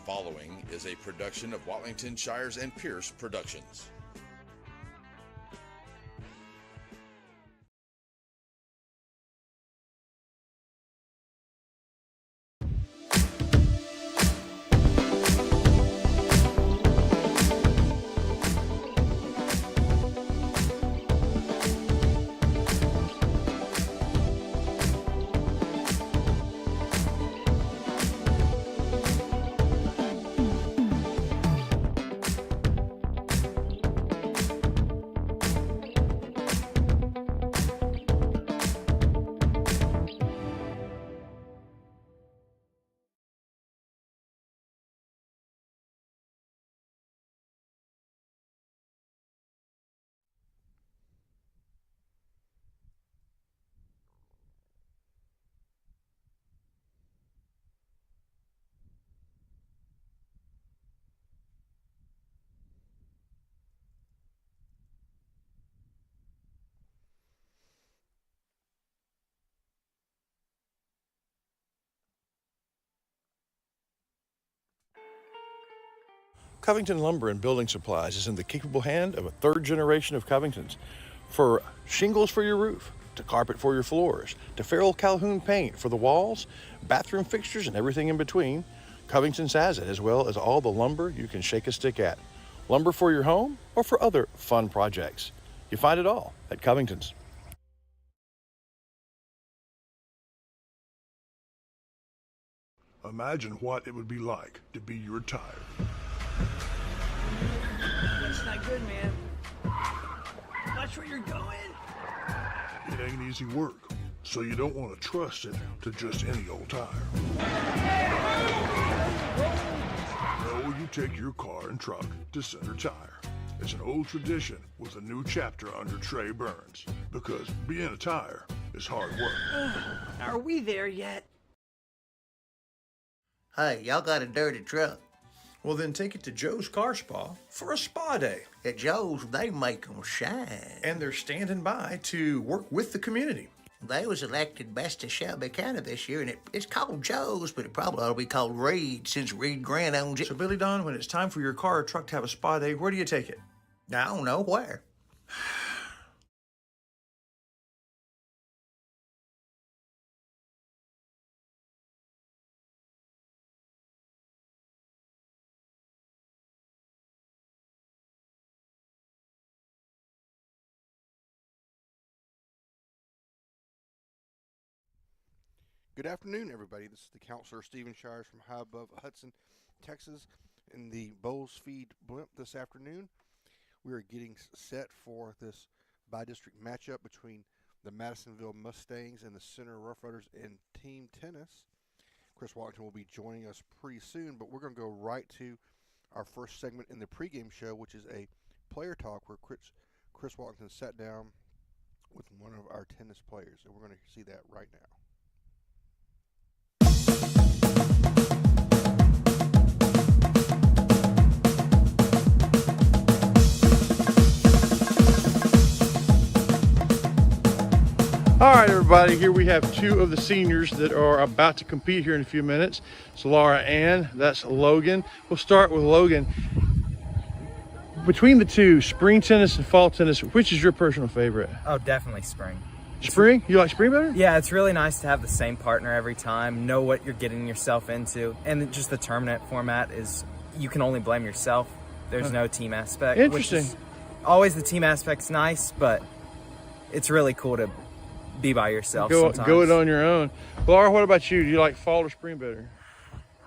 following is a production of Watlington Shires and Pierce Productions. Covington Lumber and Building Supplies is in the capable hand of a third generation of Covingtons. For shingles for your roof, to carpet for your floors, to Farrell Calhoun paint for the walls, bathroom fixtures, and everything in between, Covington's has it, as well as all the lumber you can shake a stick at. Lumber for your home or for other fun projects. You find it all at Covington's. Imagine what it would be like to be your tire. It's not good, man. Watch where you're going. It ain't easy work, so you don't want to trust it to just any old tire. No, you take your car and truck to Center Tire. It's an old tradition with a new chapter under Trey Burns, because being a tire is hard work. Are we there yet? Hey, y'all got a dirty truck. Well, then take it to Joe's Car Spa for a spa day. At Joe's, they make 'em shine. And they're standing by to work with the community. They was elected best of Shelby County this year, and it's called Joe's, but it probably ought to be called Reed, since Reed Grant owns it. So, Billy Don, when it's time for your car or truck to have a spa day, where do you take it? I don't know where. Good afternoon, everybody. This is the Counselor Stephen Shires from high above Hudson, Texas, in the Bowles Feed Blimp this afternoon. We are getting set for this bi-district matchup between the Madisonville Mustangs and the Center Rough Riders in team tennis. Chris Watlington will be joining us pretty soon, but we're going to go right to our first segment in the pregame show, which is a player talk where Chris Watlington sat down with one of our tennis players, and we're going to see that right now. All right, everybody, here we have two of the seniors that are about to compete here in a few minutes. It's Laura Ann, that's Logan. We'll start with Logan. Between the two, spring tennis and fall tennis, which is your personal favorite? Oh, definitely spring. Spring? You like spring better? Yeah, it's really nice to have the same partner every time, know what you're getting yourself into, and just the tournament format is, you can only blame yourself. There's no team aspect. Interesting. Which is, always the team aspect's nice, but it's really cool to be by yourself sometimes. Go it on your own. Laura, what about you? Do you like fall or spring better?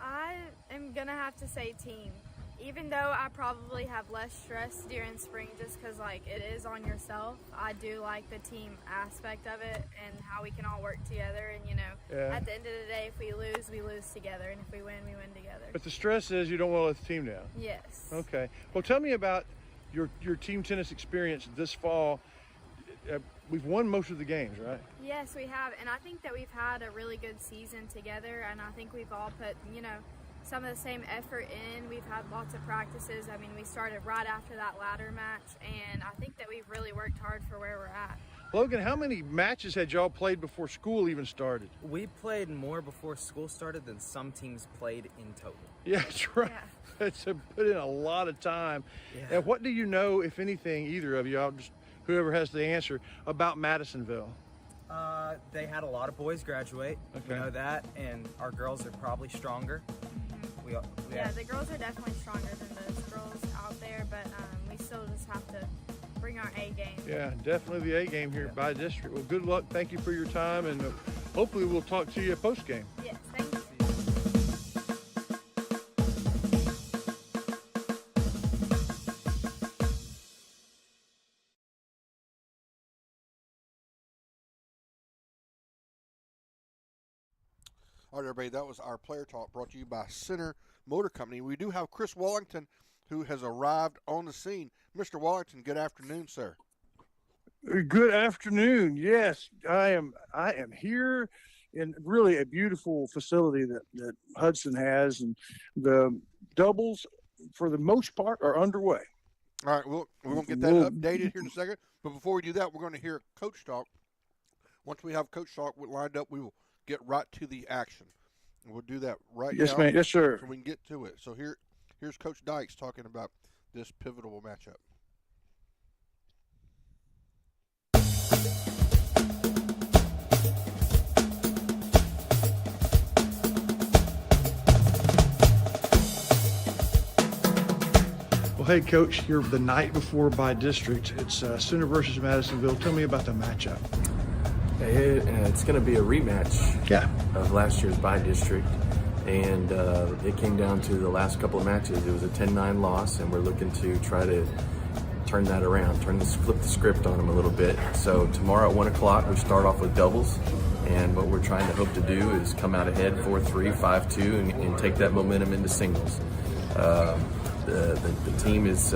I am gonna have to say team. Even though I probably have less stress during spring just because like it is on yourself, I do like the team aspect of it and how we can all work together, and at the end of the day, if we lose together, and if we win together. But the stress is you don't want to let the team down. Yes. Okay. Well, tell me about your team tennis experience this fall. We've won most of the games, right? Yes, we have, and I think that we've had a really good season together, and I think we've all put, some of the same effort in. We've had lots of practices. I mean, we started right after that ladder match, and I think that we've really worked hard for where we're at. Logan, how many matches had y'all played before school even started? We played more before school started than some teams played in total. Yeah, that's right. Yeah. It's put in a lot of time. Yeah. And what do you know, if anything, either of you, whoever has the answer, about Madisonville? They had a lot of boys graduate. Okay. We know that, and our girls are probably stronger. Yeah, the girls are definitely stronger than those girls out there, but we still just have to bring our A game. Yeah, definitely the A game here by district. Well, good luck. Thank you for your time, and hopefully we'll talk to you post game. Yes, thank you. All right, everybody, that was our player talk brought to you by Center Motor Company. We do have Chris Wallington, who has arrived on the scene. Mr. Wallington, good afternoon, sir. Good afternoon. Yes, I am here in really a beautiful facility that Hudson has, and the doubles, for the most part, are underway. All right, we're going to get that updated here in a second. But before we do that, we're going to hear Coach talk. Once we have Coach talk lined up, we will get right to the action. And we'll do that right now. Yes, ma'am. Yes, sir. So we can get to it. So here's Coach Dykes talking about this pivotal matchup. Well, hey, Coach, you're the night before by district. It's Center versus Madisonville. Tell me about the matchup. It's going to be a rematch Yeah. of last year's by-district, and it came down to the last couple of matches. It was a 10-9 loss, and we're looking to try to turn that around, flip the script on them a little bit. So tomorrow at 1 o'clock, we start off with doubles, and what we're trying to hope to do is come out ahead 4-3, 5-2, and take that momentum into singles. The team is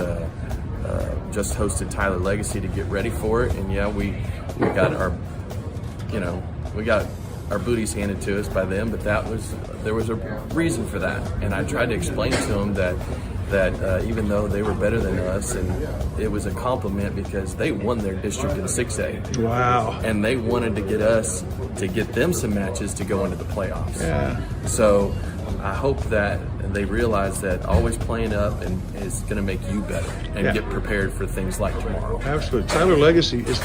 just hosted Tyler Legacy to get ready for it, and yeah, we got our booties handed to us by them, but there was a reason for that, and I tried to explain to them that even though they were better than us, and it was a compliment because they won their district in 6A. Wow. And they wanted to get us to get them some matches to go into the playoffs. Yeah. So I hope that they realize that always playing up is going to make you better and get prepared for things like tomorrow. Absolutely. Tyler Legacy is,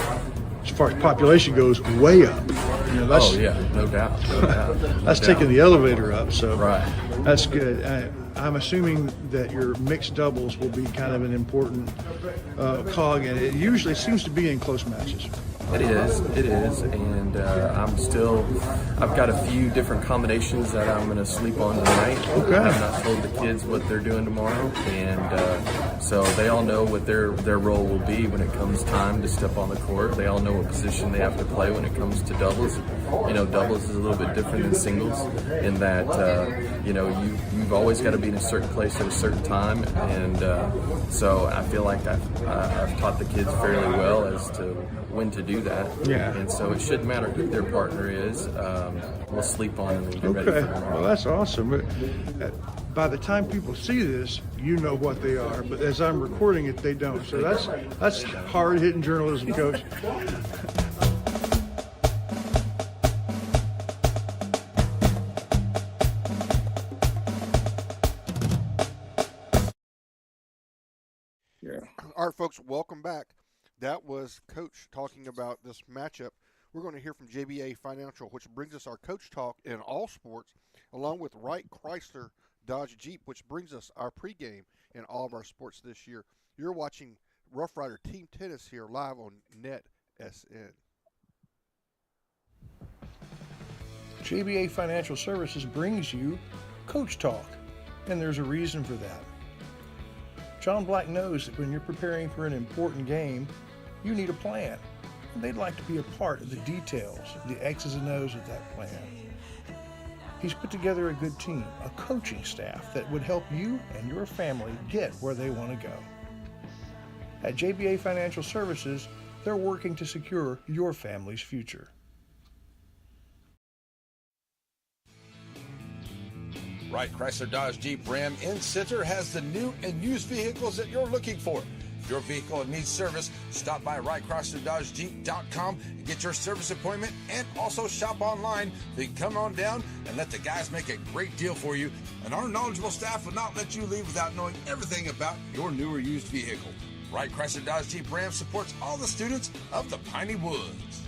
as far as population goes, way up. You know, that's, no doubt. that's taking the elevator up, so Right. That's good. I'm assuming that your mixed doubles will be kind of an important cog, and it usually seems to be in close matches. It is, and I've got a few different combinations that I'm going to sleep on tonight. Okay. I've not told the kids what they're doing tomorrow, and so they all know what their role will be when it comes time to step on the court. They all know what position they have to play when it comes to doubles. You know, doubles is a little bit different than singles in that, you've always got to be in a certain place at a certain time, and so I feel like I've taught the kids fairly well as to when to do that. Yeah. And so it shouldn't matter who their partner is. We'll sleep on them and get ready for tomorrow. Well, that's awesome. By the time people see this, you know what they are, but as I'm recording it, they don't. So that's hard-hitting journalism, Coach. Yeah. All right, folks, welcome back. That was Coach talking about this matchup. We're going to hear from JBA Financial, which brings us our Coach Talk in all sports, along with Wright Chrysler Dodge Jeep, which brings us our pregame in all of our sports this year. You're watching Rough Rider Team Tennis here live on NetSN. JBA Financial Services brings you Coach Talk, and there's a reason for that. John Black knows that when you're preparing for an important game, you need a plan, and they'd like to be a part of the details, the X's and O's of that plan. He's put together a good team, a coaching staff that would help you and your family get where they want to go. At JBA Financial Services, they're working to secure your family's future. Wright Chrysler Dodge Jeep Ram in Center has the new and used vehicles that you're looking for. If your vehicle needs service, stop by WrightChryslerDodgeJeep.com and get your service appointment, and also shop online. Then come on down and let the guys make a great deal for you. And our knowledgeable staff will not let you leave without knowing everything about your new or used vehicle. Wright Chrysler Dodge Jeep Ram supports all the students of the Piney Woods.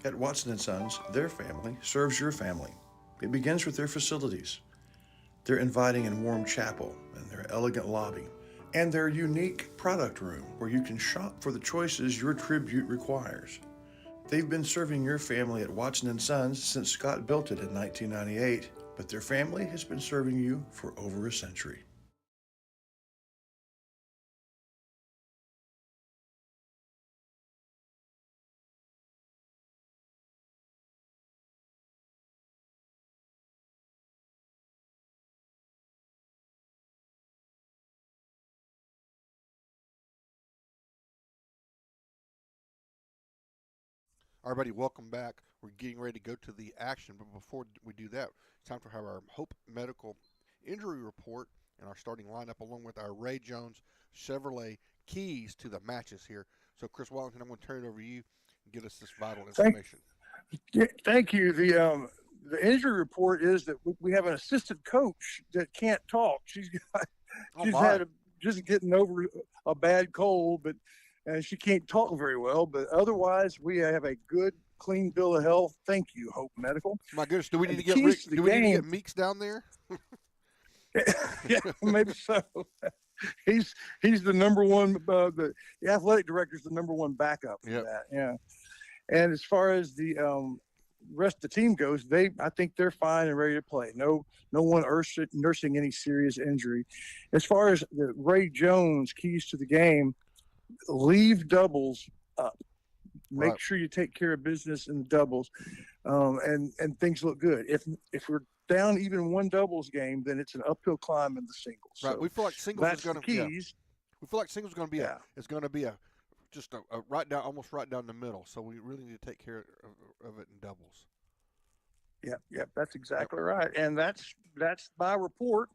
At Watson & Sons, their family serves your family. It begins with their facilities, their inviting and warm chapel, and their elegant lobby, and their unique product room where you can shop for the choices your tribute requires. They've been serving your family at Watson & Sons since Scott built it in 1998, but their family has been serving you for over a century. Everybody, welcome back. We're getting ready to go to the action, but before we do that, it's time to have our Hope Medical injury report and our starting lineup, along with our Ray Jones Chevrolet keys to the matches here. So, Chris Wellington, I'm going to turn it over to you and give us this vital information. Thank you. The injury report is that we have an assistant coach that can't talk. She's just getting over a bad cold, but and she can't talk very well, but otherwise we have a good, clean bill of health. Thank you, Hope Medical. My goodness, do we need to get Meeks down there? Yeah, maybe so. He's the number one. The athletic director is the number one backup for that. Yeah, and as far as the rest of the team goes, I think they're fine and ready to play. No one nursing any serious injury. As far as the Ray Jones keys to the game, leave doubles up. Make sure you take care of business in the doubles, and things look good. If we're down even one doubles game, then it's an uphill climb in the singles. Right. So we feel like singles is going to keys. We feel like singles is going to be just a almost right down the middle. So we really need to take care of it in doubles. Yep, that's exactly right. And that's my report,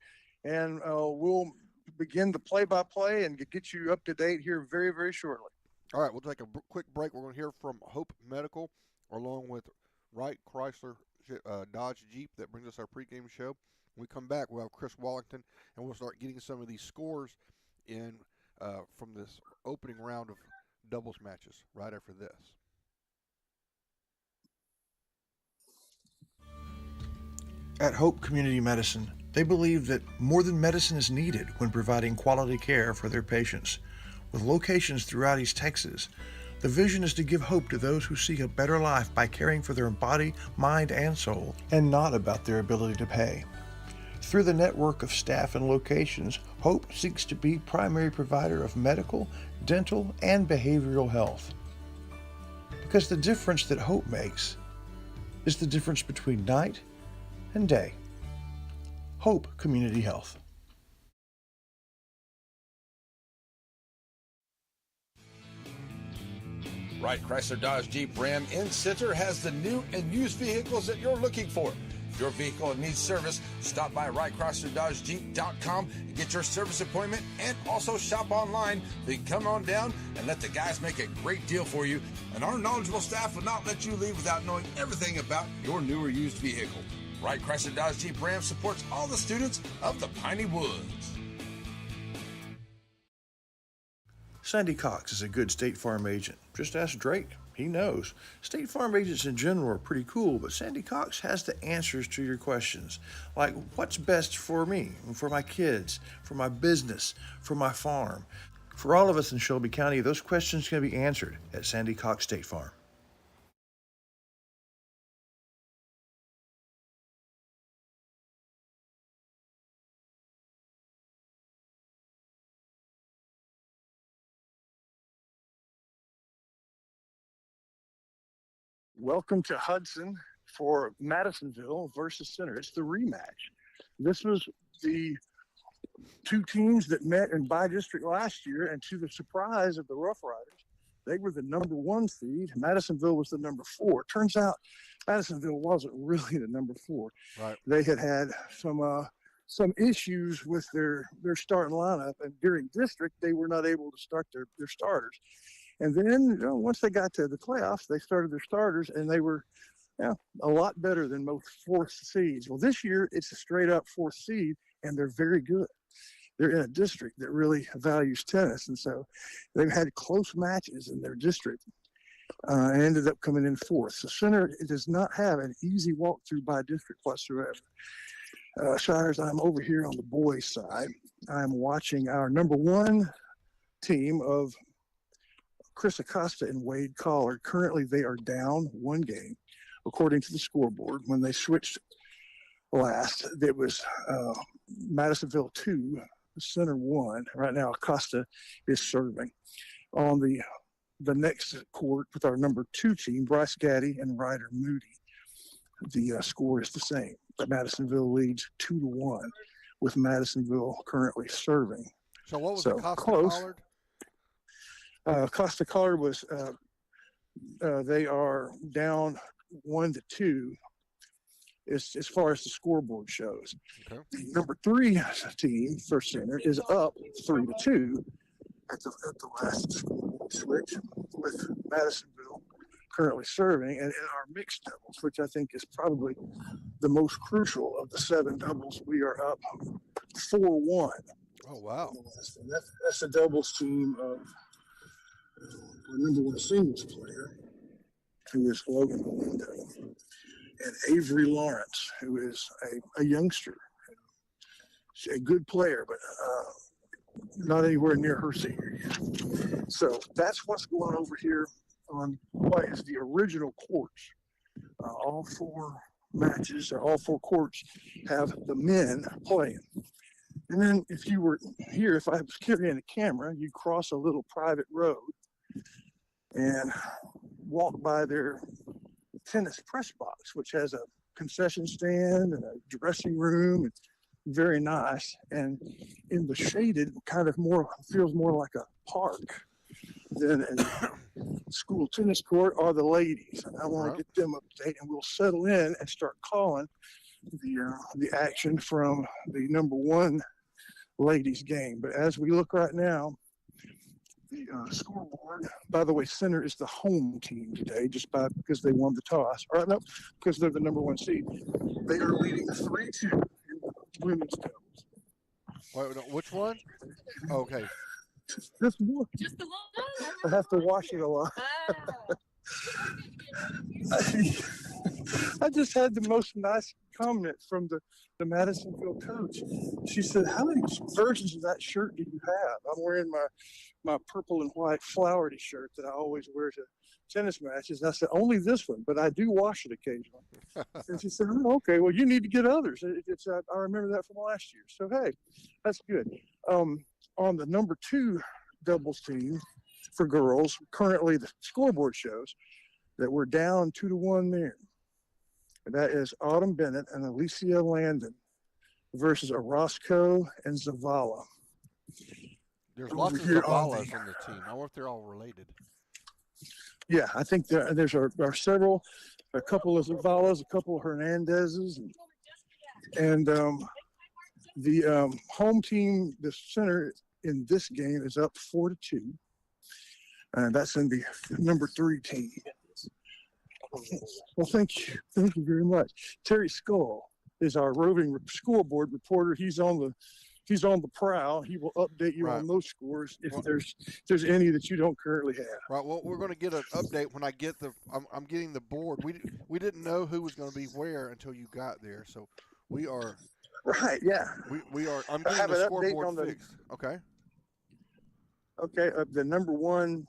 and we'll begin the play-by-play and get you up to date here very, very shortly. All right, we'll take a quick break. We're going to hear from Hope Medical along with Wright Chrysler Dodge Jeep. That brings us our pregame show. When we come back, we'll have Chris Wallington, and we'll start getting some of these scores in from this opening round of doubles matches right after this. At Hope Community Medicine, they believe that more than medicine is needed when providing quality care for their patients. With locations throughout East Texas, the vision is to give hope to those who seek a better life by caring for their body, mind, and soul, and not about their ability to pay. Through the network of staff and locations, Hope seeks to be primary provider of medical, dental, and behavioral health. Because the difference that Hope makes is the difference between night and day. Hope Community Health. Wright Chrysler Dodge Jeep Ram in Center has the new and used vehicles that you're looking for. If your vehicle needs service, stop by WrightChryslerDodgeJeep.com and get your service appointment, and also shop online. Then come on down and let the guys make a great deal for you. And our knowledgeable staff will not let you leave without knowing everything about your new or used vehicle. Wright Chrysler Dodge Jeep Ram supports all the students of the Piney Woods. Sandy Cox is a good State Farm agent. Just ask Drake. He knows. State Farm agents in general are pretty cool, but Sandy Cox has the answers to your questions. Like, what's best for me, for my kids, for my business, for my farm? For all of us in Shelby County, those questions can be answered at Sandy Cox State Farm. Welcome to Hudson for Madisonville versus Center. It's the rematch. This was the two teams that met in bi-district last year, and to the surprise of the Rough Riders, they were the number 1 seed. Madisonville was the number 4. Turns out Madisonville wasn't really the number 4. Right. They had some some issues with their starting lineup, and during district they were not able to start their starters. And then once they got to the playoffs, they started their starters, and they were a lot better than most fourth seeds. Well, this year it's a straight up fourth seed, and they're very good. They're in a district that really values tennis, and so they've had close matches in their district and ended up coming in fourth. So Center does not have an easy walkthrough by district whatsoever. Shires, I'm over here on the boys' side. I'm watching our number one team of Chris Acosta and Wade Collard. Currently, they are down one game, according to the scoreboard. When they switched last, it was Madisonville 2, Center 1. Right now, Acosta is serving. On the next court with our number 2 team, Bryce Gaddy and Ryder Moody, the score is the same. Madisonville leads 2-1, with Madisonville currently serving. So what was Acosta Collard? Costa Collard was, they are down 1-2 as far as the scoreboard shows. Okay. The number 3 team for Center is up 3-2 at the last scoreboard switch, with Madisonville currently serving, and in our mixed doubles, which I think is probably the most crucial of the 7 doubles, we are up 4-1. Oh, wow. And that's the doubles team of our number 1 singles player, who is Logan Melindo, and Avery Lawrence, who is a youngster. She's a good player, but not anywhere near her senior year. So that's what's going on over here on what is the original courts. All 4 matches, or all 4 courts, have the men playing. And then if you were here, if I was carrying a camera, you cross a little private road and walk by their tennis press box, which has a concession stand and a dressing room. It's very nice. And in the shaded, kind of feels more like a park than a school tennis court, are the ladies. And I want to get them up to date, and we'll settle in and start calling the action from the number 1 ladies game. But as we look right now, the scoreboard, by the way, Center is the home team today, because they won the toss. Or no, because they're the number 1 seed. They are leading 3-2 in women's doubles. Wait, no, which one? Okay. Just one. Just the one? I have to wash it a lot. I just had the most nice comment from the Madisonville coach. She said, "How many versions of that shirt do you have?" I'm wearing my purple and white flowery shirt that I always wear to tennis matches. And I said, "Only this one, but I do wash it occasionally." And she said, "Oh, okay, well, you need to get others." I remember that from last year. So, hey, that's good. On the number 2 doubles team for girls, currently the scoreboard shows that we're down 2-1 there. And that is Autumn Bennett and Alicia Landon versus Orozco and Zavala. There's lots of Zavalas on the team. I wonder if they're all related. Yeah, I think there's are several, a couple of Zavalas, a couple of Hernandezes, and the home team, the Center in this game, is up 4-2, and that's in the number 3 team. Well, thank you very much. Terry Skull is our roving scoreboard reporter. He's on the prowl. He will update you on those scores if there's any that you don't currently have. Right. Well, we're going to get an update when I get I'm getting the board. We didn't know who was going to be where until you got there. So we are. Right. Yeah. We are. I'm getting the scoreboard fixed. Okay. Okay. The number 1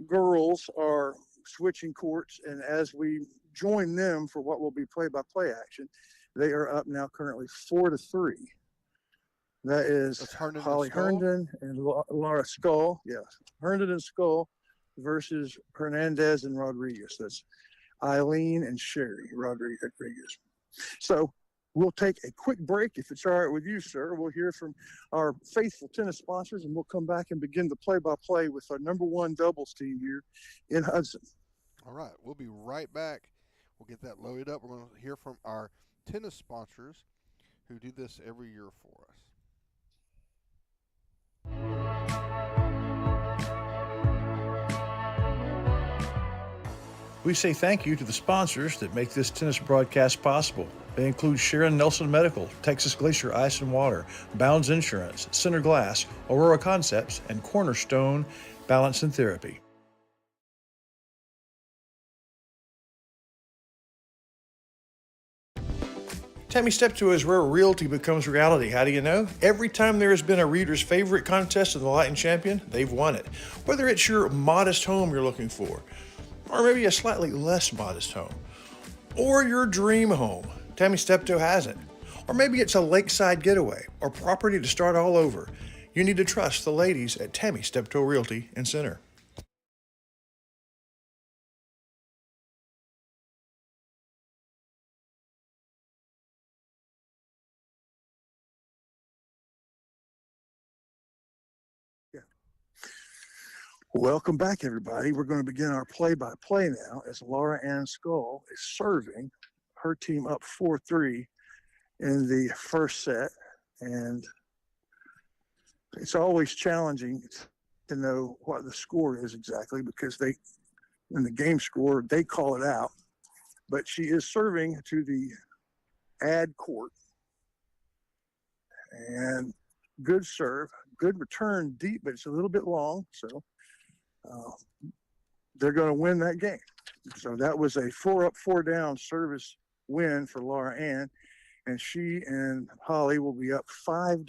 girls are switching courts, and as we join them for what will be play-by-play action, they are up now currently 4-3. That is Holly Herndon and Laura Skull. Yes, Herndon and Skull versus Hernandez and Rodriguez. That's Eileen and Sherry Rodriguez. So we'll take a quick break, if it's all right with you, sir. We'll hear from our faithful tennis sponsors, and we'll come back and begin the play-by-play with our number 1 doubles team here in Hudson. All right. We'll be right back. We'll get that loaded up. We're going to hear from our tennis sponsors who do this every year for us. We say thank you to the sponsors that make this tennis broadcast possible. They include Sharon Nelson Medical, Texas Glacier Ice and Water, Bounds Insurance, Center Glass, Aurora Concepts, and Cornerstone Balance and Therapy. Tammy Steptoe is where realty becomes reality. How do you know? Every time there has been a reader's favorite contest in the Light and Champion, they've won it. Whether it's your modest home you're looking for, or maybe a slightly less modest home, or your dream home, Tammy Steptoe has it. Or maybe it's a lakeside getaway or property to start all over. You need to trust the ladies at Tammy Steptoe Realty and Center. Welcome back, everybody. We're going to begin our play-by-play now as Laura Ann Skull is serving her team up 4-3 in the first set. And it's always challenging to know what the score is exactly because in the game score, they call it out. But she is serving to the ad court. And good serve, good return deep, but it's a little bit long, so they're going to win that game. So that was a 4-up, 4-down service win for Laura Ann, and she and Holly will be up 5-3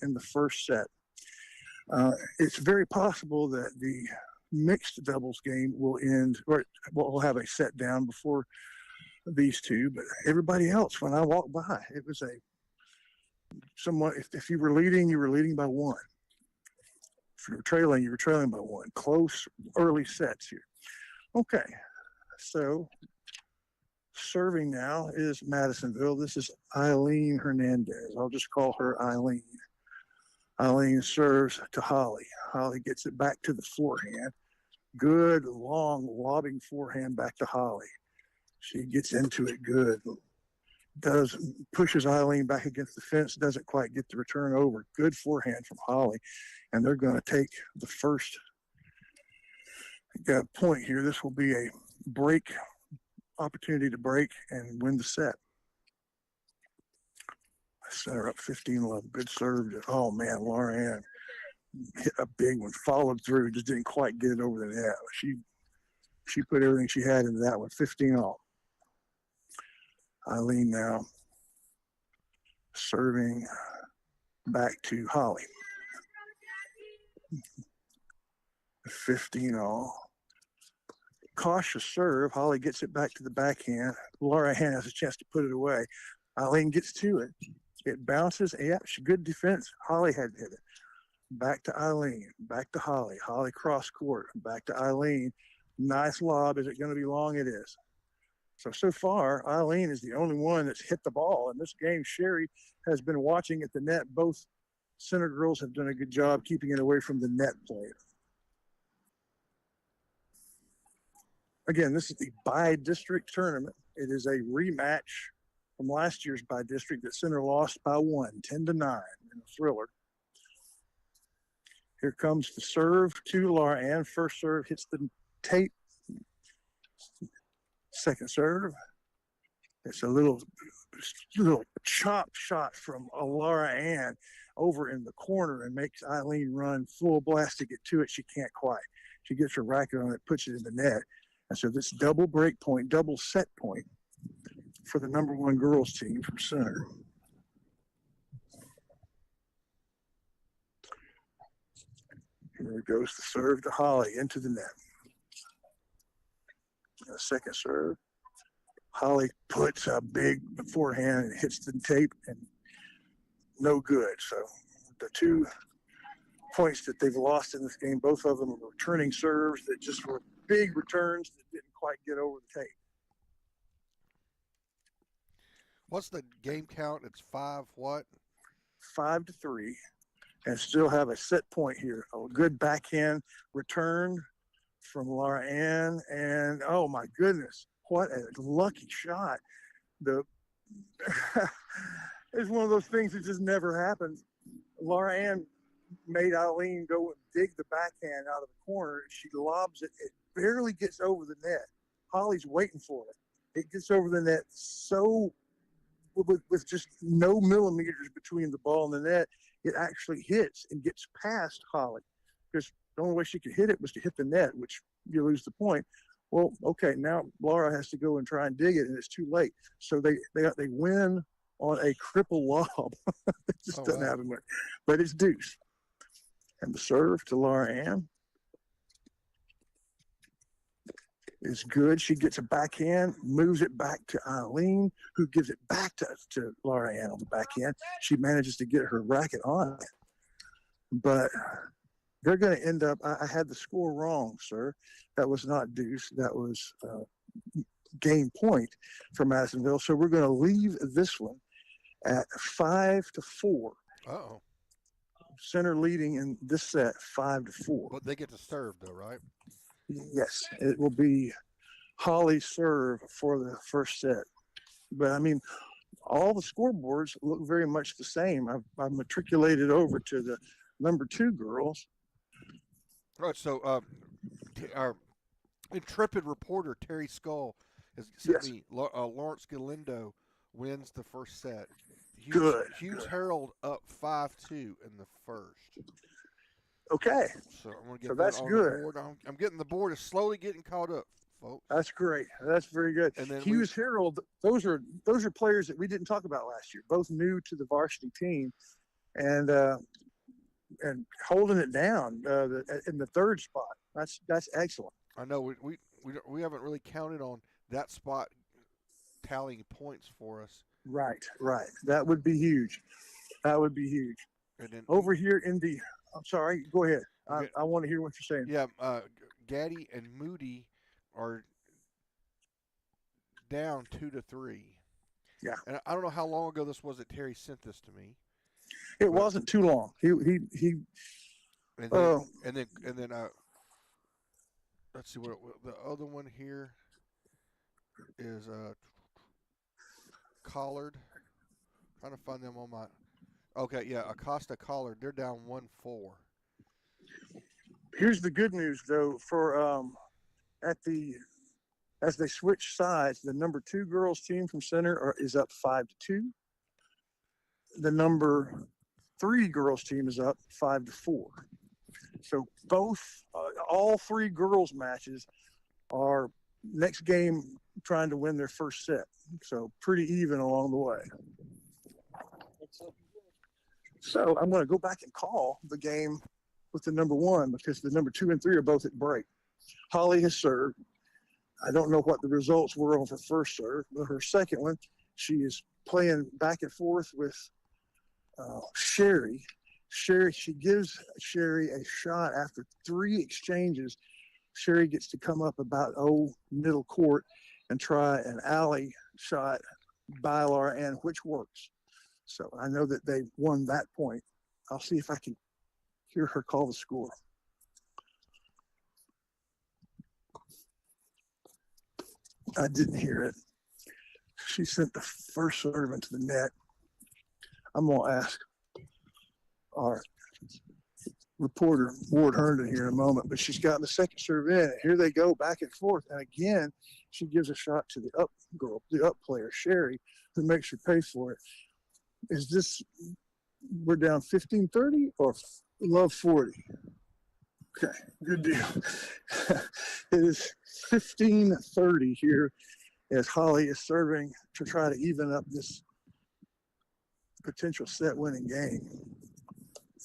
in the first set. It's very possible that the mixed doubles game will end, or we'll have a set down before these two, but everybody else, when I walked by, it was if you were leading, you were leading by one. If you were trailing, you were trailing by one. Close early sets here. Okay, so serving now is Madisonville. This is Eileen Hernandez. I'll just call her Eileen. Eileen serves to Holly. Holly gets it back to the forehand. Good, long, lobbing forehand back to Holly. She gets into it good. Pushes Eileen back against the fence, doesn't quite get the return over. Good forehand from Holly, and they're going to take the first point here. This will be a opportunity to break and win the set. Set her up 15-11. Good serve. Oh man, Laura Ann hit a big one, followed through, just didn't quite get it over the net. She put everything she had into that one. 15-all. Eileen now serving back to Holly. 15-all. Cautious serve. Holly gets it back to the backhand. Laura Ann has a chance to put it away. Eileen gets to it. It bounces. Yeah, good defense. Holly had hit it. Back to Eileen. Back to Holly. Holly cross court. Back to Eileen. Nice lob. Is it going to be long? It is. So far, Eileen is the only one that's hit the ball. In this game, Sherry has been watching at the net. Both center girls have done a good job keeping it away from the net player. Again, this is the by-district tournament. It is a rematch from last year's by-district that Center lost by 1, 10-9 in a thriller. Here comes the serve to Laura Ann. First serve hits the tape. Second serve. It's a little chop shot from Laura Ann over in the corner and makes Eileen run full blast to get to it. She can't quite. She gets her racket on it, puts it in the net. And so this double break point, double set point for the number one girls team from Center. Here goes the serve to Holly into the net. A second serve. Holly puts a big forehand and hits the tape and no good. So the 2 points that they've lost in this game, both of them were returning serves that just were big returns that didn't quite get over the tape. What's the game count? It's 5 what? 5-3, and still have a set point here. A good backhand return from Laura Ann, and oh my goodness, what a lucky shot. It's one of those things that just never happens. Laura Ann made Eileen go and dig the backhand out of the corner. She lobs it. It barely gets over the net. Holly's waiting for it. It gets over the net so with just no millimeters between the ball and the net, it actually hits and gets past Holly. Because the only way she could hit it was to hit the net, which you lose the point. Well, okay, now Laura has to go and try and dig it, and it's too late. So they win on a cripple lob. It just doesn't happen much. But it's deuce. And the serve to Laura Ann is good. She gets a backhand, moves it back to Eileen, who gives it back to Laura Ann on the backhand. She manages to get her racket on it. But they're going to end up, I had the score wrong, sir. That was not deuce. That was game point for Madisonville. So we're going to leave this one at 5-4. Uh-oh. Center leading in this set 5-4. But they get to serve, though, right? Yes, it will be Holly's serve for the first set. But I mean, all the scoreboards look very much the same. I've matriculated over to the number 2 girls. Right. So our intrepid reporter Terry Skull has sent me Lawrence Galindo wins the first set. Hughes Harold up 5-2 in the first. Okay. So I'm going to get so that that's on good. the board. I'm getting the board is slowly getting caught up, folks. That's great. That's very good. And then Hughes Harold, those are players that we didn't talk about last year, both new to the varsity team, and holding it down in the third spot. That's excellent. I know we haven't really counted on that spot tallying points for us. Right. That would be huge. And then over here in the, I'm sorry, go ahead. I want to hear what you're saying. Yeah, Gaddy and Moody are down 2-3. Yeah. And I don't know how long ago this was that Terry sent this to me. It wasn't too long. He and then let's see what the other one here is Collard. Trying to find them on my. Okay, yeah, Acosta Collard. They're down 1-4. Here's the good news, though. For as they switch sides, the number 2 girls team from center is up 5-2. The number 3 girls team is up 5-4. So all 3 girls matches are next game trying to win their first set. So pretty even along the way. So I'm going to go back and call the game with the number 1 because the number 2 and 3 are both at break. Holly has served. I don't know what the results were on her first serve, but her second one, she is playing back and forth with Sherry. She gives Sherry a shot after 3 exchanges. Sherry gets to come up about middle court and try an alley shot by Laura Ann, which works. So I know that they won that point. I'll see if I can hear her call the score. I didn't hear it. She sent the first serve into the net. I'm going to ask our reporter, Ward Herndon, here in a moment, but she's gotten the second serve in. And here they go back and forth. And again, she gives a shot to the up girl, the up player, Sherry, who makes her pay for it. Is this, we're down 15-30 or love 40? Okay, good deal. It is 15-30 here as Holly is serving to try to even up this potential set winning game.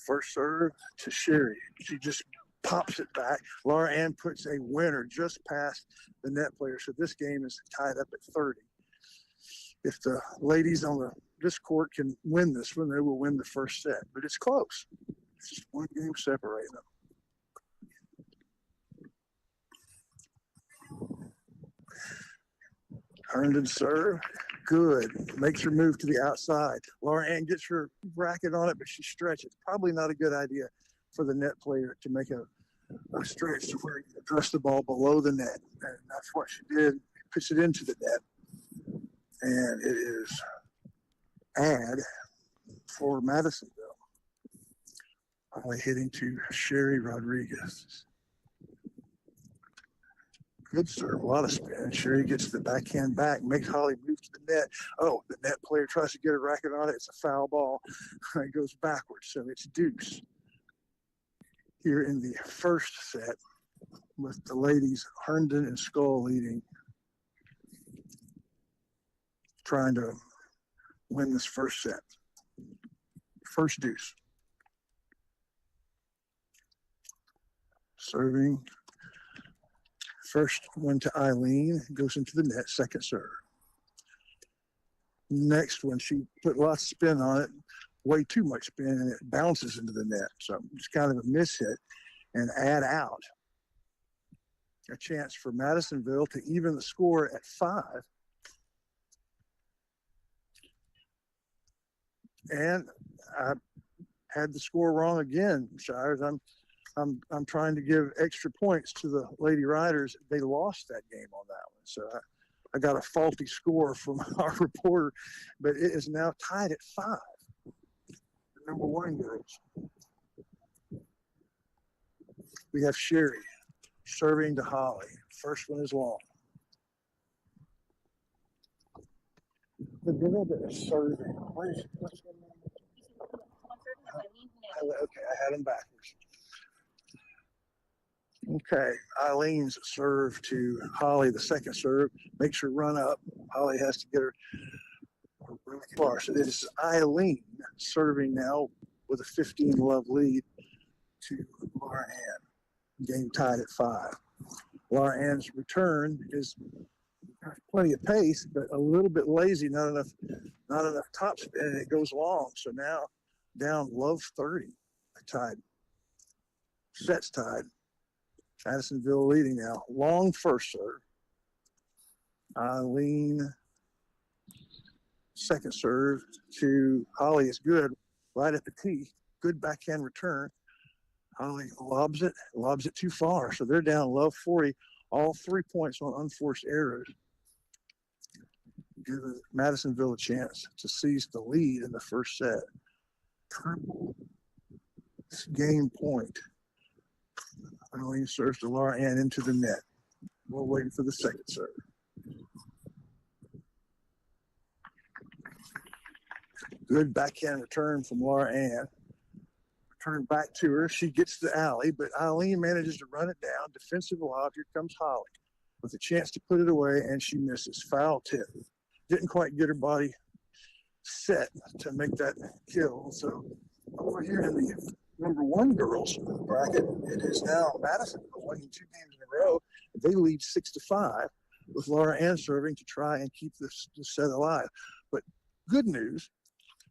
First serve to Sherry. She just pops it back. Laura Ann puts a winner just past the net player. So this game is tied up at 30. If the ladies on this court can win this one, they will win the first set. But it's close. It's just one game separating them. Herndon serve. Good. Makes her move to the outside. Laura Ann gets her racket on it, but she stretches. Probably not a good idea for the net player to make a stretch to where you can press the ball below the net. And that's what she did. Puts it into the net. And it is ad for Madisonville. Holly hitting to Sherry Rodriguez. Good serve, a lot of spin. Sherry gets the backhand back, makes Holly move to the net. Oh, the net player tries to get a racket on it. It's a foul ball. It goes backwards, so it's deuce. Here in the first set, with the ladies, Herndon and Skull leading, trying to win this first set. First deuce. Serving. First one to Eileen, goes into the net, second serve. Next one, she put lots of spin on it, way too much spin, and it bounces into the net. So it's kind of a miss hit and add out. A chance for Madisonville to even the score at 5. And I had the score wrong again, Shires. I'm trying to give extra points to the Lady Riders. They lost that game on that one. So I got a faulty score from our reporter, but it is now tied at 5. The number 1 girls. We have Sherry serving to Holly. First one is long. The girl that is serving, what's her name? Okay, I had them backwards. Okay, Eileen's serve to Holly, the second serve, makes her run up. Holly has to get her really far. So it is Eileen serving now with a 15-love lead to Laura Ann. Game tied at 5. Laura Ann's return is plenty of pace, but a little bit lazy, not enough top spin, and it goes long. So now down love 30, tied. Set's tied. Madisonville leading now. Long first serve. Eileen, second serve to Holly is good. Right at the tee. Good backhand return. Holly lobs it too far. So they're down love 40. All 3 points on unforced errors. Giving Madisonville a chance to seize the lead in the first set. Triple game point. Eileen serves to Laura Ann into the net. We're waiting for the second serve. Good backhand return from Laura Ann. Return back to her. She gets the alley, but Eileen manages to run it down. Defensive lob. Here comes Holly with a chance to put it away, and she misses. Foul tip. Didn't quite get her body set to make that kill. So over here in the number 1 girls bracket, it is now Madison winning 2 games in a row. They lead 6-5 with Laura Ann serving to try and keep this set alive. But good news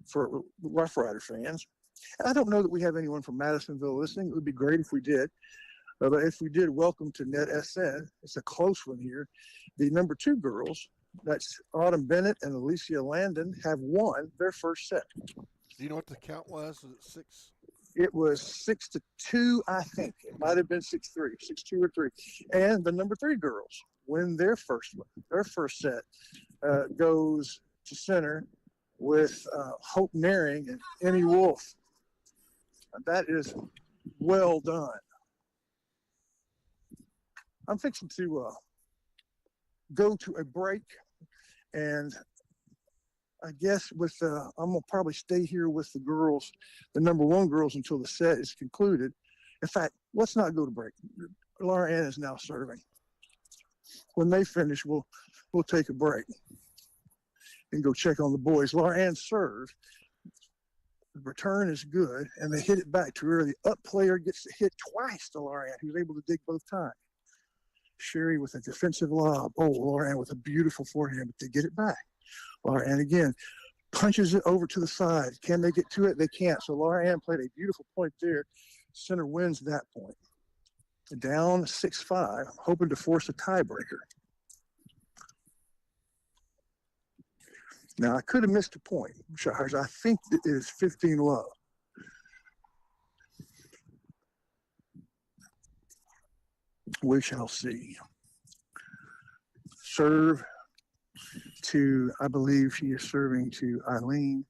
for Rough Rider fans. And I don't know that we have anyone from Madisonville listening. It would be great if we did. But if we did, welcome to Net SN. It's a close one here. The number 2 girls, that's Autumn Bennett and Alicia Landon, have won their first set. Do you know what the count was? Was it 6? It was 6-2, I think. It might have been 6-3, 6-2 or 3. And the number 3 girls win their first one. Their first set goes to center with Hope Naring and Emmy Wolf. That is well done. I'm fixing to go to a break, and I guess with I'm gonna probably stay here with the girls, the number 1 girls, until the set is concluded. In fact, let's not go to break. Laura Ann is now serving. When they finish, we'll take a break and go check on the boys. Laura Ann serves. The return is good, and they hit it back to her. The up player gets to hit twice to Laura Ann, who's able to dig both times. Sherry with a defensive lob. Oh, Laura Ann with a beautiful forehand, but they get it back. Laura Ann again punches it over to the side. Can they get to it? They can't. So Laura Ann played a beautiful point there. Center wins that point. Down 6-5, hoping to force a tiebreaker. Now, I could have missed a point, Shires. I think it is 15 love. We shall see. Serve to, I believe she is serving to Eileen.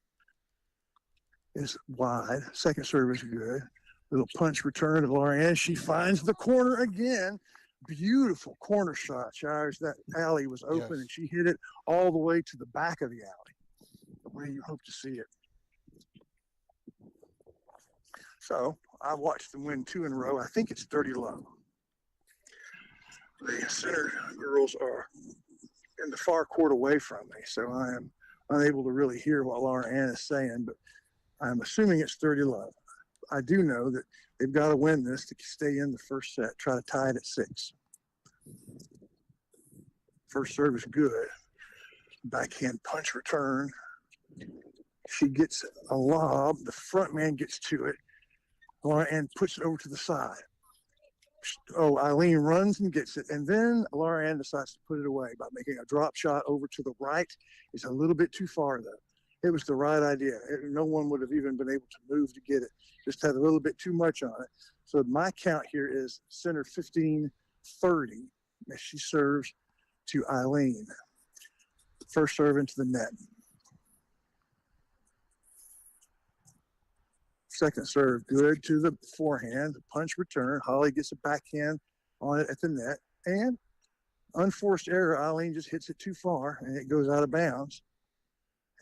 is wide. Second serve is good. Little punch return to Laura. She finds the corner again. Beautiful corner shot. Shires, that alley was open, and she hit it all the way to the back of the alley, the way you hope to see it. So I watched them win 2 in a row. I think it's 30 low. The center girls are in the far court away from me, so I am unable to really hear what Laura Ann is saying, but I'm assuming it's 30 low. I do know that they've got to win this to stay in the first set, try to tie it at 6. First serve is good. Backhand punch return. She gets a lob. The front man gets to it. Laura Ann puts it over to the side. Oh, Eileen runs and gets it. And then Laura Ann decides to put it away by making a drop shot over to the right. It's a little bit too far, though. It was the right idea. No one would have even been able to move to get it. Just had a little bit too much on it. So my count here is center 15-30 as she serves to Eileen. First serve into the net. Second serve, good to the forehand. Punch return. Holly gets a backhand on it at the net. And unforced error, Eileen just hits it too far, and it goes out of bounds.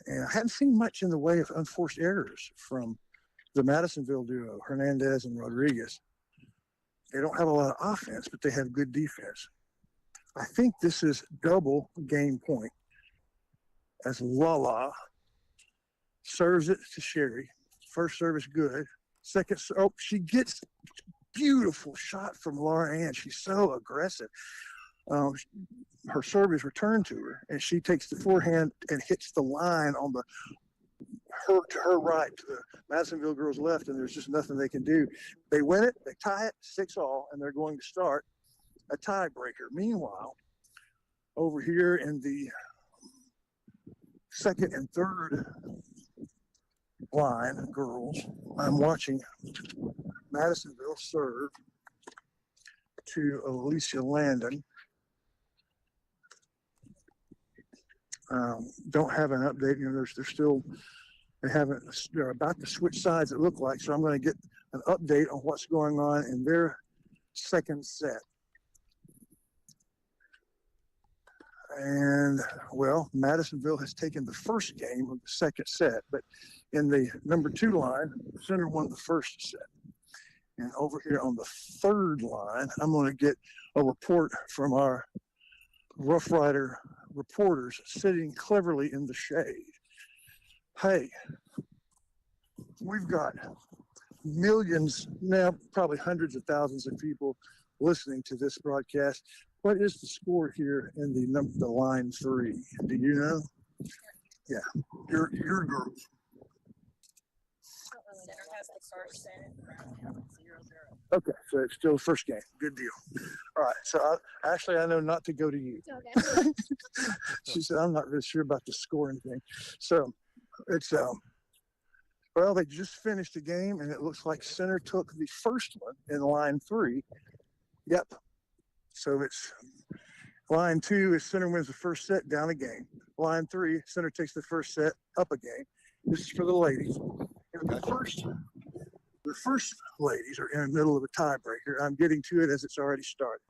And I hadn't seen much in the way of unforced errors from the Madisonville duo, Hernandez and Rodriguez. They don't have a lot of offense, but they have good defense. I think this is double game point as Lala serves it to Sherry. First serve is good. Second, she gets beautiful shot from Laura Ann. She's so aggressive. Her serve is returned to her, and she takes the forehand and hits the line on to her right, to the Madisonville girls' left, and there's just nothing they can do. They win it, they tie it 6-all, and they're going to start a tiebreaker. Meanwhile, over here in the second and third line girls, I'm watching Madisonville serve to Alicia Landon. Don't have an update. They're about to switch sides, it looked like, so I'm going to get an update on what's going on in their second set. And, well, Madisonville has taken the first game of the second set, but in the number 2 line, Center won the first set. And over here on the third line, I'm going to get a report from our Rough Rider reporters sitting cleverly in the shade. Hey, we've got millions, now probably hundreds of thousands of people listening to this broadcast. What is the score here in the line 3? Do you know? Yeah, your girls. Okay, so it's still the first game. Good deal. All right, so I know not to go to you. Okay. She said, I'm not really sure about the score or anything. So it's, well, they just finished the game, and it looks like Center took the first one in line 3. Yep. So it's line 2 is Center wins the first set, down a game. Line 3, Center takes the first set, up a game. This is for the ladies. And the first ladies are in the middle of a tiebreaker. I'm getting to it as it's already started.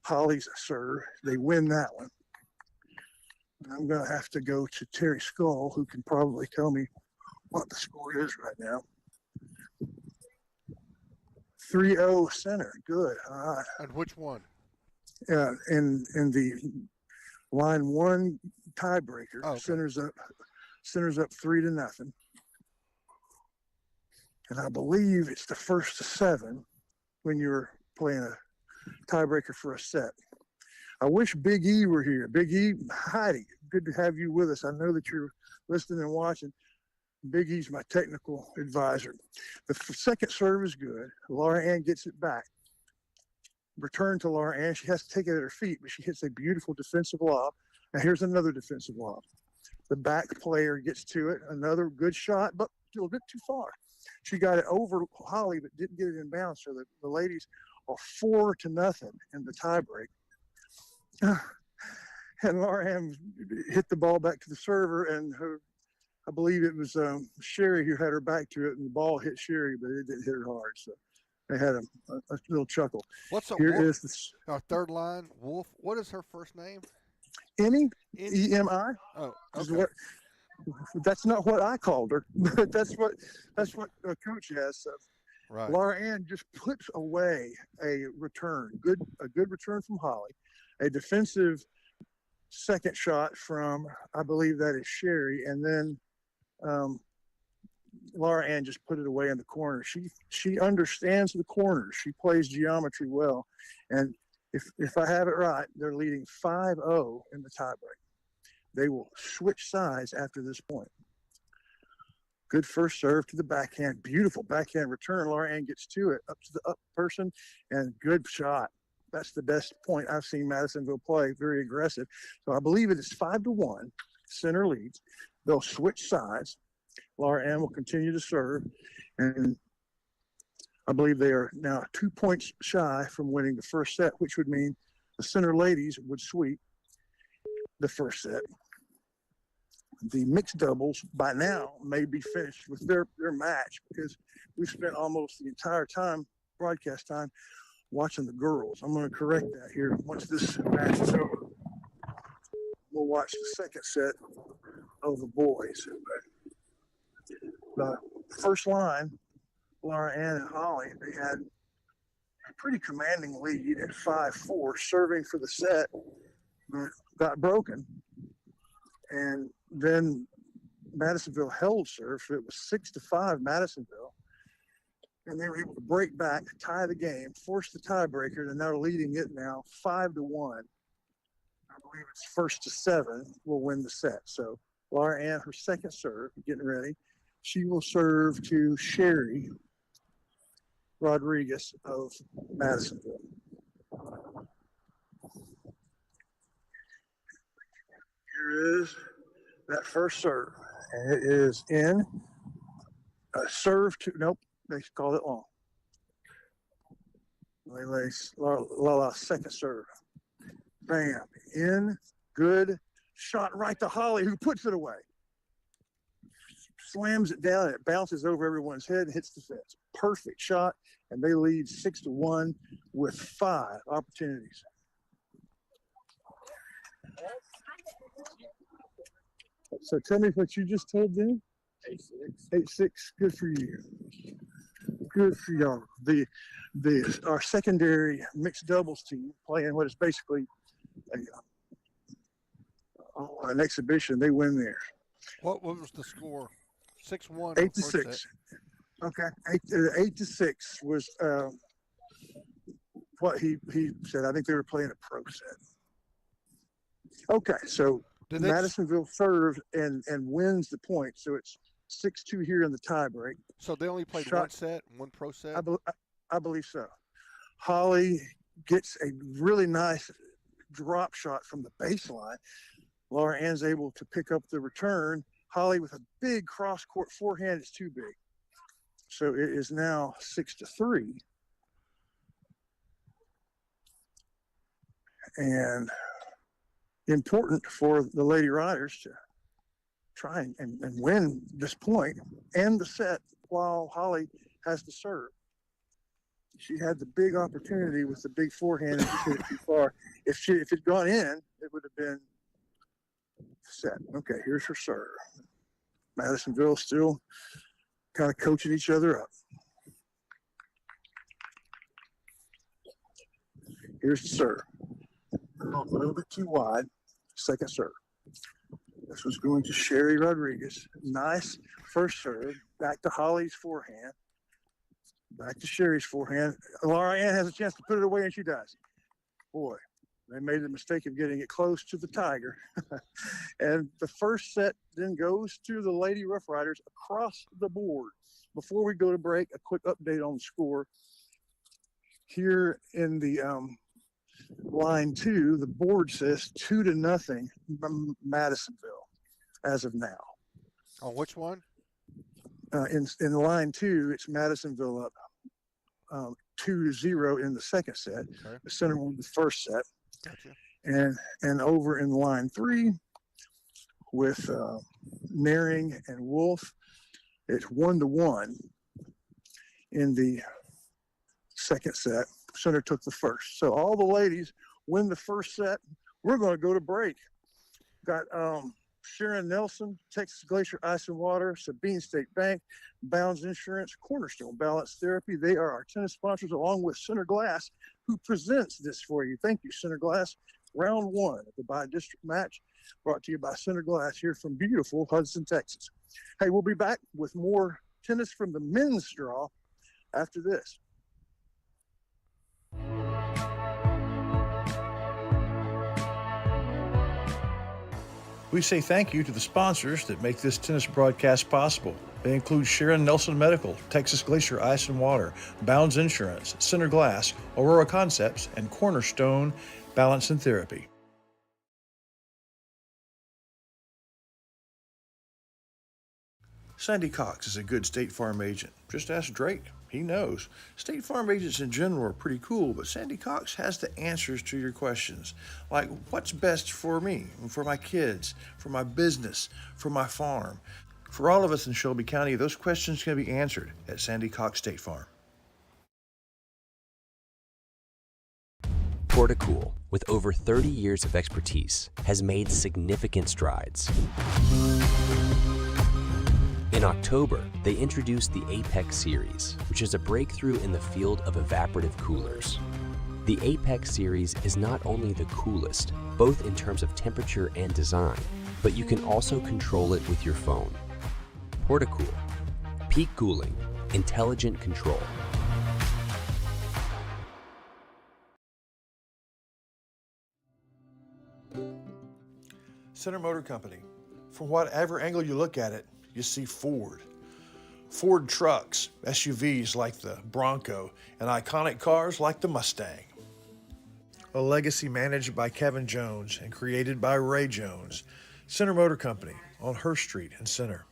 Holly's serve. They win that one. I'm going to have to go to Terry Skull, who can probably tell me what the score is right now. 3-0 Center. Good. All right. And which one? In the line 1 tiebreaker, okay. Center's up 3-0. And I believe it's the first to 7 when you're playing a tiebreaker for a set. I wish Big E were here. Big E, Heidi, good to have you with us. I know that you're listening and watching. Big E's my technical advisor. The second serve is good. Laura Ann gets it back. Return to Laura Ann. She has to take it at her feet, but she hits a beautiful defensive lob. Now here's another defensive lob. The back player gets to it. Another good shot, but a little bit too far. She got it over Holly, but didn't get it in bounds. So the ladies are 4-0 in the tiebreak. And Laura Ann hit the ball back to the server, and her I believe it was Sherry who had her back to it, and the ball hit Sherry, but it didn't hit her hard. So they had a little chuckle. What's Here Wolf? is this Our third line, Wolf. What is her first name? Emmy, Emi? E-M-I. Oh, Is okay. what, that's not what I called her, but that's what Coach has. So Right. Laura Ann just puts away a return, a good return from Holly, a defensive second shot from, I believe that is Sherry, and then Laura Ann just put it away in the corner. She understands the corners. She plays geometry well, and if I have it right, they're leading 5-0 in the tiebreak. They will switch sides after this point. Good first serve to the backhand. Beautiful backhand return. Laura Ann gets to it, up to the up person, and good shot. That's the best point I've seen Madisonville play. Very aggressive. So I believe it is 5-1. Center leads. They'll switch sides. Laura Ann will continue to serve. And I believe they are now 2 points shy from winning the first set, which would mean the center ladies would sweep the first set. The mixed doubles by now may be finished with their match, because we spent almost the entire time, broadcast time, watching the girls. I'm going to correct that here. Once this match is over, we'll watch the second set of the boys. The first line, Laura Ann and Holly, they had a pretty commanding lead at 5-4, serving for the set, but got broken. And then Madisonville held serve, so it was 6-5 Madisonville. And they were able to break back, tie the game, force the tiebreaker, and they're leading it now 5-1. I believe it's 1-7 will win the set. So Laura Ann, her second serve, getting ready. She will serve to Sherry Rodriguez of Madisonville. Here is that first serve. And it is in. A serve to, nope, they called it long. Lala, second serve. Bam. In. Good. Shot right to Holly, who puts it away. Slams it down, and it bounces over everyone's head and hits the fence. Perfect shot, and they lead 6-1 with 5 opportunities. So tell me what you just told them. 8-6. Good for you. Good for y'all. Our secondary mixed doubles team playing what is basically an exhibition. They win there. What was the score? 6-1. 8-6. Okay. 8-6 was what he said. I think they were playing a pro set. Okay, so Madisonville serves and wins the point. So it's 6-2 here in the tiebreak. So they only played one set, one pro set? I believe so. Holly gets a really nice drop shot from the baseline. Laura Ann's able to pick up the return. Holly with a big cross-court forehand is too big. So it is now 6-3. And important for the Lady Riders to try and win this point and the set while Holly has to serve. She had the big opportunity with the big forehand and just hit it too far. If it'd gone in, it would have been set. Okay, here's her serve. Madisonville still kind of coaching each other up. Here's the serve. A little bit too wide. Second serve. This was going to Sherry Rodriguez. Nice first serve. Back to Holly's forehand. Back to Sherry's forehand. Laura Ann has a chance to put it away, and she does. Boy, they made the mistake of getting it close to the Tiger. And the first set then goes to the Lady Rough Riders across the board. Before we go to break, a quick update on the score. Here in the line 2, the board says 2-0 Madisonville as of now. On which one? In line 2, it's Madisonville up 2-0 in the second set. Okay. The center won the first set. Gotcha. And over in line 3 with Naring and Wolf. It's 1-1 in the second set. Center took the first. So all the ladies win the first set. We're going to go to break. Got Sharon Nelson, Texas Glacier Ice and Water, Sabine State Bank, Bounds Insurance, Cornerstone Balance Therapy. They are our tennis sponsors, along with Center Glass, who presents this for you. Thank you, Center Glass. Round 1 of the bi-district match, brought to you by Center Glass here from beautiful Hudson, Texas. Hey, we'll be back with more tennis from the men's draw after this. We say thank you to the sponsors that make this tennis broadcast possible. They include Sharon Nelson Medical, Texas Glacier Ice and Water, Bounds Insurance, Center Glass, Aurora Concepts, and Cornerstone Balance and Therapy. Sandy Cox is a good State Farm agent. Just ask Drake. He knows. State Farm agents in general are pretty cool, but Sandy Cox has the answers to your questions. Like, what's best for me, for my kids, for my business, for my farm? For all of us in Shelby County, those questions can be answered at Sandy Cox State Farm. Portacool, with over 30 years of expertise, has made significant strides. In October, they introduced the Apex series, which is a breakthrough in the field of evaporative coolers. The Apex series is not only the coolest, both in terms of temperature and design, but you can also control it with your phone. Portacool. Peak cooling. Intelligent control. Center Motor Company. From whatever angle you look at it, you see Ford. Ford trucks, SUVs like the Bronco, and iconic cars like the Mustang. A legacy managed by Kevin Jones and created by Ray Jones. Center Motor Company on Hurst Street in Center.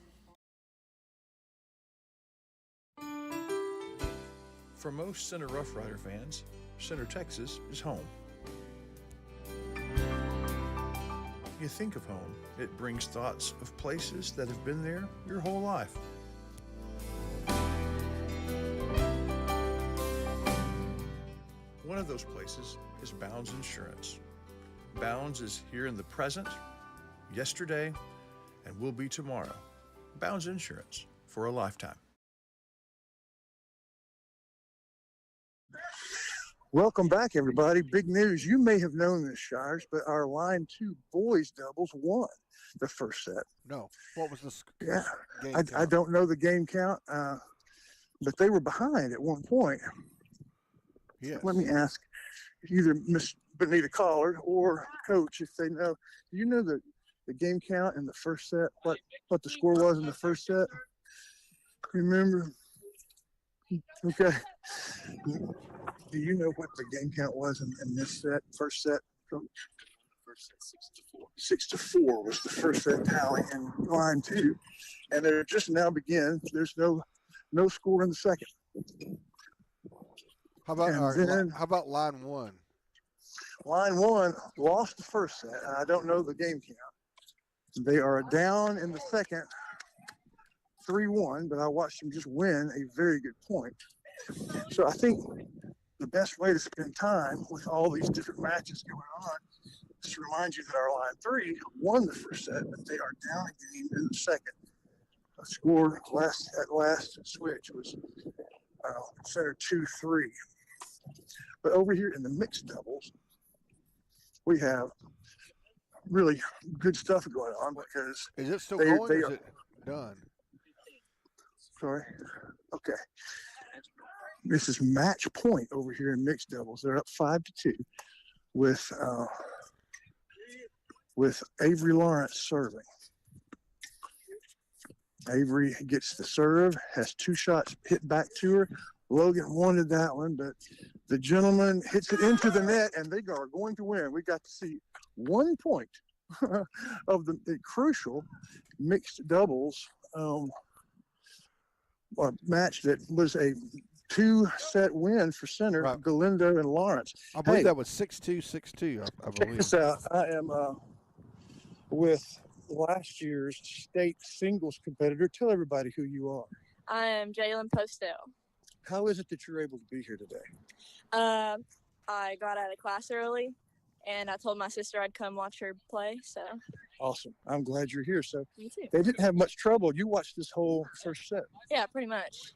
For most Center Rough Rider fans, Center, Texas is home. You think of home, it brings thoughts of places that have been there your whole life. One of those places is Bounds Insurance. Bounds is here in the present, yesterday, and will be tomorrow. Bounds Insurance for a lifetime. Welcome back, everybody. Big news. You may have known this, Shires, but our Line 2 boys doubles won the first set. No. What was this? Yeah, Game I don't know the game count, but they were behind at one point. Yes. Let me ask either Miss Benita Collard or Coach if they know. Do you know the game count in the first set? What the score was in the first set? Remember? Okay. Do you know what the game count was in this set, first set, Coach? First set, 6-4. 6-4 was the first set tally in Line 2. And they're just now begin. There's no score in the second. How about Line 1? Line 1 lost the first set. I don't know the game count. They are down in the second 3-1, but I watched them just win a very good point. So I think the best way to spend time with all these different matches going on is to remind you that our Line 3 won the first set, but they are down a game in the second. A score at last switch was Center 2-3. But over here in the mixed doubles, we have really good stuff going on because is it still going or is it done? Sorry. Okay. This is match point over here in mixed doubles. They're up 5-2 with Avery Lawrence serving. Avery gets the serve, has 2 shots hit back to her. Logan wanted that one, but the gentleman hits it into the net, and they are going to win. We got to see 1 point of the crucial mixed doubles match that was a 2-set win for Center, right. Galindo and Lawrence. I believe that was 6-2, 6-2, I believe. Check this out. I am with last year's state singles competitor. Tell everybody who you are. I am Jalen Postel. How is it that you're able to be here today? I got out of class early, and I told my sister I'd come watch her play, so. Awesome. I'm glad you're here. So Me too. they didn't have much trouble. You watched this whole first set. Yeah, pretty much.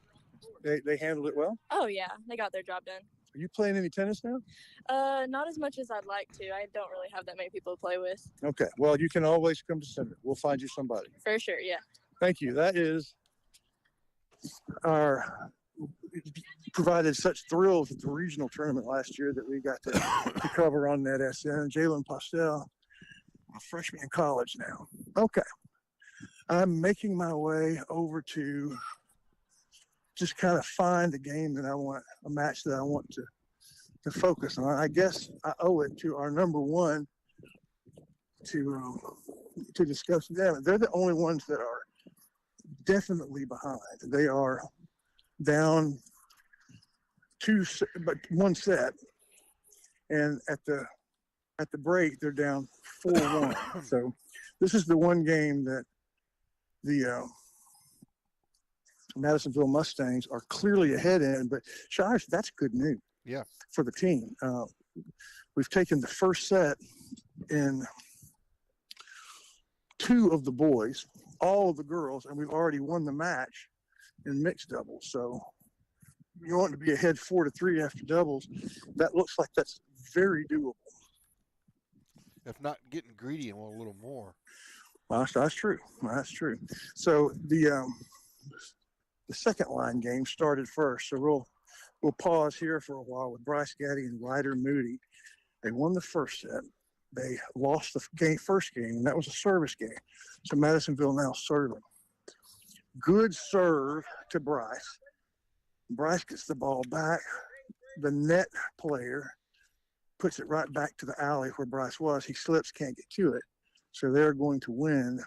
They handled it well? Oh, yeah. They got their job done. Are you playing any tennis now? Not as much as I'd like to. I don't really have that many people to play with. Okay. Well, you can always come to Center. We'll find you somebody. For sure, yeah. Thank you. That is our provided such thrills at the regional tournament last year that we got to cover on that SN. Jalen Postel, a freshman in college now. Okay. I'm making my way over to just kind of find the game that I want, a match that I want to focus on. I guess I owe it to our number one to discuss them. They're the only ones that are definitely behind. They are down one set, and at the break they're down 4-1. So this is the one game that the Madisonville Mustangs are clearly ahead in, but Shires, that's good news. Yeah. For the team. We've taken the first set in 2 of the boys, all of the girls, and we've already won the match in mixed doubles. So you want to be ahead 4-3 after doubles. That looks like that's very doable. If not getting greedy and want a little more. Well, that's true. That's true. So the second line game started first. So we'll pause here for a while with Bryce Gaddy and Ryder Moody. They won the first set. They lost the first game, and that was a service game. So Madisonville now serving. Good serve to Bryce. Bryce gets the ball back. The net player puts it right back to the alley where Bryce was. He slips, can't get to it. So they're going to win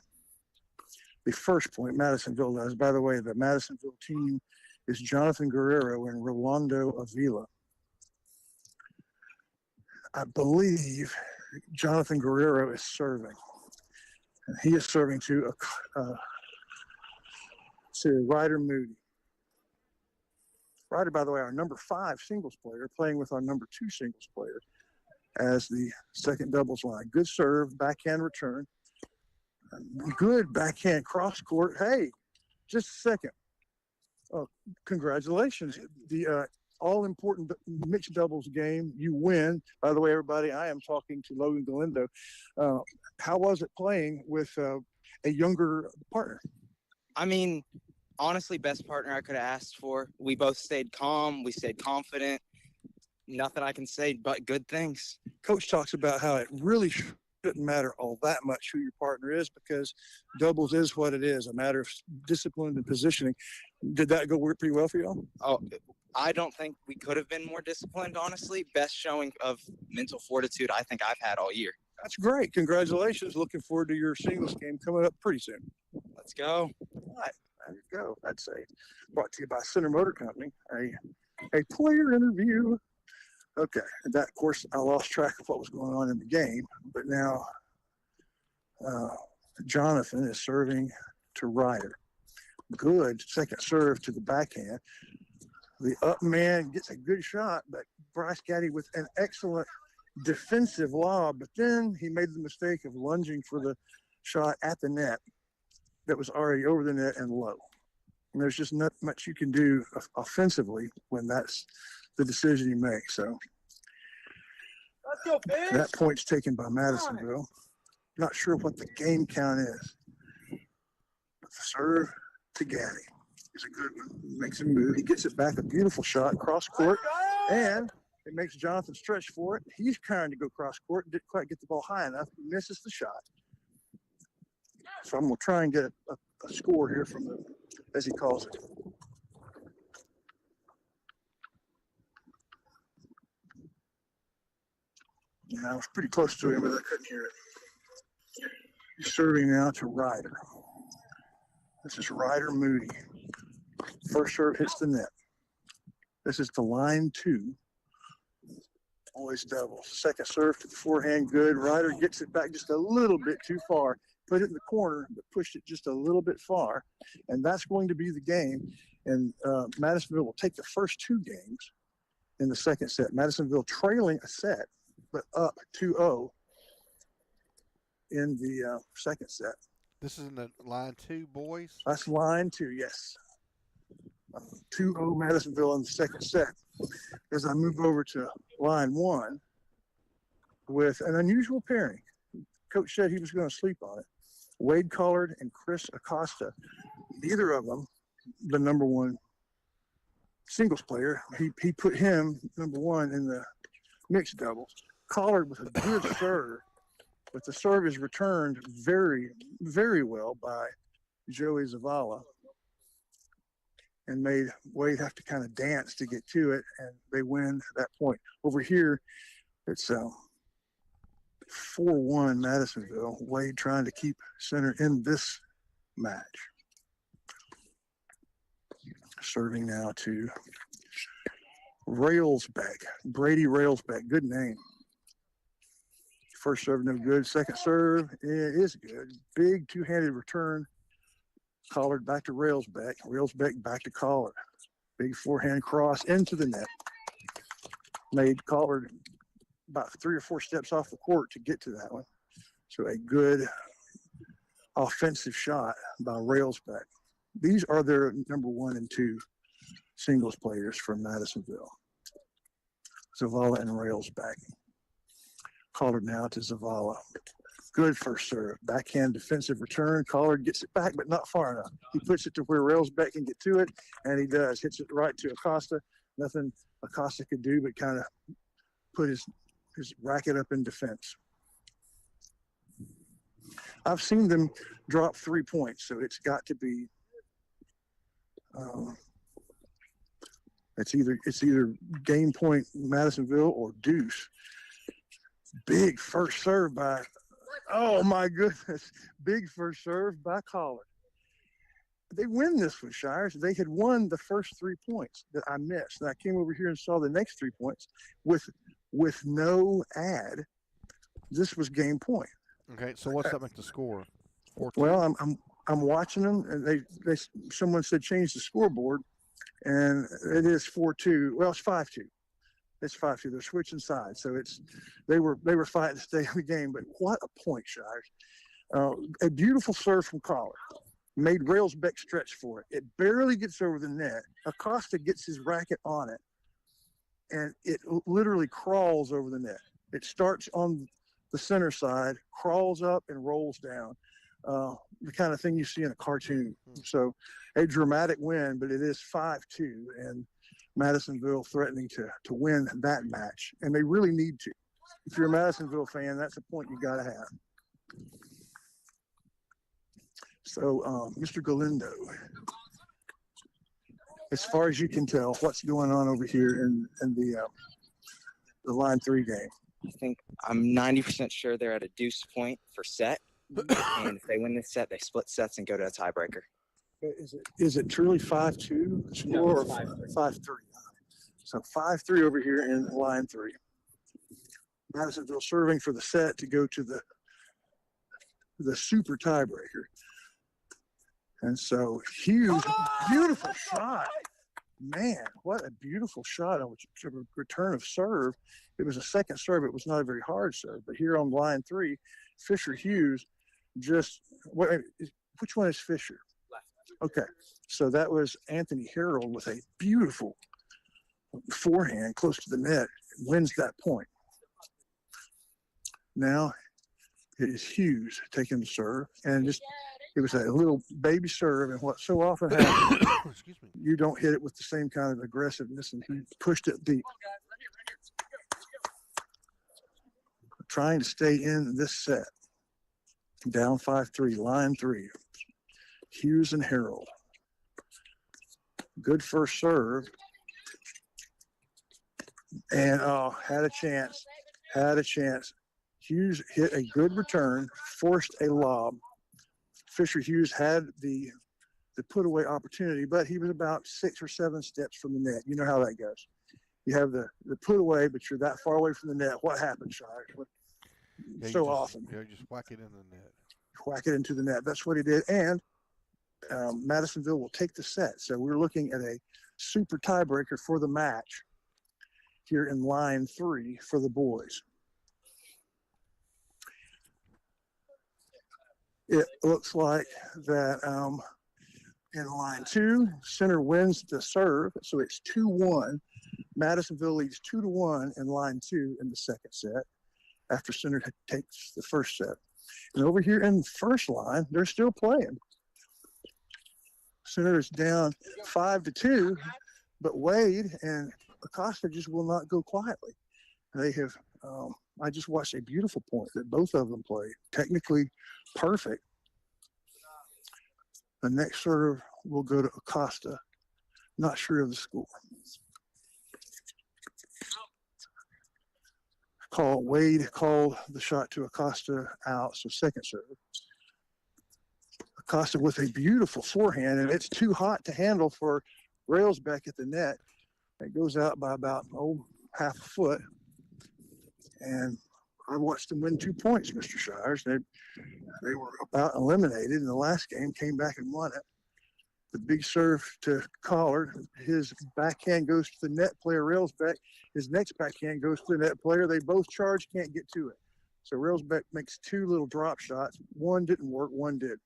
the first point. Madisonville does. By the way, the Madisonville team is Jonathan Guerrero and Rolando Avila. I believe Jonathan Guerrero is serving. And he is serving to Ryder Moody. Ryder, by the way, our number 5 singles player, playing with our number 2 singles player as the second doubles line. Good serve, backhand return. Good backhand cross court. Hey, just a second. Congratulations. The all-important mixed doubles game, you win. By the way, everybody, I am talking to Logan Galindo. How was it playing with a younger partner? I mean, honestly, best partner I could have asked for. We both stayed calm. We stayed confident. Nothing I can say but good things. Coach talks about how it really shouldn't matter all that much who your partner is because doubles is what it is, a matter of discipline and positioning. Did that go pretty well for y'all? Oh, I don't think we could have been more disciplined, honestly. Best showing of mental fortitude I think I've had all year. That's great. Congratulations. Looking forward to your singles game coming up pretty soon. Let's go. All right. There you go. That's brought to you by Center Motor Company, a player interview. Okay. And that, of course, I lost track of what was going on in the game, but now Jonathan is serving to Ryder. Good second serve to the backhand. The up man gets a good shot, but Bryce Gaddy with an excellent defensive lob, but then he made the mistake of lunging for the shot at the net that was already over the net and low. And there's just not much you can do offensively when that's the decision you make. So that point's taken by Madisonville. Not sure what the game count is. But the serve to Gaddy is a good one. Makes him move. He gets it back. A beautiful shot cross court. And it makes Jonathan stretch for it. He's trying to go cross court. Didn't quite get the ball high enough. He misses the shot. So I'm going to try and get a score here from the, as he calls it. Yeah, I was pretty close to him, but I couldn't hear it. He's serving now to Ryder. This is Ryder Moody. First serve hits the net. This is to line 2. Always doubles. Second serve to the forehand, good. Ryder gets it back just a little bit too far. put it in the corner, but pushed it just a little bit far. And that's going to be the game. And Madisonville will take the first 2 games in the second set. Madisonville trailing a set, but up 2-0 in the second set. This is in the line 2, boys? That's line 2, yes. 2-0 Madisonville in the second set. As I move over to line 1 with an unusual pairing. Coach said he was going to sleep on it. Wade Collard and Chris Acosta. Neither of them the number 1 singles player. He put him number 1 in the mixed doubles. Collard with a good serve, but the serve is returned very, very well by Joey Zavala and made Wade have to kind of dance to get to it, and they win that point. Over here, it's 4-1 Madisonville. Wade trying to keep center in this match. Serving now to Railsbeck, Brady Railsbeck. Good name. First serve, no good. Second serve, it is good. Big 2-handed return. Collard back to Railsbeck. Railsbeck back to Collard. Big forehand cross into the net. Made Collard about 3 or 4 steps off the court to get to that one. So a good offensive shot by Railsbeck. These are their number 1 and 2 singles players from Madisonville. Zavala and Railsbeck. Collard now to Zavala. Good first serve. Backhand defensive return. Collard gets it back, but not far enough. He puts it to where Railsbeck can get to it, and he does. Hits it right to Acosta. Nothing Acosta could do but kind of put his racket up in defense. I've seen them drop 3 points, so it's got to be it's either game point Madisonville or deuce. Big first serve by, oh my goodness, big first serve by Collard. They win this one, Shires. They had won the first 3 points that I missed. And I came over here and saw the next 3 points with no ad. This was game point. Okay, so what's that make the score? 4-2? Well, I'm watching them, and someone said change the scoreboard, and it is 4-2. Well, it's 5-2. It's 5-2. They're switching sides, so they were fighting to stay in the game. But what a point, Shires! A beautiful serve from Collard. Made Railsbeck stretch for it. It barely gets over the net. Acosta gets his racket on it, and it literally crawls over the net. It starts on the center side, crawls up, and rolls down. The kind of thing you see in a cartoon. So a dramatic win, but it is 5-2, and Madisonville threatening to win that match, and they really need to. If you're a Madisonville fan, that's a point you got to have. So, Mr. Galindo, as far as you can tell, what's going on over here in the line 3 game? I think I'm 90% sure they're at a deuce point for set, and if they win this set, they split sets and go to a tiebreaker. Is it truly 5-2 score, no, or 5-3? 5-3? So 5-3 over here in line 3. Madisonville serving for the set to go to the super tiebreaker. And so Hughes, beautiful shot. Man, what a beautiful shot on a return of serve. It was a second serve. It was not a very hard serve. But here on line 3, Fisher Hughes which one is Fisher? Okay, so that was Anthony Harold with a beautiful forehand close to the net, wins that point. Now it is Hughes taking the serve, and it was a little baby serve, and what so often happens, excuse me, you don't hit it with the same kind of aggressiveness, and he pushed it deep. Trying to stay in this set. Down 5-3, line 3. Hughes and Harold. Good first serve. And had a chance. Hughes hit a good return, forced a lob. Fisher Hughes had the put away opportunity, but he was about 6 or 7 steps from the net. You know how that goes. You have the put away, but you're that far away from the net. What happens, Shire? Yeah, So often. Yeah, just whack it in the net. whack it into the net. That's what he did. And Madisonville will take the set. So we're looking at a super tiebreaker for the match here in line 3 for the boys. It looks like that in line 2, center wins the serve. So it's 2-1. Madisonville leads 2-1 in line 2 in the second set after center takes the first set. And over here in the first line, they're still playing. Center is down 5-2, but Wade and Acosta just will not go quietly. They have, I just watched a beautiful point that both of them played, technically perfect. The next serve will go to Acosta. Not sure of the score. Wade called the shot to Acosta out, so second serve. Acosta with a beautiful forehand, and it's too hot to handle for Railsbeck at the net. It goes out by about half a foot. And I watched them win 2 points, Mr. Shires. They were about eliminated in the last game, came back and won it. The big serve to Collard. His backhand goes to the net player, Railsbeck. His next backhand goes to the net player. They both charge, can't get to it. So Railsbeck makes 2 little drop shots. One didn't work, one did.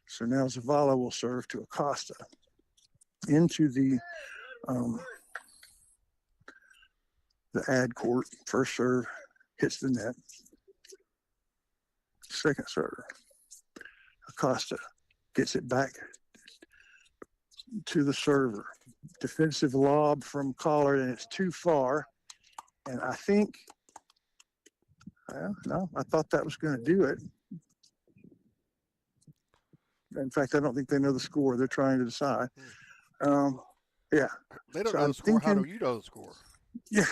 So now Zavala will serve to Acosta into the ad court. First serve hits the net. Second serve. Acosta gets it back to the server. Defensive lob from Collard, and it's too far. And I think, no, I thought that was going to do it. In fact, I don't think they know the score. They're trying to decide. Yeah. They don't know the score. How do you know the score? Yeah,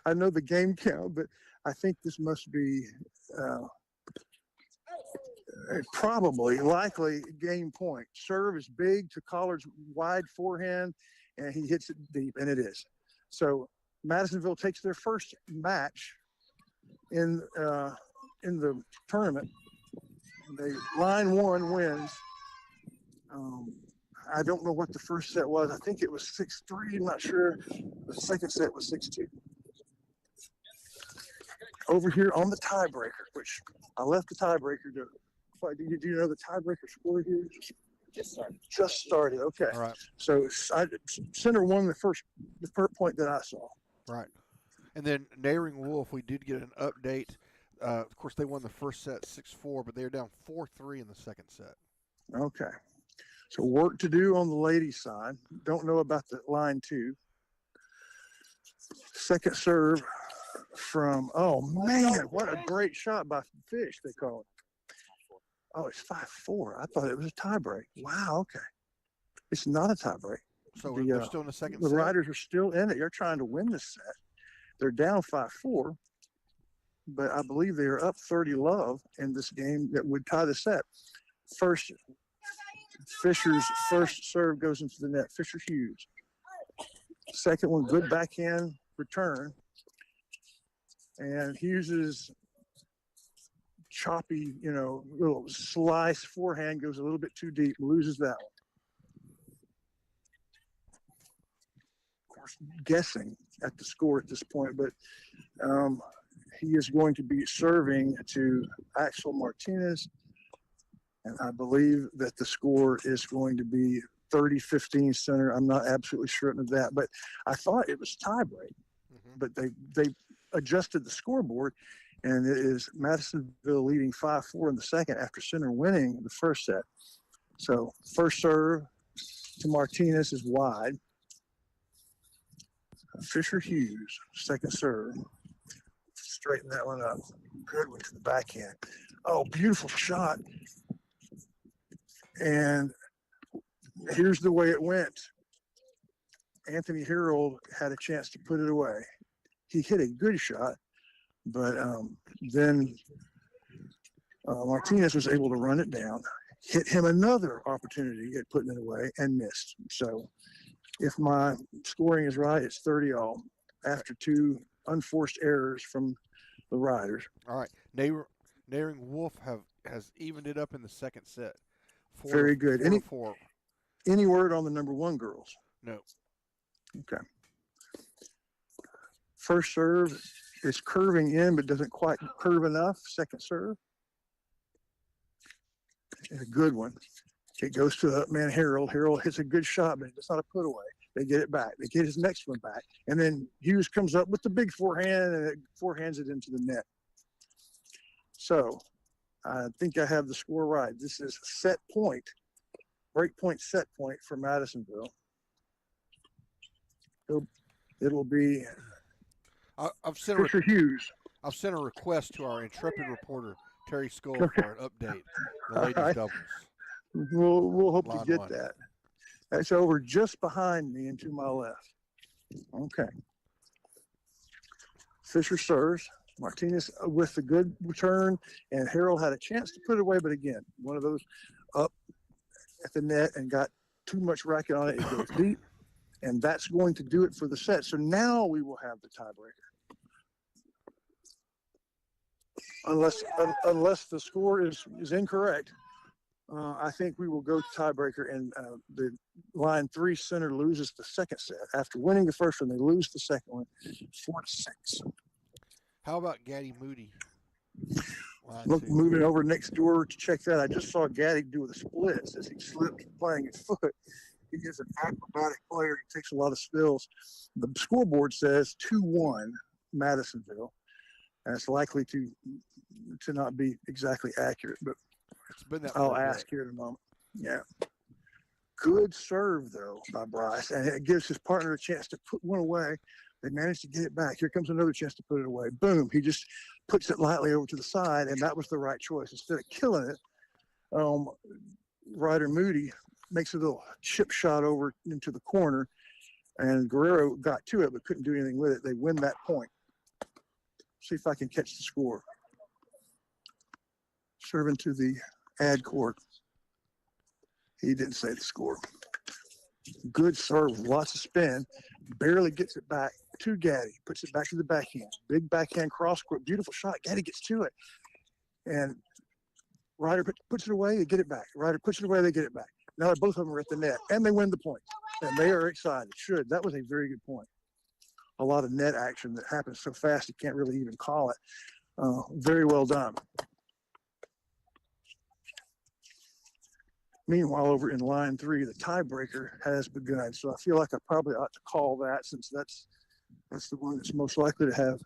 I know the game count, but I think this must be probably, likely game point. Serve is big to Collard's wide forehand, and he hits it deep, and it is. So Madisonville takes their first match in the tournament. Line 1 wins. I don't know what the first set was. I think it was 6-3. I'm not sure. The second set was 6-2. Over here on the tiebreaker, which I left the tiebreaker to. Do you know the tiebreaker score here? Just started. Just started. Okay. All right. So center won the first point that I saw. Right. And then Neighboring Wolf, we did get an update. Of course, they won the first set 6-4, but they were down 4-3 in the second set. Okay. So work to do on the ladies' side. Don't know about the line 2. Second serve from, oh man, what a great shot by Fish, they call it. Oh, it's 5-4. I thought it was a tie break. Wow, okay. It's not a tie break. So we're still in the second set? The Riders are still in it. You're trying to win this set. They're down 5-4, but I believe they are up 30-love in this game that would tie the set. Fisher's first serve goes into the net. Fisher Hughes. Second one, good backhand return. And Hughes's choppy, little slice forehand goes a little bit too deep, loses that one. Of course, guessing at the score at this point, but he is going to be serving to Axel Martinez. And I believe that the score is going to be 30-15 center. I'm not absolutely certain of that, but I thought it was tie break. But they adjusted the scoreboard, and it is Madisonville leading 5-4 in the second after center winning the first set. So first serve to Martinez is wide. Fisher Hughes, second serve. Straighten that one up. Good one to the backhand. Oh, beautiful shot. And here's the way it went. Anthony Harold had a chance to put it away. He hit a good shot, but then Martinez was able to run it down, hit him another opportunity at putting it away, and missed. So if my scoring is right, it's 30-all after 2 unforced errors from the Riders. All right. Daring Wolf has evened it up in the second set. Very good. Four to four. Any word on the number one girls? No. Okay. First serve is curving in, but doesn't quite curve enough. Second serve. A good one. It goes to the man Harold. Harold hits a good shot, but it's not a put away. They get it back. They get his next one back. And then Hughes comes up with the big forehand and it forehands it into the net. So I think I have the score right. This is set point, break point, set point for Madisonville. It'll be I've sent Fisher Hughes. I've sent a request to our intrepid reporter, Terry Skull, Okay. for an update. The ladies' All right. doubles. We'll hope Line to get one. that. That's over just behind me and to my left. Okay. Fisher serves. Martinez with the good return, and Harold had a chance to put it away, but again, one of those up at the net and got too much racket on it. It goes deep, and that's going to do it for the set. So now we will have the tiebreaker. Unless the score is incorrect, I think we will go to tiebreaker, and the line 3 center loses the second set. After winning the first one, they lose the second one, 4-6. How about Gaddy Moody? Look, moving over next door to check that. I just saw Gaddy do the splits as he slipped playing his foot. He is an acrobatic player. He takes a lot of spills. The scoreboard says 2-1 Madisonville. And it's likely to not be exactly accurate, but it's been that I'll ask here in a moment. Yeah. Good serve, though, by Bryce. And it gives his partner a chance to put one away. They managed to get it back. Here comes another chance to put it away. Boom. He just puts it lightly over to the side, and that was the right choice. Instead of killing it, Ryder Moody makes a little chip shot over into the corner, and Guerrero got to it but couldn't do anything with it. They win that point. See if I can catch the score. Serving to the ad court. He didn't say the score. Good serve, lots of spin. Barely gets it back to Gaddy. Puts it back to the backhand. Big backhand cross court. Beautiful shot. Gaddy gets to it. And Ryder puts it away, they get it back. Ryder puts it away, they get it back. Now both of them are at the net. And they win the point. And they are excited. That was a very good point. A lot of net action that happens so fast you can't really even call it. Very well done. Meanwhile, over in line 3, the tiebreaker has begun. So I feel like I probably ought to call that, since that's the one that's most likely to have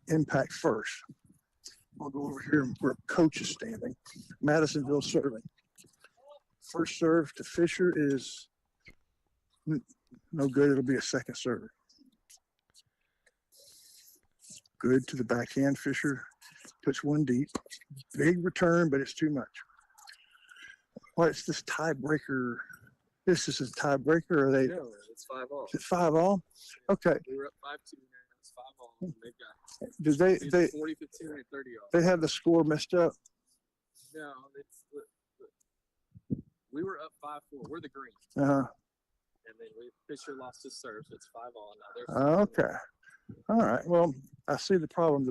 impact first. I'll go over here where coach is standing. Madisonville serving. First serve to Fisher is no good. It'll be a second serve. Good to the backhand. Fisher puts one deep. Big return, but it's too much. What's this tiebreaker? This is a tiebreaker, or are they? No, it's 5-all. Is it 5-all? Okay. We were up 5-2 now. It's 5-all. They've got. Did they? It's 40-15 and 30-all. They have the score messed up. No, we were up 5-4. We're the green. Uh-huh. And then Fisher lost his serve, so it's 5-all now. Okay. All right. Well, I see the problem.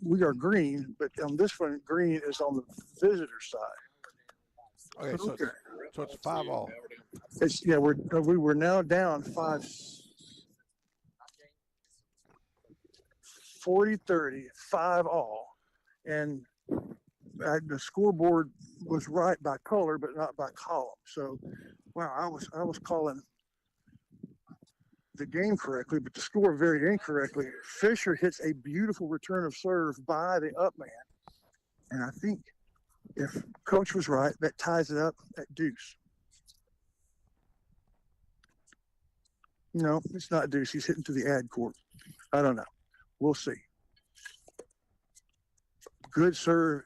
We are green, but on this one, green is on the visitor side. Okay, so it's 5-all. It's we were now down 40-30, 5-all, and the scoreboard was right by color, but not by column. So, wow, I was calling the game correctly, but the score very incorrectly. Fisher hits a beautiful return of serve by the up man, and I think if coach was right, that ties it up at deuce. No, it's not deuce. He's hitting to the ad court. I don't know. We'll see. Good serve.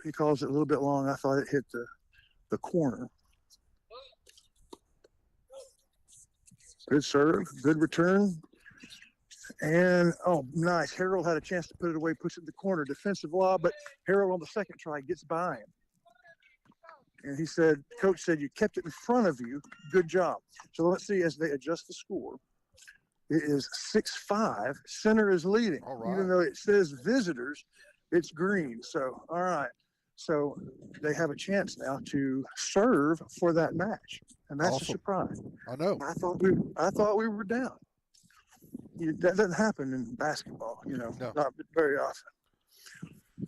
He calls it a little bit long. I thought it hit the corner. Good serve, good return. And, nice. Harold had a chance to put it away, puts it in the corner. Defensive lob, but Harold on the second try gets by him. And he said, coach said, you kept it in front of you. Good job. So let's see as they adjust the score. It is 6-5. Center is leading. All right. Even though it says visitors, It's green. So, all right. So they have a chance now to serve for that match, and that's a Awesome. surprise. I know. I thought we were down. That doesn't happen in basketball, No. not very often.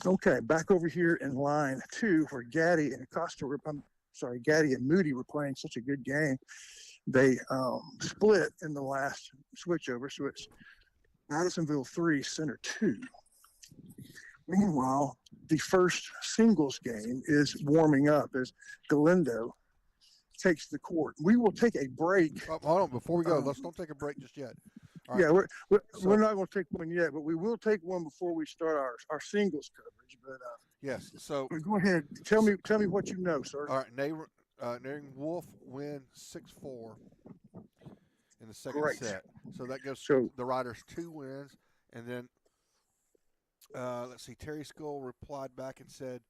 Okay, back over here in line 2 where Gaddy and Gaddy and Moody were playing such a good game. They split in the last switchover, so it's Madisonville 3, Center 2. Meanwhile, the first singles game is warming up as Galindo takes the court. We will take a break. Hold on, before we go, let's don't take a break just yet. All right. Yeah, we're not going to take one yet, but we will take one before we start our singles coverage. But yes, so go ahead. Tell me what you know, sir. all right, Neighboring Wolf win 6-4 in the second Great. set. So that gives the Riders 2 wins, and then let's see. Terry Skull replied back and said,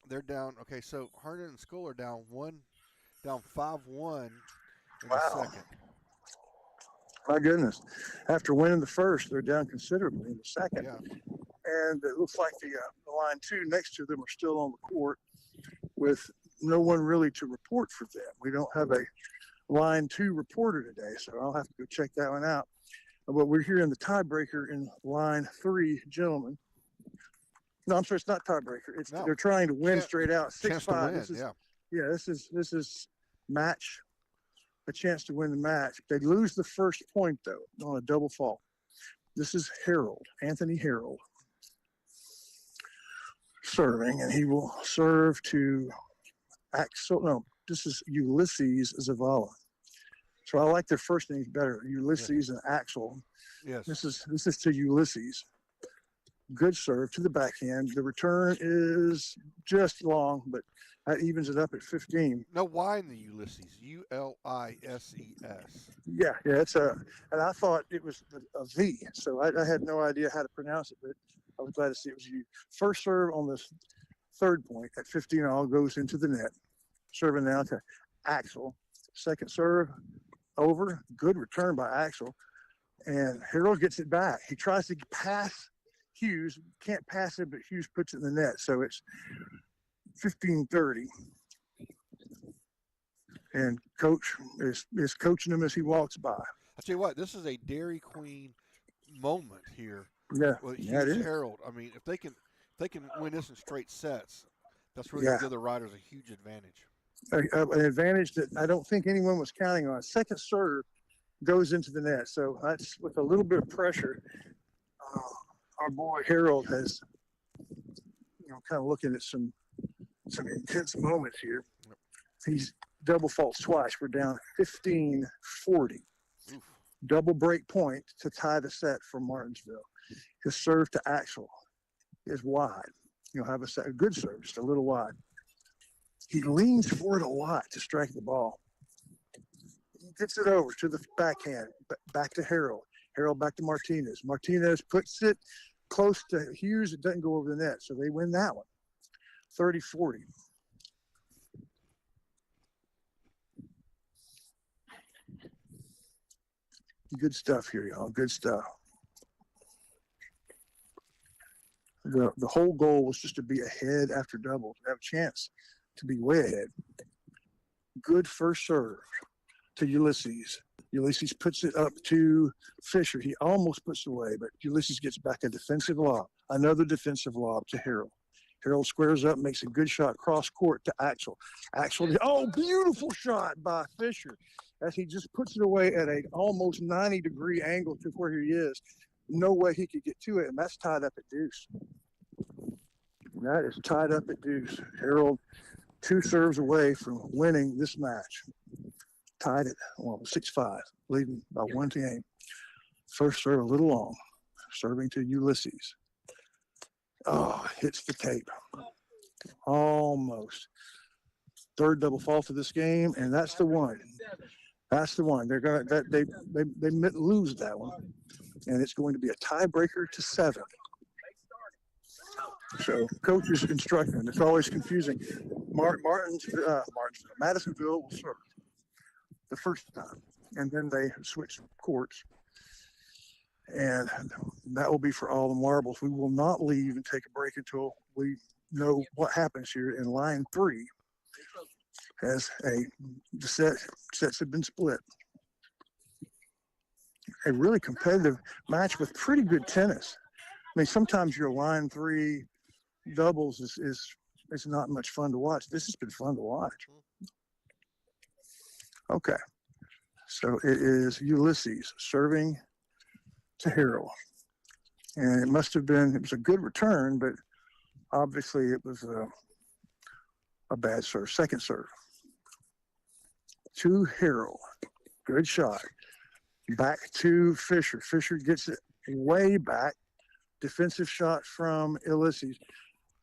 they're down. Okay, so Herndon and Skull are down 5-1 in the second. My goodness. After winning the first, they're down considerably in the second. Yeah. And it looks like the line 2 next to them are still on the court with no one really to report for them. We don't have a line 2 reporter today, so I'll have to go check that one out. But we're here in the tiebreaker in line 3, gentlemen. No, I'm sorry, it's not tiebreaker. They're trying to win straight out 6-5. This is match, a chance to win the match. They lose the first point though on a double fault. This is Anthony Harold, serving, and he will serve to Axel. No, this is Ulysses Zavala. So I like their first names better, Ulysses and Axel. Yes. This is to Ulysses. Good serve to the backhand. The return is just long, but that evens it up at 15. No Y in the Ulysses. Ulises. Yeah, it's and I thought it was a V, so I had no idea how to pronounce it, but I was glad to see it was you. First serve on this third point at 15 all goes into the net. Serving now to Axel. Second serve over. Good return by Axel. And Harold gets it back. He tries to pass Hughes, can't pass it, but Hughes puts it in the net. So it's 15-30. And coach is coaching him as he walks by. I tell you what, this is a Dairy Queen moment here. Yeah, with it is. Harold. I mean, if they can win this in straight sets, that's really going to give the Riders a huge advantage. An advantage that I don't think anyone was counting on. Second serve goes into the net. So that's with a little bit of pressure. Our boy Harold has, kind of looking at some intense moments here. He's double faults twice. We're down 15-40. Double break point to tie the set for Martinsville. His serve to Axel is wide. He'll have a good serve, just a little wide. He leans forward a lot to strike the ball. He gets it over to the backhand, back to Harold. Harold back to Martinez. Martinez puts it close to Hughes. It doesn't go over the net, so they win that one, 30-40. Good stuff here, y'all. Good stuff. The whole goal was just to be ahead after doubles, have a chance to be way ahead. Good first serve to Ulysses. Ulysses puts it up to Fisher. He almost puts it away, but Ulysses gets back a defensive lob. Another defensive lob to Harold. Harold squares up, makes a good shot cross court to Axel. Beautiful shot by Fisher as he just puts it away at an almost 90-degree angle to where he is. No way he could get to it, and that's tied up at deuce. That is tied up at deuce. Harold, 2 serves away from winning this match. Tied it 6-5, leading by 1 game. First serve a little long, serving to Ulysses. Hits the tape. Almost. Third double fault of this game, and that's the one. That's the one. They're gonna they lose that one, and it's going to be a tiebreaker to 7. So coach is instructing. It's always confusing. Madisonville will serve the first time, and then they switch courts. And that will be for all the marbles. We will not leave and take a break until we know what happens here in line 3 as the sets have been split. A really competitive match with pretty good tennis. I mean, sometimes your line 3 doubles is not much fun to watch. This has been fun to watch. Okay, so it is Ulysses serving to Harold. And it was a good return, but obviously it was a bad serve. Second serve to Harold. Good shot. Back to Fisher. Fisher gets it way back. Defensive shot from Ulysses.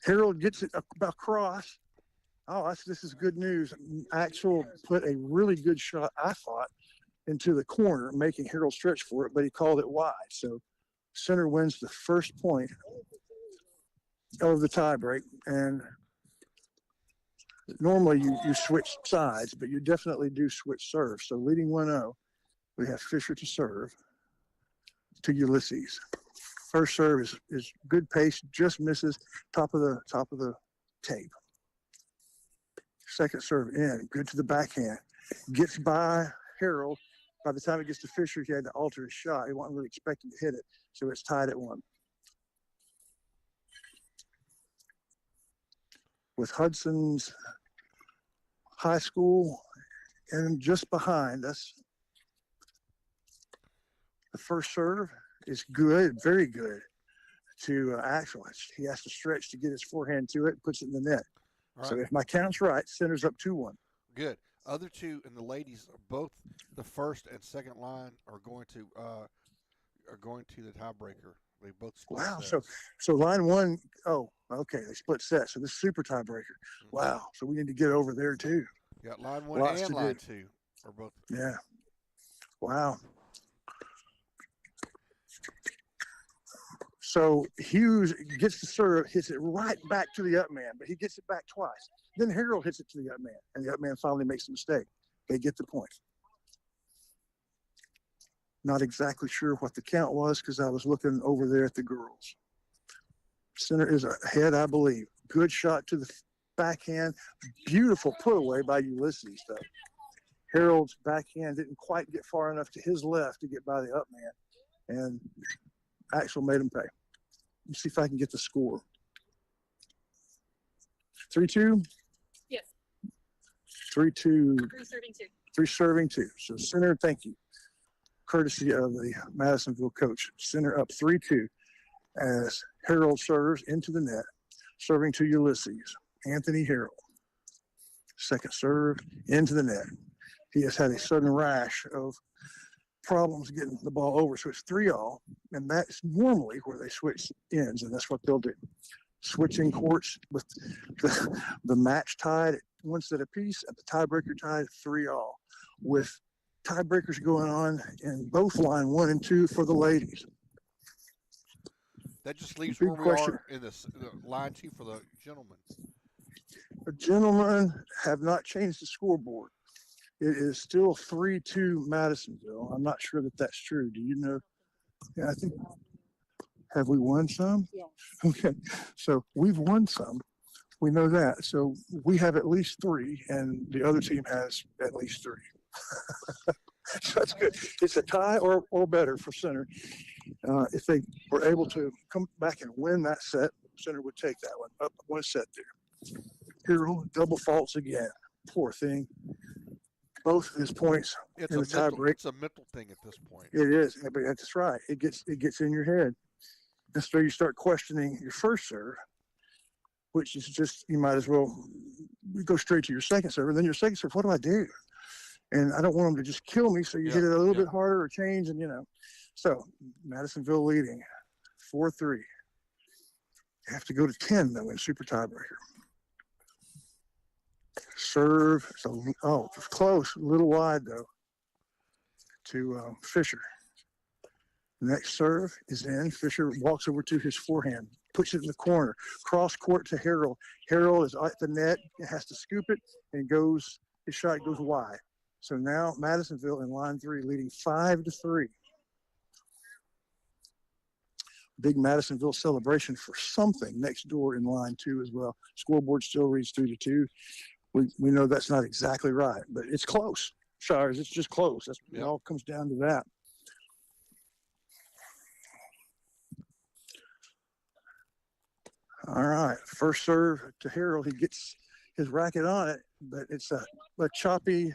Harold gets it across. Oh, this is good news. Axel put a really good shot, I thought, into the corner, making Harold stretch for it, but he called it wide. So center wins the first point of the tiebreak. And normally you switch sides, but you definitely do switch serves. So leading 1-0, we have Fisher to serve to Ulysses. First serve is good pace, just misses top of the tape. Second serve in, good to the backhand. Gets by Harold. By the time it gets to Fisher, he had to alter his shot. He wasn't really expecting to hit it, so it's tied at 1. With Hudson's high school and just behind us, the first serve is good, very good to Axel. He has to stretch to get his forehand to it, puts it in the net. Right. So if my count's right, center's up 2-1. Good. Other two and the ladies, both the first and second line are going to the tiebreaker. They both split sets. So line 1, oh, okay, they split sets. So this is super tiebreaker. Mm-hmm. Wow. So we need to get over there too. Yeah, line 1 and line 2 are both. Yeah. Wow. So Hughes gets the serve, hits it right back to the up man, but he gets it back twice. Then Harold hits it to the up man, and the up man finally makes a mistake. They get the point. Not exactly sure what the count was because I was looking over there at the girls. Center is ahead, I believe. Good shot to the backhand. Beautiful put away by Ulysses, though. Harold's backhand didn't quite get far enough to his left to get by the up man, and Axel made him pay. Let's see if I can get the score. 3-2? Yes. 3-2. 3 serving 2. 3 serving 2. So center, thank you. Courtesy of the Madisonville coach. Center up 3-2 as Harold serves into the net, serving to Ulysses. Anthony Harold. Second serve into the net. He has had a sudden rash of problems getting the ball over, so it's 3-all, and that's normally where they switch ends, and that's what they'll do. Switching courts with the match tied at 1 set apiece, at the tiebreaker tied 3-all, with tiebreakers going on in both line 1 and 2 for the ladies. That just leaves where we are in the line 2 for the gentlemen. The gentlemen have not changed the scoreboard. It is still 3-2 Madisonville. I'm not sure that that's true. Do you know? Yeah, I think. Have we won some? Yes. Okay. So we've won some. We know that. So we have at least 3, and the other team has at least 3. So that's good. It's a tie or better for center. If they were able to come back and win that set, center would take that one up 1 set there. Harold double faults again. Poor thing. Both of his points in the tiebreak. It's a mental thing at this point. It is, but that's right. It gets in your head. And so you start questioning your first serve, which is just, you might as well go straight to your second serve. And then your second serve, what do I do? And I don't want them to just kill me, so you hit it a little bit harder or change, and So Madisonville leading 4-3. You have to go to 10, though, in super tiebreaker. Serve, close, a little wide, though, to Fisher. Next serve is in. Fisher walks over to his forehand, puts it in the corner, cross court to Harold. Harold is at the net, has to scoop it, and his shot goes wide. So now Madisonville in line 3 leading 5-3. big Madisonville celebration for something next door in line 2 as well. Scoreboard still reads 3-2. We know that's not exactly right, but it's close. Shires, it's just close. It all comes down to that. All right, first serve to Harold. He gets his racket on it, but it's a choppy,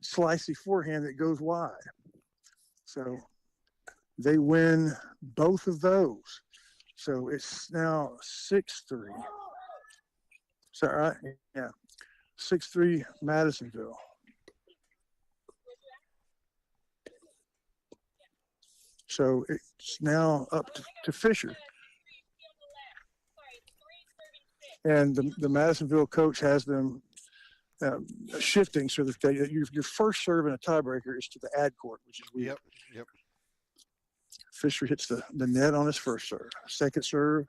slicey forehand that goes wide. So they win both of those. So it's now 6-3. Is that right? Yeah. 6-3 Madisonville. So it's now up to Fisher. And the Madisonville coach has them shifting so that your first serve in a tiebreaker is to the ad court, which is weird. Yep. Fisher hits the net on his first serve. Second serve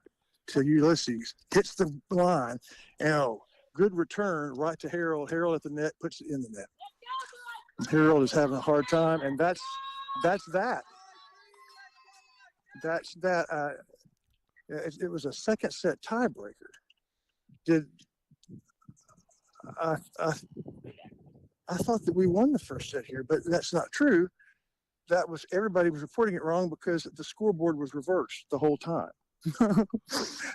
to Ulysses. Hits the line. And good return right to Harold. Harold at the net, puts it in the net. Harold is having a hard time, and that's that. It was a second set tiebreaker. I thought that we won the first set here, but that's not true. Everybody was reporting it wrong because the scoreboard was reversed the whole time.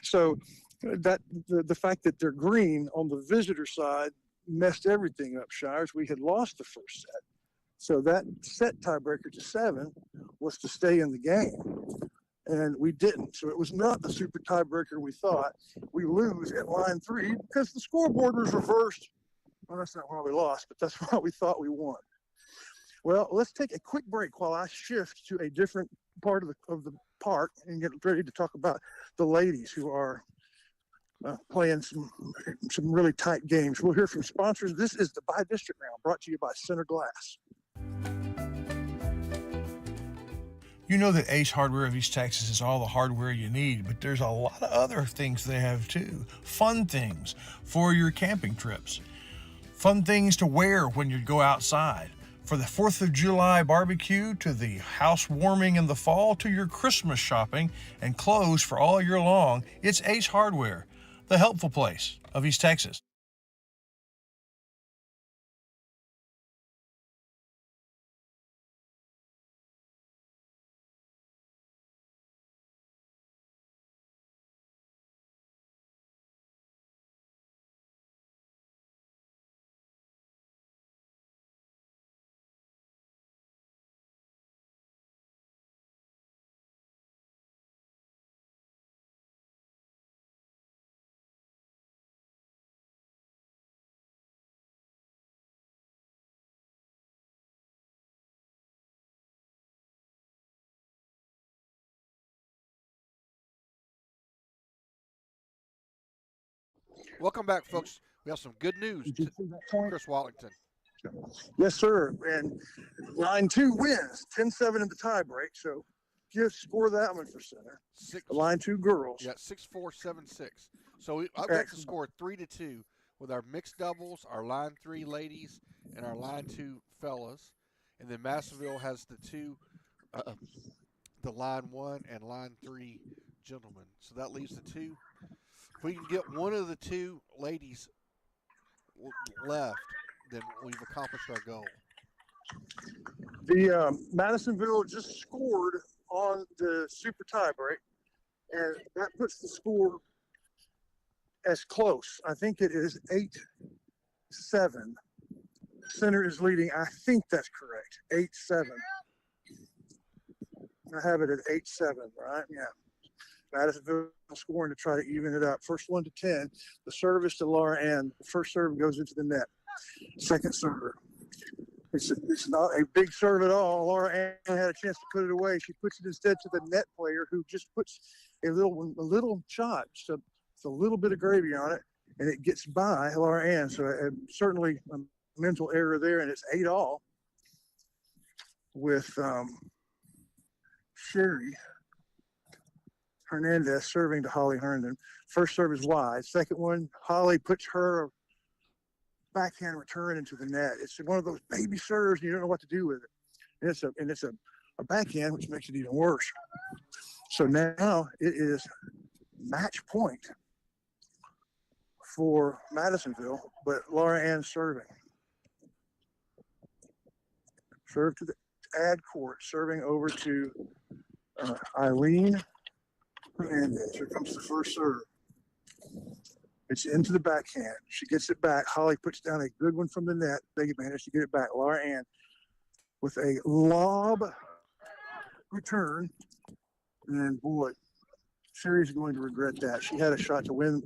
So the fact that they're green on the visitor side messed everything up, Shires. We had lost the first set. So that set tiebreaker to 7 was to stay in the game. And we didn't. So it was not the super tiebreaker we thought. We lose at line 3 because the scoreboard was reversed. Well, that's not why we lost, but that's why we thought we won. Well, let's take a quick break while I shift to a different part of the park and get ready to talk about the ladies who are playing some really tight games. We'll hear from sponsors. This is the Bi-District Round, brought to you by Center Glass. You know that Ace Hardware of East Texas is all the hardware you need, but there's a lot of other things they have too. Fun things for your camping trips. Fun things to wear when you go outside. For the 4th of July barbecue, to the house warming in the fall, to your Christmas shopping and clothes for all year long, it's Ace Hardware, the helpful place of East Texas. Welcome back, folks. We have some good news to Chris Wallington. Yes, sir. And line 2 wins 10-7 in the tie break. So just score that one for center. Line 2 girls. Yeah, 6-4-7-6. So I've got the score 3-2 with our mixed doubles, our line 3 ladies, and our line 2 fellas. And then Madisonville has the line 1 and line 3 gentlemen. So that leaves the 2. If we can get one of the 2 ladies left, then we've accomplished our goal. The Madisonville just scored on the super tiebreak, and that puts the score as close. I think it is 8-7. Center is leading. I think that's correct. 8-7. I have it at 8-7, right? Yeah. Madisonville scoring to try to even it up. First one to 10. The service to Laura Ann. The first serve goes into the net. Second serve. It's not a big serve at all. Laura Ann had a chance to put it away. She puts it instead to the net player, who just puts a little shot. So it's a little bit of gravy on it, and it gets by Laura Ann. So certainly a mental error there, and it's 8-all with Sherry Hernandez serving to Holly Herndon. First serve is wide. Second one, Holly puts her backhand return into the net. It's one of those baby serves, and you don't know what to do with it. And it's a backhand, which makes it even worse. So now it is match point for Madisonville, but Laura Ann serving. Serve to the ad court, serving over to Eileen Hernandez. Here comes the first serve. It's into the backhand. She gets it back. Holly puts down a good one from the net. They manage to get it back. Laura Ann with a lob return. And boy, Sherry's going to regret that. She had a shot to win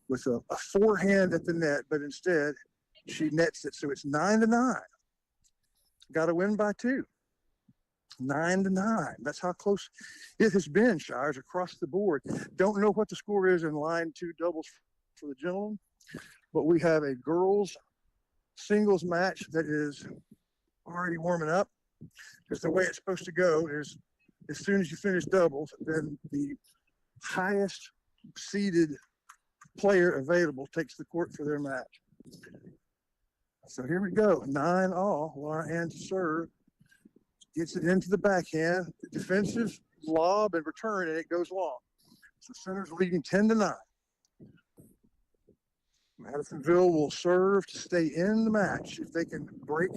with a forehand at the net, but instead she nets it. So it's 9-9. Got to win by 2. 9-9. That's how close it has been, Shires, across the board. Don't know what the score is in line 2 doubles for the gentlemen, but we have a girls singles match that is already warming up. Because the way it's supposed to go is as soon as you finish doubles, then the highest seeded player available takes the court for their match. So here we go, 9-all. Laura Ann to serve. Gets it into the backhand, defensive lob and return, and it goes long. So center's leading 10-9. Madisonville will serve to stay in the match. If they can break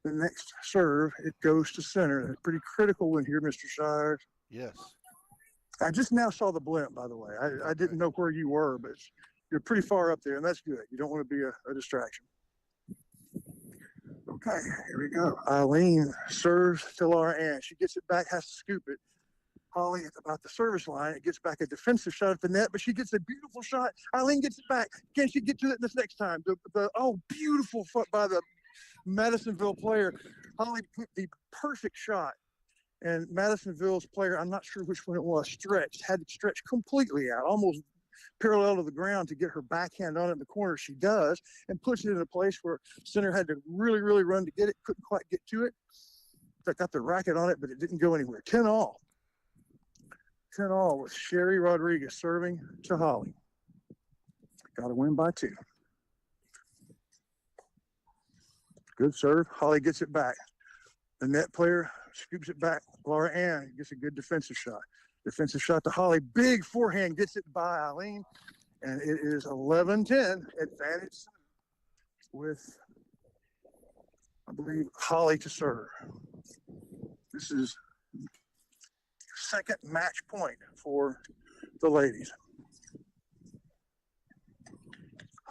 the next serve, it goes to center. A pretty critical one here, Mr. Shires. Yes. I just now saw the blimp, by the way. I didn't know where you were, but you're pretty far up there, and that's good. You don't want to be a distraction. Okay, here we go. Eileen serves to Laura Ann. She gets it back, has to scoop it. Holly at about the service line. It gets back a defensive shot at the net, but she gets a beautiful shot. Eileen gets it back. Can she get to it this next time? Beautiful foot by the Madisonville player. Holly put the perfect shot. And Madisonville's player, I'm not sure which one it was, had to stretch completely out, almost parallel to the ground to get her backhand on it in the corner. She does, and puts it in a place where center had to really, really run to get it, couldn't quite get to it. That got the racket on it, but it didn't go anywhere. 10-all. 10-all with Sherry Rodriguez serving to Holly. Got to win by 2. Good serve. Holly gets it back. The net player scoops it back. Laura Ann gets a good defensive shot. Defensive shot to Holly. Big forehand gets it by Eileen. And it is 11-10 advantage with, I believe, Holly to serve. This is second match point for the ladies.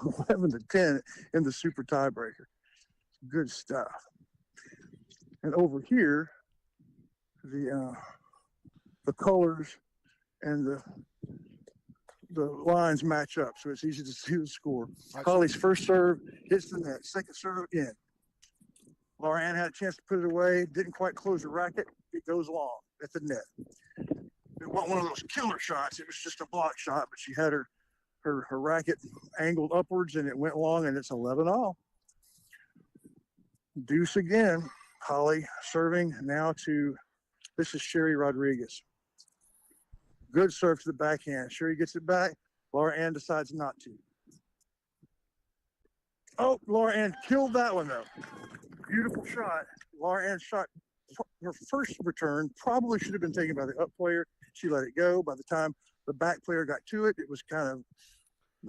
11-10 in the super tiebreaker. Good stuff. And over here, the colors and the lines match up, so it's easy to see the score. Holly's first serve hits the net. Second serve in. Laura Ann had a chance to put it away. Didn't quite close the racket. It goes long at the net. It wasn't one of those killer shots. It was just a block shot, but she had her racket angled upwards, and it went long, and it's 11-all. Deuce again. Holly serving now to, this is Sherry Rodriguez. Good serve to the backhand. Sherry gets it back. Laura Ann decides not to. Oh, Laura Ann killed that one, though. Beautiful shot. Laura Ann shot her first return, probably should have been taken by the up player. She let it go. By the time the back player got to it, it was kind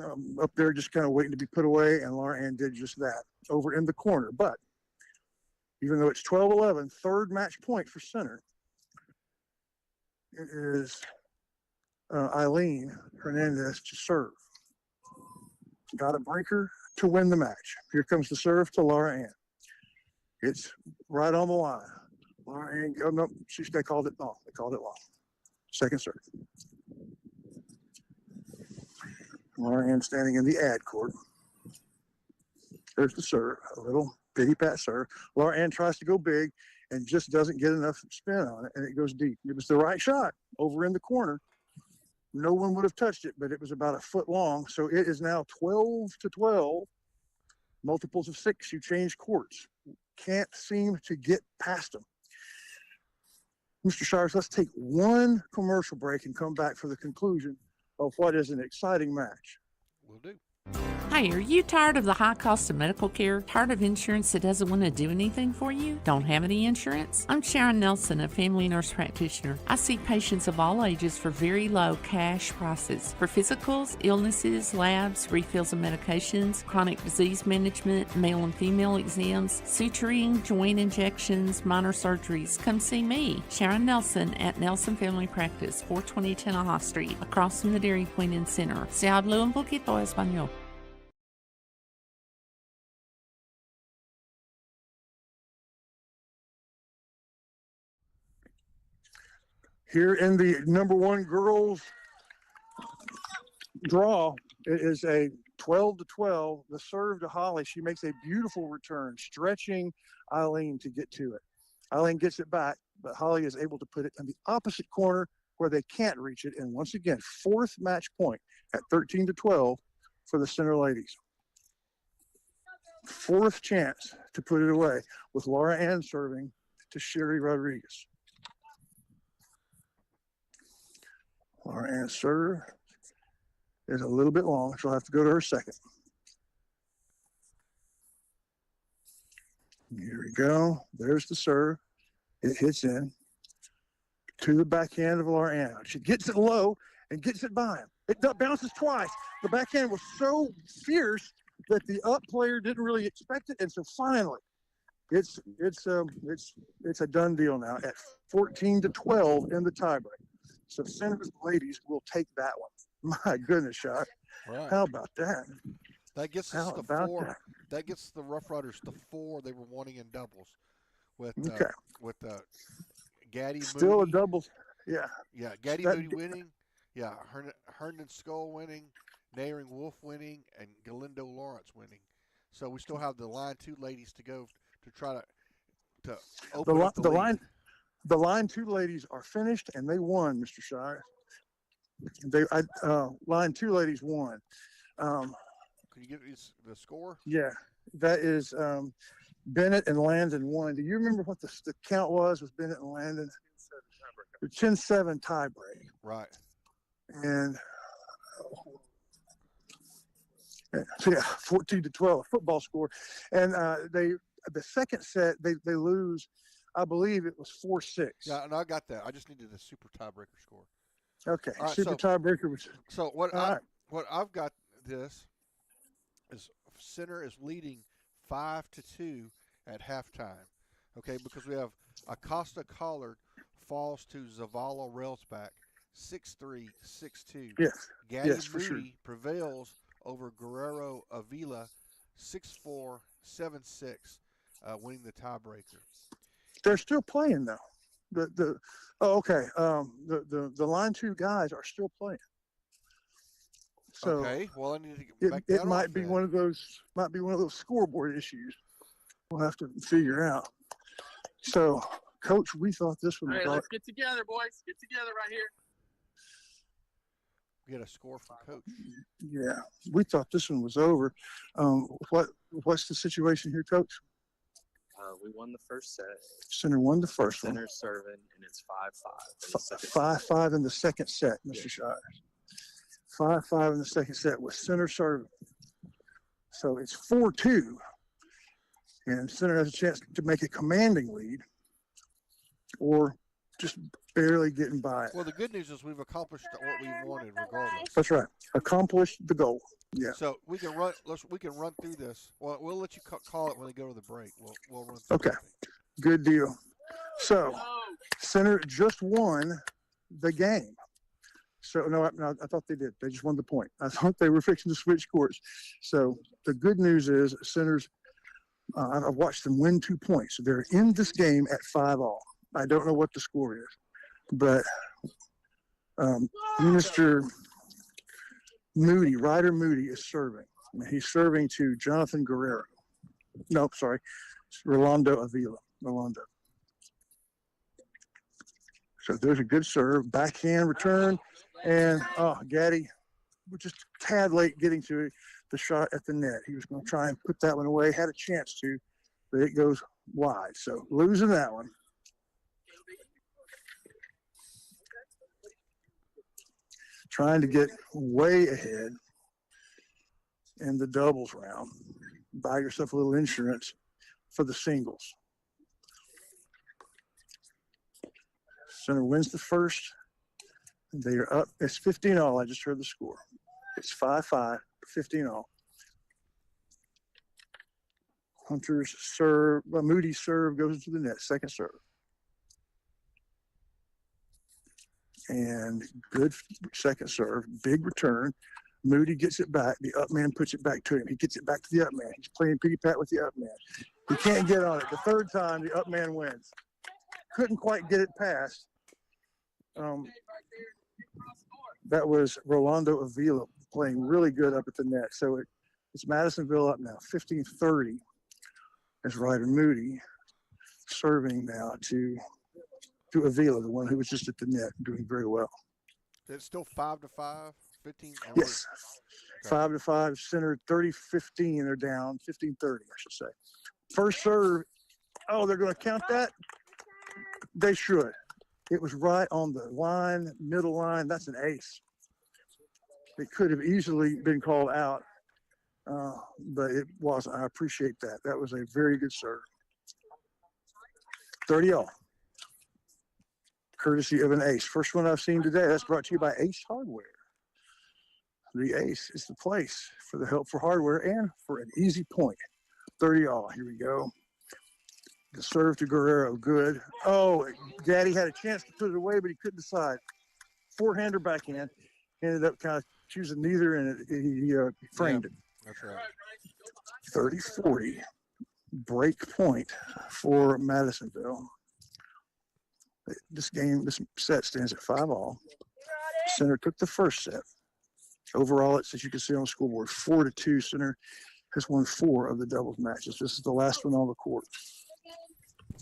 of up there just kind of waiting to be put away, and Laura Ann did just that over in the corner. But even though it's 12-11, third match point for center, it is Eileen Hernandez to serve. Got a breaker to win the match. Here comes the serve to Laura Ann. It's right on the line. Laura Ann, oh no, they called it long. They called it long. Second serve. Laura Ann standing in the ad court. There's the serve, a little bitty pat serve. Laura Ann tries to go big and just doesn't get enough spin on it, and it goes deep. It was the right shot over in the corner. No one would have touched it, but it was about a foot long. So it is now 12-12. Multiples of 6, you change courts. Can't seem to get past them. Mr. Shires, let's take one commercial break and come back for the conclusion of what is an exciting match. Will do. Hi, Hi, are you tired of the high cost of medical care? Tired of insurance that doesn't want to do anything for you? Don't have any insurance? I'm Sharon Nelson, a family nurse practitioner. I see patients of all ages for very low cash prices for physicals, illnesses, labs, refills of medications, chronic disease management, male and female exams, suturing, joint injections, minor surgeries. Come see me, Sharon Nelson at Nelson Family Practice, 420 Tenaha Street, across from the Dairy Queen and Center. Se habla un poquito español. Here in the number one girls draw, it is a 12-12. The serve to Holly. She makes a beautiful return, stretching Eileen to get to it. Eileen gets it back, but Holly is able to put it in the opposite corner where they can't reach it. And once again, fourth match point at 13-12 for the Center ladies. Fourth chance to put it away with Laura Ann serving to Sherry Rodriguez. Laura Ann's serve is a little bit long. She'll have to go to her second. Here we go. There's the serve. It hits in to the backhand of Laura Ann. She gets it low and gets it by him. It bounces twice. The backhand was so fierce that the up player didn't really expect it, and so finally, it's a done deal now at 14-12 in the tiebreak. So Center's ladies will take that one. My goodness, shot. Right. How about that? That gets us to four. That gets the Rough Riders to 4 they were wanting in doubles. With Gaddy Still Moody. a doubles. Yeah. Yeah, Gaddy Moody winning. Yeah, Herndon Skull winning, Nayring Wolf winning, and Galindo Lawrence winning. So we still have the line 2 ladies to go to try to open up the lead. The line 2 ladies are finished and they won, Mr. Shire. Line 2 ladies won. Can you give us the score? Yeah, that is Bennett and Landon won. Do you remember what the count was with Bennett and Landon? 10-7 tie break. Right. And so yeah, 14-12 football score. And the second set they lose. I believe it was 4-6. Yeah, and I got that. I just needed a super tiebreaker score. Okay, right, super tiebreaker was. So what I've got this is Center is leading 5-2 at halftime. Okay, because we have Acosta Collard falls to Zavala Railsback 6-3, 6-2. Yes. Gaddy yes, for Moody sure. prevails over Guerrero Avila 6-4, 7-6, winning the tiebreaker. They're still playing though. The line 2 guys are still playing. So okay, well I need to get back that it might be one of those scoreboard issues. We'll have to figure out. So, Coach, we thought this one was. All right, let's get together, boys. Get together right here. Get a score from Coach. Yeah, we thought this one was over. What's the situation here, Coach? We won the first set. Center won the first one. Center's serving, and it's 5-5. 5-5 in the second set, Mr. Shires. 5-5 in the second set with Center serving. So it's 4-2. And Center has a chance to make a commanding lead or just barely getting by it. Well, the good news is we've accomplished what we wanted regardless. That's right. Accomplished the goal. Yeah. So we can run through this. Well, we'll let you call it when they go to the break. We'll run through Okay. Good deal. So Center just won the game. So no, I thought they did. They just won the point. I thought they were fixing to switch courts. So the good news is Center's. I've watched them win 2 points. They're in this game at 5-all. I don't know what the score is, but Mr. Moody, Ryder Moody, is serving. He's serving to Jonathan Guerrero. No, sorry, Rolando Avila. Rolando. So there's a good serve, backhand return, and Gaddy was just a tad late getting to the shot at the net. He was going to try and put that one away, had a chance to, but it goes wide. So losing that one. Trying to get way ahead. in the doubles round. Buy yourself a little insurance for the singles. Center wins the first. They are up. It's 15-all. I just heard the score. It's 5-5, 15-all. Hunter's serve, Moody's serve goes into the net, second serve. And good second serve, big return. Moody gets it back. The up man puts it back to him. He gets it back to the up man. He's playing pity pat with the up man. He can't get on it. The third time, the up man wins. Couldn't quite get it past. That was Rolando Avila playing really good up at the net. So it's Madisonville up now, 15-30. As Ryder Moody serving now to Avila, the one who was just at the net, doing very well. It's still 5-5, 15. Yes, okay. 5-5. Center 30-15. They're down 15-30, I should say. First serve. Oh, they're going to count that. They should. It was right on the line, middle line. That's an ace. It could have easily been called out. But it wasn't. I appreciate that. That was a very good serve. 30-all. Courtesy of an ace. First one I've seen today. That's brought to you by Ace Hardware. The Ace is the place for the help for hardware and for an easy point. 30-all. Here we go. The serve to Guerrero. Good. Oh, Gaddy had a chance to put it away, but he couldn't decide. Forehand or backhand. Ended up kind of choosing neither, and he framed it. That's right. 30-40. Break point for Madisonville. This set stands at 5-all. Center took the first set. Overall, it's, as you can see on the scoreboard, 4-2. Center has won 4 of the doubles matches. This is the last one on the court.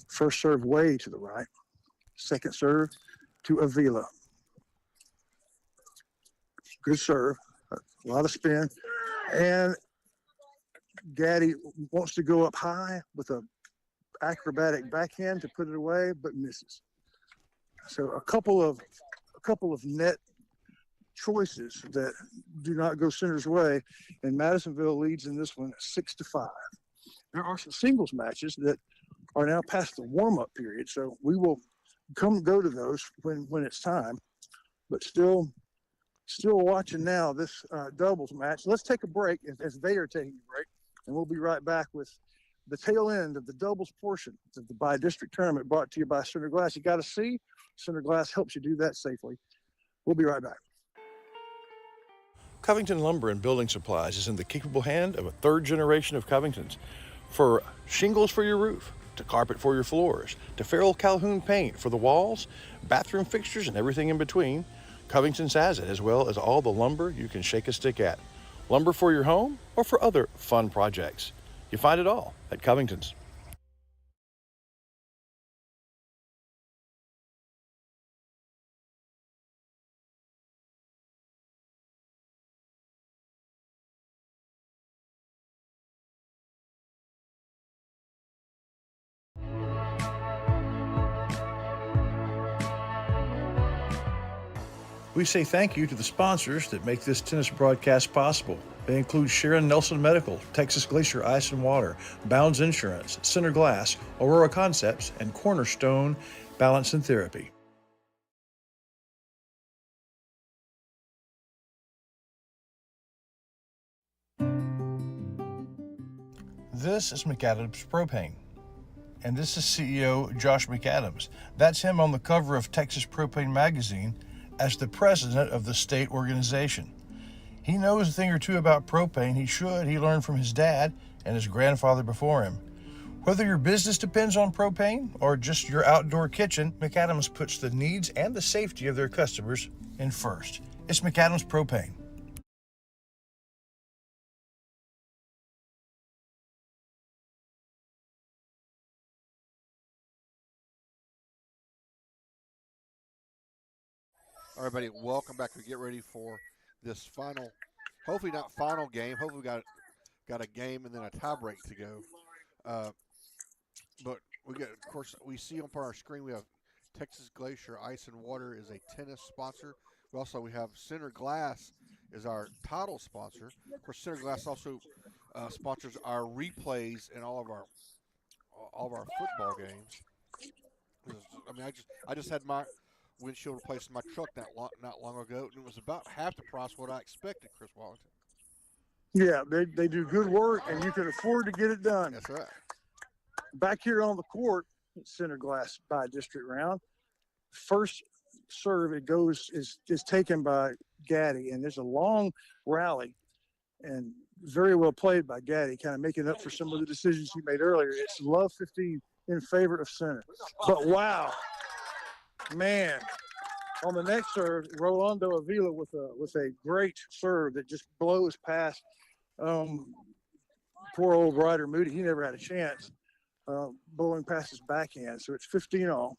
First serve way to the right. Second serve to Avila. Good serve. A lot of spin. And Gaddy wants to go up high with a acrobatic backhand to put it away, but misses. So a couple of net choices that do not go Center's way, and Madisonville leads in this one 6-5. There are some singles matches that are now past the warm-up period, so we will go to those when it's time. But still watching now this doubles match. Let's take a break as they are taking a break, and we'll be right back with the tail end of the doubles portion of the bi-district tournament brought to you by Center Glass. You got to see, Center Glass helps you do that safely. We'll be right back. Covington Lumber and Building Supplies is in the capable hand of a third generation of Covingtons. For shingles for your roof, to carpet for your floors, to Farrell Calhoun paint for the walls, bathroom fixtures, and everything in between, Covington's has it, as well as all the lumber you can shake a stick at. Lumber for your home or for other fun projects. You find it all at Covington's. We say thank you to the sponsors that make this tennis broadcast possible. They include Sharon Nelson Medical, Texas Glacier Ice and Water, Bounds Insurance, Center Glass, Aurora Concepts, and Cornerstone Balance and Therapy. This is McAdams Propane. And this is CEO Josh McAdams. That's him on the cover of Texas Propane Magazine as the president of the state organization. He knows a thing or two about propane. He learned from his dad and his grandfather before him. Whether your business depends on propane or just your outdoor kitchen, McAdams puts the needs and the safety of their customers in first. It's McAdams Propane. All right, everybody, welcome back. We get ready for this final, hopefully not final game. Hopefully we got a game and then a tie break to go. But we got, of course, we see on our screen we have Texas Glacier Ice and Water is a tennis sponsor. We have Center Glass is our title sponsor. Of course, Center Glass also sponsors our replays in all of our football games. I mean, I just had my windshield replaced in my truck not long ago, and it was about half the price what I expected, Chris Wallington. Yeah, they do good work, and you can afford to get it done. That's right. Back here on the court, Center Glass by district round, first serve is taken by Gaddy, and there's a long rally, and very well played by Gaddy, kind of making up for some of the decisions he made earlier. It's love 15 in favor of Center. But wow, man, on the next serve, Rolando Avila with a great serve that just blows past poor old Ryder Moody. He never had a chance, blowing past his backhand. So it's 15-all.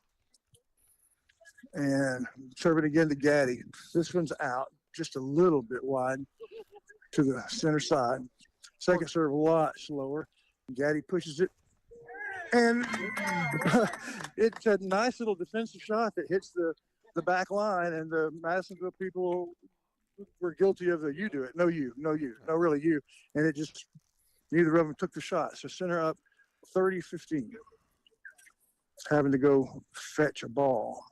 And serving again to Gaddy. This one's out just a little bit wide to the center side. Second serve a lot slower. Gaddy pushes it. And it's a nice little defensive shot that hits the back line, and the Madisonville people were guilty of the you do it. No, really you. And it just, neither of them took the shot. So Center up 30-15. Having to go fetch a ball.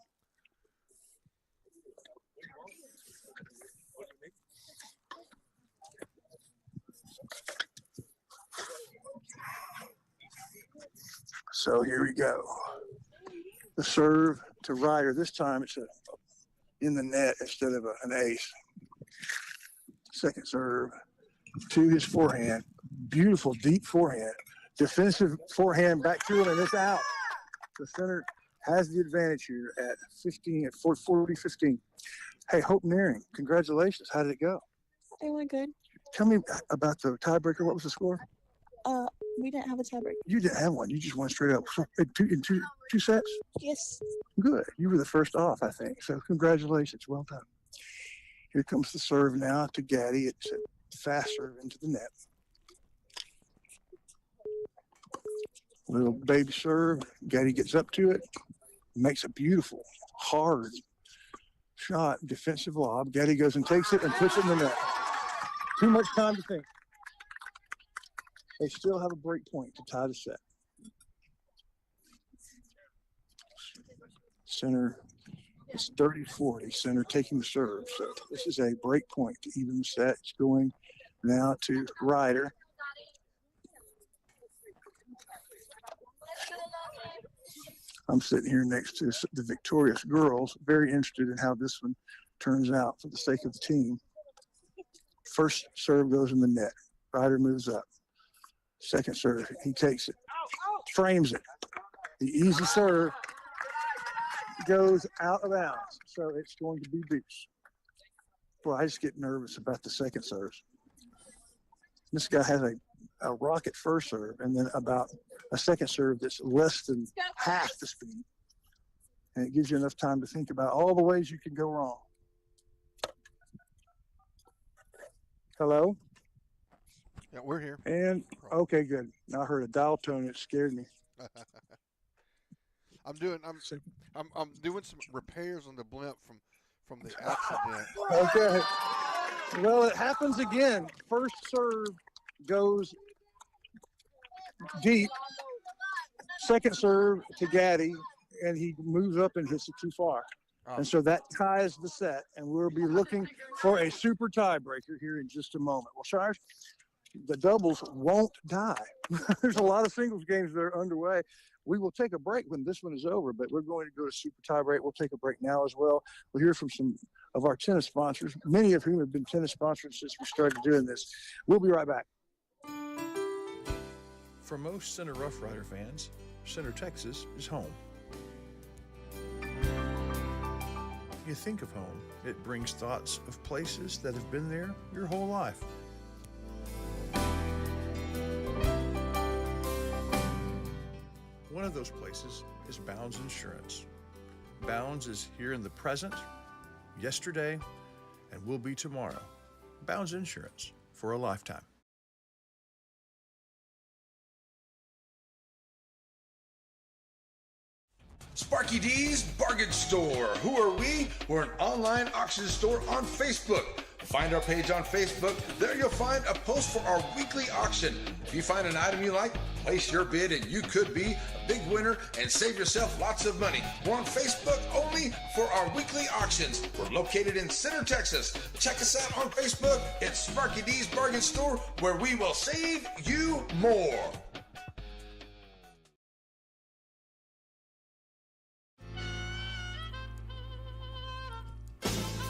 So here we go. The serve to Ryder. This time it's in the net instead of an ace. Second serve to his forehand. Beautiful deep forehand. Defensive forehand back to him, and it's out. The Center has the advantage here at 40-15. Hey, Hope Nearing, congratulations. How did it go? It went good. Tell me about the tiebreaker. What was the score? We didn't have a tiebreaker. You didn't have one. You just went straight up. In two sets? Yes. Good. You were the first off, I think. So congratulations. Well done. Here comes the serve now to Gaddy. It's a fast serve into the net. Little baby serve. Gaddy gets up to it. Makes a beautiful, hard shot. Defensive lob. Gaddy goes and takes it and puts it in the net. Too much time to think. They still have a break point to tie the set. Center is 30-40. Center taking the serve. So this is a break point to even the set. It's going now to Ryder. I'm sitting here next to the victorious girls, very interested in how this one turns out for the sake of the team. First serve goes in the net. Ryder moves up. Second serve, he takes it, frames it. The easy serve goes out of bounds, so it's going to be deuce. Boy, I just get nervous about the second serve. This guy has a rocket first serve and then about a second serve that's less than half the speed. And it gives you enough time to think about all the ways you can go wrong. Hello? Yeah, we're here. And okay, good. I heard a dial tone. It scared me. I'm doing some repairs on the blimp from the accident. Okay. Well, it happens again. First serve goes deep. Second serve to Gaddy, and he moves up and hits it too far. Oh. And so that ties the set, and we'll be looking for a super tiebreaker here in just a moment. Well, Shires, the doubles won't die. There's a lot of singles games that are underway. We will take a break when this one is over, but we're going to go to super tiebreak. We'll take a break now as well. We'll hear from some of our tennis sponsors, many of whom have been tennis sponsors since we started doing this. We'll be right back. For most Center Rough Rider fans, Center Texas is home. You think of home, it brings thoughts of places that have been there your whole life. One of those places is Bounds Insurance. Bounds is here in the present, yesterday, and will be tomorrow. Bounds Insurance for a lifetime. Sparky D's Bargain Store. Who are we? We're an online auction store on Facebook. Find our page on Facebook. There you'll find a post for our weekly auction. If you find an item you like, place your bid and you could be a big winner and save yourself lots of money. We're on Facebook only for our weekly auctions. We're located in Center, Texas. Check us out on Facebook. It's Sparky D's Bargain Store, where we will save you more.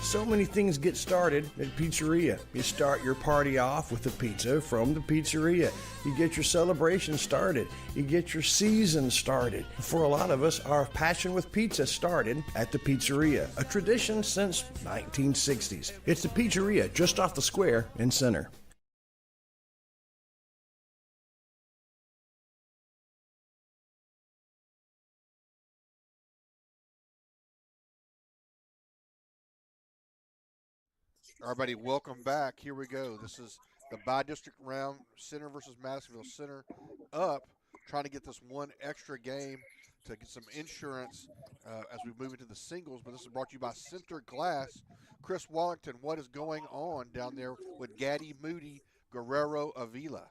So many things get started at Pizzeria. You start your party off with a pizza from the pizzeria. You get your celebration started. You get your season started. For a lot of us, our passion with pizza started at the pizzeria, a tradition since 1960s. It's the Pizzeria just off the square in Center. Everybody, welcome back. Here we go. This is the bi-district round, Center versus Madisonville. Center up, trying to get this one extra game to get some insurance as we move into the singles. But this is brought to you by Center Glass. Chris Wallington, what is going on down there with Gaddy, Moody, Guerrero, Avila?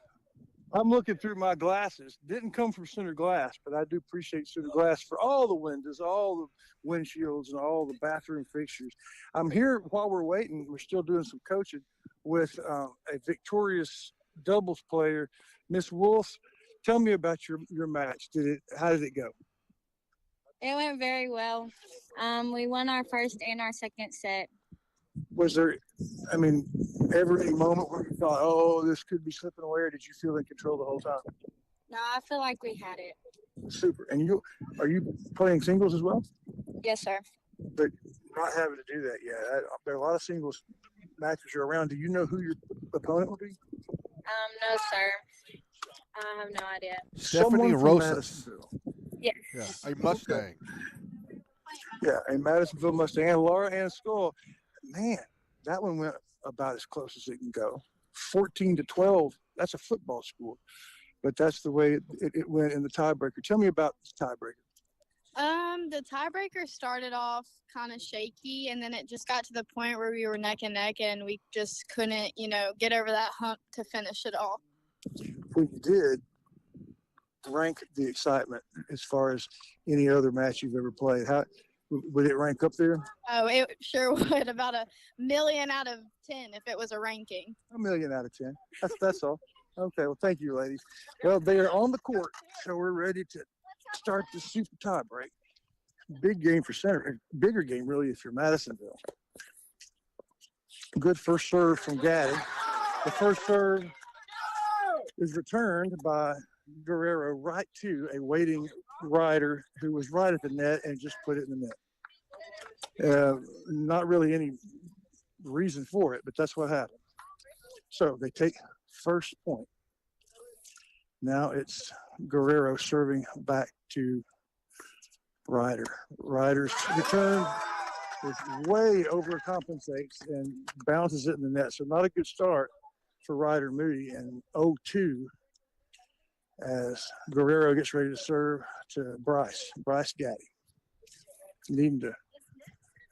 I'm looking through my glasses. Didn't come from Center Glass, but I do appreciate Center Glass for all the windows, all the windshields, and all the bathroom fixtures. I'm here while we're waiting. We're still doing some coaching with a victorious doubles player, Miss Wolf. Tell me about your match. How did it go? It went very well. We won our first and our second set. Was there, ever any moment where you thought, oh, this could be slipping away, or did you feel in control the whole time? No, I feel like we had it. Super. And are you playing singles as well? Yes, sir. But not having to do that yet. There are a lot of singles matches are around. Do you know who your opponent will be? No, sir. I have no idea. Stephanie Rosas. Yes. Yeah, a Mustang. Yeah, a Madisonville Mustang. And Laura Ann Skull. Man, that one went about as close as it can go. 14-12. That's a football score. But that's the way it went in the tiebreaker. Tell me about the tiebreaker. The tiebreaker started off kind of shaky, and then it just got to the point where we were neck and neck, and we just couldn't, get over that hump to finish it all. When you did, rank the excitement as far as any other match you've ever played. How would it rank up there? Oh, it sure would. About 1,000,000 out of 10 if it was a ranking. 1,000,000 out of 10. That's all. Okay, well, thank you, ladies. Well, they are on the court, so we're ready to start the super tie break. Big game for Center. Bigger game, really, if you're Madisonville. Good first serve from Gaddy. The first serve is returned by Guerrero right to a waiting rider who was right at the net and just put it in the net. Not really any reason for it, but that's what happened. So they take first point. Now it's Guerrero serving back to Ryder. Ryder's return is way overcompensates and bounces it in the net. So not a good start for Ryder Moody, and 0-2 as Guerrero gets ready to serve to Bryce Gaddy. Needing to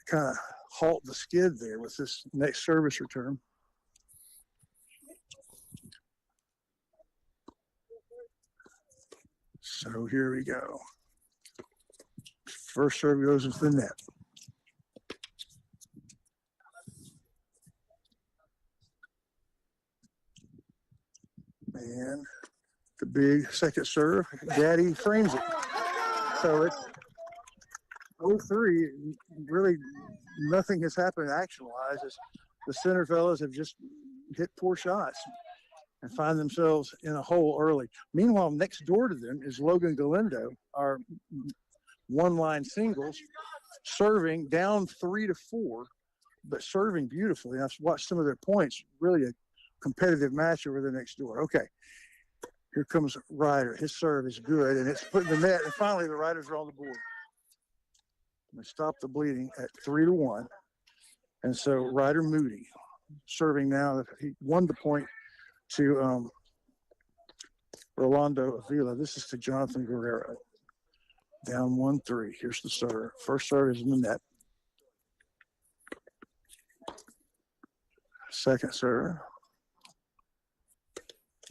kind of halt the skid there with this next service return. So here we go. First serve goes into the net. And the big second serve, Gaddy frames it. So it's 0-3. Really, nothing has happened action-wise. The Center fellas have just hit poor shots and find themselves in a hole early. Meanwhile, next door to them is Logan Galindo, our one-line singles, serving down 3-4, but serving beautifully. I've watched some of their points. Really a competitive match over there next door. Okay, here comes Ryder. His serve is good, and it's put in the net. And finally, the Riders are on the board. They stop the bleeding at 3-1. And so Ryder Moody serving now. He won the point to Rolando Avila. This is to Jonathan Guerrero. Down 1-3. Here's the serve. First serve is in the net. Second serve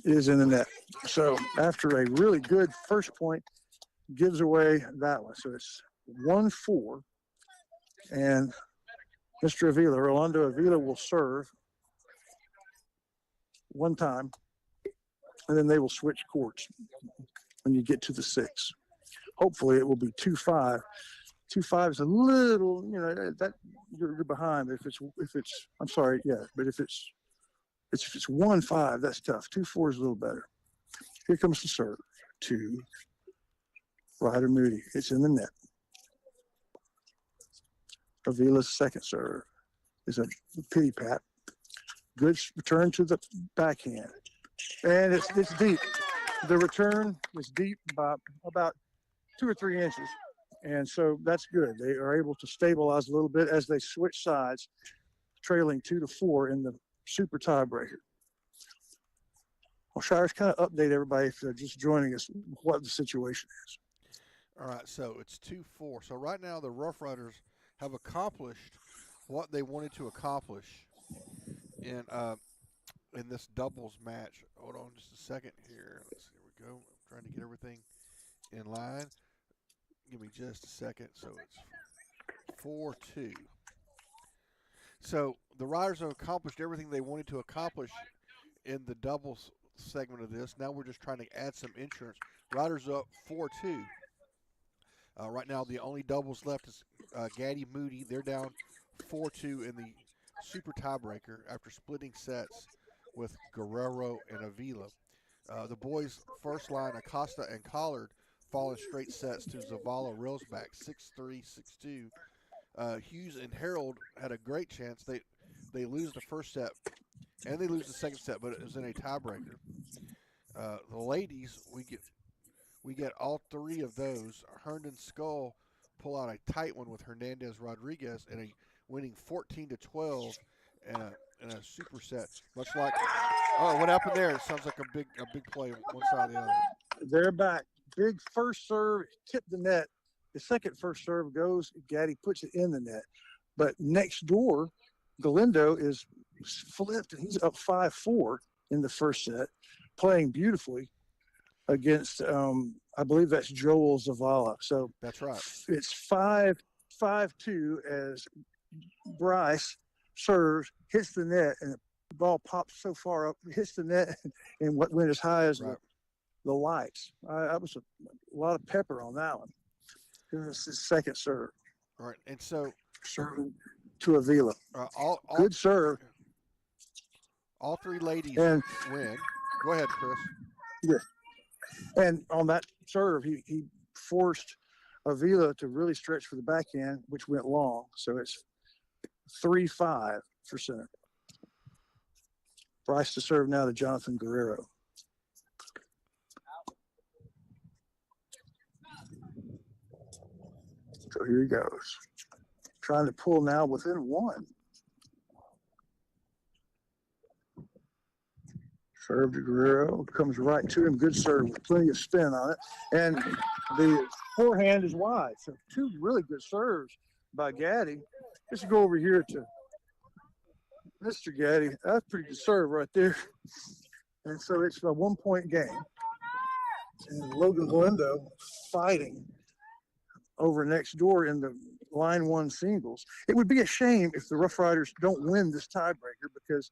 is in the net. So after a really good first point, gives away that one. So it's 1-4. And Mr. Avila, Rolando Avila, will serve one time, and then they will switch courts when you get to the 6. Hopefully it will be 2-5. 2-5 is a little, that you're behind. If it's, I'm sorry, yeah, but if it's 1-5, that's tough. 2-4 is a little better. Here comes the serve to Ryder Moody. It's in the net. Avila's second serve is a pity pat. Good return to the backhand. And it's deep. The return is deep by about 2 or 3 inches. And so that's good. They are able to stabilize a little bit as they switch sides, trailing 2-4 in the super tiebreaker. Well, Shires, kind of update everybody if they're just joining us what the situation is. All right, so it's 2-4. So right now the Rough Riders have accomplished what they wanted to accomplish in this doubles match. Hold on just a second here. Here we go. I'm trying to get everything in line. Give me just a second. So it's 4-2. So the Riders have accomplished everything they wanted to accomplish in the doubles segment of this. Now we're just trying to add some insurance. Riders up 4-2. Right now the only doubles left is Gaddy Moody. They're down 4-2 in the super tiebreaker after splitting sets with Guerrero and Avila. The boys' first line, Acosta and Collard, fall in straight sets to Zavala Railsback, 6-3, 6-2. Hughes and Harold had a great chance. They lose the first set, and they lose the second set, but it was in a tiebreaker. The ladies, we get all 3 of those. Herndon Skull pull out a tight one with Hernandez Rodriguez in a winning 14-12 in a super set. Much like, what happened there? It sounds like a big play one side or the other. They're back. Big first serve, tipped the net. The second first serve goes, Gaddy puts it in the net. But next door, Galindo is flipped, and he's up 5-4 in the first set, playing beautifully against, I believe that's Joel Zavala. So that's right. It's 5-2 as Bryce serves, hits the net, and the ball pops so far up, hits the net, and went as high as the lights. That was a lot of pepper on that one. Here's his second serve. All right, and so serving to Avila. Good serve. All 3 ladies and win. Go ahead, Chris. Yeah. And on that serve, he forced Avila to really stretch for the backhand, which went long. So it's 3-5 for center. Bryce to serve now to Jonathan Guerrero. So here he goes. Trying to pull now within 1. Serve to Guerrero. Comes right to him. Good serve with plenty of spin on it. And the forehand is wide. So 2 really good serves by Gaddy. Let's go over here to Mr. Gaddy. That's pretty good serve right there. And so it's a 1-point game. And Logan Galindo fighting over next door in the line 1 singles. It would be a shame if the Rough Riders don't win this tiebreaker because,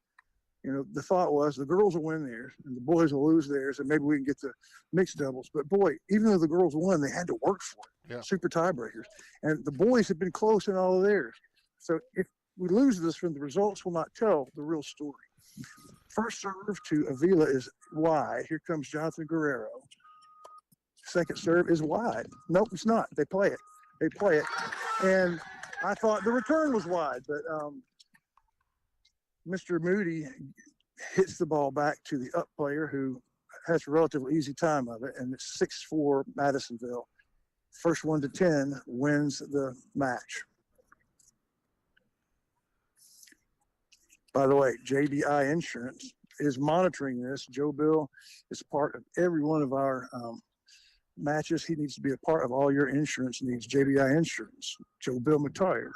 the thought was the girls will win theirs and the boys will lose theirs, and maybe we can get the mixed doubles. But boy, even though the girls won, they had to work for it. Yeah. Super tiebreakers. And the boys have been close in all of theirs. So if we lose this one, the results will not tell the real story. First serve to Avila is wide. Here comes Jonathan Guerrero. Second serve is wide. Nope, it's not. They play it. And I thought the return was wide, but Mr. Moody hits the ball back to the up player who has a relatively easy time of it, and it's 6-4 Madisonville. First 1 to 10 wins the match. By the way, JBI Insurance is monitoring this. Joe Bill is part of every one of our matches. He needs to be a part of all your insurance needs. JBI Insurance. Joe Bill Matire.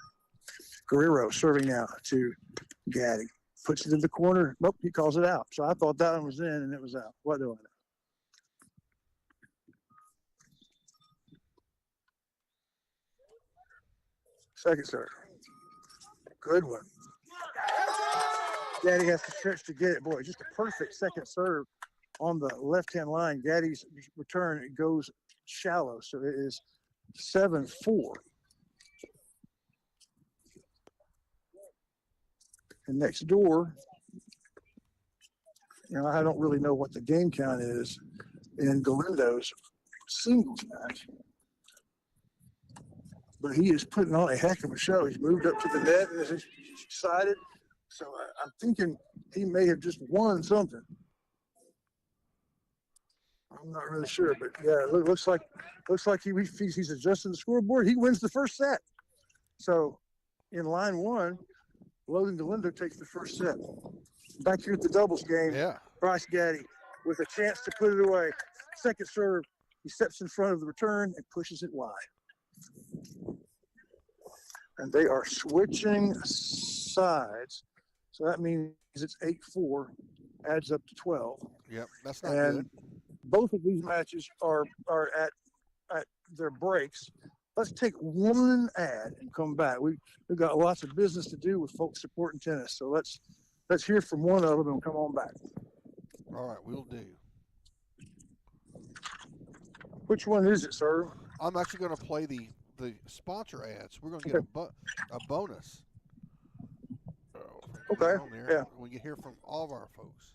Guerrero serving now to Gaddy. puts it in the corner. Nope, he calls it out. So I thought that one was in, and it was out. What do I know? Second serve. Good one. Gaddy has to stretch to get it. Boy, just a perfect second serve on the left-hand line. Gaddy's return, it goes shallow, so it is 7-4. And next door, I don't really know what the game count is in Galindo's singles match, but he is putting on a heck of a show. He's moved up to the net and is excited. So I'm thinking he may have just won something. I'm not really sure, but yeah, it looks like he's adjusting the scoreboard. He wins the first set. So in line one, Logan Galindo takes the first set. Back here at the doubles game, Bryce Gaddy with a chance to put it away. Second serve, he steps in front of the return and pushes it wide. And they are switching sides. So that means it's 8-4, adds up to 12. Yep, that's not good. Both of these matches are at their breaks. Let's take one ad and come back. We've got lots of business to do with folks supporting tennis. So let's hear from one of them and come on back. All right, we'll do. Which one is it, sir? I'm actually going to play the sponsor ads. We're going to get a bonus. Okay. Yeah. We can hear from all of our folks.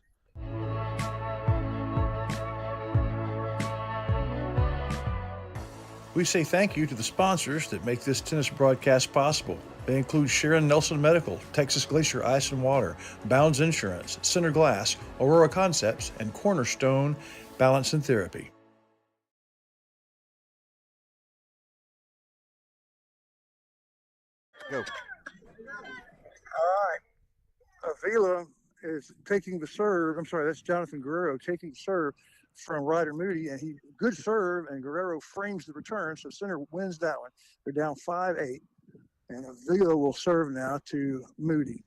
We say thank you to the sponsors that make this tennis broadcast possible. They include Sharon Nelson Medical, Texas Glacier Ice and Water, Bounds Insurance, Center Glass, Aurora Concepts, and Cornerstone Balance and Therapy. Go. All right. Avila is taking the serve. I'm sorry, that's Jonathan Guerrero taking the serve from Ryder Moody, and good serve, and Guerrero frames the return, so center wins that one. They're down 5-8, and Avila will serve now to Moody.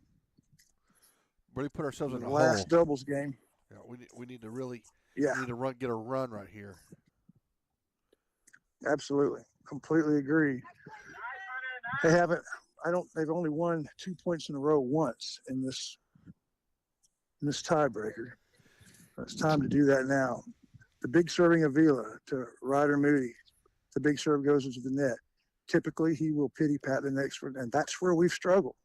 Really put ourselves in a last hole. Doubles game. Yeah, we need to really get a run right here. Absolutely, completely agree. They've only won 2 points in a row once in this tiebreaker. It's time to do that now. The big serving Avila to Ryder Moody. The big serve goes into the net. Typically, he will pity pat the next one, and that's where we've struggled.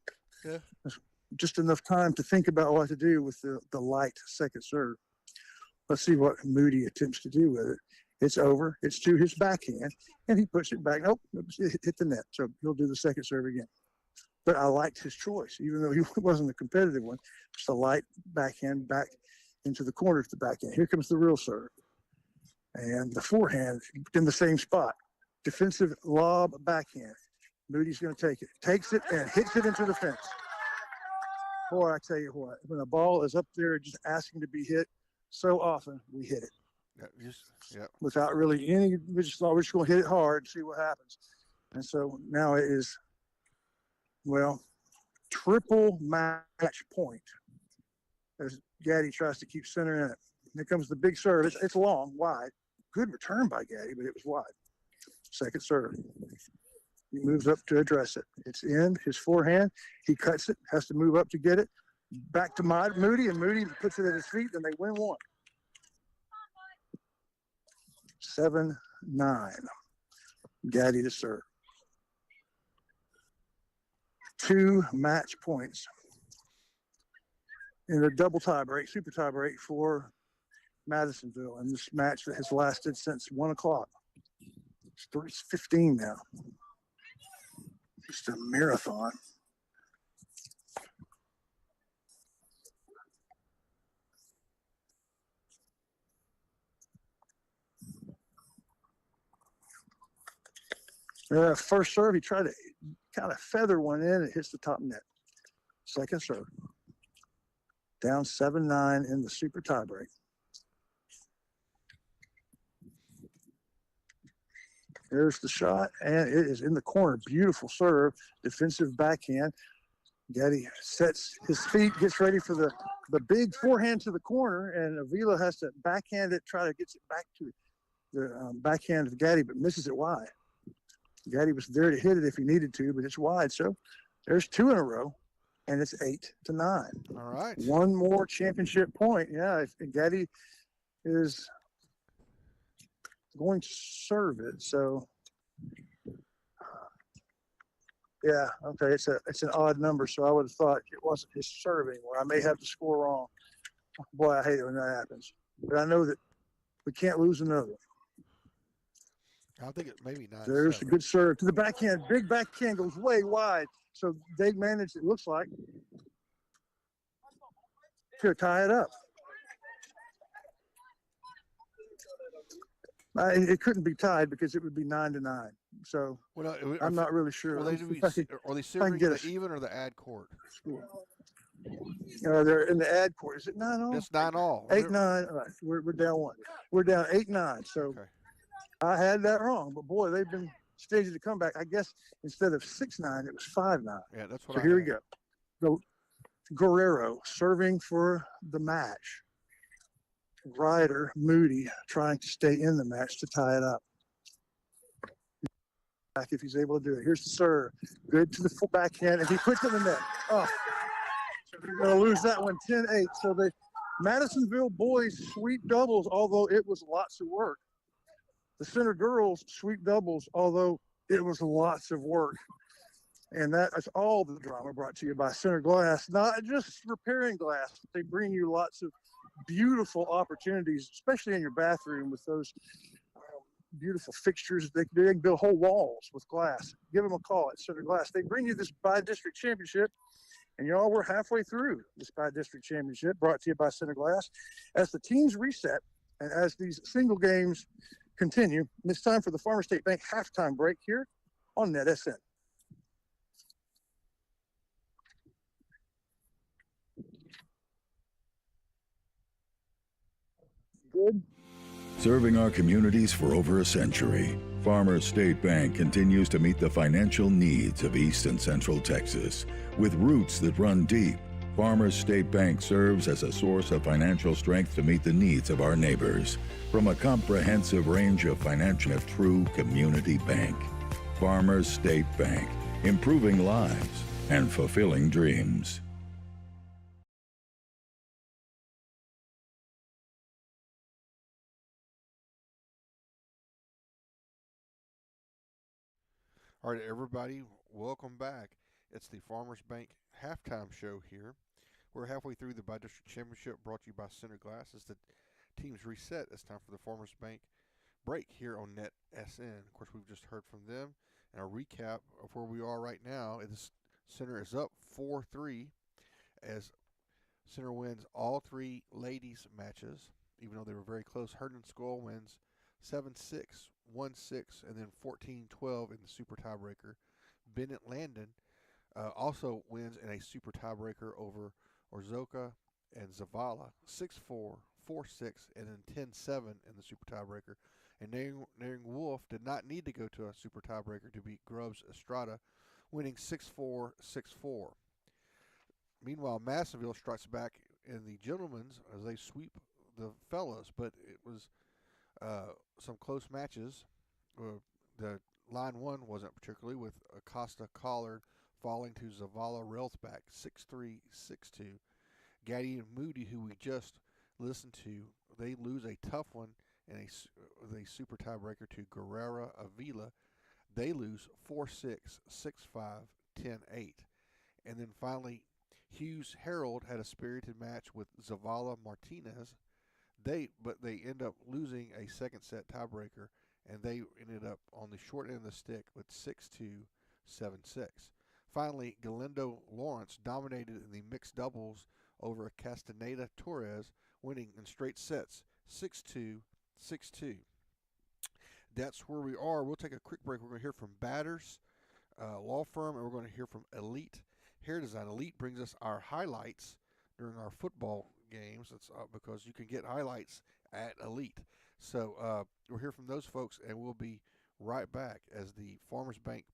Yeah. There's just enough time to think about what to do with the light second serve. Let's see what Moody attempts to do with it. It's over. It's to his backhand, and he puts it back. Nope, it hit the net. So he'll do the second serve again. But I liked his choice, even though he wasn't a competitive one. Just a light backhand back into the corner of the backhand. Here comes the real serve. And the forehand in the same spot. Defensive lob backhand. Moody's going to take it. Takes it and hits it into the fence. Boy, I tell you what, when a ball is up there just asking to be hit, so often we hit it. Without really we just thought we're just going to hit it hard and see what happens. And so now it is, triple match point as Gaddy tries to keep center in it. Here comes the big serve. It's long, wide. Good return by Gaddy, but it was wide. Second serve. He moves up to address it. It's in his forehand. He cuts it, has to move up to get it. Back to Moody, and Moody puts it at his feet, and they win one. 7-9. Gaddy to serve. 2 match points in a double tiebreak, super tiebreak for Madisonville. And this match that has lasted since 1 o'clock. It's 3:15 now. Just a marathon. First serve, he tried to kind of feather one in. It hits the top net. Second serve. Down 7-9 in the super tiebreak. There's the shot, and it is in the corner. Beautiful serve. Defensive backhand. Gaddy sets his feet, gets ready for the big forehand to the corner, and Avila has to backhand it, try to get it back to the backhand of Gaddy, but misses it wide. Gaddy was there to hit it if he needed to, but it's wide. So there's 2 in a row, and it's 8-9. All right. One more championship point. Yeah, if Gaddy is going to serve it. So, yeah, okay, it's an odd number, so I would have thought it wasn't his serving, where I may have the score wrong. Boy, I hate it when that happens. But I know that we can't lose another. I think it maybe 9. There's a good serve to the backhand. Big backhand goes way wide. So they managed, it looks like, to tie it up. It couldn't be tied because it would be 9-9. So I'm not really sure. Are they serving the even or the ad court? They're in the ad court. Is it 9-all? It's 9-all. 8-9. All right, we're down 1. We're down 8-9. So I had that wrong, but boy, they've been staging the comeback. I guess instead of 6-9, it was 5-9. Yeah, that's what. So here we go. So Guerrero serving for the match. Ryder, Moody trying to stay in the match to tie it up. Back if he's able to do it. Here's the serve. Good to the full backhand, and he puts it in the net. Oh, they're going to lose that one 10-8. So the Madisonville boys sweep doubles, although it was lots of work. The Center girls sweep doubles, although it was lots of work. And that is all the drama brought to you by Center Glass. Not just repairing glass, but they bring you lots of beautiful opportunities, especially in your bathroom with those beautiful fixtures. They can build whole walls with glass. Give them a call at Center Glass. They bring you this by-district championship, and y'all, we're halfway through this by-district championship brought to you by Center Glass. As the teams reset and as these single games continue, it's time for the Farmer State Bank halftime break here on NetSN. Good. Serving our communities for over a century, Farmers State Bank continues to meet the financial needs of East and Central Texas. With roots that run deep, Farmers State Bank serves as a source of financial strength to meet the needs of our neighbors. From a comprehensive range of financial, a true community bank. Farmers State Bank, improving lives and fulfilling dreams. All right, everybody, welcome back. It's the Farmers Bank halftime show here. We're halfway through the by-district championship brought to you by Center Glass. As the teams reset, it's time for the Farmers Bank break here on NetSN. Of course, we've just heard from them. And a recap of where we are right now is Center is up 4-3 as Center wins all 3 ladies matches, even though they were very close. Herndon School wins 7-6, 1-6, and then 14-12 in the super tiebreaker. Bennett Landon also wins in a super tiebreaker over Orzoka and Zavala, 6-4, 4-6, and then 10-7 in the super tiebreaker. And Naring Wolf did not need to go to a super tiebreaker to beat Grubbs Estrada, winning 6-4, 6-4. Meanwhile, Madisonville strikes back in the gentlemen's as they sweep the fellas, but it was some close matches. The line one wasn't particularly, with Acosta Collard falling to Zavala Railsback 6-3, 6-2. Gaddy and Moody, who we just listened to, they lose a tough one in a super tiebreaker to Guerrera Avila. They lose 4-6, 6-5, 10-8. And then finally, Hughes Harold had a spirited match with Zavala Martinez. They end up losing a second set tiebreaker, and they ended up on the short end of the stick with 6-2, 7-6. Finally, Galindo Lawrence dominated in the mixed doubles over Castaneda Torres, winning in straight sets 6-2, 6-2. That's where we are. We'll take a quick break. We're going to hear from Batters Law Firm, and we're going to hear from Elite Hair Design. Elite brings us our highlights during our football games. It's because you can get highlights at Elite. So we'll hear from those folks, and we'll be right back as the Farmers Bank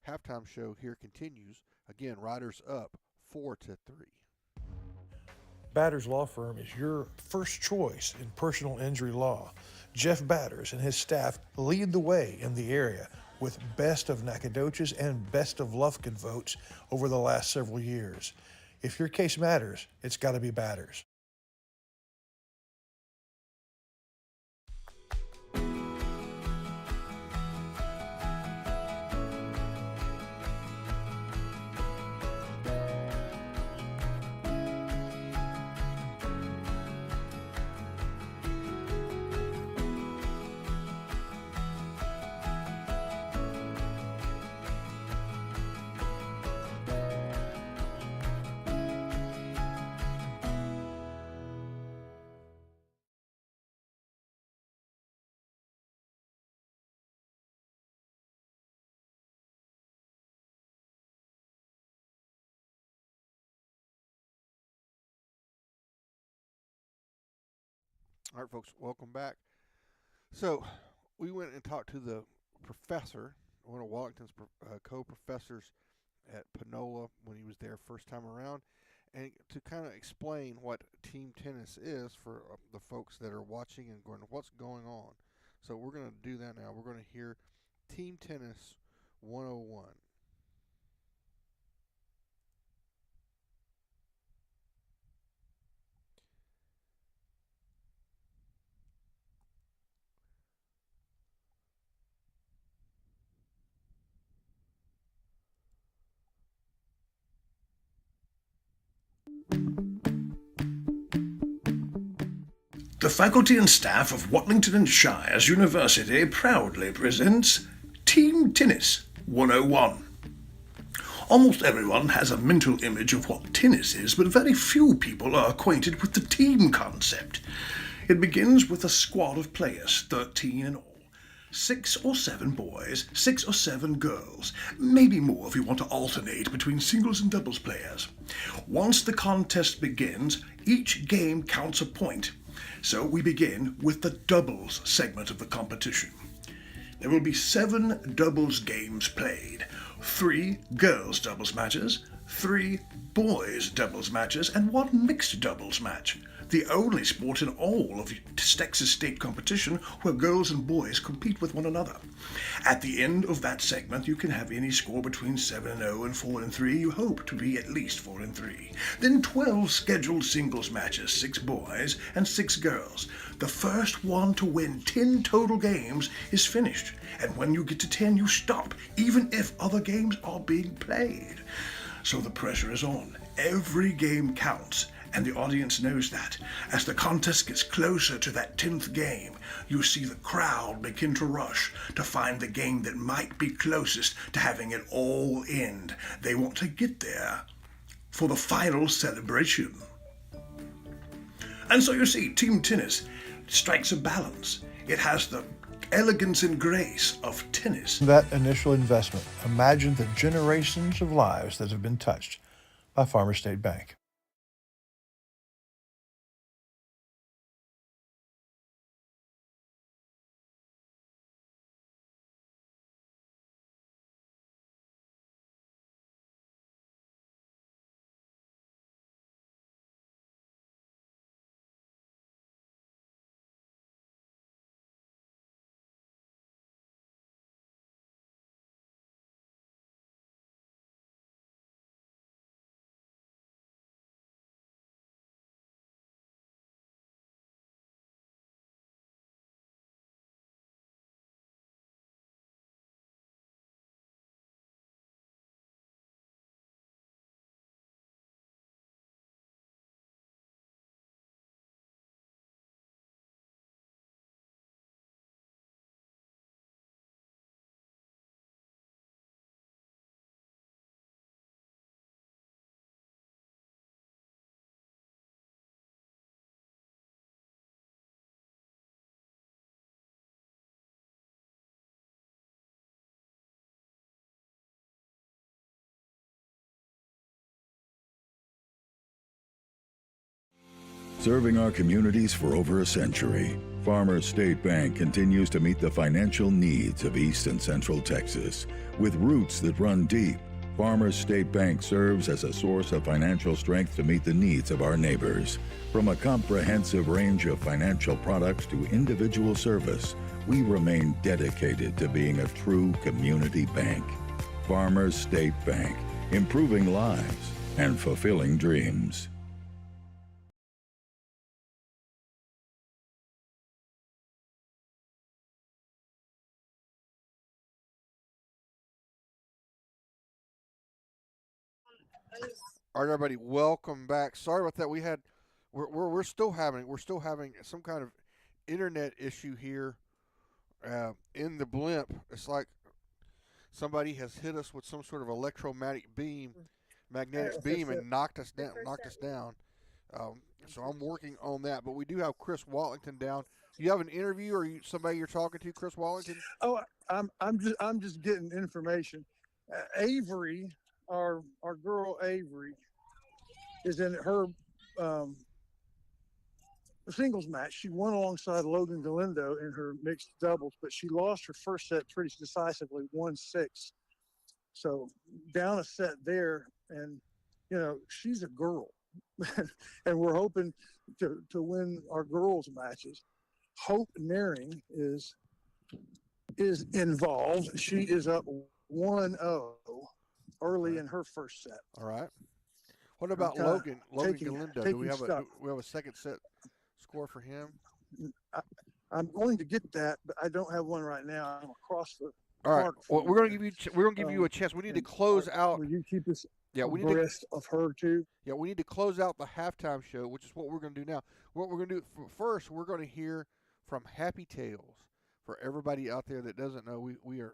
halftime show here continues. Again, Riders up 4-3. Batters Law Firm is your first choice in personal injury law. Jeff Batters and his staff lead the way in the area with Best of Nacogdoches and Best of Lufkin votes over the last several years. If your case matters, it's got to be Batters. All right, folks, welcome back. So we went and talked to the professor, one of Wallington's co-professors at Panola when he was there first time around, and to kind of explain what team tennis is for the folks that are watching and going, what's going on. So we're going to do that now. We're going to hear Team Tennis 101. The faculty and staff of Watlington and Shires University proudly presents Team Tennis 101. Almost everyone has a mental image of what tennis is, but very few people are acquainted with the team concept. It begins with a squad of players, 13 in all. 6 or 7 boys, 6 or 7 girls, maybe more if you want to alternate between singles and doubles players. Once the contest begins, each game counts a point. So we begin with the doubles segment of the competition. There will be 7 doubles games played, 3 girls doubles matches, 3 boys doubles matches, and 1 mixed doubles match. The only sport in all of Texas state competition where girls and boys compete with one another. At the end of that segment, you can have any score between 7-0 and 4-3. You hope to be at least 4-3. Then 12 scheduled singles matches, 6 boys and 6 girls. The first one to win 10 total games is finished. And when you get to 10, you stop, even if other games are being played. So the pressure is on. Every game counts. And the audience knows that. As the contest gets closer to that 10th game, you see the crowd begin to rush to find the game that might be closest to having it all end. They want to get there for the final celebration. And so you see, Team Tennis strikes a balance. It has the elegance and grace of tennis. That initial investment, imagine the generations of lives that have been touched by Farmers State Bank. Serving our communities for over a century, Farmers State Bank continues to meet the financial needs of East and Central Texas. With roots that run deep, Farmers State Bank serves as a source of financial strength to meet the needs of our neighbors. From a comprehensive range of financial products to individual service, we remain dedicated to being a true community bank. Farmers State Bank, improving lives and fulfilling dreams. All right, everybody, welcome back. Sorry about that. We're still having some kind of internet issue here in the blimp. It's like somebody has hit us with some sort of magnetic beam, and knocked us down. So I'm working on that. But we do have Chris Wallington down. You have an interview, or somebody you're talking to, Chris Wallington? Oh, I'm just getting information. Avery, our girl Avery, is in her singles match. She won alongside Logan Galindo in her mixed doubles, but she lost her first set pretty decisively, 1-6. So down a set there, and she's a girl, and we're hoping to win our girls matches. Hope Naring is involved. She is up 1-0 early in her first set. All right. What about Logan Galindo? Do we have a second set score for him? I'm going to get that, but I don't have one right now. I'm across the. All right. Well, we're going to give you a chance. We need to close out. Will you keep us we abreast of her too? Yeah, we need to close out the halftime show, which is what we're going to do now. What we're going to do first, we're going to hear from Happy Tales. For everybody out there that doesn't know, we are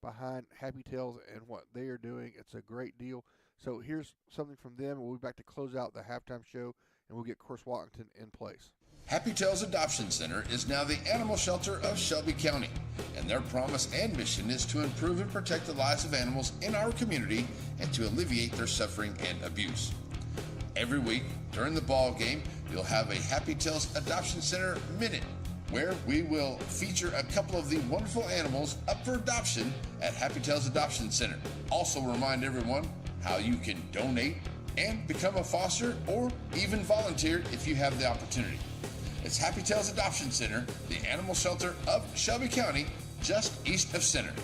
behind Happy Tales and what they are doing. It's a great deal. So here's something from them, and we'll be back to close out the halftime show, and we'll get Chris Washington in place. Happy Tales Adoption Center is now the animal shelter of Shelby County, and their promise and mission is to improve and protect the lives of animals in our community and to alleviate their suffering and abuse. Every week during the ball game, you'll have a Happy Tales Adoption Center Minute, where we will feature a couple of the wonderful animals up for adoption at Happy Tales Adoption Center. Also remind everyone how you can donate and become a foster or even volunteer if you have the opportunity. It's Happy Tales Adoption Center, the animal shelter of Shelby County, just east of Center.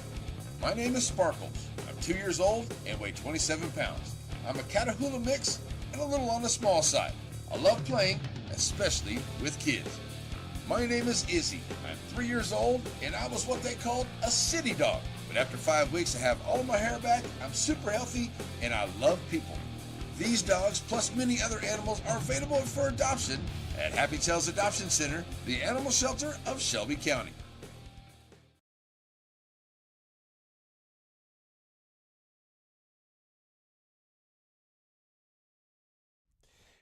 My name is Sparkles. I'm 2 years old and weigh 27 pounds. I'm a Catahoula mix and a little on the small side. I love playing, especially with kids. My name is Izzy. I'm 3 years old and I was what they called a city dog. But after 5 weeks, I have all of my hair back, I'm super healthy, and I love people. These dogs, plus many other animals, are available for adoption at Happy Tales Adoption Center, the animal shelter of Shelby County.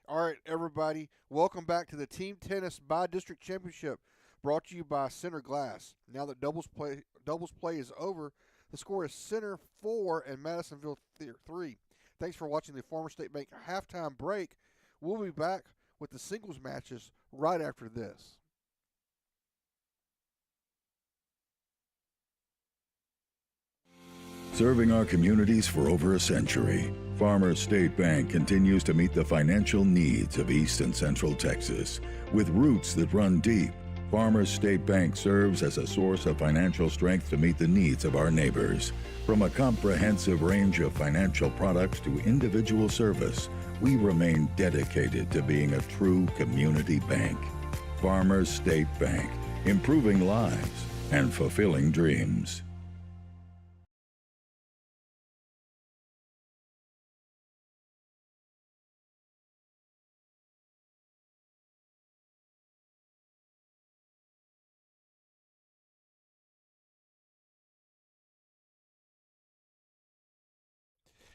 All right, everybody, welcome back to the Team Tennis Bi-District Championship, brought to you by Center Glass. Now that doubles play is over, the score is Center 4 and Madisonville 3. Thanks for watching the Farmers State Bank halftime break. We'll be back with the singles matches right after this. Serving our communities for over a century, Farmers State Bank continues to meet the financial needs of East and Central Texas. With roots that run deep, Farmers State Bank serves as a source of financial strength to meet the needs of our neighbors. From a comprehensive range of financial products to individual service, we remain dedicated to being a true community bank. Farmers State Bank, improving lives and fulfilling dreams.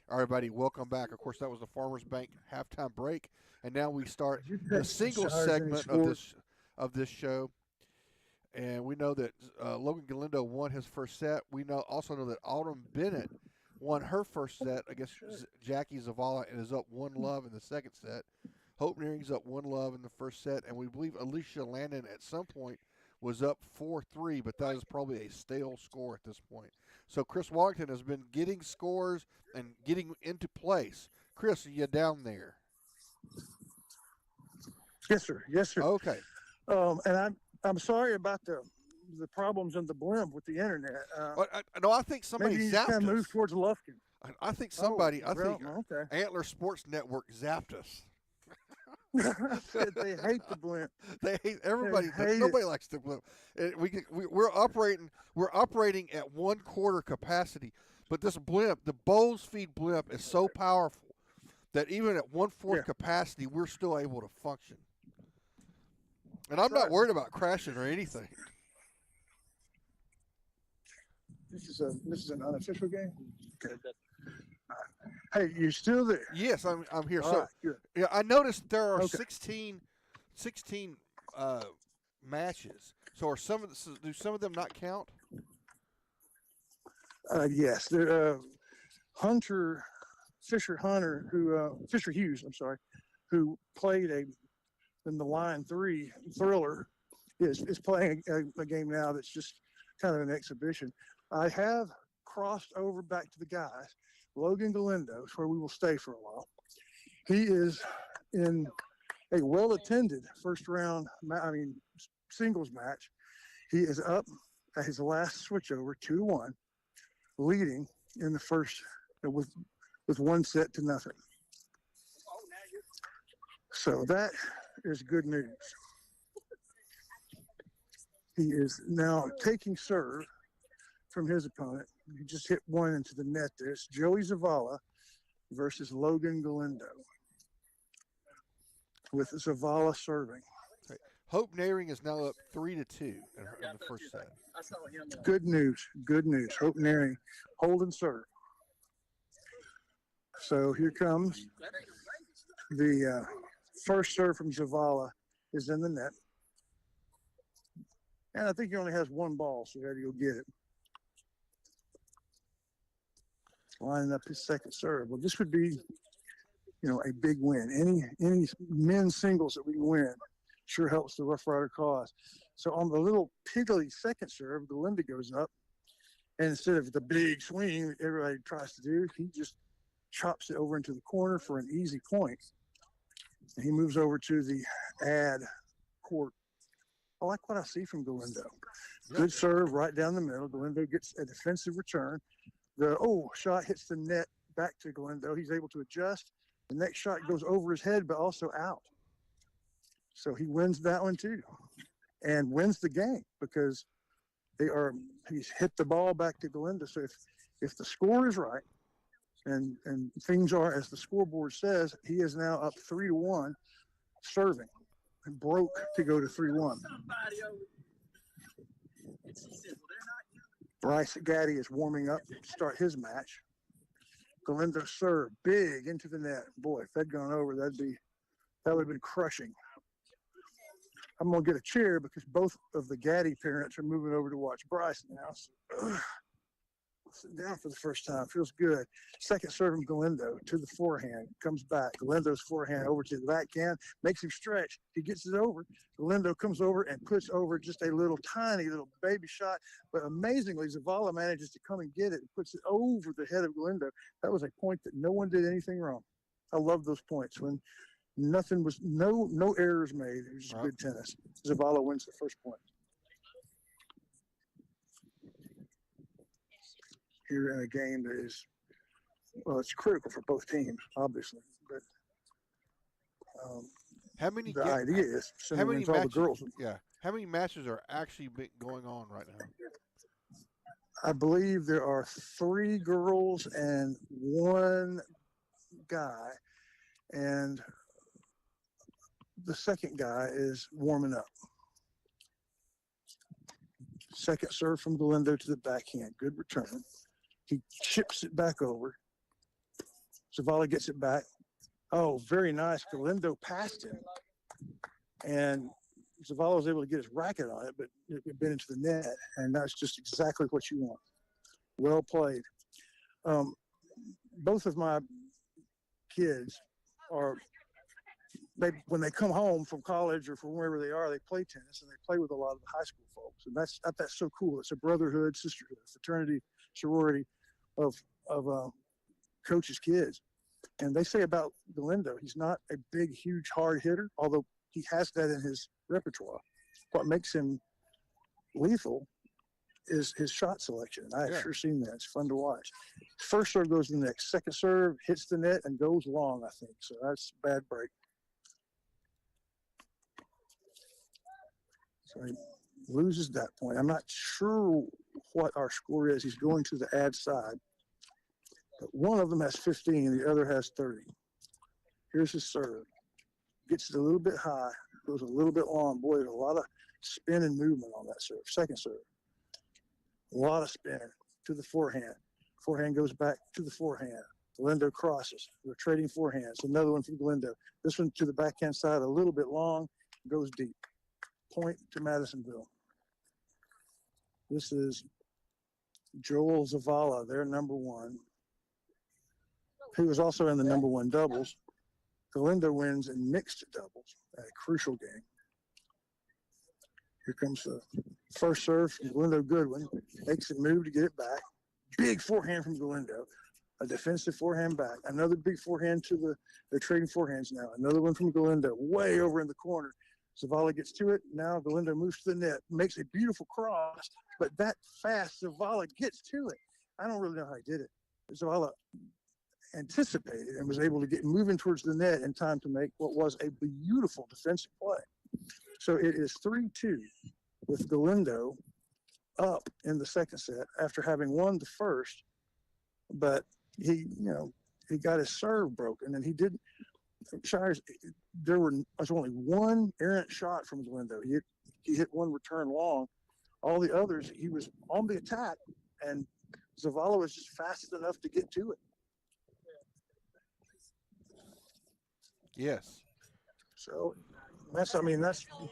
All right, everybody, welcome back. Of course, that was the Farmers Bank halftime break, and now we start the singles segment of this show. And we know that Logan Galindo won his first set. We also know that Autumn Bennett won her first set against Jackie Zavala and is up 1-love in the second set. Hope Nearing's up 1-love in the first set, and we believe Alicia Landon at some point was up 4-3, but that is probably a stale score at this point. So Chris Wallington has been getting scores and getting into place. Chris, are you down there? Yes, sir. Yes, sir. Okay. And I'm sorry about the problems on the blimp with the internet. No, I think somebody maybe you zapped kind of us. move towards Lufkin. I think somebody. Oh, I think okay. Antler Sports Network zapped us. They hate the blimp. They hate everybody. They hate Nobody likes the blimp. We're operating. We're operating at 1/4 capacity, but this blimp, the Bowles feed blimp, is so powerful that even at 1/4 capacity, we're still able to function. And I'm not worried about crashing or anything. This is an unofficial game. Okay. Hey, you still there? Yes, I'm here. All So right, good. yeah, I noticed there are Okay. 16 matches. So are do some of them not count? Yes, Fisher Hughes, I'm sorry, who played in the Line 3 Thriller, is playing a game now that's just kind of an exhibition. I have crossed over back to the guys. Logan Galindo is where we will stay for a while. He is in a well-attended first round, singles match. He is up at his last switchover, 2-1, leading in the first with 1 set to nothing. So that is good news. He is now taking serve from his opponent. He just hit one into the net there. It's Joey Zavala versus Logan Galindo, with Zavala serving. Okay. Hope Naring is now up 3-2 in the first set. Good news. Good news. Hope Naring hold and serve. So here comes the first serve from Zavala is in the net. And I think he only has one ball, so he had to go get it. Lining up his second serve. Well, this would be, a big win. Any men's singles that we win sure helps the Rough Rider cause. So on the little piddly second serve, Galindo goes up, and instead of the big swing that everybody tries to do, he just chops it over into the corner for an easy point. And he moves over to the ad court. I like what I see from Galindo. Good serve right down the middle. Galindo gets a defensive return. The shot hits the net back to Galindo. He's able to adjust. The next shot goes over his head, but also out. So he wins that one too, and wins the game because he's hit the ball back to Galindo. So if the score is right, and things are as the scoreboard says, he is now up 3-1, serving, and broke to go to 3-1. Bryce Gaddy is warming up to start his match. Galindo serve big into the net. Boy, if that'd gone over, that would have been crushing. I'm gonna get a chair because both of the Gaddy parents are moving over to watch Bryce now. So, sit down for the first time. Feels good. Second serve from Galindo to the forehand. Comes back. Galindo's forehand over to the backhand. Makes him stretch. He gets it over. Galindo comes over and puts over just a tiny little baby shot. But amazingly, Zavala manages to come and get it and puts it over the head of Galindo. That was a point that no one did anything wrong. I love those points when nothing was, no errors made. It was just good tennis. Zavala wins the first point. Here in a game that is, it's critical for both teams, obviously. But the idea is how many wins all the girls. Yeah. How many matches are actually going on right now? I believe there are 3 girls and 1 guy, and the second guy is warming up. Second serve from Galindo to the backhand. Good return. He chips it back over. Zavala gets it back. Oh, very nice. Galindo passed him. And Zavala was able to get his racket on it, but it had been into the net. And that's just exactly what you want. Well played. Both of my kids are when they come home from college or from wherever they are, they play tennis and they play with a lot of the high school folks, and that's so cool. It's a brotherhood, sisterhood, fraternity, sorority of coaches' kids. And they say about Galindo, he's not a big, huge, hard hitter, although he has that in his repertoire. What makes him lethal is his shot selection. I have sure seen that. It's fun to watch. First serve goes to the next. Second serve hits the net and goes long, I think. So that's a bad break. So he loses that point. I'm not sure what our score is. He's going to the ad side. But one of them has 15 and the other has 30. Here's his serve. Gets it a little bit high, goes a little bit long. Boy, there's a lot of spin and movement on that serve. Second serve. A lot of spin to the forehand. Forehand goes back to the forehand. Galindo crosses. We're trading forehands. Another one from Galindo. This one to the backhand side, a little bit long, goes deep. Point to Madisonville. This is Joel Zavala, their number one. He was also in the number one doubles. Galindo wins in mixed doubles at a crucial game. Here comes the first serve from Galindo Goodwin. Makes a move to get it back. Big forehand from Galindo. A defensive forehand back. Another big forehand to they're trading forehands now. Another one from Galindo, way over in the corner. Zavala gets to it. Now Galindo moves to the net. Makes a beautiful cross, but that fast Zavala gets to it. I don't really know how he did it. Zavala anticipated and was able to get moving towards the net in time to make what was a beautiful defensive play. So it is 3-2 with Galindo up in the second set after having won the first, but he got his serve broken, and he didn't. Shires, there was only one errant shot from Galindo. He hit one return long. All the others, he was on the attack, and Zavala was just fast enough to get to it. Yes. So that's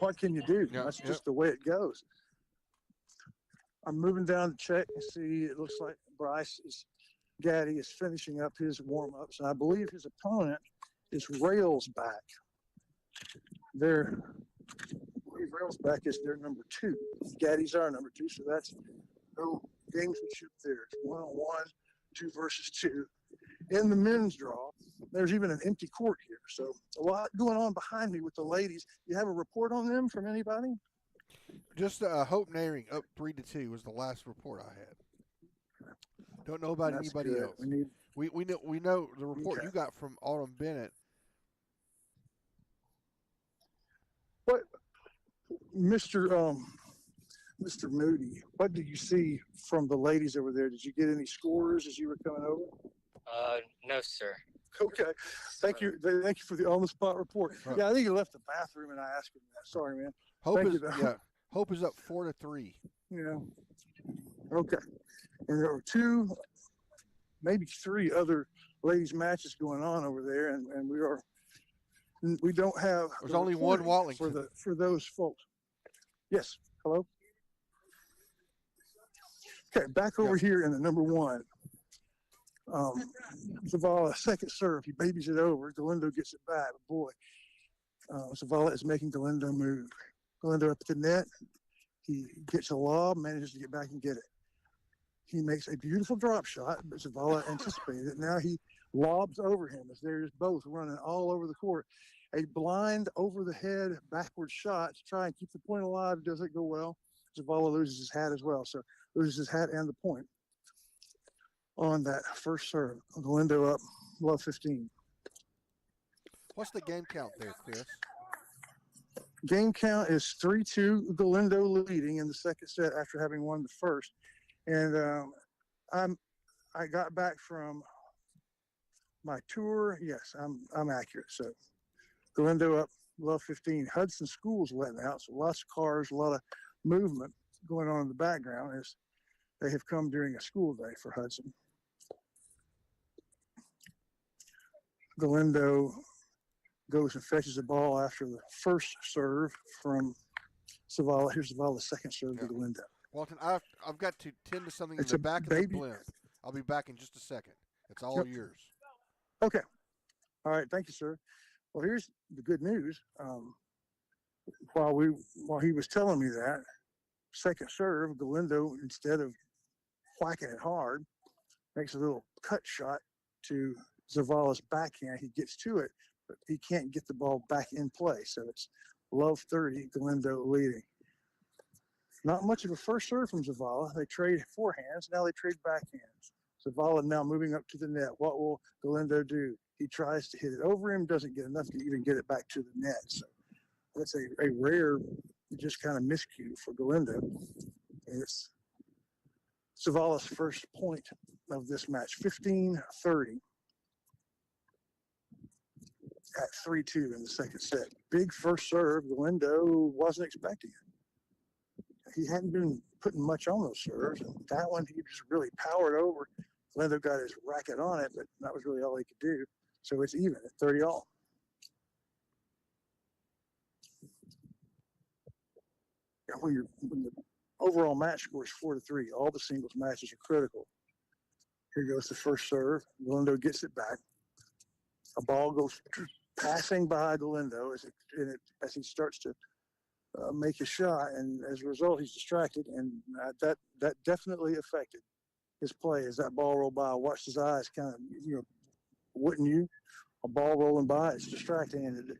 what can you do? That's just the way it goes. I'm moving down to check and see. It looks like Gaddy is finishing up his warm-ups, and I believe his opponent is Railsback. Railsback is their number two. Gaddy's our number two, so that's no gamesmanship there. It's 1-on-1, 2 versus 2. In the men's draw, there's even an empty court here. So a lot going on behind me with the ladies. You have a report on them from anybody? Just Hope Naring up 3-2 was the last report I had. Don't know about anybody good. else. We know the report you got from Autumn Bennett. What, Mr. Moody, what did you see from the ladies over there? Did you get any scores as you were coming over? No, sir. Okay. Thank you for the on-the-spot report. Right. Yeah, I think you left the bathroom and I asked him that. Sorry, man. Hope is up 4-3. Yeah. Okay. And there were 2, maybe 3 other ladies matches going on over there, and we don't have. There's only one Wallington for those folks. Yes. Hello. Okay, back over here in the number one. Zavala, second serve. He babies it over. Galindo gets it back. Boy, Zavala is making Galindo move. Galindo up at the net. He gets a lob, manages to get back and get it. He makes a beautiful drop shot, but Zavala anticipated it. Now he lobs over him as they're just both running all over the court. A blind over-the-head backward shot to try and keep the point alive doesn't go well. Zavala loses his hat as well, so loses his hat and the point on that first serve. Galindo up, love 15. What's the game count there, Chris? Game count is 3-2, Galindo leading in the second set after having won the first. And I got back from my tour. Yes, I'm accurate. So Galindo up, love 15. Hudson School's letting out, so lots of cars, a lot of movement going on in the background as they have come during a school day for Hudson. Galindo goes and fetches the ball after the first serve from Zavala. Here's Zavala's second serve to Galindo. Walton, I've got to tend to something in the back of the blimp. I'll be back in just a second. It's all yours. Okay. All right. Thank you, sir. Well, here's the good news. While he was telling me that, second serve, Galindo, instead of whacking it hard, makes a little cut shot to Zavala's backhand. He gets to it, but he can't get the ball back in play. So it's love 30, Galindo leading. Not much of a first serve from Zavala. They trade forehands. Now they trade backhands. Zavala now moving up to the net. What will Galindo do? He tries to hit it over him, doesn't get enough to even get it back to the net. So that's a rare, just kind of miscue for Galindo. And it's Zavala's first point of this match, 15-30 at 3-2 in the second set. Big first serve. Galindo wasn't expecting it. He hadn't been putting much on those serves, and that one he just really powered over. Galindo got his racket on it, but that was really all he could do. So it's even at 30 all. And when the overall match score is 4-3, all the singles matches are critical. Here goes the first serve. Galindo gets it back. A ball goes passing by Galindo as he starts to make a shot, and as a result, he's distracted, and that definitely affected his play as that ball rolled by. I watched his eyes kind of, wouldn't you? A ball rolling by, it's distracting, and it's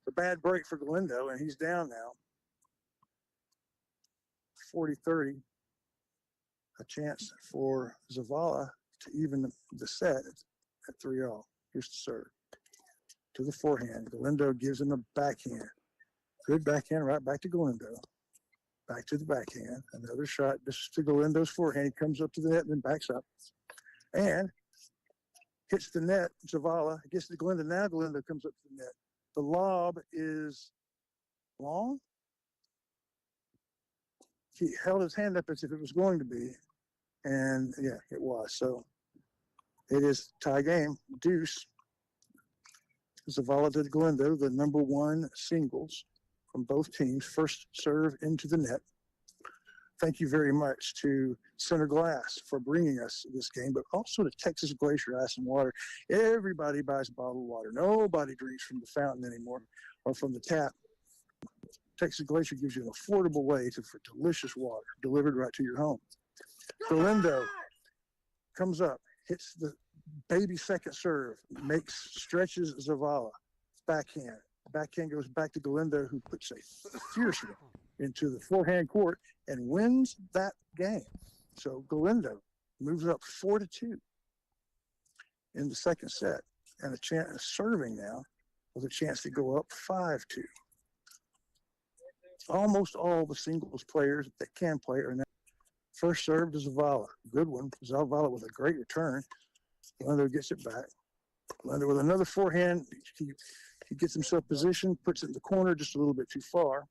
a bad break for Galindo, and he's down now. 40-30, a chance for Zavala to even the set at 3-all. Here's the serve. To the forehand. Galindo gives him a backhand. Good backhand, right back to Galindo. Back to the backhand. Another shot. This is to Galindo's forehand. He comes up to the net and then backs up. And hits the net. Zavala gets to Galindo. Now Galindo comes up to the net. The lob is long. He held his hand up as if it was going to be. And, yeah, it was. So it is tie game. Deuce. Zavala to Galindo, the number one singles from both teams. First serve into the net. Thank you very much to Center Glass for bringing us this game, but also to Texas Glacier Ice and Water. Everybody buys bottled water. Nobody drinks from the fountain anymore or from the tap. Texas Glacier gives you an affordable way for delicious water delivered right to your home. Galindo comes up, hits the baby second serve, stretches Zavala. Backhand. Backhand goes back to Galindo, who puts a fierce one into the forehand court and wins that game. So Galindo moves up 4-2 in the second set, and a chance of serving now with a chance to go up 5-2. Almost all the singles players that can play are now. First serve to Zavala. Good one. Zavala with a great return. Galindo gets it back. Galindo with another forehand. He gets himself positioned, puts it in the corner just a little bit too far.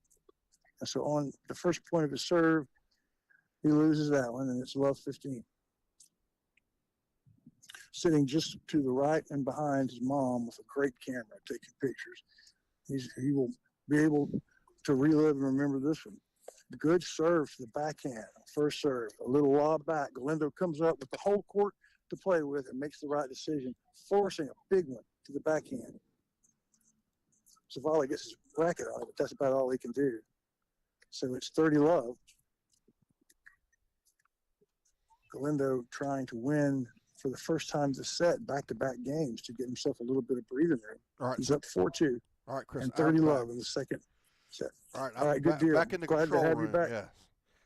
And so on the first point of his serve, he loses that one, and it's love 15. Sitting just to the right and behind his mom with a great camera taking pictures. He will be able to relive and remember this one. Good serve to the backhand. First serve, a little lob back. Galindo comes up with the whole court to play with and makes the right decision, forcing a big one to the backhand. Zavala gets his racket on it, but that's about all he can do. So it's 30 love. Galindo trying to win for the first time this set, back-to-back games to get himself a little bit of breathing room. All right, he's up 4-2. All right, Chris. And 30 love in the second set. All right, all right, good deal. Back in the Glad control to have room. you back. Yes.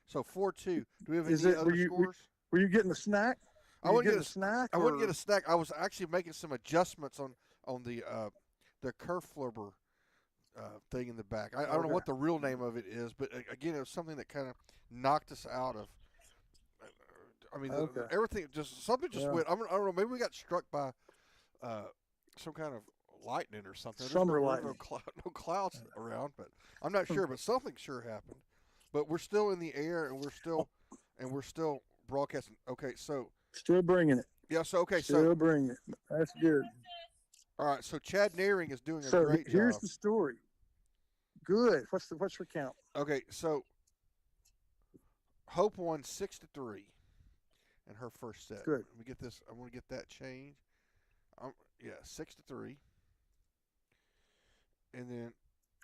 So 4-2. Do we have Is any it, other were you, scores? Were you getting a snack? I wouldn't get a snack. I wouldn't get a snack. I was actually making some adjustments on the Kerflubber thing in the back. I don't know what the real name of it is, but again, it was something that kind of knocked us out of. I mean, everything something went. I don't know. Maybe we got struck by some kind of lightning or something. Summer lightning. No clouds around, but I'm not sure. But something sure happened. But we're still in the air, and we're still broadcasting. Okay, so still bringing it. Yeah. So still bringing it. That's good. All right. So Chad Nearing is doing a great job. Here's the story. Good. What's your count? Okay, so Hope won 6-3 in her first set. Good. Let me get this. I want to get that changed. Yeah, 6-3. And then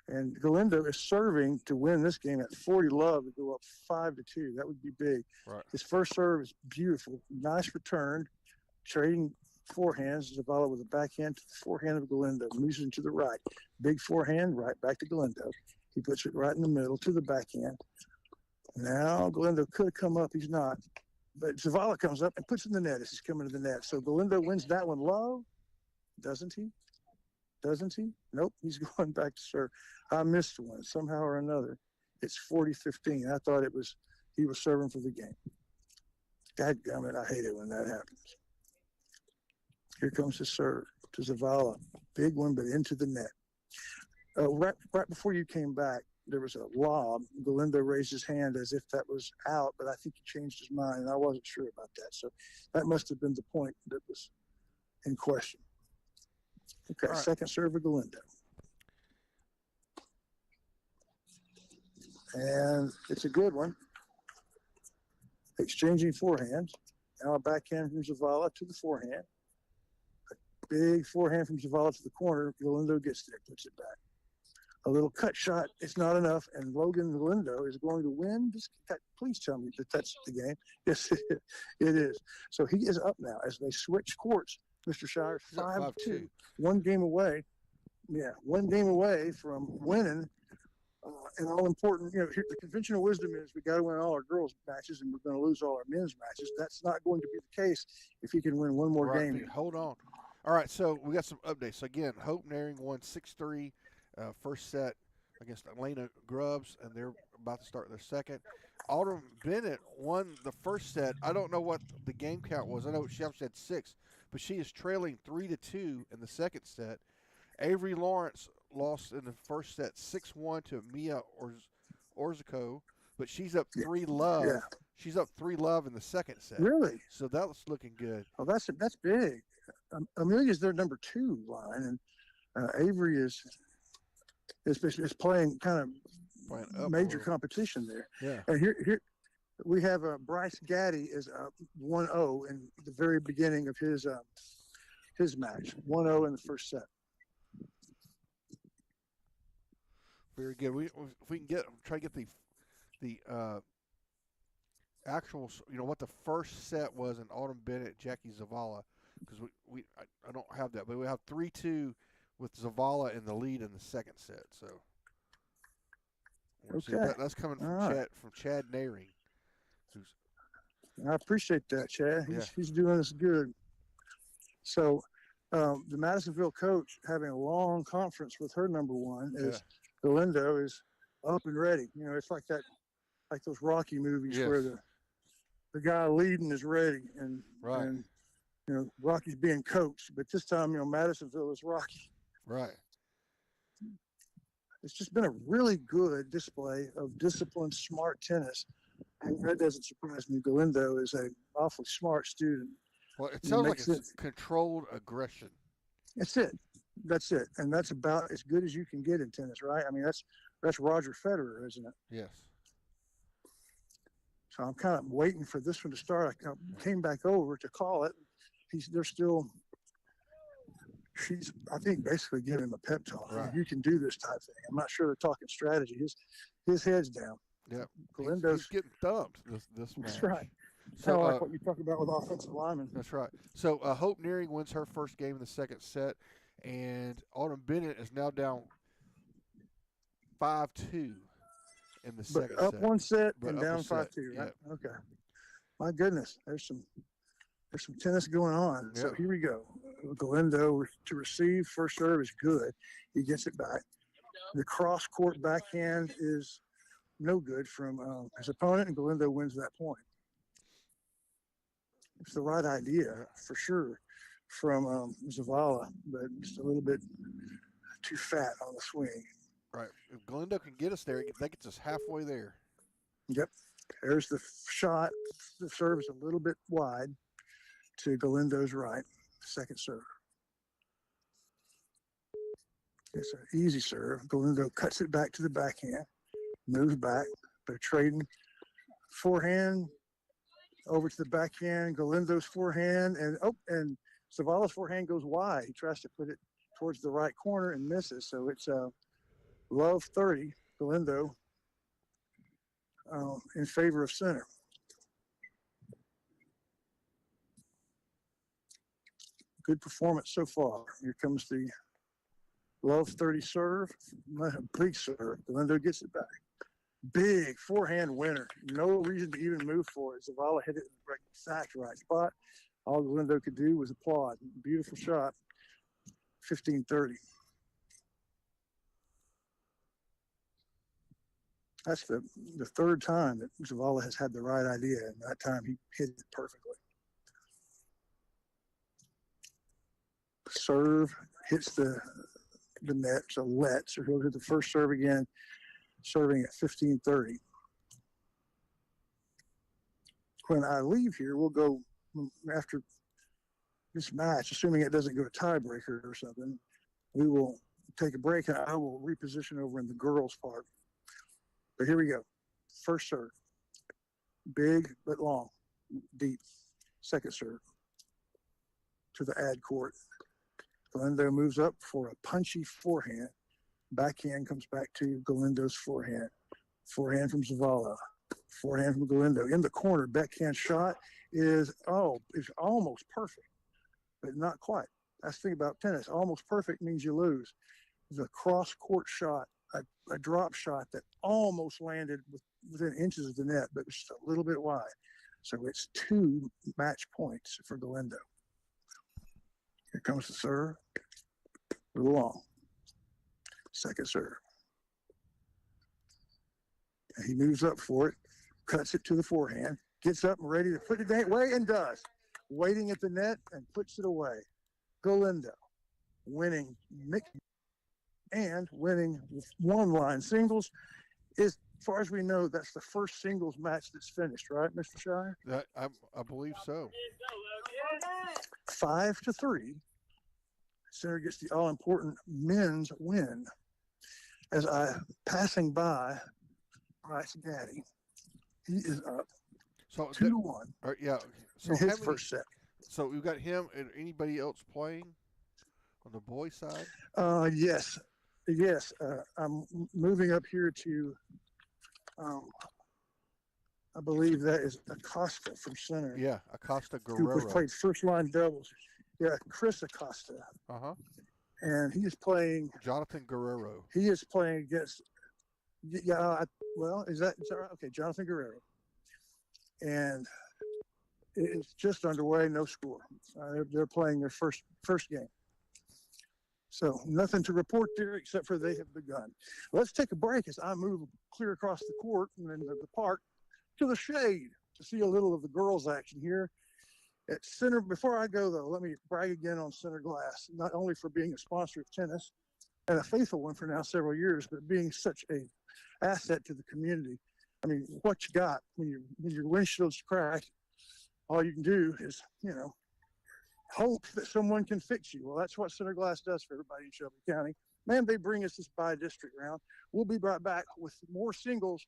And Galindo is serving to win this game at 40 love to go up 5-2. That would be big. Right. His first serve is beautiful. Nice return. Trading forehands. Zavala with a backhand to the forehand of Galindo. Moves into the right. Big forehand, right back to Galindo. He puts it right in the middle to the backhand. Now Galindo could come up. He's not. But Zavala comes up and puts in the net as he's coming to the net. So Galindo wins that one low. Doesn't he? Doesn't he? Nope, he's going back to serve. I missed one somehow or another. It's 40-15. I thought he was serving for the game. Dadgummit, I hate it when that happens. Here comes the serve to Zavala. Big one, but into the net. Right before you came back, there was a lob. Galindo raised his hand as if that was out, but I think he changed his mind, and I wasn't sure about that. So that must have been the point that was in question. Okay, right. Second serve of Galindo. And it's a good one. Exchanging forehands. Now a backhand from Zavala to the forehand. A big forehand from Zavala to the corner. Galindo gets there, puts it back. A little cut shot. It's not enough. And Logan Galindo is going to win. Please tell me that that's the game. Yes, it is. So he is up now as they switch courts. Mr. Shires, 5-2. 1 game away. Yeah, 1 game away from winning. And all important, here, the conventional wisdom is we got to win all our girls' matches and we're going to lose all our men's matches. That's not going to be the case if he can win one more game. Hold on. All right, so we got some updates. So again, Hope Naring won 6-3 first set against Elena Grubbs, and they're about to start their second. Autumn Bennett won the first set. I don't know what the game count was. I know she actually had 6, but she is trailing 3-2 in the second set. Avery Lawrence lost in the first set 6-1 to Mia Orzico, but she's up 3 love. Yeah. She's up 3 love in the second set. Really? So that was looking good. Oh, that's big. Amelia's their number 2 line, and Avery is playing kind of major competition there. Yeah. And here we have Bryce Gaddy is 1-0 in the very beginning of his match. 1-0 in the first set. Very good. If we can try to get the actual, what the first set was in Autumn Bennett, Jackie Zavala, because I don't have that, but we have 3-2 with Zavala in the lead in the second set. So okay, that's coming from Chad Naring. I appreciate that, Chad. He's doing us good. So the Madisonville coach having a long conference with her number 1 is Galindo is up and ready. It's like that, like those Rocky movies where the guy leading is ready and Rocky's being coached. But this time, Madisonville is Rocky. Right. It's just been a really good display of disciplined, smart tennis. And that doesn't surprise me. Galindo is an awfully smart student. Well, it sounds like it's controlled aggression. That's it. And that's about as good as you can get in tennis, right? I mean, that's Roger Federer, isn't it? Yes. So I'm kind of waiting for this one to start. I came back over to call it. She's, I think, basically giving him a pep talk. Right. You can do this type thing. I'm not sure they're talking strategy. His head's down. Yep. Galindo's getting thumped this match. That's right. So, kind of like what you talk about with offensive linemen. That's right. So Hope Nearing wins her first game in the second set, and Autumn Bennett is now down 5-2 in the second set. Up one set but and up down 5-2, right? Yep. Okay. My goodness, there's some tennis going on. Yep. So here we go. Galindo to receive. First serve is good. He gets it back. The cross-court backhand is no good from his opponent, and Galindo wins that point. It's the right idea, for sure, from Zavala, but just a little bit too fat on the swing. Right. If Galindo can get us there, that gets us halfway there. Yep. There's the shot. The serve is a little bit wide to Galindo's right. Second serve. It's an easy serve. Galindo cuts it back to the backhand, moves back. They're trading forehand over to the backhand. Galindo's forehand, and Zavala's forehand goes wide. He tries to put it towards the right corner and misses. So it's love 30, Galindo, in favor of center. Good performance so far. Here comes the love 30 serve. Big serve. Galindo gets it back. Big forehand winner. No reason to even move for it. Zavala hit it in the exact right spot. All Galindo could do was applaud. Beautiful shot. 15-30. That's the third time that Zavala has had the right idea, and that time he hit it perfectly. Serve hits the net, so so he'll hit the first serve again, serving at 15-30. When I leave here, we'll go after this match, assuming it doesn't go to tiebreaker or something, we will take a break and I will reposition over in the girls' part. But here we go. First serve. Big but long. Deep. Second serve. To the ad court. Galindo moves up for a punchy forehand. Backhand comes back to Galindo's forehand. Forehand from Zavala. Forehand from Galindo. In the corner, backhand shot is almost perfect, but not quite. That's the thing about tennis. Almost perfect means you lose. The cross-court shot, a drop shot that almost landed within inches of the net, but just a little bit wide. So it's 2 match points for Galindo. Here comes the serve. A little long. Second serve. And he moves up for it, cuts it to the forehand, gets up and ready to put it away, and does. Waiting at the net and puts it away. Galindo winning and winning with one-line singles. As far as we know, that's the first singles match that's finished, right, Mr. Shire? I believe so. 5-3. Center gets the all-important men's win. As I passing by Bryce Gaddy, he is up 2-1. Yeah. So in his first set. So we've got him and anybody else playing on the boys' side? Yes. I'm moving up here to, I believe that is Acosta from center. Yeah, Acosta Guerrero. Who played first line doubles. Yeah, Chris Acosta. Uh-huh. And he is playing. Jonathan Guerrero. He is playing against. Yeah. Is that right? Okay, Jonathan Guerrero. And it's just underway, no score. They're playing their first game. So nothing to report there except for they have begun. Let's take a break as I move clear across the court and then the park to the shade to see a little of the girls' action here at Center. Before I go, though, let me brag again on Center Glass, not only for being a sponsor of tennis and a faithful one for now several years, but being such a asset to the community. I mean, what you got when your windshield's cracked, all you can do is, hope that someone can fix you. Well, that's what Center Glass does for everybody in Shelby County. Man, they bring us this bi-district round. We'll be right back with more singles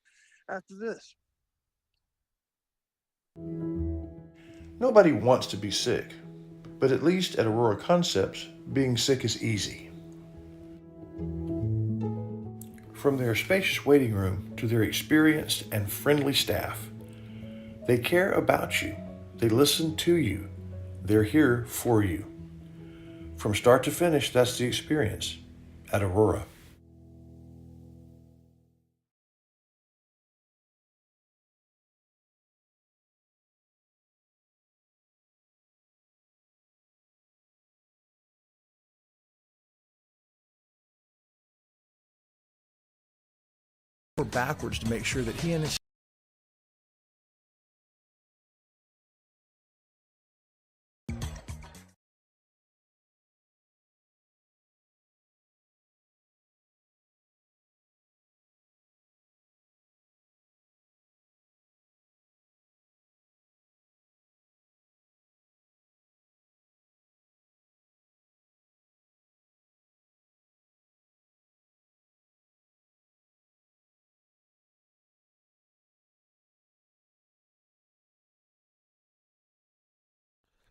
after this. Nobody wants to be sick, but at least at Aurora Concepts, being sick is easy. From their spacious waiting room to their experienced and friendly staff, they care about you. They listen to you. They're here for you. From start to finish, that's the experience at Aurora. Backwards to make sure that he and his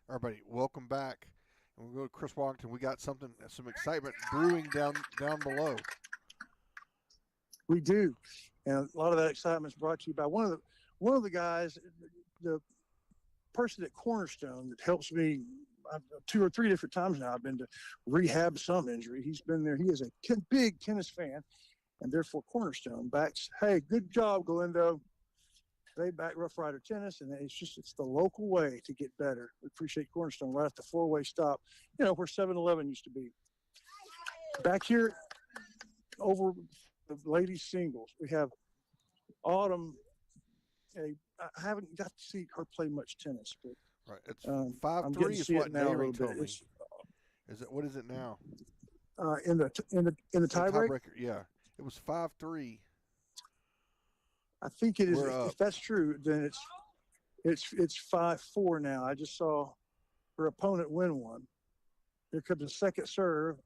Everybody, welcome back. And we'll go to Chris Washington. We got some excitement brewing down below. We do, and a lot of that excitement is brought to you by one of the guys, the person at Cornerstone that helps me. 2 or 3 different times now I've been to rehab some injury. He's been there. He is a big tennis fan, and therefore Cornerstone backs. Hey, good job, Galindo. They back Rough Rider Tennis, and it's the local way to get better. We appreciate Cornerstone right at the 4-way stop, where 7-Eleven used to be. Back here over the ladies singles, we have Autumn. I haven't got to see her play much tennis, but right, it's 5-3 is what Nary told me. What is it now? In the tiebreaker? Yeah, it was 5-3. I think it is. If that's true, then it's 5-4 now. I just saw her opponent win one. Here comes a second serve.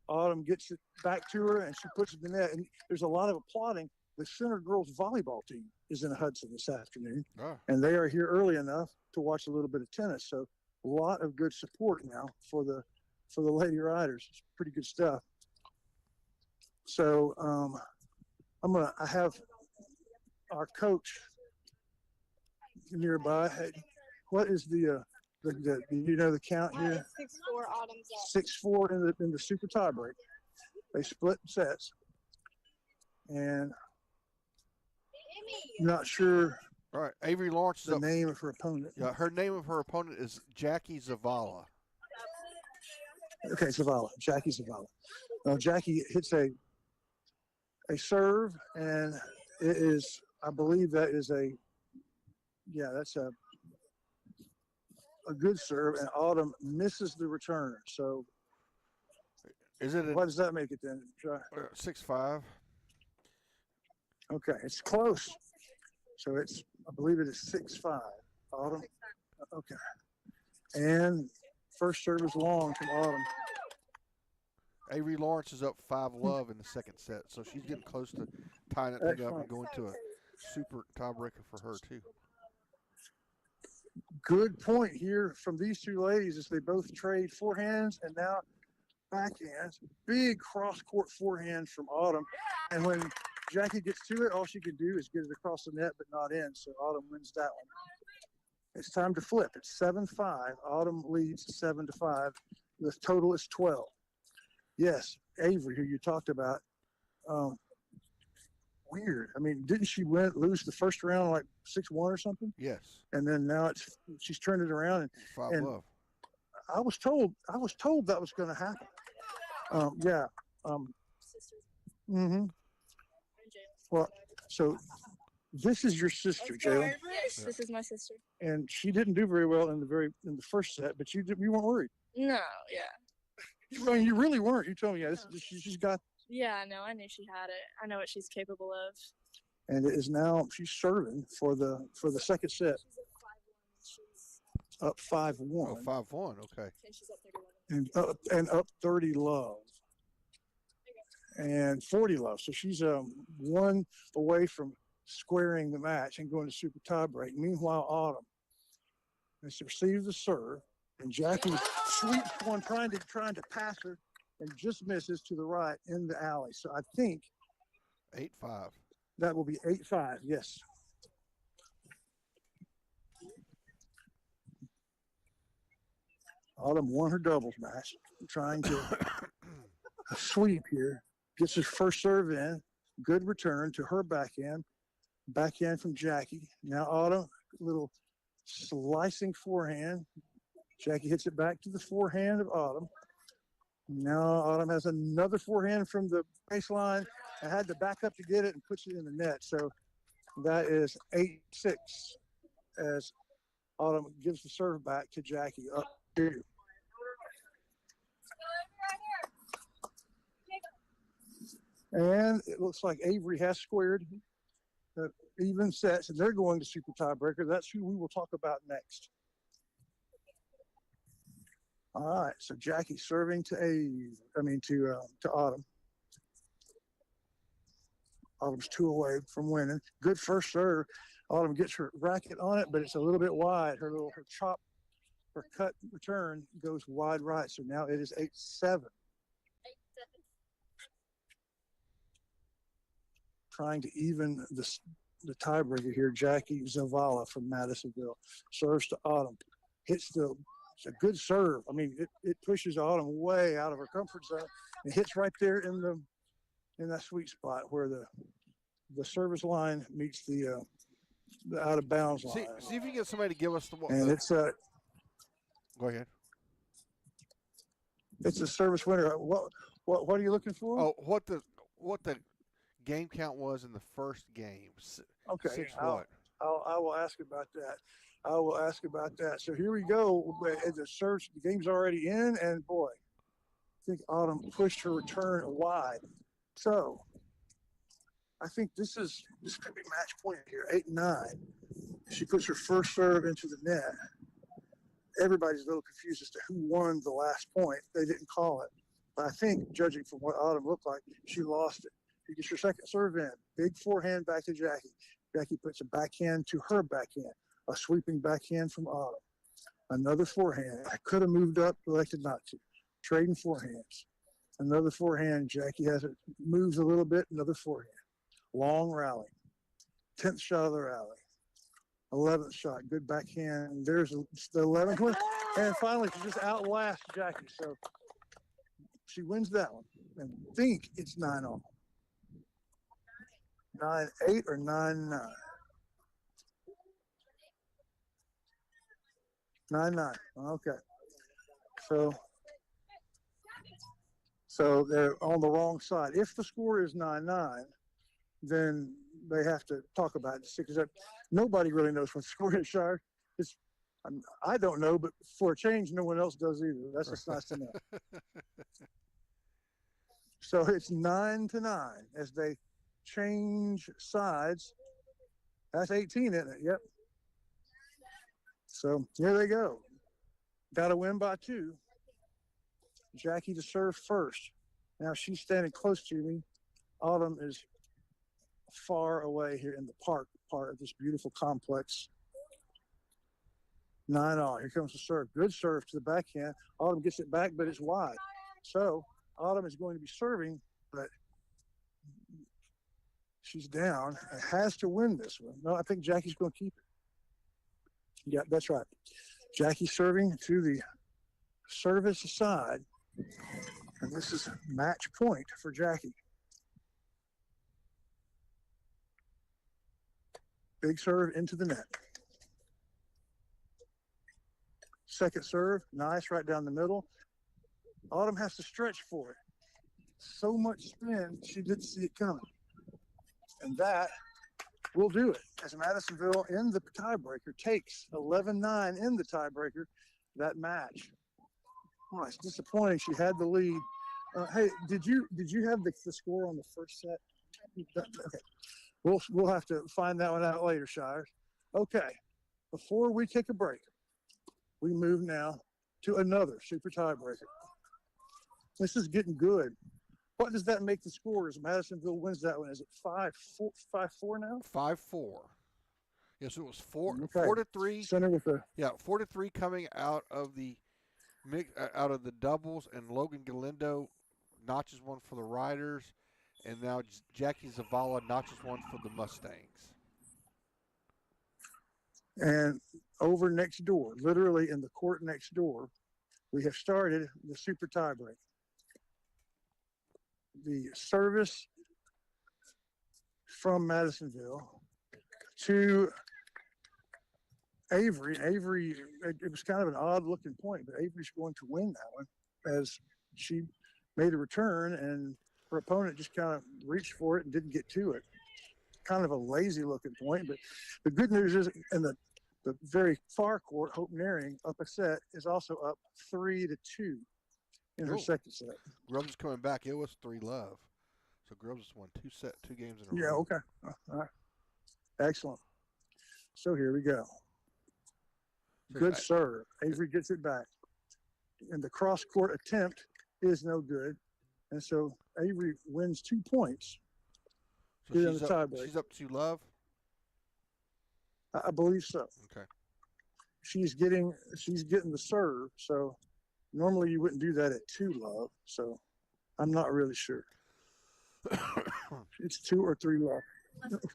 Autumn gets it back to her, and she puts it in the net. And there's a lot of applauding. The Center girls volleyball team is in Hudson this afternoon, and they are here early enough to watch a little bit of tennis. So a lot of good support now for the Lady Riders. It's pretty good stuff. So I have our coach nearby. Hey, what is the count here? 6-4 Autumn's up. 6-4 in the super tiebreak. They split sets, and I'm not sure. All right, Avery Lawrence. The name of her opponent. Yeah, her name of her opponent is Jackie Zavala. Okay, Zavala. Jackie Zavala. Jackie hits a serve, and it is. I believe that is that's a good serve, and Autumn misses the return. So, what does that make it then? 6-5. Okay, it's close. So I believe it is 6-5. Autumn. Okay, and first serve is long from Autumn. Avery Lawrence is up 5-love in the second set, so she's getting close to tying that thing up and going to a super tiebreaker for her too. Good point here from these two ladies as they both trade forehands and now backhands. Big cross-court forehand from Autumn, and when Jackie gets to it, all she can do is get it across the net, but not in. So Autumn wins that one. It's time to flip. It's 7-5. Autumn leads 7-5. The total is 12. Yes, Avery, who you talked about. Weird. I mean, didn't she lose the first round like 6-1 or something? Yes. And then now she's turned it around and 5-love. I was told that was going to happen. Yeah. Well, so this is your sister, Jalen. Yes, this is my sister. And she didn't do very well in the first set, but you weren't worried. No, yeah. I mean, you really weren't. You told me, yeah, she's got. Yeah, no, I knew she had it. I know what she's capable of. And it is now she's serving for the second set. Up 5-1. Oh, 5-1. Okay. And up 30 love. And 40 love. So she's one away from squaring the match and going to super tiebreak. Meanwhile, Autumn has received the serve, and Jackie sweeps one trying to pass her and just misses to the right in the alley. So I think 8-5. That will be 8-5. Yes. Autumn won her doubles match, trying to sweep here. Gets his first serve in. Good return to her backhand. Backhand from Jackie. Now Autumn, little slicing forehand. Jackie hits it back to the forehand of Autumn. Now Autumn has another forehand from the baseline. I had to back up to get it and puts it in the net. So that is 8-6 as Autumn gives the serve back to Jackie. Up 2. And it looks like Avery has squared even sets, and they're going to super tiebreaker. That's who we will talk about next. All right, so Jackie serving to Autumn. Autumn's 2 away from winning. Good first serve. Autumn gets her racket on it, but it's a little bit wide. Her chop her cut return goes wide right. So now it is 8-7. Trying to even the tiebreaker here. Jackie Zavala from Madisonville serves to Autumn. It's a good serve. I mean, it pushes Autumn way out of her comfort zone. It hits right there in that sweet spot where the service line meets the out of bounds line. See if you can get somebody to give us the. And it's Go ahead. It's a service winner. What are you looking for? Oh, what the game count was in the first game? Okay, 6-what? I will ask about that. I will ask about that. So here we go. The game's already in, and boy, I think Autumn pushed her return wide. So I think this could be match point here. 8-9. She puts her first serve into the net. Everybody's a little confused as to who won the last point. They didn't call it. But I think, judging from what Autumn looked like, she lost it. She gets her second serve in. Big forehand back to Jackie. Jackie puts a backhand to her backhand. A sweeping backhand from Autumn. Another forehand. I could have moved up, elected not to. Trading forehands. Another forehand. Jackie has it, moves a little bit. Another forehand. Long rally. 10th shot of the rally. 11th shot. Good backhand. There's the 11th one. And finally, she just outlasts Jackie. So she wins that one. And think it's 9-all. 9-8 or 9-9. 9-9. Okay. So they're on the wrong side. If the score is 9-9, then they have to talk about it. Because nobody really knows what the score is, Shire. I don't know, but for a change, no one else does either. That's just nice to know. So it's 9-9 as they change sides. That's 18, isn't it? Yep. So here they go. Got to win by 2. Jackie to serve first. Now she's standing close to me. Autumn is far away here in the park part of this beautiful complex. 9-all. Here comes the serve. Good serve to the backhand. Autumn gets it back, but it's wide. So Autumn is going to be serving, but she's down and has to win this one. No, I think Jackie's going to keep it. Yeah, that's right. Jackie serving to the service side. And this is match point for Jackie. Big serve into the net. Second serve, nice, right down the middle. Autumn has to stretch for it. So much spin, she didn't see it coming. And that will do it. As Madisonville in the tiebreaker takes 11-9 in the tiebreaker, that match. Oh, it's disappointing. She had the lead. Hey, did you have the score on the first set? Okay. We'll have to find that one out later, Shires. Okay. Before we take a break, we move now to another super tiebreaker. This is getting good. What does that make the score as Madisonville wins that one? Is it 5-4 now? 5-4. Yes, it was 4-3. Center with the 4-3 coming out of the doubles, and Logan Galindo notches one for the Riders, and now Jackie Zavala notches one for the Mustangs. And over next door, literally in the court next door, we have started the super tiebreak. The service from Madisonville to Avery. Avery, it was kind of an odd looking point, but Avery's going to win that one as she made a return and her opponent just kind of reached for it and didn't get to it. Kind of a lazy looking point, but the good news is in the very far court, Hope Naring up a set is also up 3-2 in her second set. Grubbs is coming back. It was 3-love. So Grubbs has won two games in a row. Yeah, okay. All right. Excellent. So here we go. Good serve. Avery gets it back. And the cross-court attempt is no good. And so Avery wins 2 points. So she's up 2-love? I believe so. Okay. she's getting the serve. So normally you wouldn't do that at 2 love. So I'm not really sure. It's 2 or 3 love.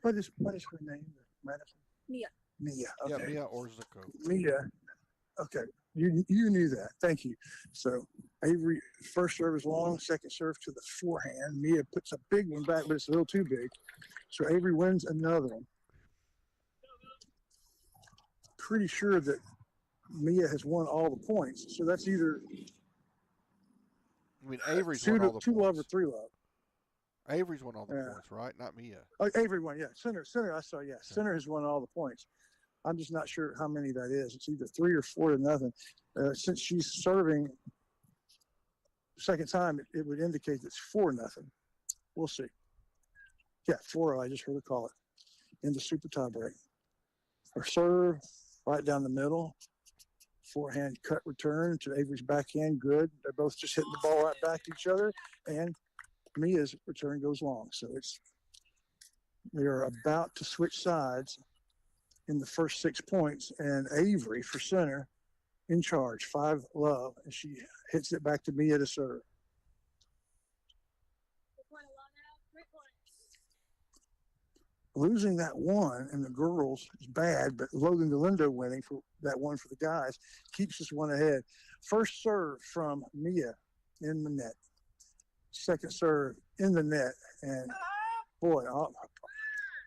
What is her name? Madison? Mia. Mia. Okay. Yeah, Mia or Zuko. Mia. Okay. You knew that. Thank you. So Avery first serve is long, second serve to the forehand. Mia puts a big one back, but it's a little too big. So Avery wins another one. Pretty sure that Mia has won all the points. So that's either I mean, Avery's won all the 2 points. love or 3 love. Avery's won all the points, right? Not Mia. Oh, Avery won, yeah. Center, I saw, yeah. Center has won all the points. I'm just not sure how many that is. It's either 3 or 4-0. Since she's serving second time, it would indicate it's 4-0. We'll see. Yeah, 4-0. I just heard her call it in the super tie break. Her serve right down the middle. Forehand cut return to Avery's backhand. Good. They're both just hitting the ball right back to each other. And Mia's return goes long. So they are about to switch sides in the first 6 points. And Avery for center in charge, 5 love. And she hits it back to Mia to serve. Losing that one in the girls is bad, but Logan Galindo winning for that one for the guys keeps us one ahead. First serve from Mia in the net. Second serve in the net. And boy,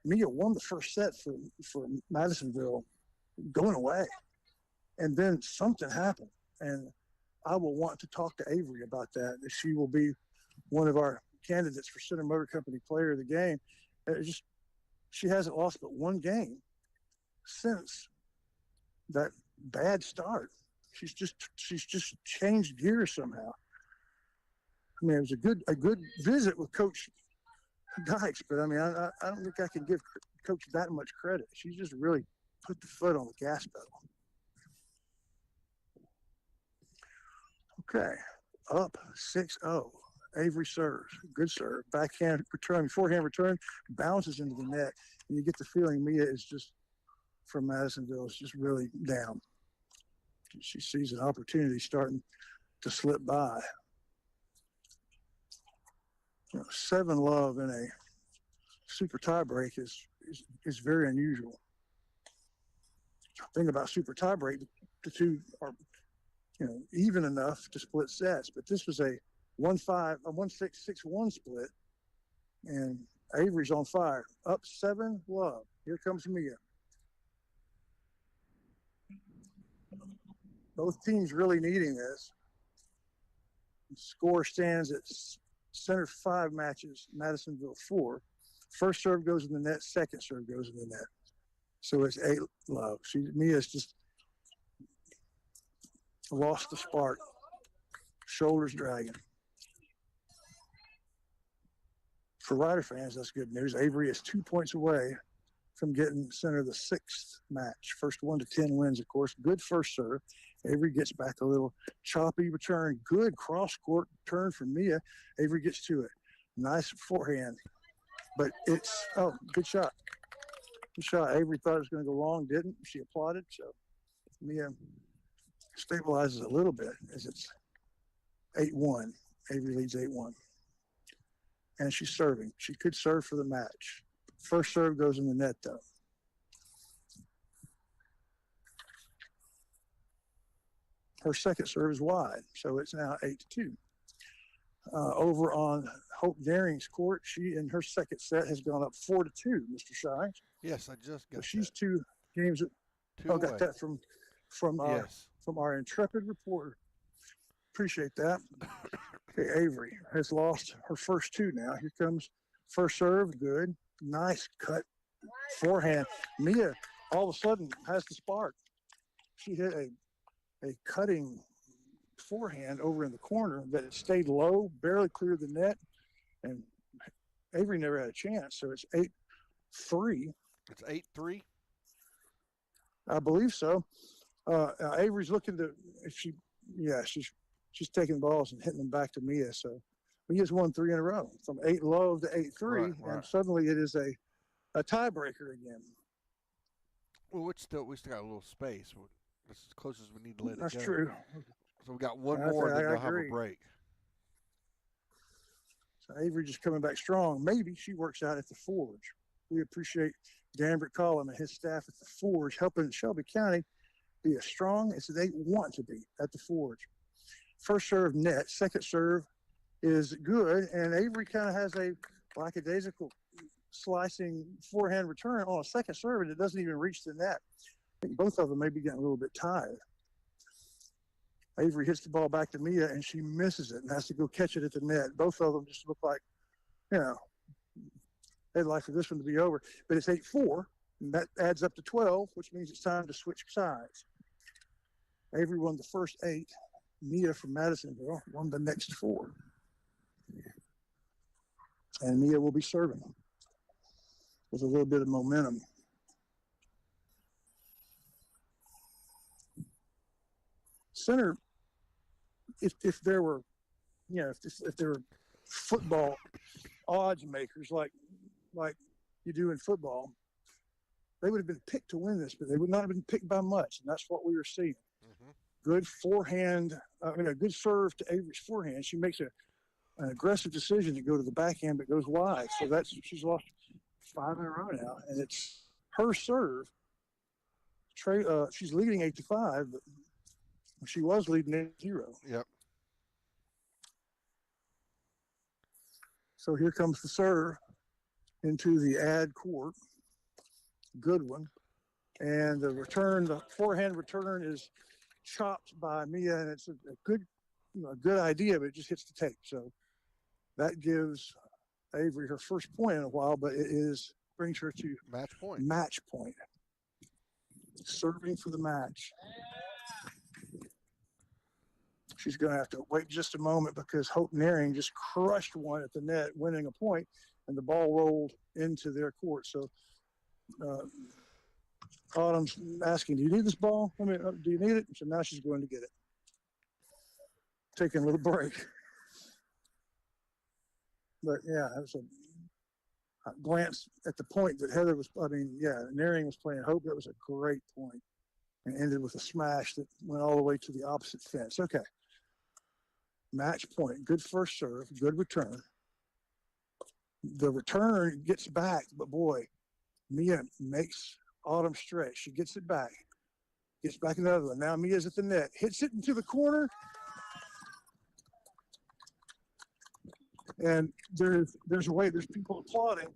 Mia won the first set for Madisonville going away. And then something happened. And I will want to talk to Avery about that. She will be one of our candidates for Center Motor Company Player of the Game. She hasn't lost but one game since that bad start. She's just changed gears somehow. I mean, it was a good visit with Coach Dykes, but I mean, I don't think I can give Coach that much credit. She's just really put the foot on the gas pedal. Okay, up 6-0. Avery serves. Good serve. Backhand return, forehand return, bounces into the net. And you get the feeling Mia is just, from Madisonville, is just really down. She sees an opportunity starting to slip by. 7 love in a super tie break is very unusual. The thing about super tie break, the two are even enough to split sets, but this was a 1-6, 6-1 split, and Avery's on fire. Up 7 love. Here comes Mia. Both teams really needing this. The score stands at Center 5 matches, Madisonville 4. First serve goes in the net, second serve goes in the net. So it's 8 love. Mia's just lost the spark. Shoulders dragging. For Rider fans, that's good news. Avery is 2 points away from getting Center the 6th match. First 1 to 10 wins, of course. Good first serve. Avery gets back a little choppy return. Good cross-court turn from Mia. Avery gets to it. Nice forehand. But good shot. Good shot. Avery thought it was going to go long, didn't. She applauded. So Mia stabilizes a little bit as it's 8-1. Avery leads 8-1. And she's serving. She could serve for the match. First serve goes in the net, though. Her second serve is wide, so it's now 8-2. Over on Hope Daring's court, she in her second set has gone up 4-2. Mr. Shines. Yes, I just got. She's 2 games. Got that from our intrepid reporter. Appreciate that. Okay, Avery has lost her first 2 now. Here comes first serve. Good. Nice cut. Forehand. Mia all of a sudden has the spark. She hit a cutting forehand over in the corner that stayed low, barely cleared the net, and Avery never had a chance. So it's 8-3. It's 8-3? I believe so. Avery's looking to, she's taking balls and hitting them back to Mia. So Mia's won 3 in a row, from 8 love to 8-3, right. and suddenly it is a tiebreaker again. Well, we still got a little space. That's as close as we need to let That's it go. true. So we got one more, then they'll have a break. So Avery just coming back strong. Maybe she works out at the Forge. We appreciate Danbert Collin and his staff at the Forge helping Shelby County be as strong as they want to be at the Forge. First serve net, second serve is good, and Avery kind of has a lackadaisical slicing forehand return on a second serve, and it doesn't even reach the net. I think both of them may be getting a little bit tired. Avery hits the ball back to Mia, and she misses it and has to go catch it at the net. Both of them just look like, they'd like for this one to be over. But it's 8-4, and that adds up to 12, which means it's time to switch sides. Avery won the first 8. Mia from Madisonville won the next 4. And Mia will be serving with a little bit of momentum. Center, if there were, if there were football odds makers like you do in football, they would have been picked to win this, but they would not have been picked by much, and that's what we were seeing. Mm-hmm. Good forehand, a good serve to Avery's forehand. She makes an aggressive decision to go to the backhand, but goes wide. So she's lost 5 in a row now, and it's her serve. She's leading 8-5, but she was leading 8-0. Yep. So here comes the serve into the ad court. Good one. And the forehand return is chopped by Mia, and it's a good idea, but it just hits the tape. So that gives Avery her first point in a while, but it brings her to match point. Serving for the match. She's going to have to wait just a moment because Hope Naring just crushed one at the net, winning a point, and the ball rolled into their court. So Autumn's asking, do you need this ball? Do you need it? So now she's going to get it. Taking a little break. But, yeah, it was a glance at the point that Heather was, Naring was playing Hope. That was a great point. And ended with a smash that went all the way to the opposite fence. Okay. Match point. Good first serve. Good return. The return gets back, but boy, Mia makes Autumn stretch. She gets it back. Gets back another one. Now Mia's at the net. Hits it into the corner. And there's a way. There's people applauding.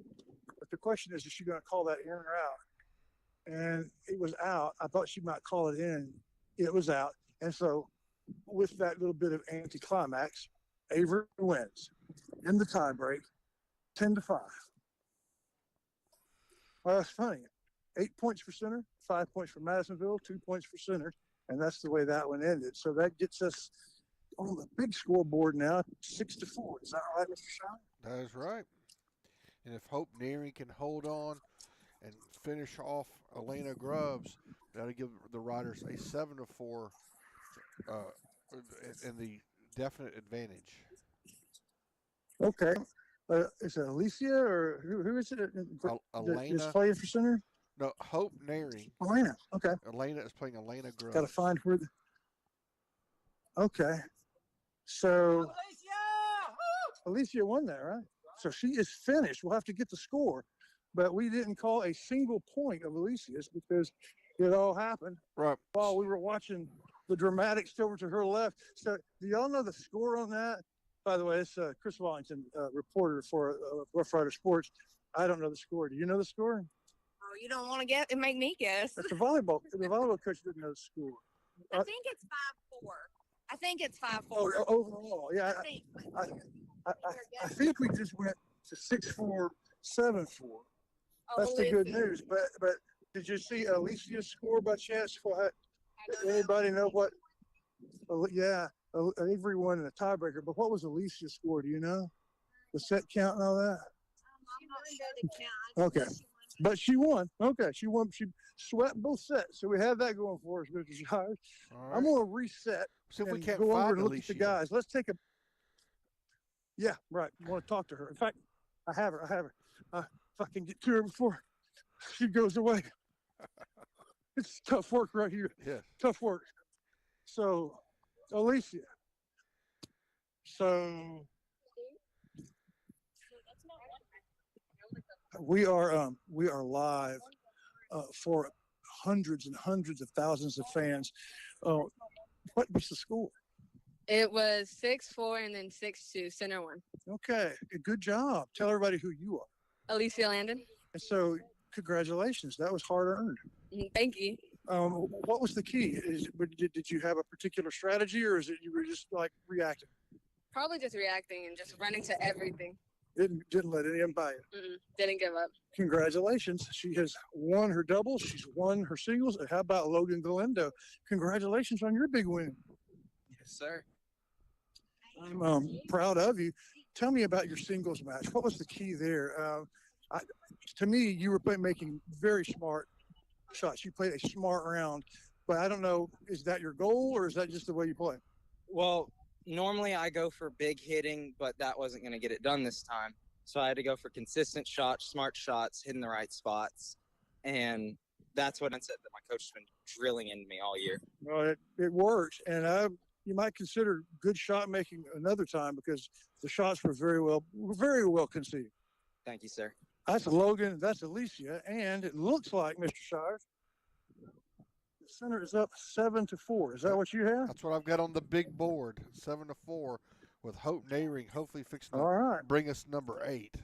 But the question is she going to call that in or out? And it was out. I thought she might call it in. It was out. And so with that little bit of anticlimax, Avery wins in the tiebreak, 10-5. Well, that's funny. 8 points for Center, 5 points for Madisonville, 2 points for Center, and that's the way that one ended. So that gets us on the big scoreboard now, 6-4. Is that right, Mr. Shine? That is right. And if Hope Naring can hold on and finish off Elena Grubbs, that'll give the Riders a 7-4 in the definite advantage. Okay. Is it Alicia or who is it? Elena. Is playing for Center? No, Hope Naring. Elena. Okay. Elena is playing Elena Grubbs. Got to find where. Okay. So Alicia won that, right? So she is finished. We'll have to get the score, but we didn't call a single point of Alicia's because it all happened while we were watching the dramatics over to her left. So do y'all know the score on that? By the way, it's Chris Wallington, reporter for Rough Rider Sports. I don't know the score. Do you know the score? Oh, you don't want to get and make me guess. The volleyball coach didn't know the score. I think it's 5-4. I think it's 5-4. Oh, overall, yeah. I think we just went to 6-4, 7-4. That's the good news. But did you see Alicia's score by chance? Anybody know what? Yeah, Avery won in a tiebreaker. But what was Alicia's score? Do you know? The set count and all that? Okay. But she won. Okay, she won. She swept both sets. So we have that going for us, Mr. Shires. Right. I'm going to reset. So if we can't go find over and look Alicia. at the guys. Let's take a. Yeah, right. I want to talk to her. In fact, I have her. If I can get to her before she goes away. It's tough work right here. Yes. Tough work. So, Alicia. So we are live for hundreds and hundreds of thousands of fans. What was the score? It was 6-4 and then 6-2, center one. Okay, good job. Tell everybody who you are. Alicia Landon. And so, congratulations. That was hard earned. Thank you. What was the key? Did you have a particular strategy, or is it you were just like reacting? Probably just reacting and just running to everything. Didn't let anyone buy it. Didn't give up. Congratulations. She has won her doubles. She's won her singles. And how about Logan Galindo? Congratulations on your big win. Yes, sir. I'm proud of you. Tell me about your singles match. What was the key there? To me, you were making very smart shots. You played a smart round, but I don't know, is that your goal or is that just the way you play? Well, normally I go for big hitting, but that wasn't going to get it done this time. So I had to go for consistent shots, smart shots, hitting the right spots. And that's what I said that my coach has been drilling into me all year. Well, it works. And you might consider good shot making another time because the shots were very well conceived. Thank you, sir. That's Logan. That's Alicia. And it looks like, Mr. Shires, the center is up 7-4. Is that what you have? That's what I've got on the big board, 7-4, with Hope Nayring hopefully fixing to bring us number 8.